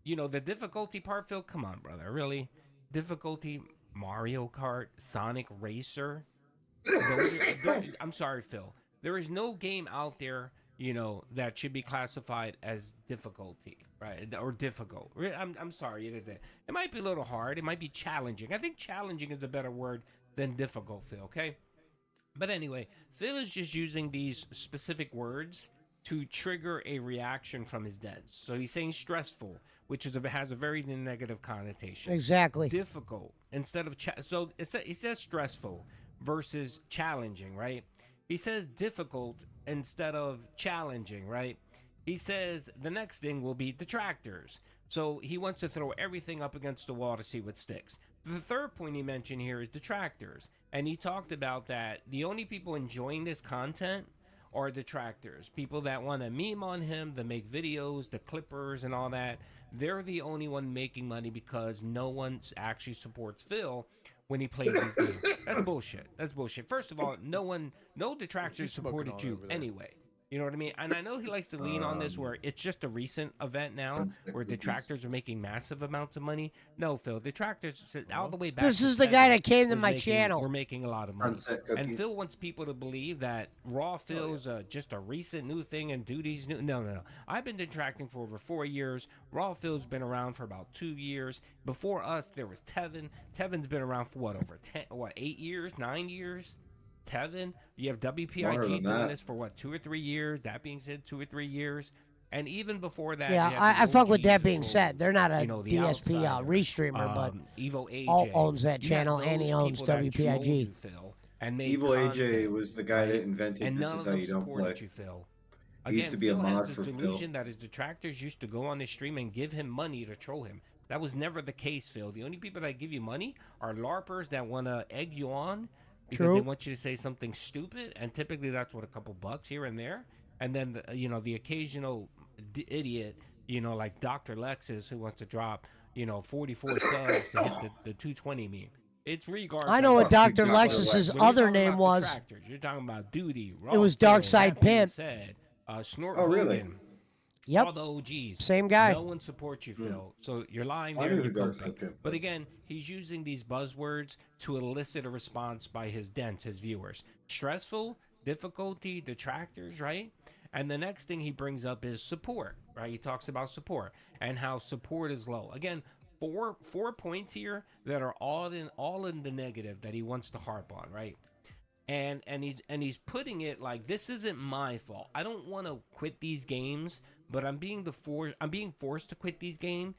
P: You know, the difficulty part, Phil, come on, brother. Really? Difficulty, Mario Kart, Sonic Racer. I'm sorry, Phil. There is no game out there, you know, that should be classified as difficulty, right? Or difficult. I'm sorry, it isn't. It might be a little hard. It might be challenging. I think challenging is a better word than difficult, Phil, okay? But anyway, Phil is just using these specific words to trigger a reaction from his Dents. So he's saying stressful, which has a very negative connotation.
A: Exactly.
P: Difficult instead of so he says stressful versus challenging, right? He says difficult instead of challenging, right? He says the next thing will be detractors. So he wants to throw everything up against the wall to see what sticks. The third point he mentioned here is detractors. And he talked about that the only people enjoying this content are detractors. People that want to meme on him, that make videos, the clippers and all that. They're the only one making money because no one actually supports Phil when he plays these games. That's bullshit. That's bullshit. First of all, no detractors supported you anyway. You know what I mean? And I know he likes to lean on this where it's just a recent event now where detractors are making massive amounts of money. No, Phil, detractors all the way back.
A: This
P: to
A: is the guy that came to
P: was
A: my
P: making-
A: channel.
P: We're making a lot of money.
G: Sunset
P: And
G: cookies.
P: Phil wants people to believe that Raw Phil's just a recent new thing and Duty's new. No. I've been detracting for over 4 years. Raw Phil's been around for about 2 years. Before us, there was Tevin. Tevin's been around for over 8 years, 9 years? Tevin, you have WPIG doing this for 2 or 3 years. That being said, 2 or 3 years, and even before that,
A: Yeah,
P: you have
A: I
P: the
A: fuck with
P: OGs
A: that
P: of
A: being
P: Gold,
A: said. They're not a
P: you know, the
A: DSP
P: Outsider,
A: restreamer, but
P: Evo AJ.
A: Alt owns that
P: You have
A: channel and he
P: those
A: owns
P: people that trolled
A: WPIG.
P: you, Phil, and made
G: Evil AJ
P: content,
G: was the guy that
P: right?
G: invented
P: and
G: This
P: none
G: Is
P: of
G: How
P: them
G: You Don't
P: supported
G: Play.
P: you, Phil.
G: He used to be a
P: Phil
G: mod
P: has
G: for
P: this
G: Phil.
P: delusion that his detractors used to go on his stream and give him money to troll him. That was never the case, Phil. The only people that give you money are LARPers that want to egg you on because
A: True.
P: they want you to say something stupid, and typically that's what, a couple bucks here and there. And then the occasional idiot, like Dr. Lexus, who wants to drop 44 subs to hit the 220 meme. It's regardless.
A: I know what Dr.
P: When
A: Lexus's
P: you're
A: other
P: talking
A: name
P: about
A: was.
P: detractors, you're talking about Duty.
A: It was
P: Raw,
A: Dark
P: Phil,
A: Side
P: that being
A: Pimp.
P: Said, Snort
G: Oh, really?
P: Hogan,
A: Yep.
P: all the OGs.
A: Same guy.
P: No one supports you, Phil. So you're lying
G: I
P: there.
G: knew
P: And
G: who
P: you're
G: Dark
P: coping.
G: Side Pimp
P: But
G: was.
P: again, he's using these buzzwords to elicit a response by his dents, his viewers. Stressful, difficulty, detractors, right? And the next thing he brings up is support, right? He talks about support and how support is low. Again, four points here that are all in the negative that he wants to harp on, right? And he's putting it like, this isn't my fault. I don't want to quit these games, but I'm being forced to quit these games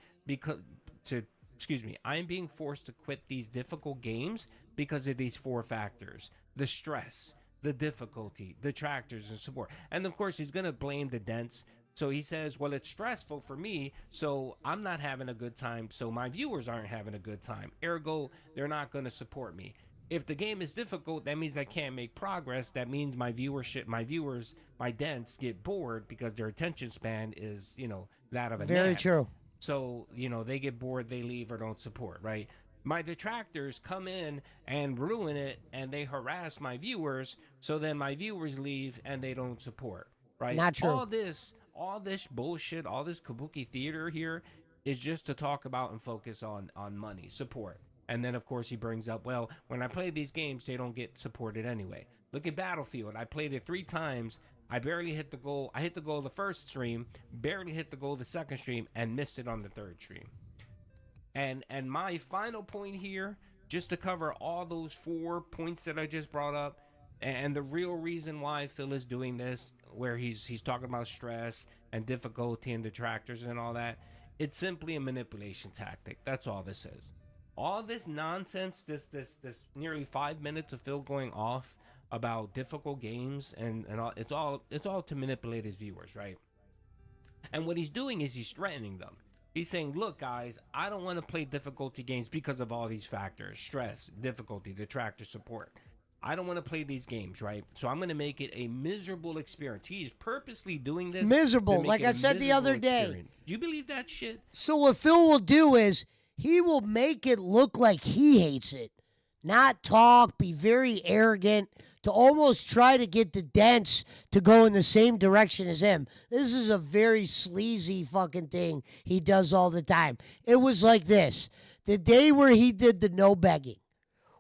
P: I'm being forced to quit these difficult games because of these 4 factors: the stress, the difficulty, the detractors, and support. And of course, he's gonna blame the dents. So he says, well, it's stressful for me, so I'm not having a good time, so my viewers aren't having a good time. Ergo, they're not going to support me. If the game is difficult, that means I can't make progress. That means my dents get bored because their attention span is, that of a
A: Very
P: gnat.
A: true.
P: So, they get bored, they leave or don't support, right? My detractors come in and ruin it, and they harass my viewers, so then my viewers leave and they don't support, right?
A: Not true.
P: All this bullshit, all this kabuki theater here is just to talk about and focus on money, support. And then, of course, he brings up, well, when I play these games, they don't get supported anyway. Look at Battlefield. I played it 3 times. I barely hit the goal. I hit the goal the first stream, barely hit the goal the second stream, and missed it on the third stream. And my final point here, just to cover all those 4 points that I just brought up, and the real reason why Phil is doing this, where he's talking about stress and difficulty and detractors and all that, it's simply a manipulation tactic. That's all this is. All this nonsense, this nearly 5 minutes of Phil going off about difficult games and all, it's all to manipulate his viewers, right? And what he's doing is he's threatening them. He's saying, look, guys, I don't want to play difficulty games because of all these factors: stress, difficulty, detractor, support. I don't want to play these games, right? So I'm going to make it a miserable experience. He's purposely doing this.
A: Miserable, like I said the other day.
P: Do you believe that shit?
A: So what Phil will do is he will make it look like he hates it. Not talk, be very arrogant, to almost try to get the dents to go in the same direction as him. This is a very sleazy fucking thing he does all the time. It was like this. The day where he did the no begging,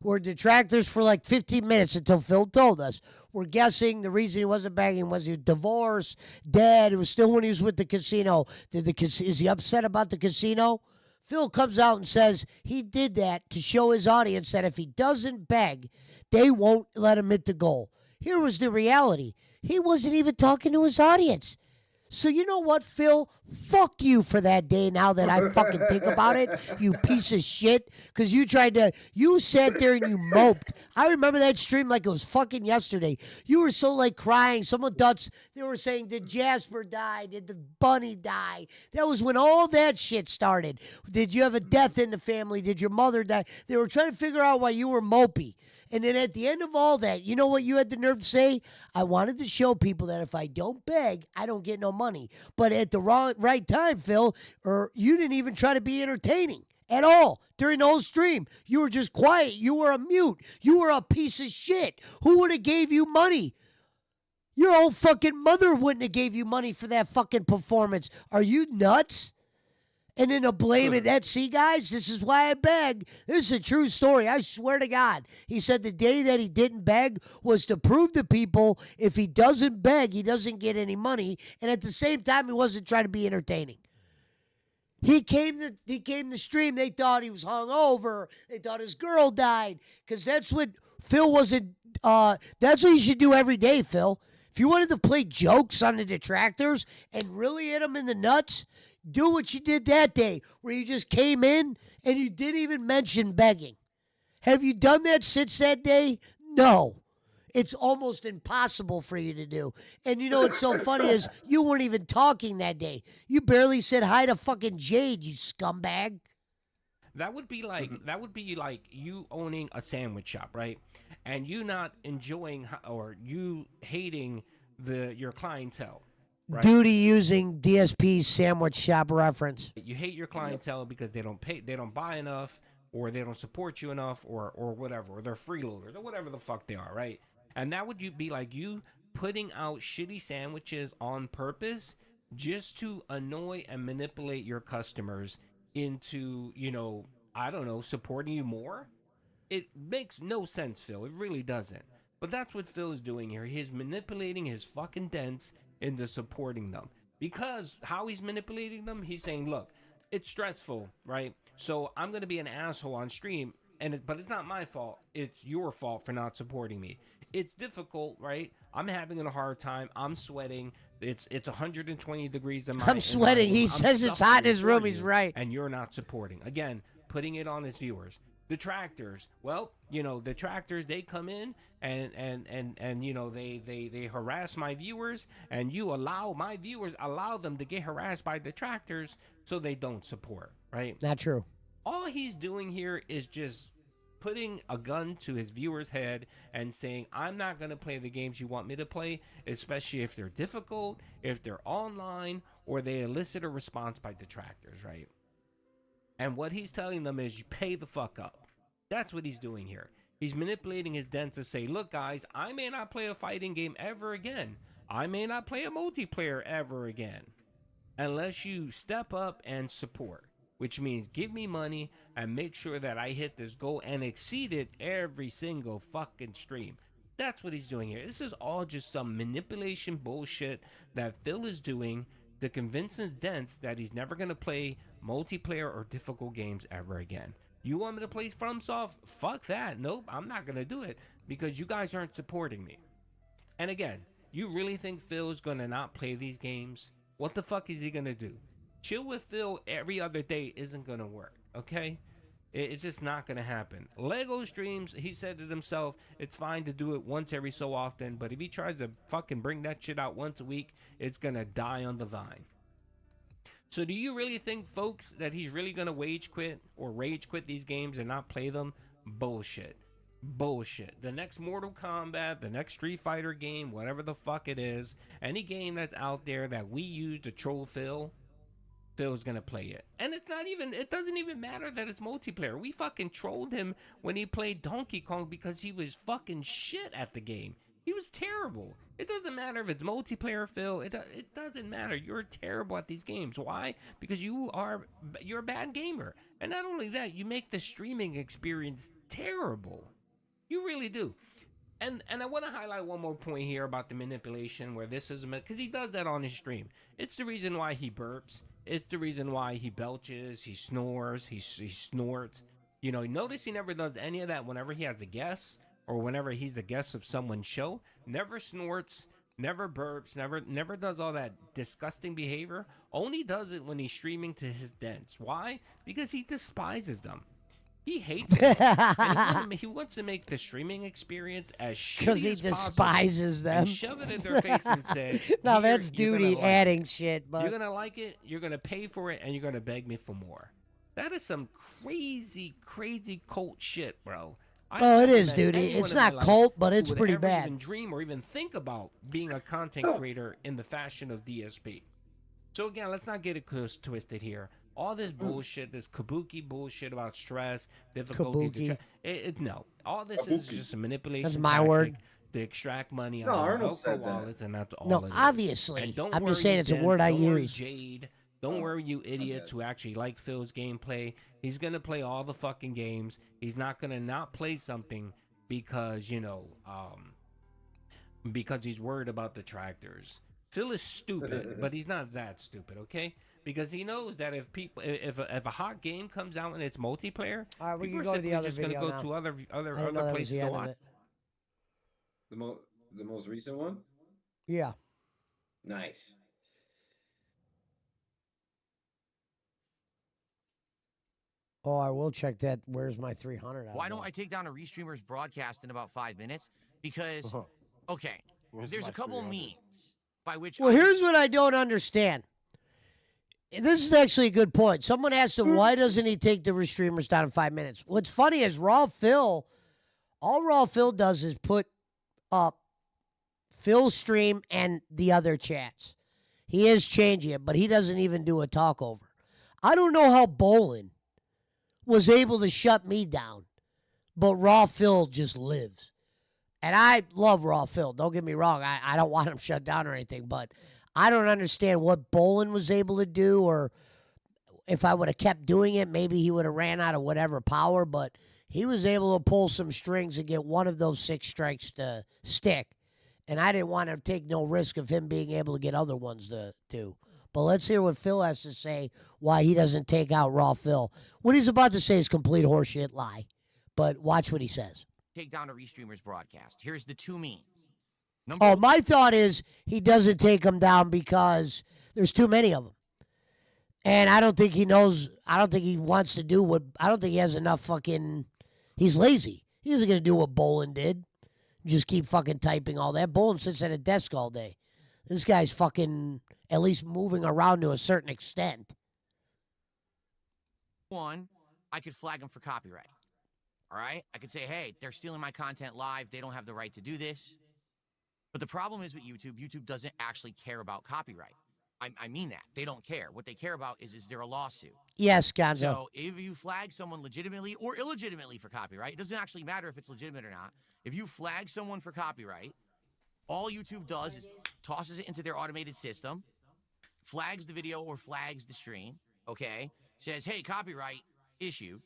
A: were detractors for like 15 minutes until Phil told us. We're guessing the reason he wasn't begging was he was divorced, dead. It was still when he was with the casino. Is he upset about the casino? Phil comes out and says he did that to show his audience that if he doesn't beg, they won't let him hit the goal. Here was the reality. He wasn't even talking to his audience. So you know what, Phil? Fuck you for that day now that I fucking think about it, you piece of shit. Because you sat there and you moped. I remember that stream like it was fucking yesterday. You were so like crying. Some adults, they were saying, did Jasper die? Did the bunny die? That was when all that shit started. Did you have a death in the family? Did your mother die? They were trying to figure out why you were mopey. And then at the end of all that, you know what you had the nerve to say? I wanted to show people that if I don't beg, I don't get no money. But at the right time, Phil, or you didn't even try to be entertaining at all during the whole stream. You were just quiet. You were a mute. You were a piece of shit. Who would have gave you money? Your own fucking mother wouldn't have gave you money for that fucking performance. Are you nuts? And then to blame it at, see, guys, this is why I beg. This is a true story. I swear to God. He said the day that he didn't beg was to prove to people if he doesn't beg, he doesn't get any money. And at the same time, he wasn't trying to be entertaining. He came to stream. They thought he was hungover. They thought his girl died. Because that's what Phil wasn't. That's what you should do every day, Phil. If you wanted to play jokes on the detractors and really hit them in the nuts, do what you did that day, where you just came in and you didn't even mention begging. Have you done that since that day? No. It's almost impossible for you to do. And you know what's so funny is you weren't even talking that day. You barely said hi to fucking Jade, you scumbag.
P: That would be like you owning a sandwich shop, right? And you not enjoying or you hating your clientele. Right?
A: Duty using DSP's sandwich shop reference.
P: You hate your clientele because they don't buy enough, or they don't support you enough, or whatever, or they're freeloaders, or whatever the fuck they are, right? And that would be like you putting out shitty sandwiches on purpose just to annoy and manipulate your customers into, I don't know, supporting you more? It makes no sense, Phil. It really doesn't. But that's what Phil is doing here. He's manipulating his fucking dents into supporting them. Because how he's manipulating them, he's saying, look, it's stressful, right? So I'm going to be an asshole on stream, but it's not my fault. It's your fault for not supporting me. It's difficult, right? I'm having a hard time. I'm sweating. It's 120 degrees in my
A: I'm sweating. He says it's hot in his room. He's right.
P: And you're not supporting. Again, putting it on his viewers. Detractors. Well, detractors, they come in and they harass my viewers, and you allow them to get harassed by detractors so they don't support, right?
A: Not true.
P: All he's doing here is just putting a gun to his viewer's head and saying, I'm not going to play the games you want me to play, especially if they're difficult, if they're online, or they elicit a response by detractors, right? And what he's telling them is, you pay the fuck up. That's what he's doing here. He's manipulating his dents to say, look, guys, I may not play a fighting game ever again. I may not play a multiplayer ever again. Unless you step up and support. Which means give me money and make sure that I hit this goal and exceed it every single fucking stream. That's what he's doing here. This is all just some manipulation bullshit that Phil is doing to convince his dents that he's never going to play multiplayer or difficult games ever again. You want me to play FromSoft? Fuck that. Nope, I'm not going to do it because you guys aren't supporting me. And again, you really think Phil's going to not play these games? What the fuck is he going to do? Chill with Phil every other day isn't going to work, okay? It's just not going to happen. Lego streams, he said to himself, it's fine to do it once every so often, but if he tries to fucking bring that shit out once a week, it's going to die on the vine. So do you really think, folks, that he's really going to rage quit these games and not play them? Bullshit. Bullshit. The next Mortal Kombat, the next Street Fighter game, whatever the fuck it is, any game that's out there that we use to troll Phil's gonna play it. And it doesn't even matter that it's multiplayer. We fucking trolled him when he played Donkey Kong because he was fucking shit at the game. He was terrible. It doesn't matter if it's multiplayer, Phil. It doesn't matter. You're terrible at these games. Why? Because you're a bad gamer. And not only that, you make the streaming experience terrible. You really do. And I want to highlight one more point here about the manipulation, where this is because he does that on his stream. It's the reason why he burps. It's the reason why he belches, he snores, he snorts. Notice he never does any of that whenever he has a guest or whenever he's the guest of someone's show. Never snorts, never burps, never does all that disgusting behavior. Only does it when he's streaming to his dents. Why? Because he despises them. He hates it. And he wants to make the streaming experience as shitty
A: because he
P: as
A: despises them.
P: And shove it in their face and say,
A: now that's Duty adding shit, but
P: you're gonna like it, you're gonna pay for it, and you're gonna beg me for more. That is some crazy cult shit, bro.
A: Oh, it is, Duty. It's not cult, but it's pretty bad.
P: Even dream or even think about being a content creator in the fashion of DSP. So again, let's not get it twisted here. All this bullshit, this kabuki bullshit about stress, difficulty.
A: Kabuki.
P: No. All this is just a manipulation.
A: That's my
P: tactic
A: word.
P: to extract money
G: No,
P: out of
G: Arnold
P: Velcro
G: said that.
P: wallets, and that's all
A: No,
P: it is.
A: obviously.
P: And don't
A: I'm
P: worry,
A: just saying it's a
P: Vince,
A: word I
P: don't worry,
A: use.
P: Jade. Don't worry, you idiots who actually like Phil's gameplay. He's gonna play all the fucking games. He's not gonna not play something because because he's worried about the tractors. Phil is stupid, but he's not that stupid, okay? Because he knows that if a hot game comes out and it's multiplayer,
A: all right, we
P: people
A: can go
P: are
A: to the
P: simply
A: other
P: just gonna
A: video
P: go
A: now.
P: to other
A: I didn't know that was
P: places
A: the
P: to
A: end of
P: watch.
A: it.
G: The most recent one?
A: Yeah.
G: Nice.
A: Oh, I will check that. Where's my 300?
L: Why don't I take down a restreamer's broadcast in about 5 minutes? Because, okay, there's a couple means by which.
A: Well, here's what I don't understand. This is actually a good point. Someone asked him, why doesn't he take the restreamers down in 5 minutes? What's funny is all Raw Phil does is put up Phil's stream and the other chats. He is changing it, but he doesn't even do a talkover. I don't know how Bolin was able to shut me down, but Raw Phil just lives. And I love Raw Phil. Don't get me wrong. I don't want him shut down or anything, but I don't understand what Bolin was able to do, or if I would have kept doing it, maybe he would have ran out of whatever power, but he was able to pull some strings and get one of those 6 strikes to stick. And I didn't want to take no risk of him being able to get other ones to do. But let's hear what Phil has to say, why he doesn't take out Raw Phil. What he's about to say is complete horseshit lie. But watch what he says.
L: Take down a restreamer's broadcast. Here's the 2 means.
A: My thought is he doesn't take them down because there's too many of them. And I don't think he knows, I don't think he wants to do what, I don't think he has enough fucking, he's lazy. He isn't going to do what Bolin did. Just keep fucking typing all that. Bolin sits at a desk all day. This guy's fucking at least moving around to a certain extent.
L: 1, I could flag him for copyright. All right? I could say, hey, they're stealing my content live. They don't have the right to do this. But the problem is with YouTube doesn't actually care about copyright. I mean that. They don't care. What they care about is there a lawsuit?
A: Yes, Gonzo.
L: So if you flag someone legitimately or illegitimately for copyright, it doesn't actually matter if it's legitimate or not. If you flag someone for copyright, all YouTube does is tosses it into their automated system, flags the video or flags the stream, okay? Says, hey, copyright issued,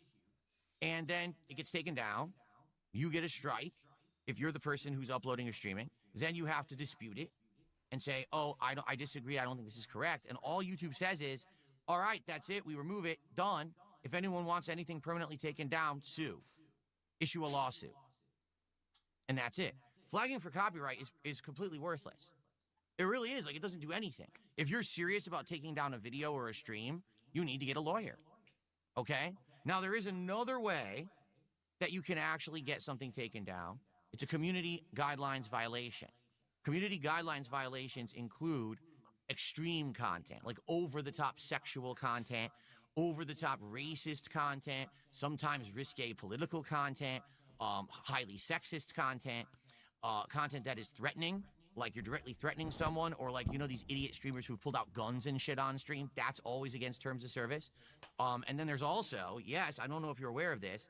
L: and then it gets taken down. You get a strike if you're the person who's uploading or streaming. Then you have to dispute it and say, oh, I disagree. I don't think this is correct. And all YouTube says is, all right, that's it. We remove it. Done. If anyone wants anything permanently taken down, sue. Issue a lawsuit. And that's it. Flagging for copyright is completely worthless. It really is. Like, it doesn't do anything. If you're serious about taking down a video or a stream, you need to get a lawyer. Okay? Now, there is another way that you can actually get something taken down. It's a community guidelines violation. Community guidelines violations include extreme content, like over-the-top sexual content, over-the-top racist content, sometimes risque political content, highly sexist content, content that is threatening, like you're directly threatening someone, or like, you know, these idiot streamers who've pulled out guns and shit on stream. That's always against terms of service. And then there's also, yes, I don't know if you're aware of this,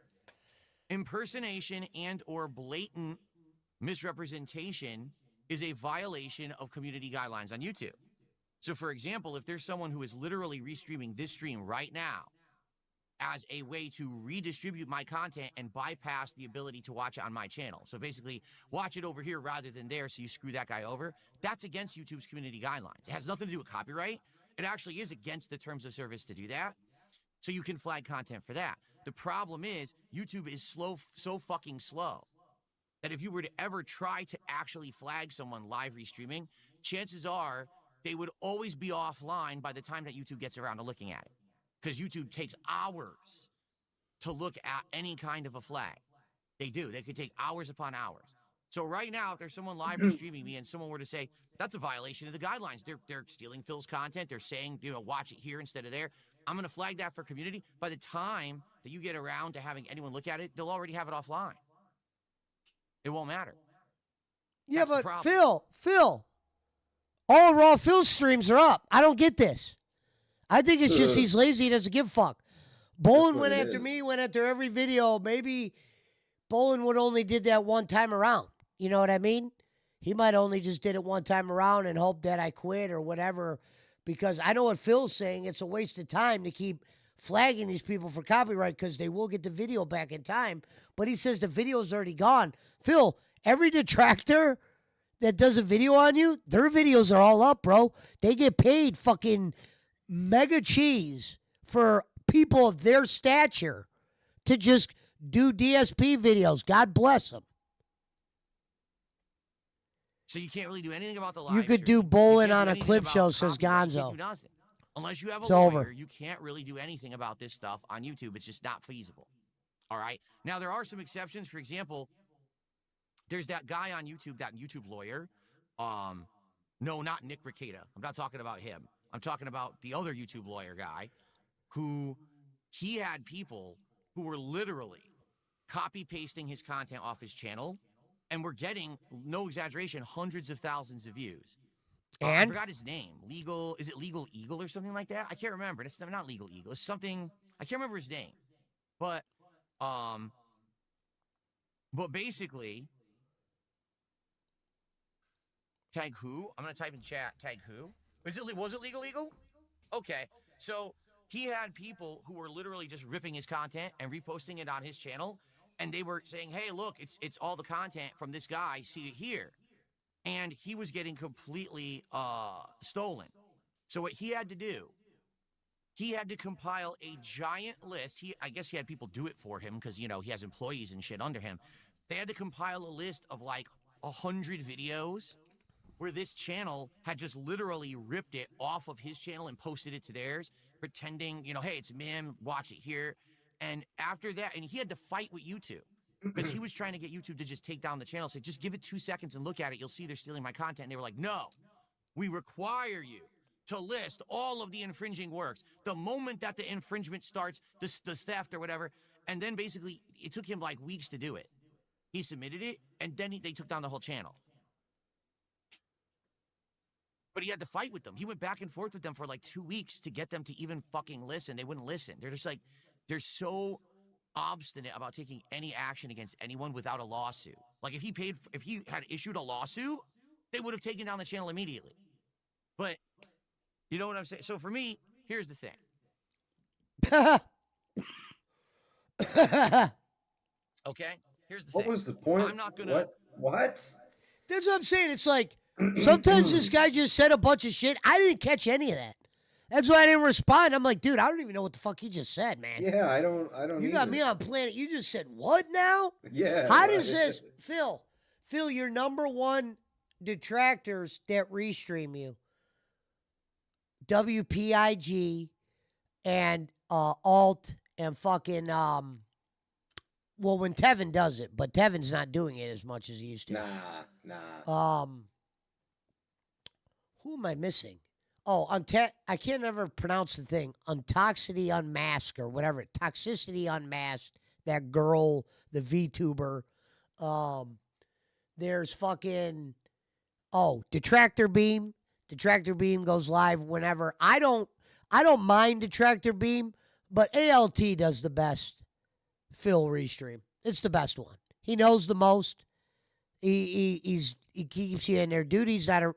L: impersonation and or blatant misrepresentation is a violation of community guidelines on YouTube. So, for example, if there's someone who is literally restreaming this stream right now as a way to redistribute my content and bypass the ability to watch it on my channel, so basically watch it over here rather than there so you screw that guy over, that's against YouTube's community guidelines. It has nothing to do with copyright. It actually is against the terms of service to do that. So you can flag content for that. The problem is YouTube is so fucking slow that if you were to ever try to actually flag someone live restreaming, chances are they would always be offline by the time that YouTube gets around to looking at it. Because YouTube takes hours to look at any kind of a flag. They do. They could take hours upon hours. So right now, if there's someone live restreaming me and someone were to say, that's a violation of the guidelines, they're stealing Phil's content, they're saying, you know, watch it here instead of there, I'm going to flag that for community. By the time that you get around to having anyone look at it, they'll already have it offline. It won't matter.
A: Yeah, but Phil, all Raw Phil streams are up. I don't get this. I think it's just he's lazy. He doesn't give a fuck. Bolin went after me, went after every video. Maybe Bolin would only did that one time around. You know what I mean? He might only just did it one time around and hope that I quit or whatever, because I know what Phil's saying. It's a waste of time to keep flagging these people for copyright because they will get the video back in time. But he says the video's already gone. Phil, every detractor that does a video on you, their videos are all up, bro. They get paid fucking mega cheese for people of their stature to just do DSP videos. God bless them.
L: So you can't really do anything about the live
A: You could
L: stream.
A: do bowling
L: can't
A: on
L: do
A: a
L: anything
A: clip
L: about
A: show,
L: the
A: says
L: copyright. You can't
A: Gonzo.
L: do nothing. Unless you have a
A: It's
L: lawyer,
A: over.
L: you can't really do anything about this stuff on YouTube. It's just not feasible. All right? Now, there are some exceptions. For example, there's that guy on YouTube, that YouTube lawyer. No, not Nick Ricada. I'm not talking about him. I'm talking about the other YouTube lawyer guy who he had people who were literally copy-pasting his content off his channel and were getting, no exaggeration, hundreds of thousands of views. I
A: And?
L: forgot his name. Is it Legal Eagle or something like that? I can't remember. It's not Legal Eagle. It's something, I can't remember his name. But basically, tag who? I'm going to type in chat, tag who? Was it Legal Eagle? Okay. So he had people who were literally just ripping his content and reposting it on his channel. And they were saying, hey, look, it's all the content from this guy. See it here. And he was getting completely stolen. So what he had to do, he had to compile a giant list. I guess he had people do it for him because, he has employees and shit under him. They had to compile a list of like 100 videos where this channel had just literally ripped it off of his channel and posted it to theirs, pretending, hey, it's me, watch it here. And after that, and he had to fight with YouTube because he was trying to get YouTube to just take down the channel. Say, just give it 2 seconds and look at it. You'll see they're stealing my content. And they were like, no, we require you to list all of the infringing works. The moment that the infringement starts, the theft or whatever, and then basically it took him like weeks to do it. He submitted it, and then they took down the whole channel. But he had to fight with them. He went back and forth with them for like 2 weeks to get them to even fucking listen. They wouldn't listen. They're just like, they're so obstinate about taking any action against anyone without a lawsuit. Like if he had issued a lawsuit, they would have taken down the channel immediately. But you know what I'm saying? So for me, here's the thing. Okay? Here's the thing.
G: What was the point?
L: I'm not gonna.
G: What?
A: That's what I'm saying. It's like sometimes this guy just said a bunch of shit. I didn't catch any of that. That's why I didn't respond. I'm like, dude, I don't even know what the fuck he just said, man.
G: Yeah, I don't.
A: You got me on planet. You just said what now?
G: Yeah.
A: How does this, Phil? Phil, your number one detractors that restream you, WPIG and Alt and fucking well, when Tevin does it, but Tevin's not doing it as much as he used to.
G: Nah.
A: Who am I missing? Oh, I can't ever pronounce the thing. Untoxicity Unmasked or whatever. Toxicity Unmasked. That girl, the VTuber. There's fucking Detractor Beam. Detractor Beam goes live whenever. I don't mind Detractor Beam, but ALT does the best Phil restream. It's the best one. He knows the most. He keeps you in there. Duty's doesn't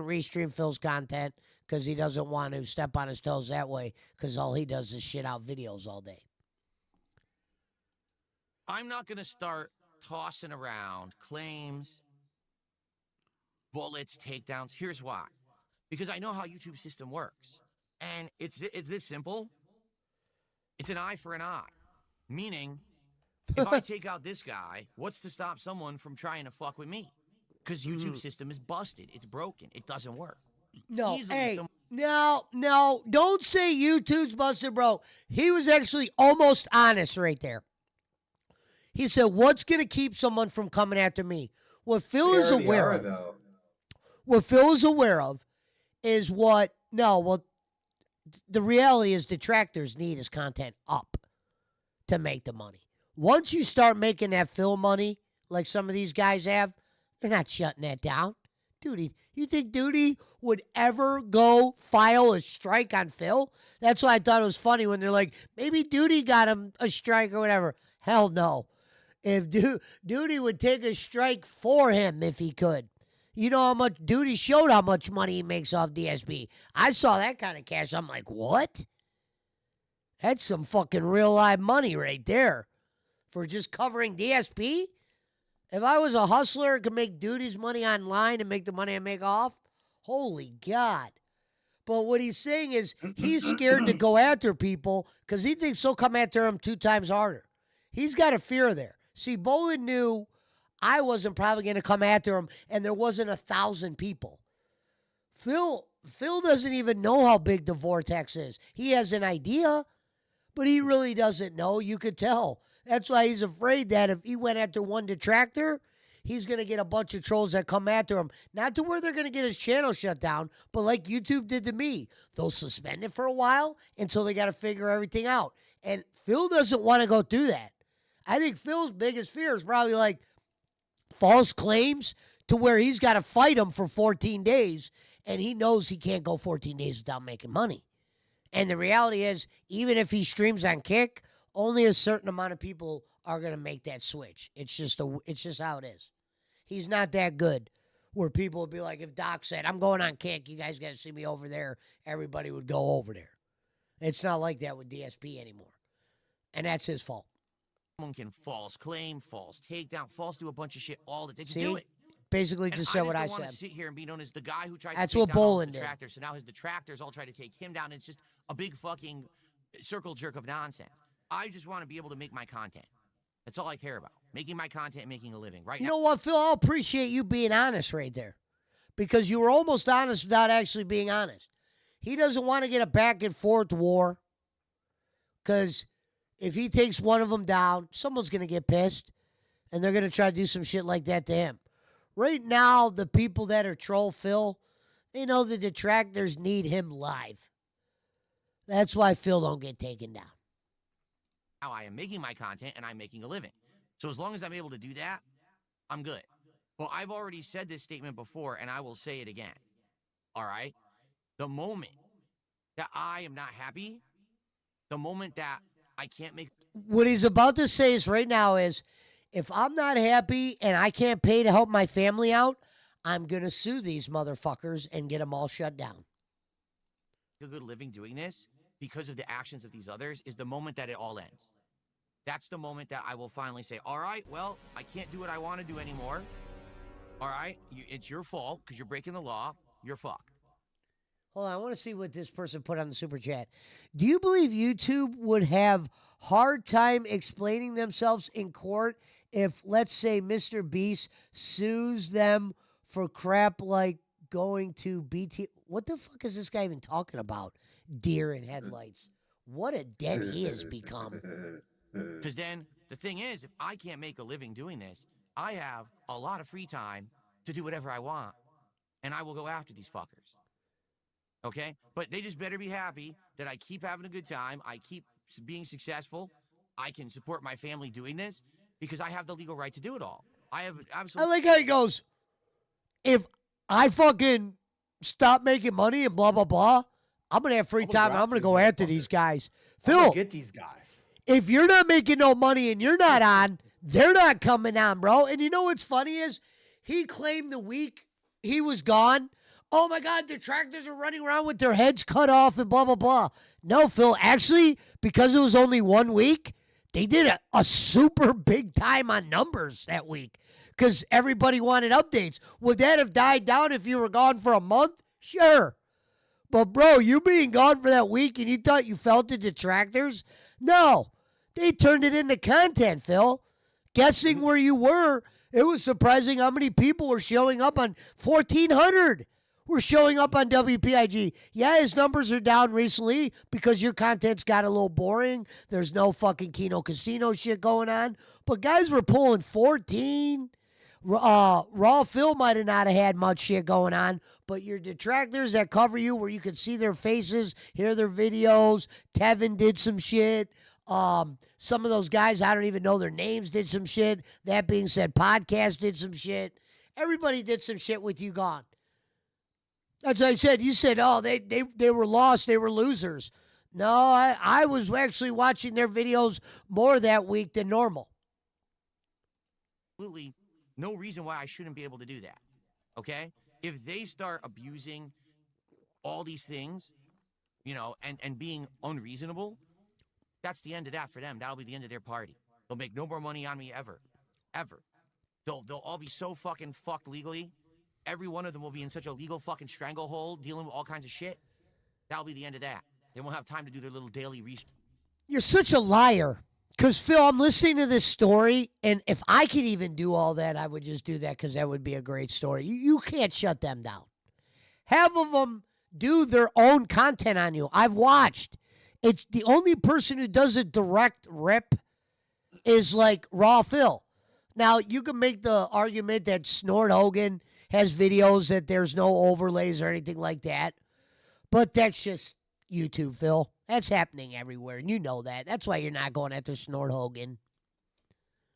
A: restream Phil's content because he doesn't want to step on his toes that way because all he does is shit out videos all day.
L: I'm not going to start tossing around claims, bullets, takedowns. Here's why. Because I know how YouTube system works. And it's this simple. It's an eye for an eye. Meaning, if I take out this guy, what's to stop someone from trying to fuck with me? Because YouTube system is busted. It's broken. It doesn't work.
A: No,
L: Easily
A: hey,
L: some-
A: no, don't say YouTube's busted, bro. He was actually almost honest right there. He said, what's going to keep someone from coming after me? What Phil is aware of. What Phil is aware of is the reality is detractors need his content up to make the money. Once you start making that Phil money, like some of these guys have, they're not shutting that down. Duty, you think Duty would ever go file a strike on Phil? That's why I thought it was funny when they're like, maybe Duty got him a strike or whatever. Hell no. if Duty would take a strike for him if he could. You know how much Duty showed how much money he makes off DSP. I saw that kind of cash. I'm like, what? That's some fucking real live money right there for just covering DSP. If I was a hustler and could make Duty's money online and make the money I make off, holy God. But what he's saying is he's scared to go after people because he thinks they'll come after him 2 times harder. He's got a fear there. See, Bolin knew I wasn't probably going to come after him and there wasn't 1,000 people. Phil doesn't even know how big the vortex is. He has an idea, but he really doesn't know. You could tell. That's why he's afraid that if he went after one detractor, he's going to get a bunch of trolls that come after him. Not to where they're going to get his channel shut down, but like YouTube did to me. They'll suspend it for a while until they got to figure everything out. And Phil doesn't want to go through that. I think Phil's biggest fear is probably like false claims to where he's got to fight them for 14 days, and he knows he can't go 14 days without making money. And the reality is, even if he streams on Kick, only a certain amount of people are going to make that switch. It's just how it is. He's not that good where people would be like, if Doc said, I'm going on Kick, you guys got to see me over there, everybody would go over there. It's not like that with DSP anymore. And that's his fault.
L: Someone can false claim, false takedown, false do a bunch of shit all the day.
A: See?
L: Do it.
A: Basically just said what I
L: don't want
A: said.
L: to sit here and be known as the guy who tries
A: That's
L: to take
A: what
L: down all
A: Bolin
L: his
A: did.
L: detractors. So now his detractors all try to take him down. It's just a big fucking circle jerk of nonsense. I just want to be able to make my content. That's all I care about. Making my content and making a living. Right
A: You
L: now.
A: know what, Phil? I'll appreciate you being honest right there. Because you were almost honest without actually being honest. He doesn't want to get a back and forth war. Because if he takes one of them down, someone's going to get pissed. And they're going to try to do some shit like that to him. Right now, the people that are troll Phil, they know the detractors need him live. That's why Phil don't get taken down.
L: Now I am making my content and I'm making a living. So as long as I'm able to do that, I'm good. Well, I've already said this statement before and I will say it again. All right? The moment that I am not happy, the moment that I can't make...
A: What he's about to say is right now is, if I'm not happy and I can't pay to help my family out, I'm going to sue these motherfuckers and get them all shut down.
L: A good living doing this because of the actions of these others is the moment that it all ends. That's the moment that I will finally say, all right, well, I can't do what I want to do anymore. All right, it's your fault because you're breaking the law. You're fucked.
A: Hold on, I want to see what this person put on the super chat. Do you believe YouTube would have hard time explaining themselves in court if, let's say, Mr. Beast sues them for crap like going to BT? What the fuck is this guy even talking about? Deer in headlights. What a dead he has become.
L: Because then the thing is, if I can't make a living doing this, I have a lot of free time to do whatever I want, and I will go after these fuckers. Okay? But they just better be happy that I keep having a good time, I keep being successful, I can support my family doing this, because I have the legal right to do it all. I have absolutely...
A: I like how he goes, if I fucking stop making money and blah, blah, blah, I'm going to have free time and I'm going to go after these guys. Phil,
H: get these guys.
A: If you're not making no money and you're not on, they're not coming on, bro. And you know what's funny is he claimed the week he was gone, oh my God, detractors are running around with their heads cut off and blah, blah, blah. No, Phil, actually, because it was only 1 week, they did a super big time on numbers that week because everybody wanted updates. Would that have died down if you were gone for a month? Sure. But, bro, you being gone for that week and you thought you felt the detractors? No. They turned it into content, Phil. Guessing where you were, it was surprising how many people were showing up on 1,400 were showing up on WPIG. Yeah, his numbers are down recently because your content's got a little boring. There's no fucking Kino Casino shit going on. But guys were pulling 14. Raw Phil might have not have had much shit going on, but your detractors that cover you where you can see their faces, hear their videos, Tevin did some shit. Some of those guys, I don't even know their names, did some shit. That being said, Podcast did some shit. Everybody did some shit with you gone. That's what I said. You said, oh, they were lost. They were losers. No, I was actually watching their videos more that week than normal.
L: absolutely no reason why I shouldn't be able to do that. Okay? If they start abusing all these things, and being unreasonable, that's the end of that for them. That'll be the end of their party. They'll make no more money on me ever. Ever. They'll all be so fucking fucked legally. Every one of them will be in such a legal fucking stranglehold dealing with all kinds of shit. That'll be the end of that. They won't have time to do their little daily research.
A: You're such a liar. Because, Phil, I'm listening to this story, and if I could even do all that, I would just do that because that would be a great story. You can't shut them down. Half of them do their own content on you. I've watched. It's the only person who does a direct rip is like Raw Phil. Now, you can make the argument that Snort Hogan has videos that there's no overlays or anything like that, but that's just YouTube, Phil. That's happening everywhere, and you know that. That's why you're not going after Snort Hogan.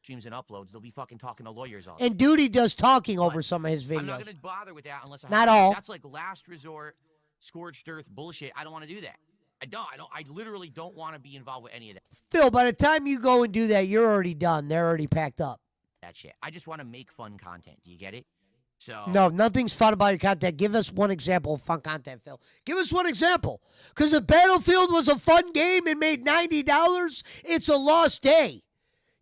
L: Streams and uploads, they'll be fucking talking to lawyers all
A: And Duty does talking over some of his videos.
L: I'm not going to bother with that unless I
A: Not
L: have to.
A: all.
L: That's like last resort, scorched earth bullshit. I don't want to do that. I literally don't want to be involved with any of that.
A: Phil, by the time you go and do that, you're already done. They're already packed up.
L: That shit. I just want to make fun content. Do you get it? So
A: No, nothing's fun about your content. Give us one example of fun content, Phil. Give us one example. Because if Battlefield was a fun game and made $90, it's a lost day.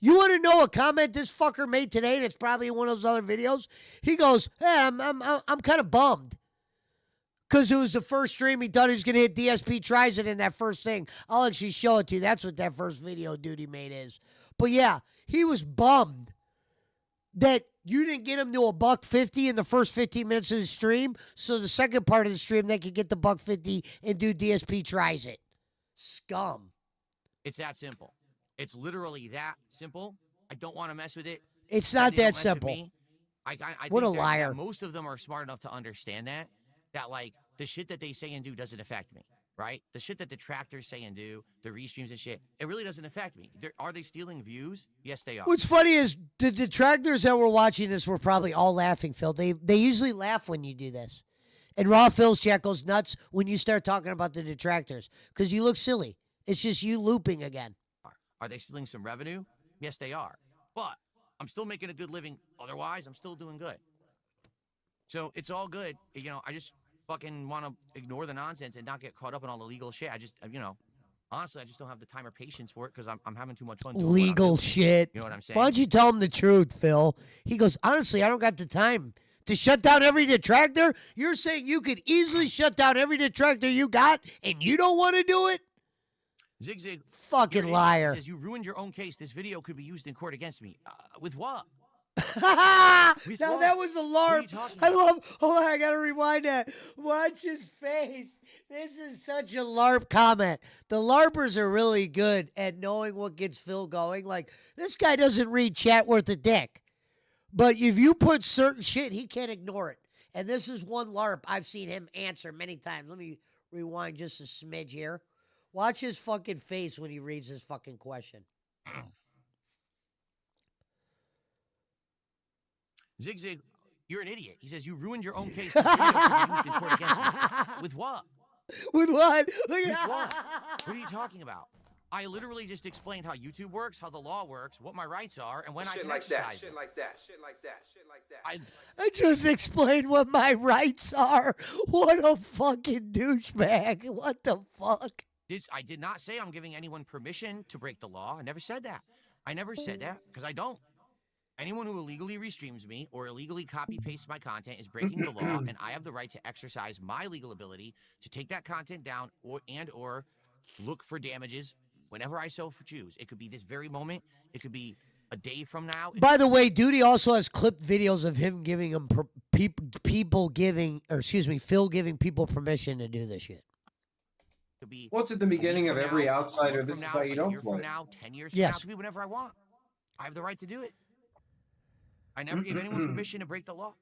A: You want to know a comment this fucker made today, and it's probably in one of those other videos? He goes, hey, I'm kind of bummed. Because it was the first stream he thought he was going to hit DSP tries it in that first thing. I'll actually show it to you. That's what that first video Duty made is. But yeah, he was bummed that you didn't get him to $150 in the first 15 minutes of the stream. So the second part of the stream, they could get the $150 and do DSP tries it. Scum.
L: it's that simple. It's literally that simple. I don't want to mess with it.
A: It's not
L: They don't
A: that
L: mess with
A: simple.
L: me. I
A: What
L: think
A: a
L: that
A: liar.
L: most of them are smart enough to understand that like the shit that they say and do doesn't affect me, right? The shit that detractors say and do, the restreams and shit, it really doesn't affect me. Are they stealing views? Yes, they are.
A: What's funny is the detractors that were watching this were probably all laughing, Phil. They usually laugh when you do this. And Raw Phil's chat goes nuts when you start talking about the detractors because you look silly. It's just you looping again.
L: Are they stealing some revenue? Yes, they are. But I'm still making a good living. Otherwise, I'm still doing good. So it's all good. I just fucking want to ignore the nonsense and not get caught up in all the legal shit. I just, honestly, I just don't have the time or patience for it because I'm having too much fun doing what I'm
A: Legal
L: doing.
A: shit.
L: You know what I'm saying?
A: Why don't you tell him the truth, Phil? He goes, honestly, I don't got the time to shut down every detractor. You're saying you could easily shut down every detractor you got and you don't want to do it?
L: Zig.
A: Fucking liar.
L: He says, you ruined your own case. This video could be used in court against me. With what?
A: Now
L: With
A: that
L: what?
A: was a
L: What are you
A: LARP.
L: talking
A: I
L: about?
A: love. Hold on, I gotta rewind that. Watch his face. This is such a LARP comment. The LARPers are really good at knowing what gets Phil going. Like, this guy doesn't read chat worth a dick. But if you put certain shit, he can't ignore it. And this is one LARP I've seen him answer many times. Let me rewind just a smidge here. Watch his fucking face when he reads his fucking question.
L: Zig, you're an idiot. He says, you ruined your own case. This video could be used in court against me. With what?
A: With what? Look
L: With
A: at
L: what? What are you talking about? I literally just explained how YouTube works, how the law works, what my rights are, and when I
C: Shit
L: can
C: like
L: exercise
C: that.
L: them.
C: Shit like that. Shit like that. Shit like that.
A: I just explained what my rights are. What a fucking douchebag. What the fuck?
L: I did not say I'm giving anyone permission to break the law. I never said that. I never said that because I don't. Anyone who illegally restreams me or illegally copy-pastes my content is breaking the law, and I have the right to exercise my legal ability to take that content down or look for damages whenever I so choose. It could be this very moment. It could be a day from now.
A: By the way, Duty also has clipped videos of him giving him Phil giving people permission to do this shit.
L: Could be
G: What's at the beginning of every outsider? This is how you don't play.
L: From now, 10 years from
A: Yes.
L: now, it could be whenever I want. I have the right to do it. I never gave anyone permission to break the law.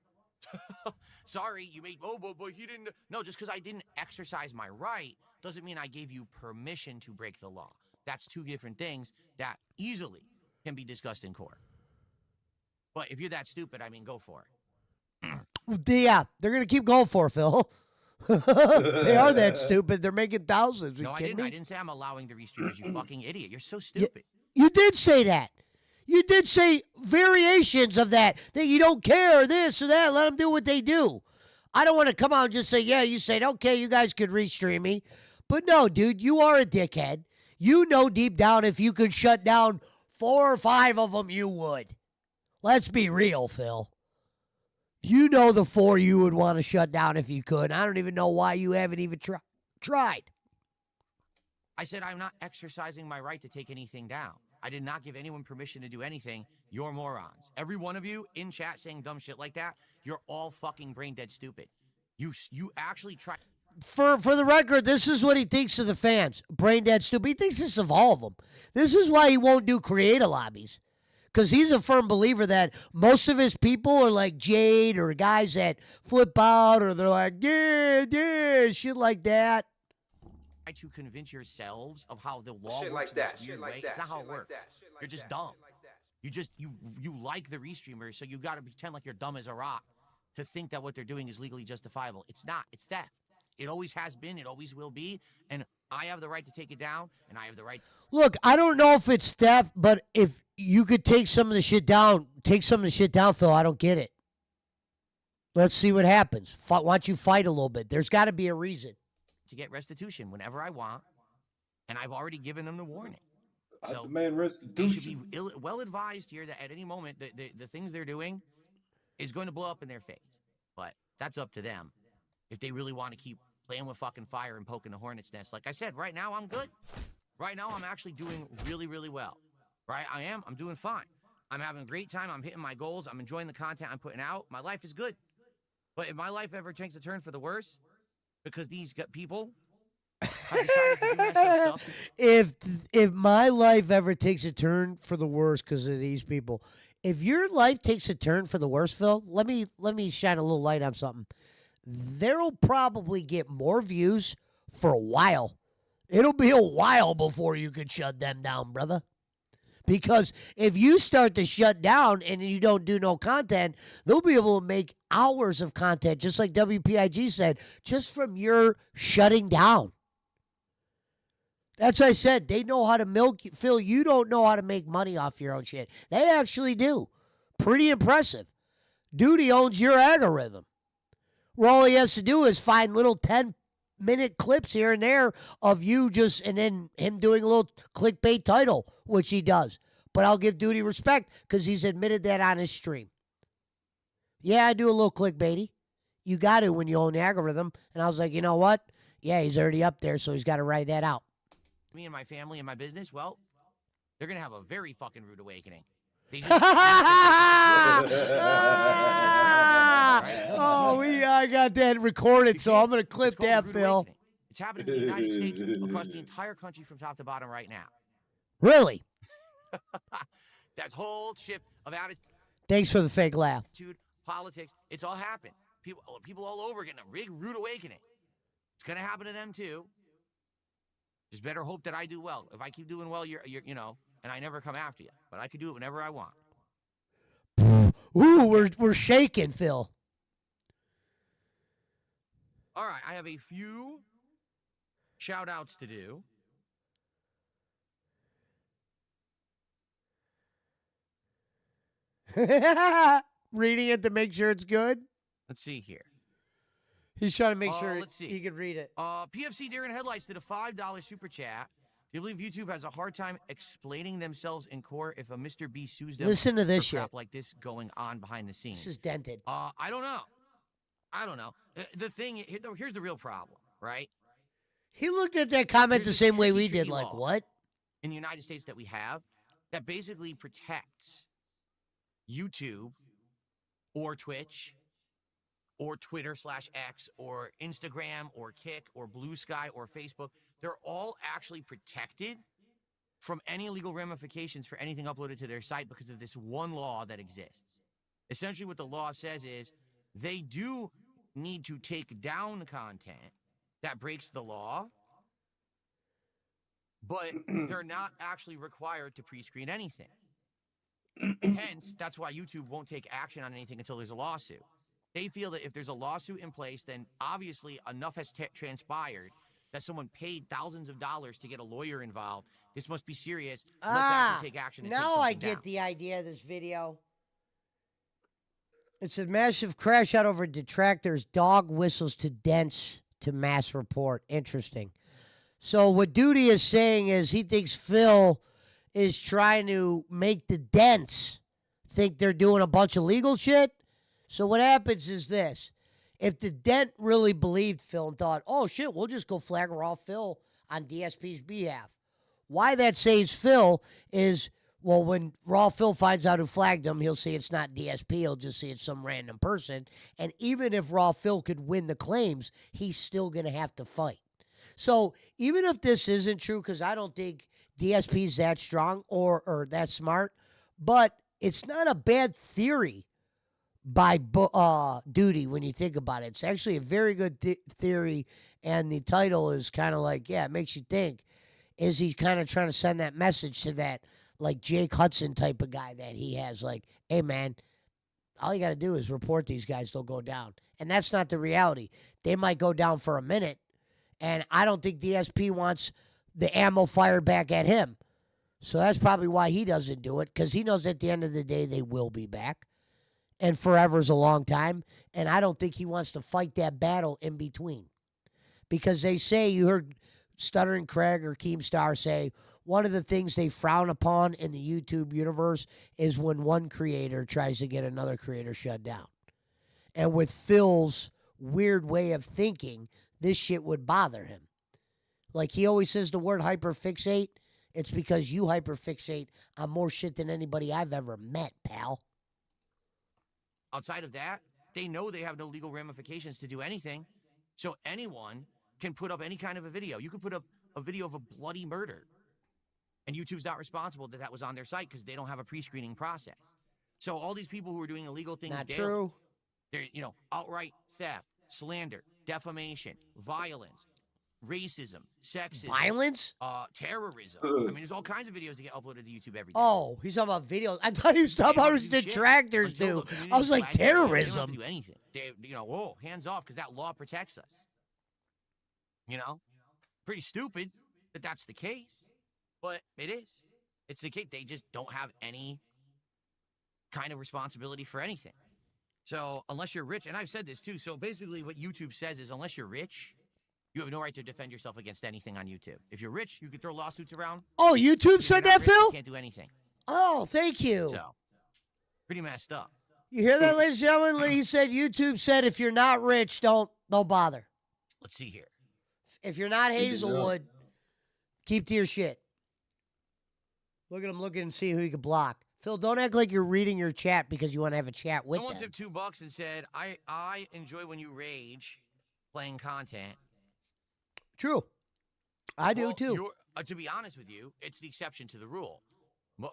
L: Sorry, you made, but he didn't. No, just because I didn't exercise my right doesn't mean I gave you permission to break the law. That's two different things that easily can be discussed in court. But if you're that stupid, go for it.
A: Yeah, they're going to keep going for it, Phil. They are that stupid. They're making thousands. Are you
L: No, I
A: kidding
L: didn't.
A: me?
L: I didn't say I'm allowing the restreamers, you fucking idiot. You're so stupid.
A: You did say that. You did say variations of that you don't care, or this or that. Let them do what they do. I don't want to come out and just say, yeah, you said, okay, you guys could restream me. But no, dude, you are a dickhead. You know deep down if you could shut down 4 or 5 of them, you would. Let's be real, Phil. You know the 4 you would want to shut down if you could. I don't even know why you haven't even tried.
L: I said I'm not exercising my right to take anything down. I did not give anyone permission to do anything. You're morons. Every one of you in chat saying dumb shit like that, you're all fucking brain dead stupid. You actually try.
A: For the record, this is what he thinks of the fans. Brain dead stupid. He thinks this of all of them. This is why he won't do creator lobbies. Because he's a firm believer that most of his people are like Jade or guys that flip out or they're like, yeah, shit like that.
L: To convince yourselves of how the law
C: Shit
L: works
C: like that,
L: in this weird
C: shit like
L: way.
C: that,
L: It's not how
C: shit
L: it
C: like
L: works.
C: that, shit like
L: You're just
C: that,
L: dumb.
C: shit like that.
L: You just you like the restreamers, so you got to pretend like you're dumb as a rock to think that what they're doing is legally justifiable. It's not. It's theft. It always has been. It always will be. And I have the right to take it down, and I have the right.
A: Look, I don't know if it's theft, but if you could take some of the shit down, Phil. I don't get it. Let's see what happens. Why don't you fight a little bit? There's got to be a reason.
L: To get restitution whenever I want, and I've already given them the warning. So
G: I demand
L: they should
G: restitution.
L: be well advised here that at any moment the things they're doing is going to blow up in their face. But that's up to them. If they really want to keep playing with fucking fire and poking the hornet's nest. Like I said, right now I'm good. Right now I'm actually doing really, really well. Right? I'm doing fine. I'm having a great time. I'm hitting my goals. I'm enjoying the content I'm putting out. My life is good. But if my life ever takes a turn for the worse, because these people have decided to do messed up stuff.
A: If my life ever takes a turn for the worse because of these people, if your life takes a turn for the worse, Phil, let me shine a little light on something. There'll probably get more views for a while. It'll be a while before you could shut them down, brother. Because if you start to shut down and you don't do no content, they'll be able to make hours of content, just like WPIG said, just from your shutting down. That's what I said. They know how to milk you. Phil, you don't know how to make money off your own shit. They actually do. Pretty impressive. Duty owns your algorithm. Where all he has to do is find little 10-minute clips here and there of you just, and then him doing a little clickbait title, which he does. But I'll give Duty respect because he's admitted that on his stream. Yeah, I do a little clickbaity. You got to when you own the algorithm. And I was like, you know what? Yeah, he's already up there, so he's got to write that out.
L: Me and my family and my business, well, they're going to have a very fucking rude awakening.
A: I got that recorded, so I'm going to clip that, Phil.
L: It's happening in the United States, across the entire country from top to bottom right now.
A: Really?
L: That whole shift of attitude.
A: Thanks for the fake laugh.
L: Politics, it's all happened. People all over getting a big rude awakening. It's going to happen to them, too. Just better hope that I do well. If I keep doing well, you're and I never come after you. But I can do it whenever I want.
A: Ooh, we're shaking, Phil.
L: All right, I have a few shout-outs to do.
A: Reading it to make sure it's good?
L: Let's see here.
A: He's trying to make sure
L: let's see.
A: He can read it.
L: PFC Deer in Headlights did a $5 super chat. Do you believe YouTube has a hard time explaining themselves in court if a Mr. B sues them?
A: Listen to this
L: for crap
A: shit.
L: Like this going on behind the scenes.
A: This is dented.
L: I don't know. The thing, here's the real problem, right?
A: He looked at that comment
L: There's
A: the
L: this
A: same way we
L: tricky
A: did. Like,
L: law
A: what?
L: In the United States that we have that basically protects YouTube or Twitch or Twitter/X or Instagram or Kick or Blue Sky or Facebook. They're all actually protected from any legal ramifications for anything uploaded to their site because of this one law that exists. Essentially what the law says is they do need to take down content that breaks the law, but they're not actually required to pre-screen anything. Hence, that's why YouTube won't take action on anything until there's a lawsuit. They feel that if there's a lawsuit in place, then obviously enough has transpired that someone paid thousands of dollars to get a lawyer involved. This must be serious. Let's actually take action. And
A: now I get the idea of this video. It's a massive crash out over detractors. Dog whistles to dents to mass report. Interesting. So what Duty is saying is he thinks Phil is trying to make the dents think they're doing a bunch of legal shit. So what happens is this. If the dent really believed Phil and thought, oh, shit, we'll just go flag Raw Phil on DSP's behalf. Why that saves Phil is, well, when Raw Phil finds out who flagged him, he'll say it's not DSP. He'll just say it's some random person. And even if Raw Phil could win the claims, he's still going to have to fight. So even if this isn't true, because I don't think DSP's that strong or that smart, but it's not a bad theory by Duty when you think about it. It's actually a very good theory, and the title is kind of like, yeah, it makes you think. Is he kind of trying to send that message to that, like, Jake Hudson type of guy that he has, like, hey, man, all you got to do is report these guys, they'll go down. And that's not the reality. They might go down for a minute, and I don't think DSP wants the ammo fired back at him. So that's probably why he doesn't do it, because he knows at the end of the day they will be back. And forever is a long time. And I don't think he wants to fight that battle in between. Because they say, you heard Stuttering Craig or Keemstar say, one of the things they frown upon in the YouTube universe is when one creator tries to get another creator shut down. And with Phil's weird way of thinking, this shit would bother him. Like he always says the word hyperfixate. It's because you hyperfixate on more shit than anybody I've ever met, pal.
L: Outside of that, they know they have no legal ramifications to do anything. So anyone can put up any kind of a video. You could put up a video of a bloody murder. And YouTube's not responsible that was on their site because they don't have a pre-screening process. So all these people who are doing illegal things
A: not
L: daily,
A: true.
L: They're, outright theft, slander, defamation, violence, racism, sexism.
A: Violence?
L: Terrorism. I mean, there's all kinds of videos that get uploaded to YouTube every day.
A: Oh, he's talking about videos. I thought he was talking about his detractors do. I was like, terrorism.
L: They don't have to do anything. They, hands off because that law protects us. Pretty stupid that that's the case, but it is. It's the case. They just don't have any kind of responsibility for anything. So unless you're rich, and I've said this too, so basically what YouTube says is unless you're rich, you have no right to defend yourself against anything on YouTube. If you're rich, you can throw lawsuits around.
A: Oh, YouTube said that,
L: rich,
A: Phil?
L: You can't do anything.
A: Oh, thank you.
L: So, pretty messed up.
A: You hear that, ladies and gentlemen? He said YouTube said if you're not rich, don't bother.
L: Let's see here.
A: If you're not Hazelwood, keep to your shit. Look at him looking and see who you can block. Phil, don't act like you're reading your chat because you want to have a chat with
L: Someone
A: them.
L: tipped $2 and said, I enjoy when you rage playing content.
A: True. I do, too.
L: To be honest with you, it's the exception to the rule.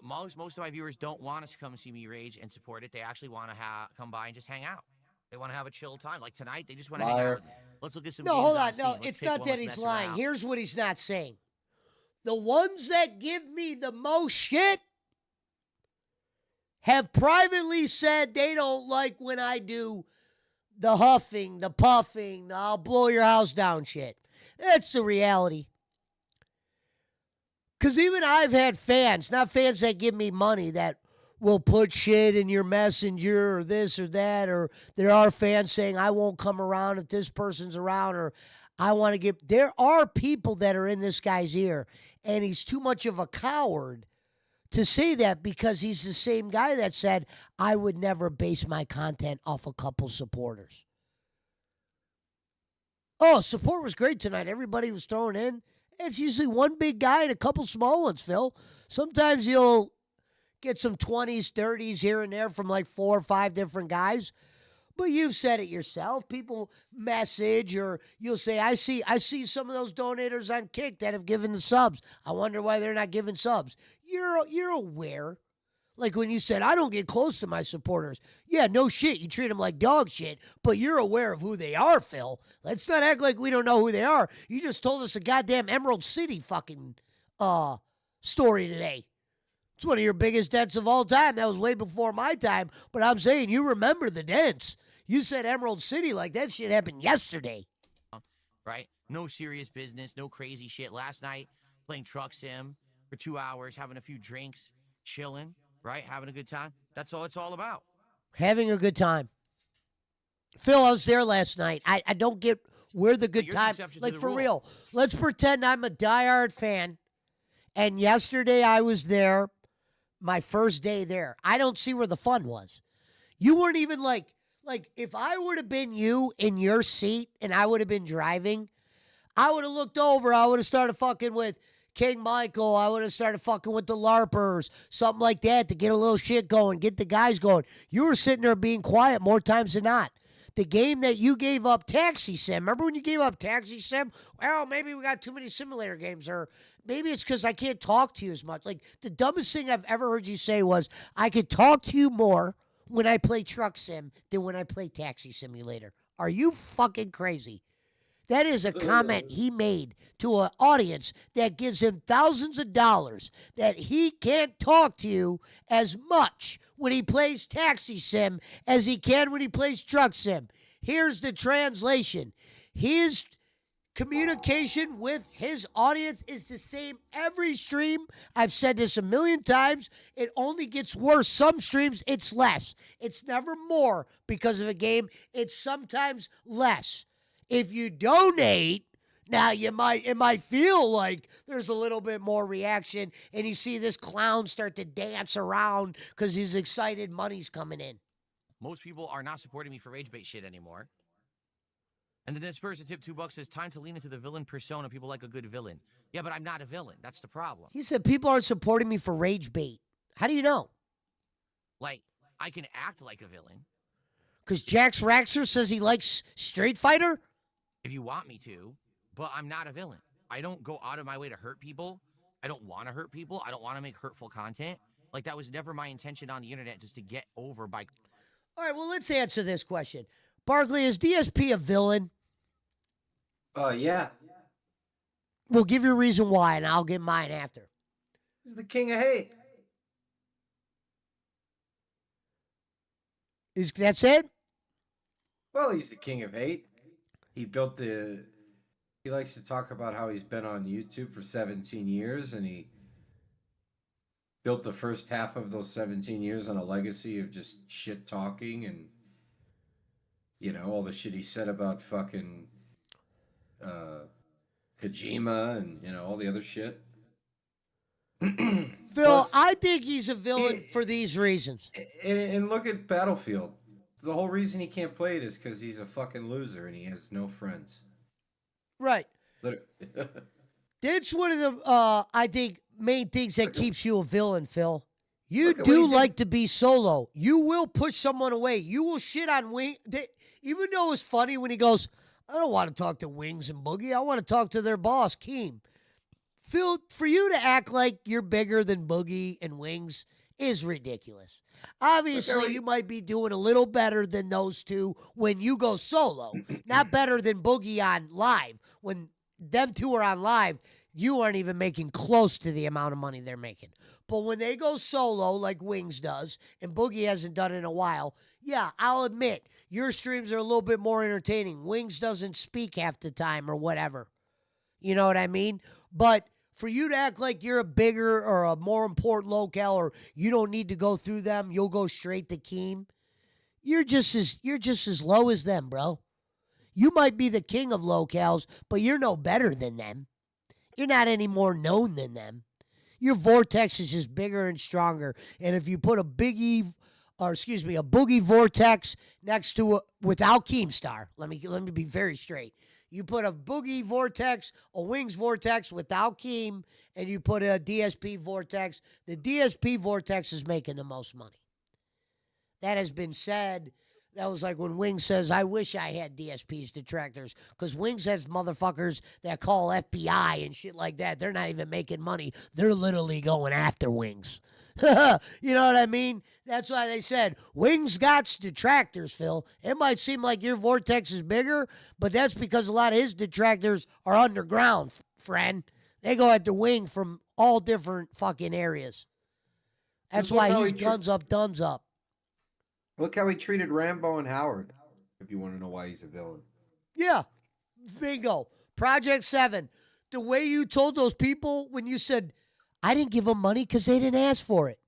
L: Most of my viewers don't want us to come see me rage and support it. They actually want to come by and just hang out. They want to have a chill time. Like tonight, they just want to hang out with me. Let's look at some games.
A: No, hold on.
L: Steam.
A: No,
L: Let's
A: it's
L: pick
A: not
L: one.
A: that
L: Let's
A: he's
L: mess
A: lying.
L: around.
A: Here's what he's not saying. The ones that give me the most shit have privately said they don't like when I do the huffing, the puffing, the I'll blow your house down shit. That's the reality. Because even I've had fans, not fans that give me money, that will put shit in your messenger or this or that, or there are fans saying, I won't come around if this person's around, or I want to get... There are people that are in this guy's ear, and he's too much of a coward to say that because he's the same guy that said, I would never base my content off a couple supporters. Oh, support was great tonight. Everybody was throwing in. It's usually one big guy and a couple small ones, Phil. Sometimes you'll get some 20s, 30s here and there from like 4 or 5 different guys. But you've said it yourself. People message or you'll say, I see some of those donators on Kick that have given the subs. I wonder why they're not giving subs. You're aware. Like when you said, I don't get close to my supporters. Yeah, no shit. You treat them like dog shit, but you're aware of who they are, Phil. Let's not act like we don't know who they are. You just told us a goddamn Emerald City fucking story today. It's one of your biggest dents of all time. That was way before my time, but I'm saying you remember the dents. You said Emerald City like that shit happened yesterday.
L: Right? No serious business, no crazy shit. Last night, playing truck sim for 2 hours, having a few drinks, chilling, right? Having a good time. That's all it's all about.
A: Having a good time. Phil, I was there last night. I don't get where the good
L: You're the
A: time.
L: exception to
A: Like,
L: the
A: for
L: rule.
A: real. Let's pretend I'm a diehard fan. And yesterday I was there, my first day there. I don't see where the fun was. You weren't even like if I would have been you in your seat and I would have been driving, I would have looked over. I would have started fucking with King Michael. I would have started fucking with the LARPers, something like that to get a little shit going, get the guys going. You were sitting there being quiet more times than not. The game that you gave up, Taxi Sim. Remember when you gave up Taxi Sim? Well, maybe we got too many simulator games, or maybe it's because I can't talk to you as much. Like, the dumbest thing I've ever heard you say was, I could talk to you more when I play Truck Sim than when I play Taxi Simulator. Are you fucking crazy? That is a comment he made to an audience that gives him thousands of dollars, that he can't talk to you as much when he plays Taxi Sim as he can when he plays Truck Sim. Here's the translation. His communication with his audience is the same every stream. I've said this a million times. It only gets worse. Some streams, it's less. It's never more because of a game. It's sometimes less. If you donate, now it might feel like there's a little bit more reaction, and you see this clown start to dance around because he's excited money's coming in.
L: Most people are not supporting me for rage bait shit anymore. And then this person tip $2 says, time to lean into the villain persona. People like a good villain. Yeah, but I'm not a villain. That's the problem.
A: He said people aren't supporting me for rage bait. How do you know?
L: Like, I can act like a villain.
A: Because Jax Raxer says he likes Street Fighter?
L: If you want me to, but I'm not a villain. I don't go out of my way to hurt people. I don't want to hurt people. I don't want to make hurtful content. Like, that was never my intention on the internet, just to get over by...
A: All right, well, let's answer this question. Barkley, is DSP a villain?
G: Yeah.
A: Well, give your reason why, and I'll give mine after.
G: He's the king of hate.
A: That's it?
G: Well, he's the king of hate. He likes to talk about how he's been on YouTube for 17 years, and he built the first half of those 17 years on a legacy of just shit talking and, you know, all the shit he said about fucking Kojima and, you know, all the other shit.
A: Phil,
G: Plus,
A: I think he's a villain for these reasons.
G: And look at Battlefield. The whole reason he can't play it is because he's a fucking loser and he has no friends.
A: Right. That's one of the, I think, main things that keeps you a villain, Phil. You do like to be solo. You will push someone away. You will shit on Wing. Even though it's funny when he goes, I don't want to talk to Wings and Boogie. I want to talk to their boss, Keem. Phil, for you to act like you're bigger than Boogie and Wings is ridiculous. Obviously, you might be doing a little better than those two when you go solo. Not better than Boogie on live. When them two are on live, you aren't even making close to the amount of money they're making. But when they go solo, like Wings does, and Boogie hasn't done it in a while, yeah, I'll admit, your streams are a little bit more entertaining. Wings doesn't speak half the time or whatever. You know what I mean? But for you to act like you're a bigger or a more important locale, or you don't need to go through them, you'll go straight to Keem. You're just as low as them, bro. You might be the king of locales, but you're no better than them. You're not any more known than them. Your vortex is just bigger and stronger. And if you put a Boogie vortex next to without Keemstar, let me be very straight. You put a Boogie vortex, a Wings vortex without Keem, and you put a DSP vortex. The DSP vortex is making the most money. That has been said. That was like when Wings says, I wish I had DSP's detractors, because Wings has motherfuckers that call FBI and shit like that. They're not even making money. They're literally going after Wings. You know what I mean? That's why they said, Wings got detractors, Phil. It might seem like your vortex is bigger, but that's because a lot of his detractors are underground, friend. They go after Wing from all different fucking areas. That's why he's guns up, duns up.
G: Look how he treated Rambo and Howard, if you want to know why he's a villain.
A: Yeah, bingo. Project 7, the way you told those people when you said, I didn't give them money because they didn't ask for it.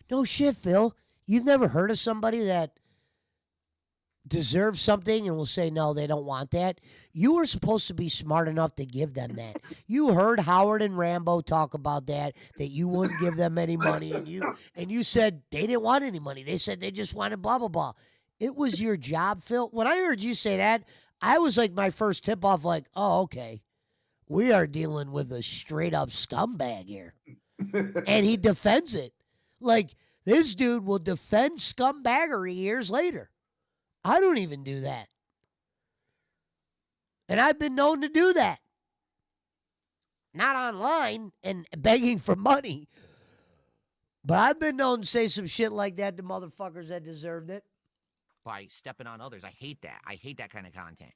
A: No shit, Phil. You've never heard of somebody that deserves something and will say, no, they don't want that? You were supposed to be smart enough to give them that. You heard Howard and Rambo talk about that you wouldn't give them any money, and you said they didn't want any money. They said they just wanted blah, blah, blah. It was your job, Phil. When I heard you say that, I was like my first tip off like, oh, okay. We are dealing with a straight up scumbag here. And he defends it. Like, this dude will defend scumbaggery years later. I don't even do that. And I've been known to do that. Not online and begging for money. But I've been known to say some shit like that to motherfuckers that deserved it.
L: By stepping on others. I hate that. I hate that kind of content.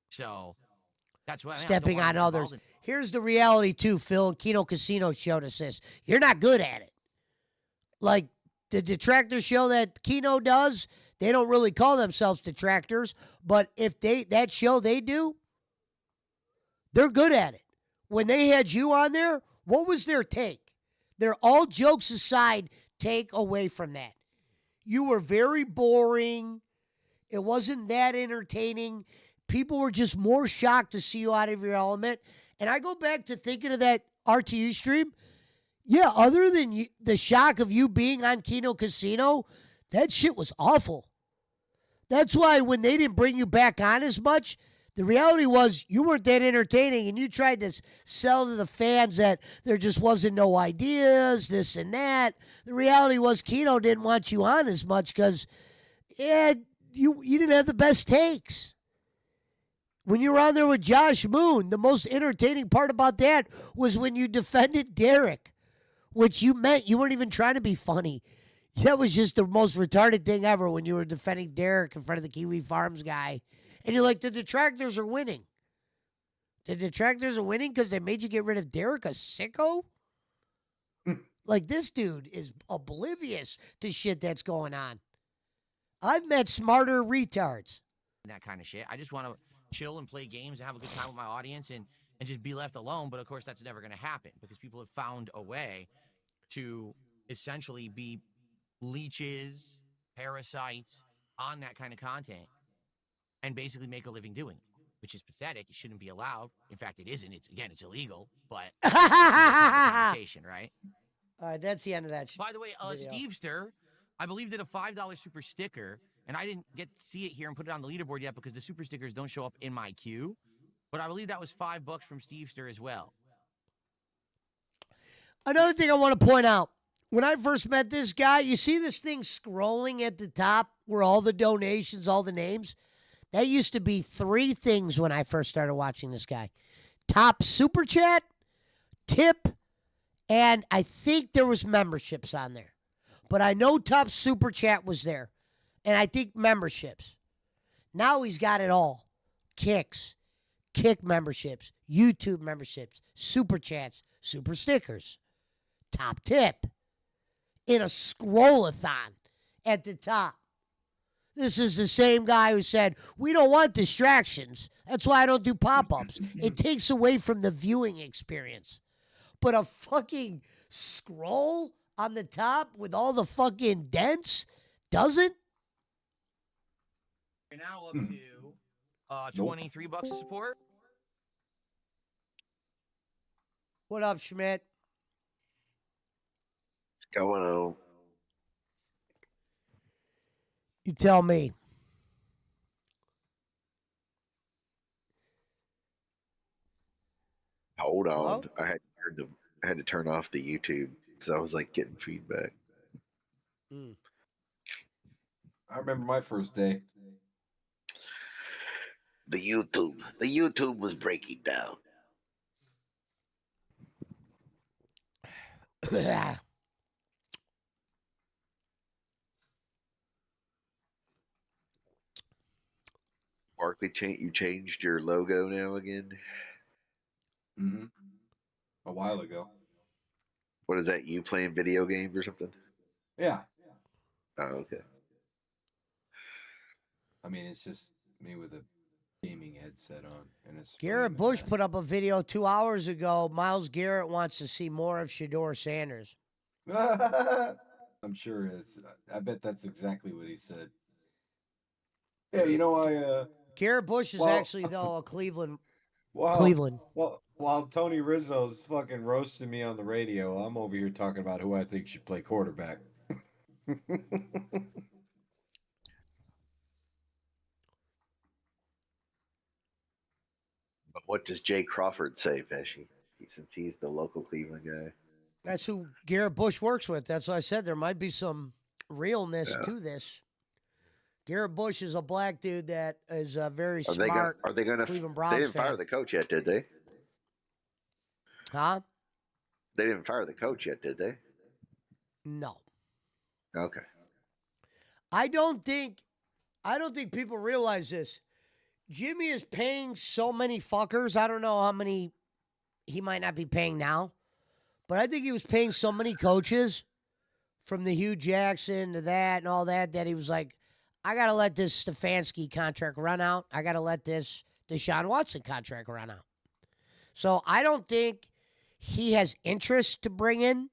L: So that's why
A: stepping on others. Here's the reality too, Phil. And Kino Casino showed us this. You're not good at it. Like the detractor show that Kino does, they don't really call themselves detractors, but if that show they do, they're good at it. When they had you on there, what was their take? Their all jokes aside take away from that. You were very boring. It wasn't that entertaining. People were just more shocked to see you out of your element. And I go back to thinking of that RTU stream. Yeah, other than the shock of you being on Kino Casino, that shit was awful. That's why when they didn't bring you back on as much, the reality was you weren't that entertaining, and you tried to sell to the fans that there just wasn't no ideas, this and that. The reality was Kino didn't want you on as much because you didn't have the best takes. When you were on there with Josh Moon, the most entertaining part about that was when you defended Derek, which you meant you weren't even trying to be funny. That was just the most retarded thing ever when you were defending Derek in front of the Kiwi Farms guy. And you're like, the detractors are winning. The detractors are winning because they made you get rid of Derek, a sicko? Like, this dude is oblivious to shit that's going on. I've met smarter retards.
L: That kind of shit. I just want to chill and play games and have a good time with my audience and just be left alone. But, of course, that's never going to happen because people have found a way to essentially be leeches, parasites on that kind of content and basically make a living doing it, which is pathetic. It shouldn't be allowed. In fact, it isn't. It's illegal, but that's the conversation, right?
A: All right, that's the end of that.
L: By the way, Stevester, I believe, did a $5 super sticker, and I didn't get to see it here and put it on the leaderboard yet because the super stickers don't show up in my queue. But I believe that was $5 from Stevester as well.
A: Another thing I want to point out. When I first met this guy, you see this thing scrolling at the top where all the donations, all the names? That used to be 3 things when I first started watching this guy. Top super chat, tip, and I think there was memberships on there. But I know top super chat was there. And I think memberships. Now he's got it all. Kicks, kick memberships, YouTube memberships, super chats, super stickers, top tip. In a scroll-a-thon at the top. This is the same guy who said, we don't want distractions. That's why I don't do pop-ups. It takes away from the viewing experience. But a fucking scroll on the top with all the fucking dents doesn't?
L: You're now up to $23 of support.
A: What up, Schmidt?
Q: Going on?
A: You tell me.
Q: Hold on. Hello? I had to turn off the YouTube because I was like getting feedback.
G: I remember my first day.
Q: The YouTube was breaking down. Barkley, you changed your logo now again?
G: Mm-hmm. A while ago.
Q: What is that? You playing video games or something?
G: Yeah.
Q: Oh, okay.
G: I mean, it's just me with a gaming headset on, and it's
A: Garrett Bush put up a video 2 hours ago. Myles Garrett wants to see more of Shedeur Sanders.
G: I'm sure it's. I bet that's exactly what he said. Yeah, you know,
A: Garrett Bush is actually though a Cleveland.
G: While Tony Rizzo's fucking roasting me on the radio, I'm over here talking about who I think should play quarterback.
Q: But what does Jay Crawford say, Pesci? Since he's the local Cleveland guy.
A: That's who Garrett Bush works with. That's why I said there might be some realness to this. Garrett Bush is a black dude that is very smart.
Q: Are they going to?
A: Cleveland Browns
Q: They didn't fire the coach yet, did they?
A: Huh?
Q: They didn't fire the coach yet, did they?
A: No.
Q: Okay.
A: I don't think people realize this. Jimmy is paying so many fuckers. I don't know how many he might not be paying now, but I think he was paying so many coaches from the Hugh Jackson to that and all that he was like, I got to let this Stefanski contract run out. I got to let this Deshaun Watson contract run out. So I don't think he has interest to bring in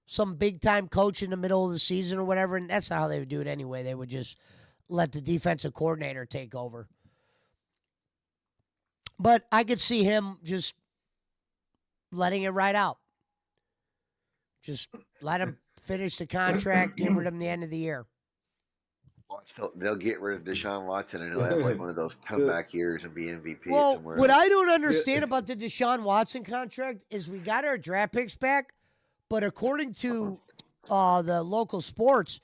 A: some big-time coach in the middle of the season or whatever, and that's not how they would do it anyway. They would just let the defensive coordinator take over. But I could see him just letting it ride out. Just let him finish the contract, give rid of him the end of the year.
Q: They'll get rid of Deshaun Watson and he'll have like one of those comeback years and be MVP somewhere.
A: What I don't understand about the Deshaun Watson contract is we got our draft picks back, but according to the local sports,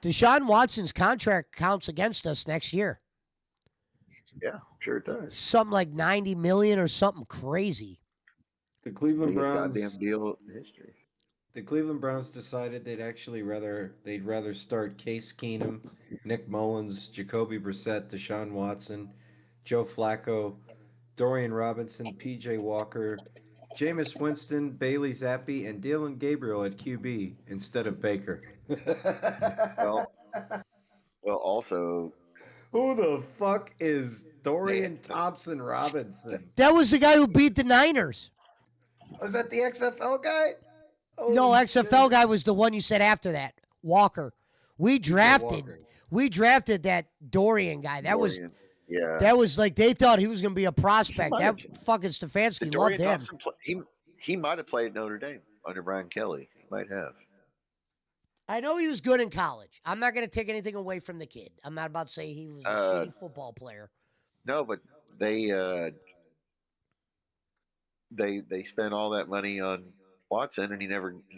A: Deshaun Watson's contract counts against us next year.
Q: Yeah, sure it does.
A: Something like $90 million or something crazy.
G: The Cleveland Browns.
Q: Goddamn deal in history.
G: The Cleveland Browns decided they'd rather start Case Keenum, Nick Mullins, Jacoby Brissett, Deshaun Watson, Joe Flacco, Dorian Robinson, P.J. Walker, Jameis Winston, Bailey Zappi, and Dylan Gabriel at QB instead of Baker.
Q: Well, also,
G: who the fuck is Dorian Thompson Robinson?
A: That was the guy who beat the Niners.
G: Was that the XFL guy?
A: No, XFL guy was the one you said after that. Walker. We drafted that Dorian guy. That was like they thought he was going to be a prospect. That fucking Stefanski loved him.
Q: He might have played Notre Dame under Brian Kelly. He might have.
A: I know he was good in college. I'm not going to take anything away from the kid. I'm not about to say he was a shitty football player.
Q: No, but they spent all that money on Watson, and he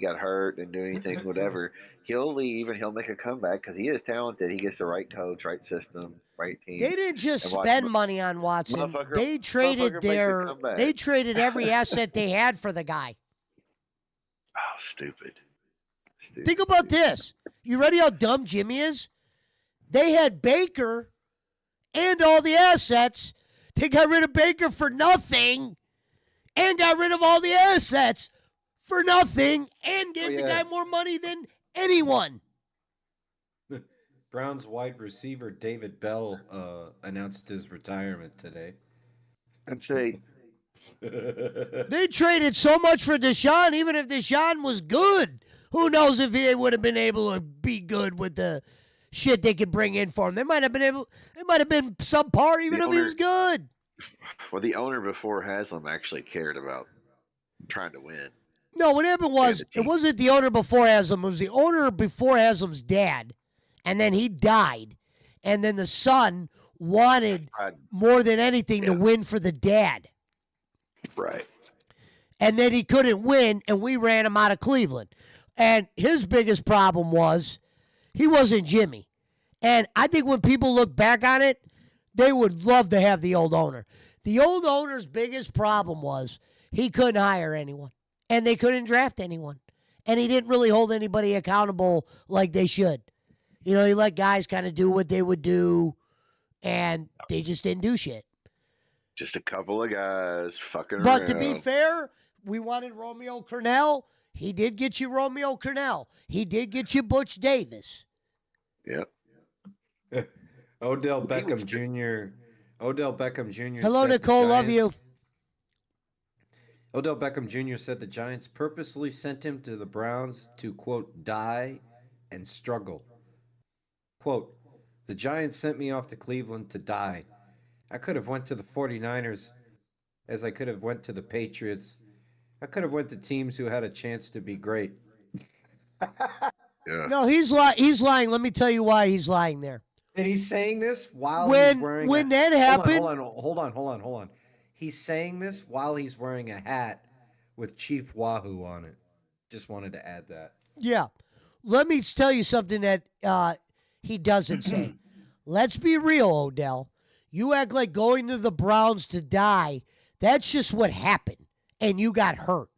Q: got hurt and do anything, whatever. He'll leave and he'll make a comeback because he is talented. He gets the right coach, right system, right team.
A: They didn't just spend money on Watson. They traded every asset they had for the guy.
Q: Oh, stupid.
A: Think about this. You ready how dumb Jimmy is? They had Baker and all the assets. They got rid of Baker for nothing and got rid of all the assets for nothing and gave the guy more money than anyone.
G: Browns wide receiver David Bell announced his retirement today.
Q: I'd say
A: they traded so much for Deshaun, even if Deshaun was good. Who knows if he would have been able to be good with the shit they could bring in for him. They might have been subpar even if he was good.
Q: Well, the owner before Haslam actually cared about trying to win.
A: No, what happened was, it wasn't the owner before Haslam. It was the owner before Haslam's dad, and then he died. And then the son wanted more than anything to win for the dad.
Q: Right.
A: And then he couldn't win, and we ran him out of Cleveland. And his biggest problem was he wasn't Jimmy. And I think when people look back on it, they would love to have the old owner. The old owner's biggest problem was he couldn't hire anyone. And they couldn't draft anyone. And he didn't really hold anybody accountable like they should. You know, he let guys kind of do what they would do, and they just didn't do shit.
Q: Just a couple of guys fucking around.
A: But to be fair, we wanted Romeo Cornell. He did get you Romeo Cornell. He did get you Butch Davis.
Q: Yep.
G: Odell Beckham Jr. Odell Beckham Jr.
A: Hello, Nicole. Love you.
G: Odell Beckham Jr. said the Giants purposely sent him to the Browns to, quote, die and struggle. Quote, the Giants sent me off to Cleveland to die. I could have went to the 49ers as I could have went to the Patriots. I could have went to teams who had a chance to be great.
Q: Yeah.
A: No, he's lying. Let me tell you why he's lying there.
G: And he's saying this while he's wearing
A: that happened.
G: Hold on. He's saying this while he's wearing a hat with Chief Wahoo on it. Just wanted to add that.
A: Yeah. Let me tell you something that he doesn't say. Let's be real, Odell. You act like going to the Browns to die. That's just what happened. And you got hurt.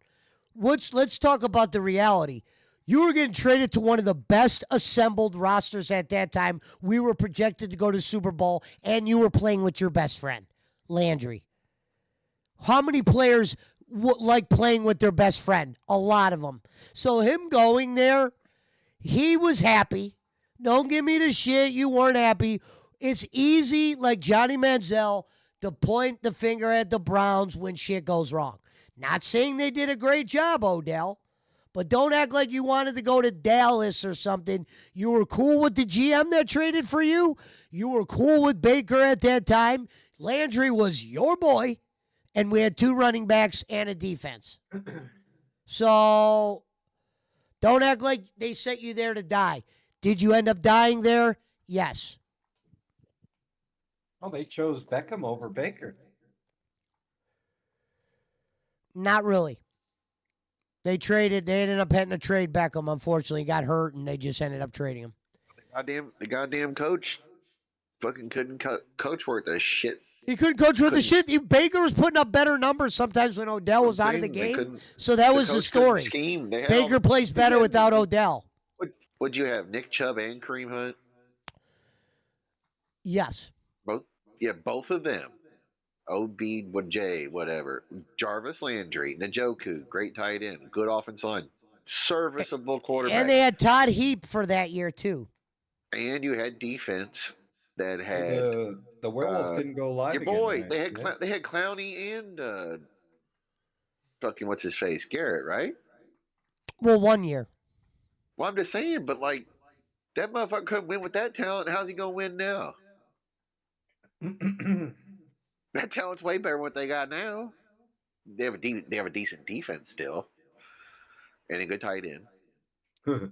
A: Let's talk about the reality. You were getting traded to one of the best assembled rosters at that time. We were projected to go to Super Bowl, and you were playing with your best friend, Landry. How many players like playing with their best friend? A lot of them. So him going there, he was happy. Don't give me the shit. You weren't happy. It's easy, like Johnny Manziel, to point the finger at the Browns when shit goes wrong. Not saying they did a great job, Odell. But don't act like you wanted to go to Dallas or something. You were cool with the GM that traded for you. You were cool with Baker at that time. Landry was your boy. And we had 2 running backs and a defense. So don't act like they sent you there to die. Did you end up dying there? Yes.
G: Oh, they chose Beckham over Baker.
A: Not really. They ended up having to trade Beckham, unfortunately. He got hurt, and they just ended up trading him.
Q: The goddamn coach fucking couldn't coach worth a shit.
A: He couldn't coach worth the shit. Baker was putting up better numbers sometimes when Odell was out of the game. So that was the story. Baker plays better without Odell.
Q: What'd you have, Nick Chubb and Kareem Hunt?
A: Yes.
Q: Both of them. OB, whatever. Jarvis Landry, Njoku, great tight end, good offensive line, serviceable quarterback.
A: And they had Todd Heap for that year, too.
Q: And you had defense that had...
G: The werewolf didn't go live
Q: your
G: again.
Q: Boy,
G: Right?
Q: they had Clowney and fucking what's-his-face, Garrett, right?
A: Well, 1 year.
Q: Well, I'm just saying, but, like, that motherfucker couldn't win with that talent. How's he going to win now? That talent's way better than what they got now. They have a decent defense still, and a good tight end.
G: The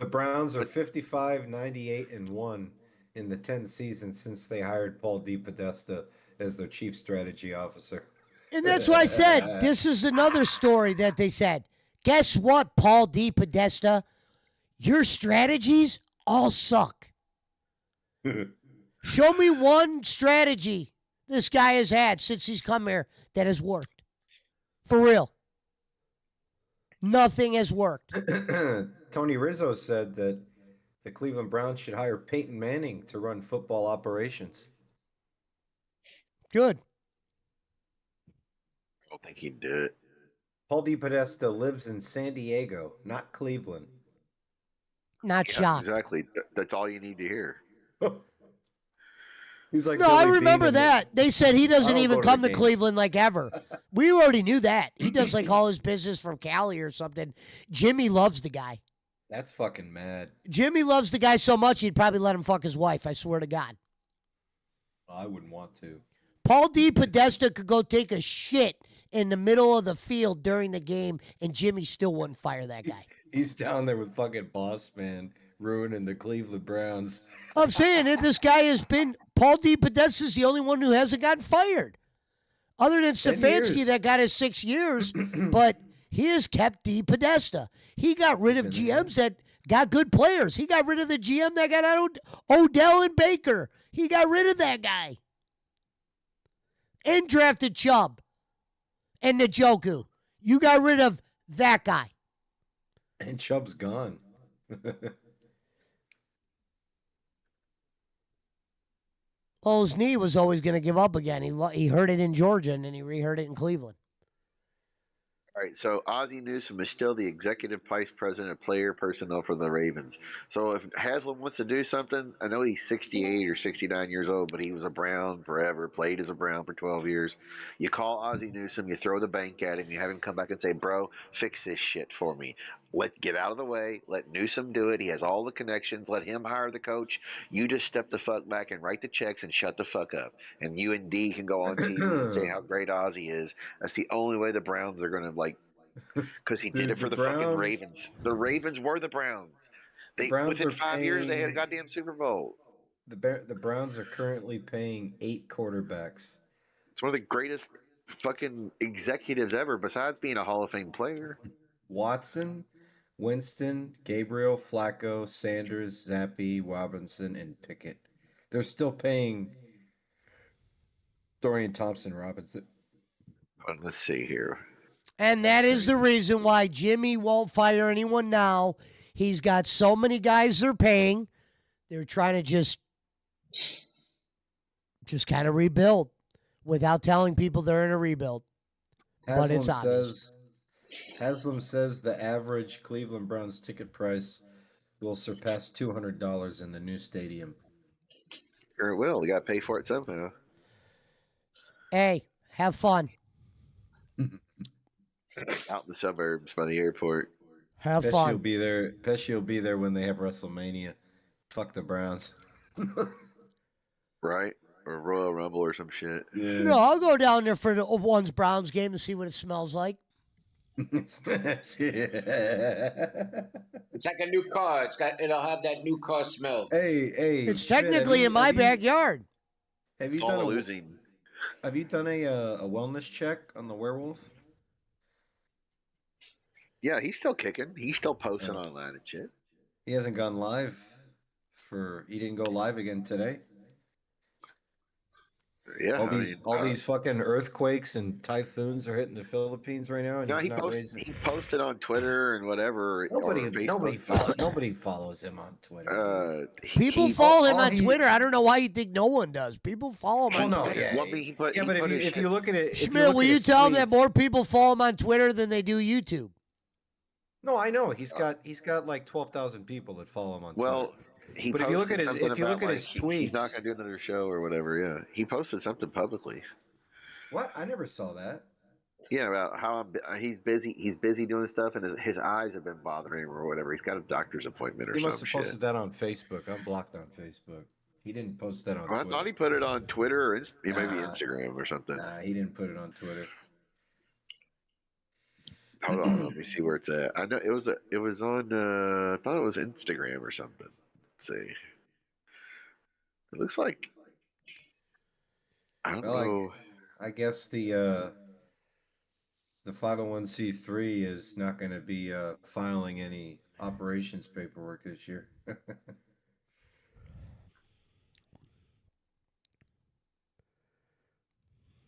G: Browns are 55-98-1 in the 10 seasons since they hired Paul DePodesta as their chief strategy officer.
A: And that's why I said this is another story that they said. Guess what, Paul DePodesta? Your strategies all suck. Show me one strategy this guy has had since he's come here that has worked. For real. Nothing has worked.
G: Tony Rizzo said that the Cleveland Browns should hire Peyton Manning to run football operations.
A: Good.
Q: I don't think he'd do it.
G: Paul DePodesta lives in San Diego, not Cleveland.
A: Not shocked.
Q: Exactly. That's all you need to hear.
G: He's like,
A: no, I remember that. They said he doesn't even come to Cleveland like ever. We already knew that. He does like all his business from Cali or something. Jimmy loves the guy.
G: That's fucking mad.
A: Jimmy loves the guy so much he'd probably let him fuck his wife. I swear to God.
G: I wouldn't want to.
A: Paul DePodesta could go take a shit in the middle of the field during the game, and Jimmy still wouldn't fire that guy.
G: He's down there with fucking Boss Man ruining the Cleveland Browns.
A: I'm saying it. This guy has been... Paul DePodesta is the only one who hasn't gotten fired. Other than Stefanski that got his 6 years, but he has kept DePodesta. He got rid of GMs that got good players. He got rid of the GM that got out Odell and Baker. He got rid of that guy. And drafted Chubb and Njoku. You got rid of that guy.
G: And Chubb's gone.
A: Well, his knee was always going to give up again. He hurt it in Georgia, and then he re-hurt it in Cleveland.
Q: All right, so Ozzie Newsome is still the executive vice president of player personnel for the Ravens. So if Haslam wants to do something, I know he's 68 or 69 years old, but he was a Brown forever, played as a Brown for 12 years. You call Ozzie Newsome, you throw the bank at him, you have him come back and say, "Bro, fix this shit for me. Get out of the way. Let Newsome do it. He has all the connections. Let him hire the coach. You just step the fuck back and write the checks and shut the fuck up. And you and D can go on TV and say how great Ozzie is. That's the only way the Browns are going to because he did it for the fucking Ravens. The Ravens were the Browns. Within 5 years they had a goddamn Super Bowl.
G: The Browns are currently paying 8 quarterbacks.
Q: It's one of the greatest fucking executives ever, besides being a Hall of Fame player.
G: Watson, Winston, Gabriel, Flacco, Sanders, Zappi, Robinson, and Pickett. They're still paying Dorian Thompson-Robinson.
Q: Let's see here.
A: And that is the reason why Jimmy won't fire anyone now. He's got so many guys they're paying. They're trying to just kind of rebuild without telling people they're in a rebuild. But it's obvious.
G: Haslam says the average Cleveland Browns ticket price will surpass $200 in the new stadium.
Q: Sure it will. You got to pay for it somehow.
A: Hey, have fun.
Q: Out in the suburbs by the airport.
A: Have fun.
G: Pesci will be there when they have WrestleMania. Fuck the Browns.
Q: Right? Or Royal Rumble or some shit.
G: Yeah.
A: No, I'll go down there for the one's Browns game to see what it smells like.
R: It's like a new car. It'll have that new car smell.
G: Hey.
A: It's technically in my backyard.
G: Have you done a wellness check on the werewolf?
Q: Yeah, he's still kicking. He's still posting online and shit.
G: He hasn't gone live he didn't go live again today.
Q: Yeah,
G: all these fucking earthquakes and typhoons are hitting the Philippines right now, and
Q: he posted on Twitter and whatever.
G: Nobody follows him on Twitter.
A: People follow him on Twitter. I don't know why you think no one does. People follow him on Twitter.
G: If you look at it,
A: Schmidt, will you tell him that more people follow him on Twitter than they do YouTube?
G: No, I know he's got like 12,000 people that follow him on Twitter.
Q: Well,
G: but if you look at his tweets,
Q: he's not going to do another show or whatever. Yeah, he posted something publicly.
G: What? I never saw that.
Q: Yeah, about how he's busy. He's busy doing stuff, and his eyes have been bothering him or whatever. He's got a doctor's appointment or something.
G: He must have posted that on Facebook. I'm blocked on Facebook. He didn't post that on Twitter.
Q: I thought he put it on Twitter or maybe Instagram or something.
G: Nah, he didn't put it on Twitter.
Q: Hold on, let me see where it's at. I know it was on. I thought it was Instagram or something. Let's see. It looks like. I don't know.
G: I guess the 501c3 is not going to be filing any operations paperwork this year.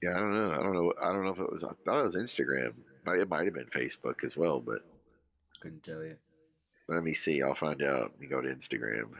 Q: Yeah, I don't know. I don't know if it was. I thought it was Instagram. It might have been Facebook as well, but
G: couldn't tell you.
Q: Let me see. I'll find out. Let me go to Instagram.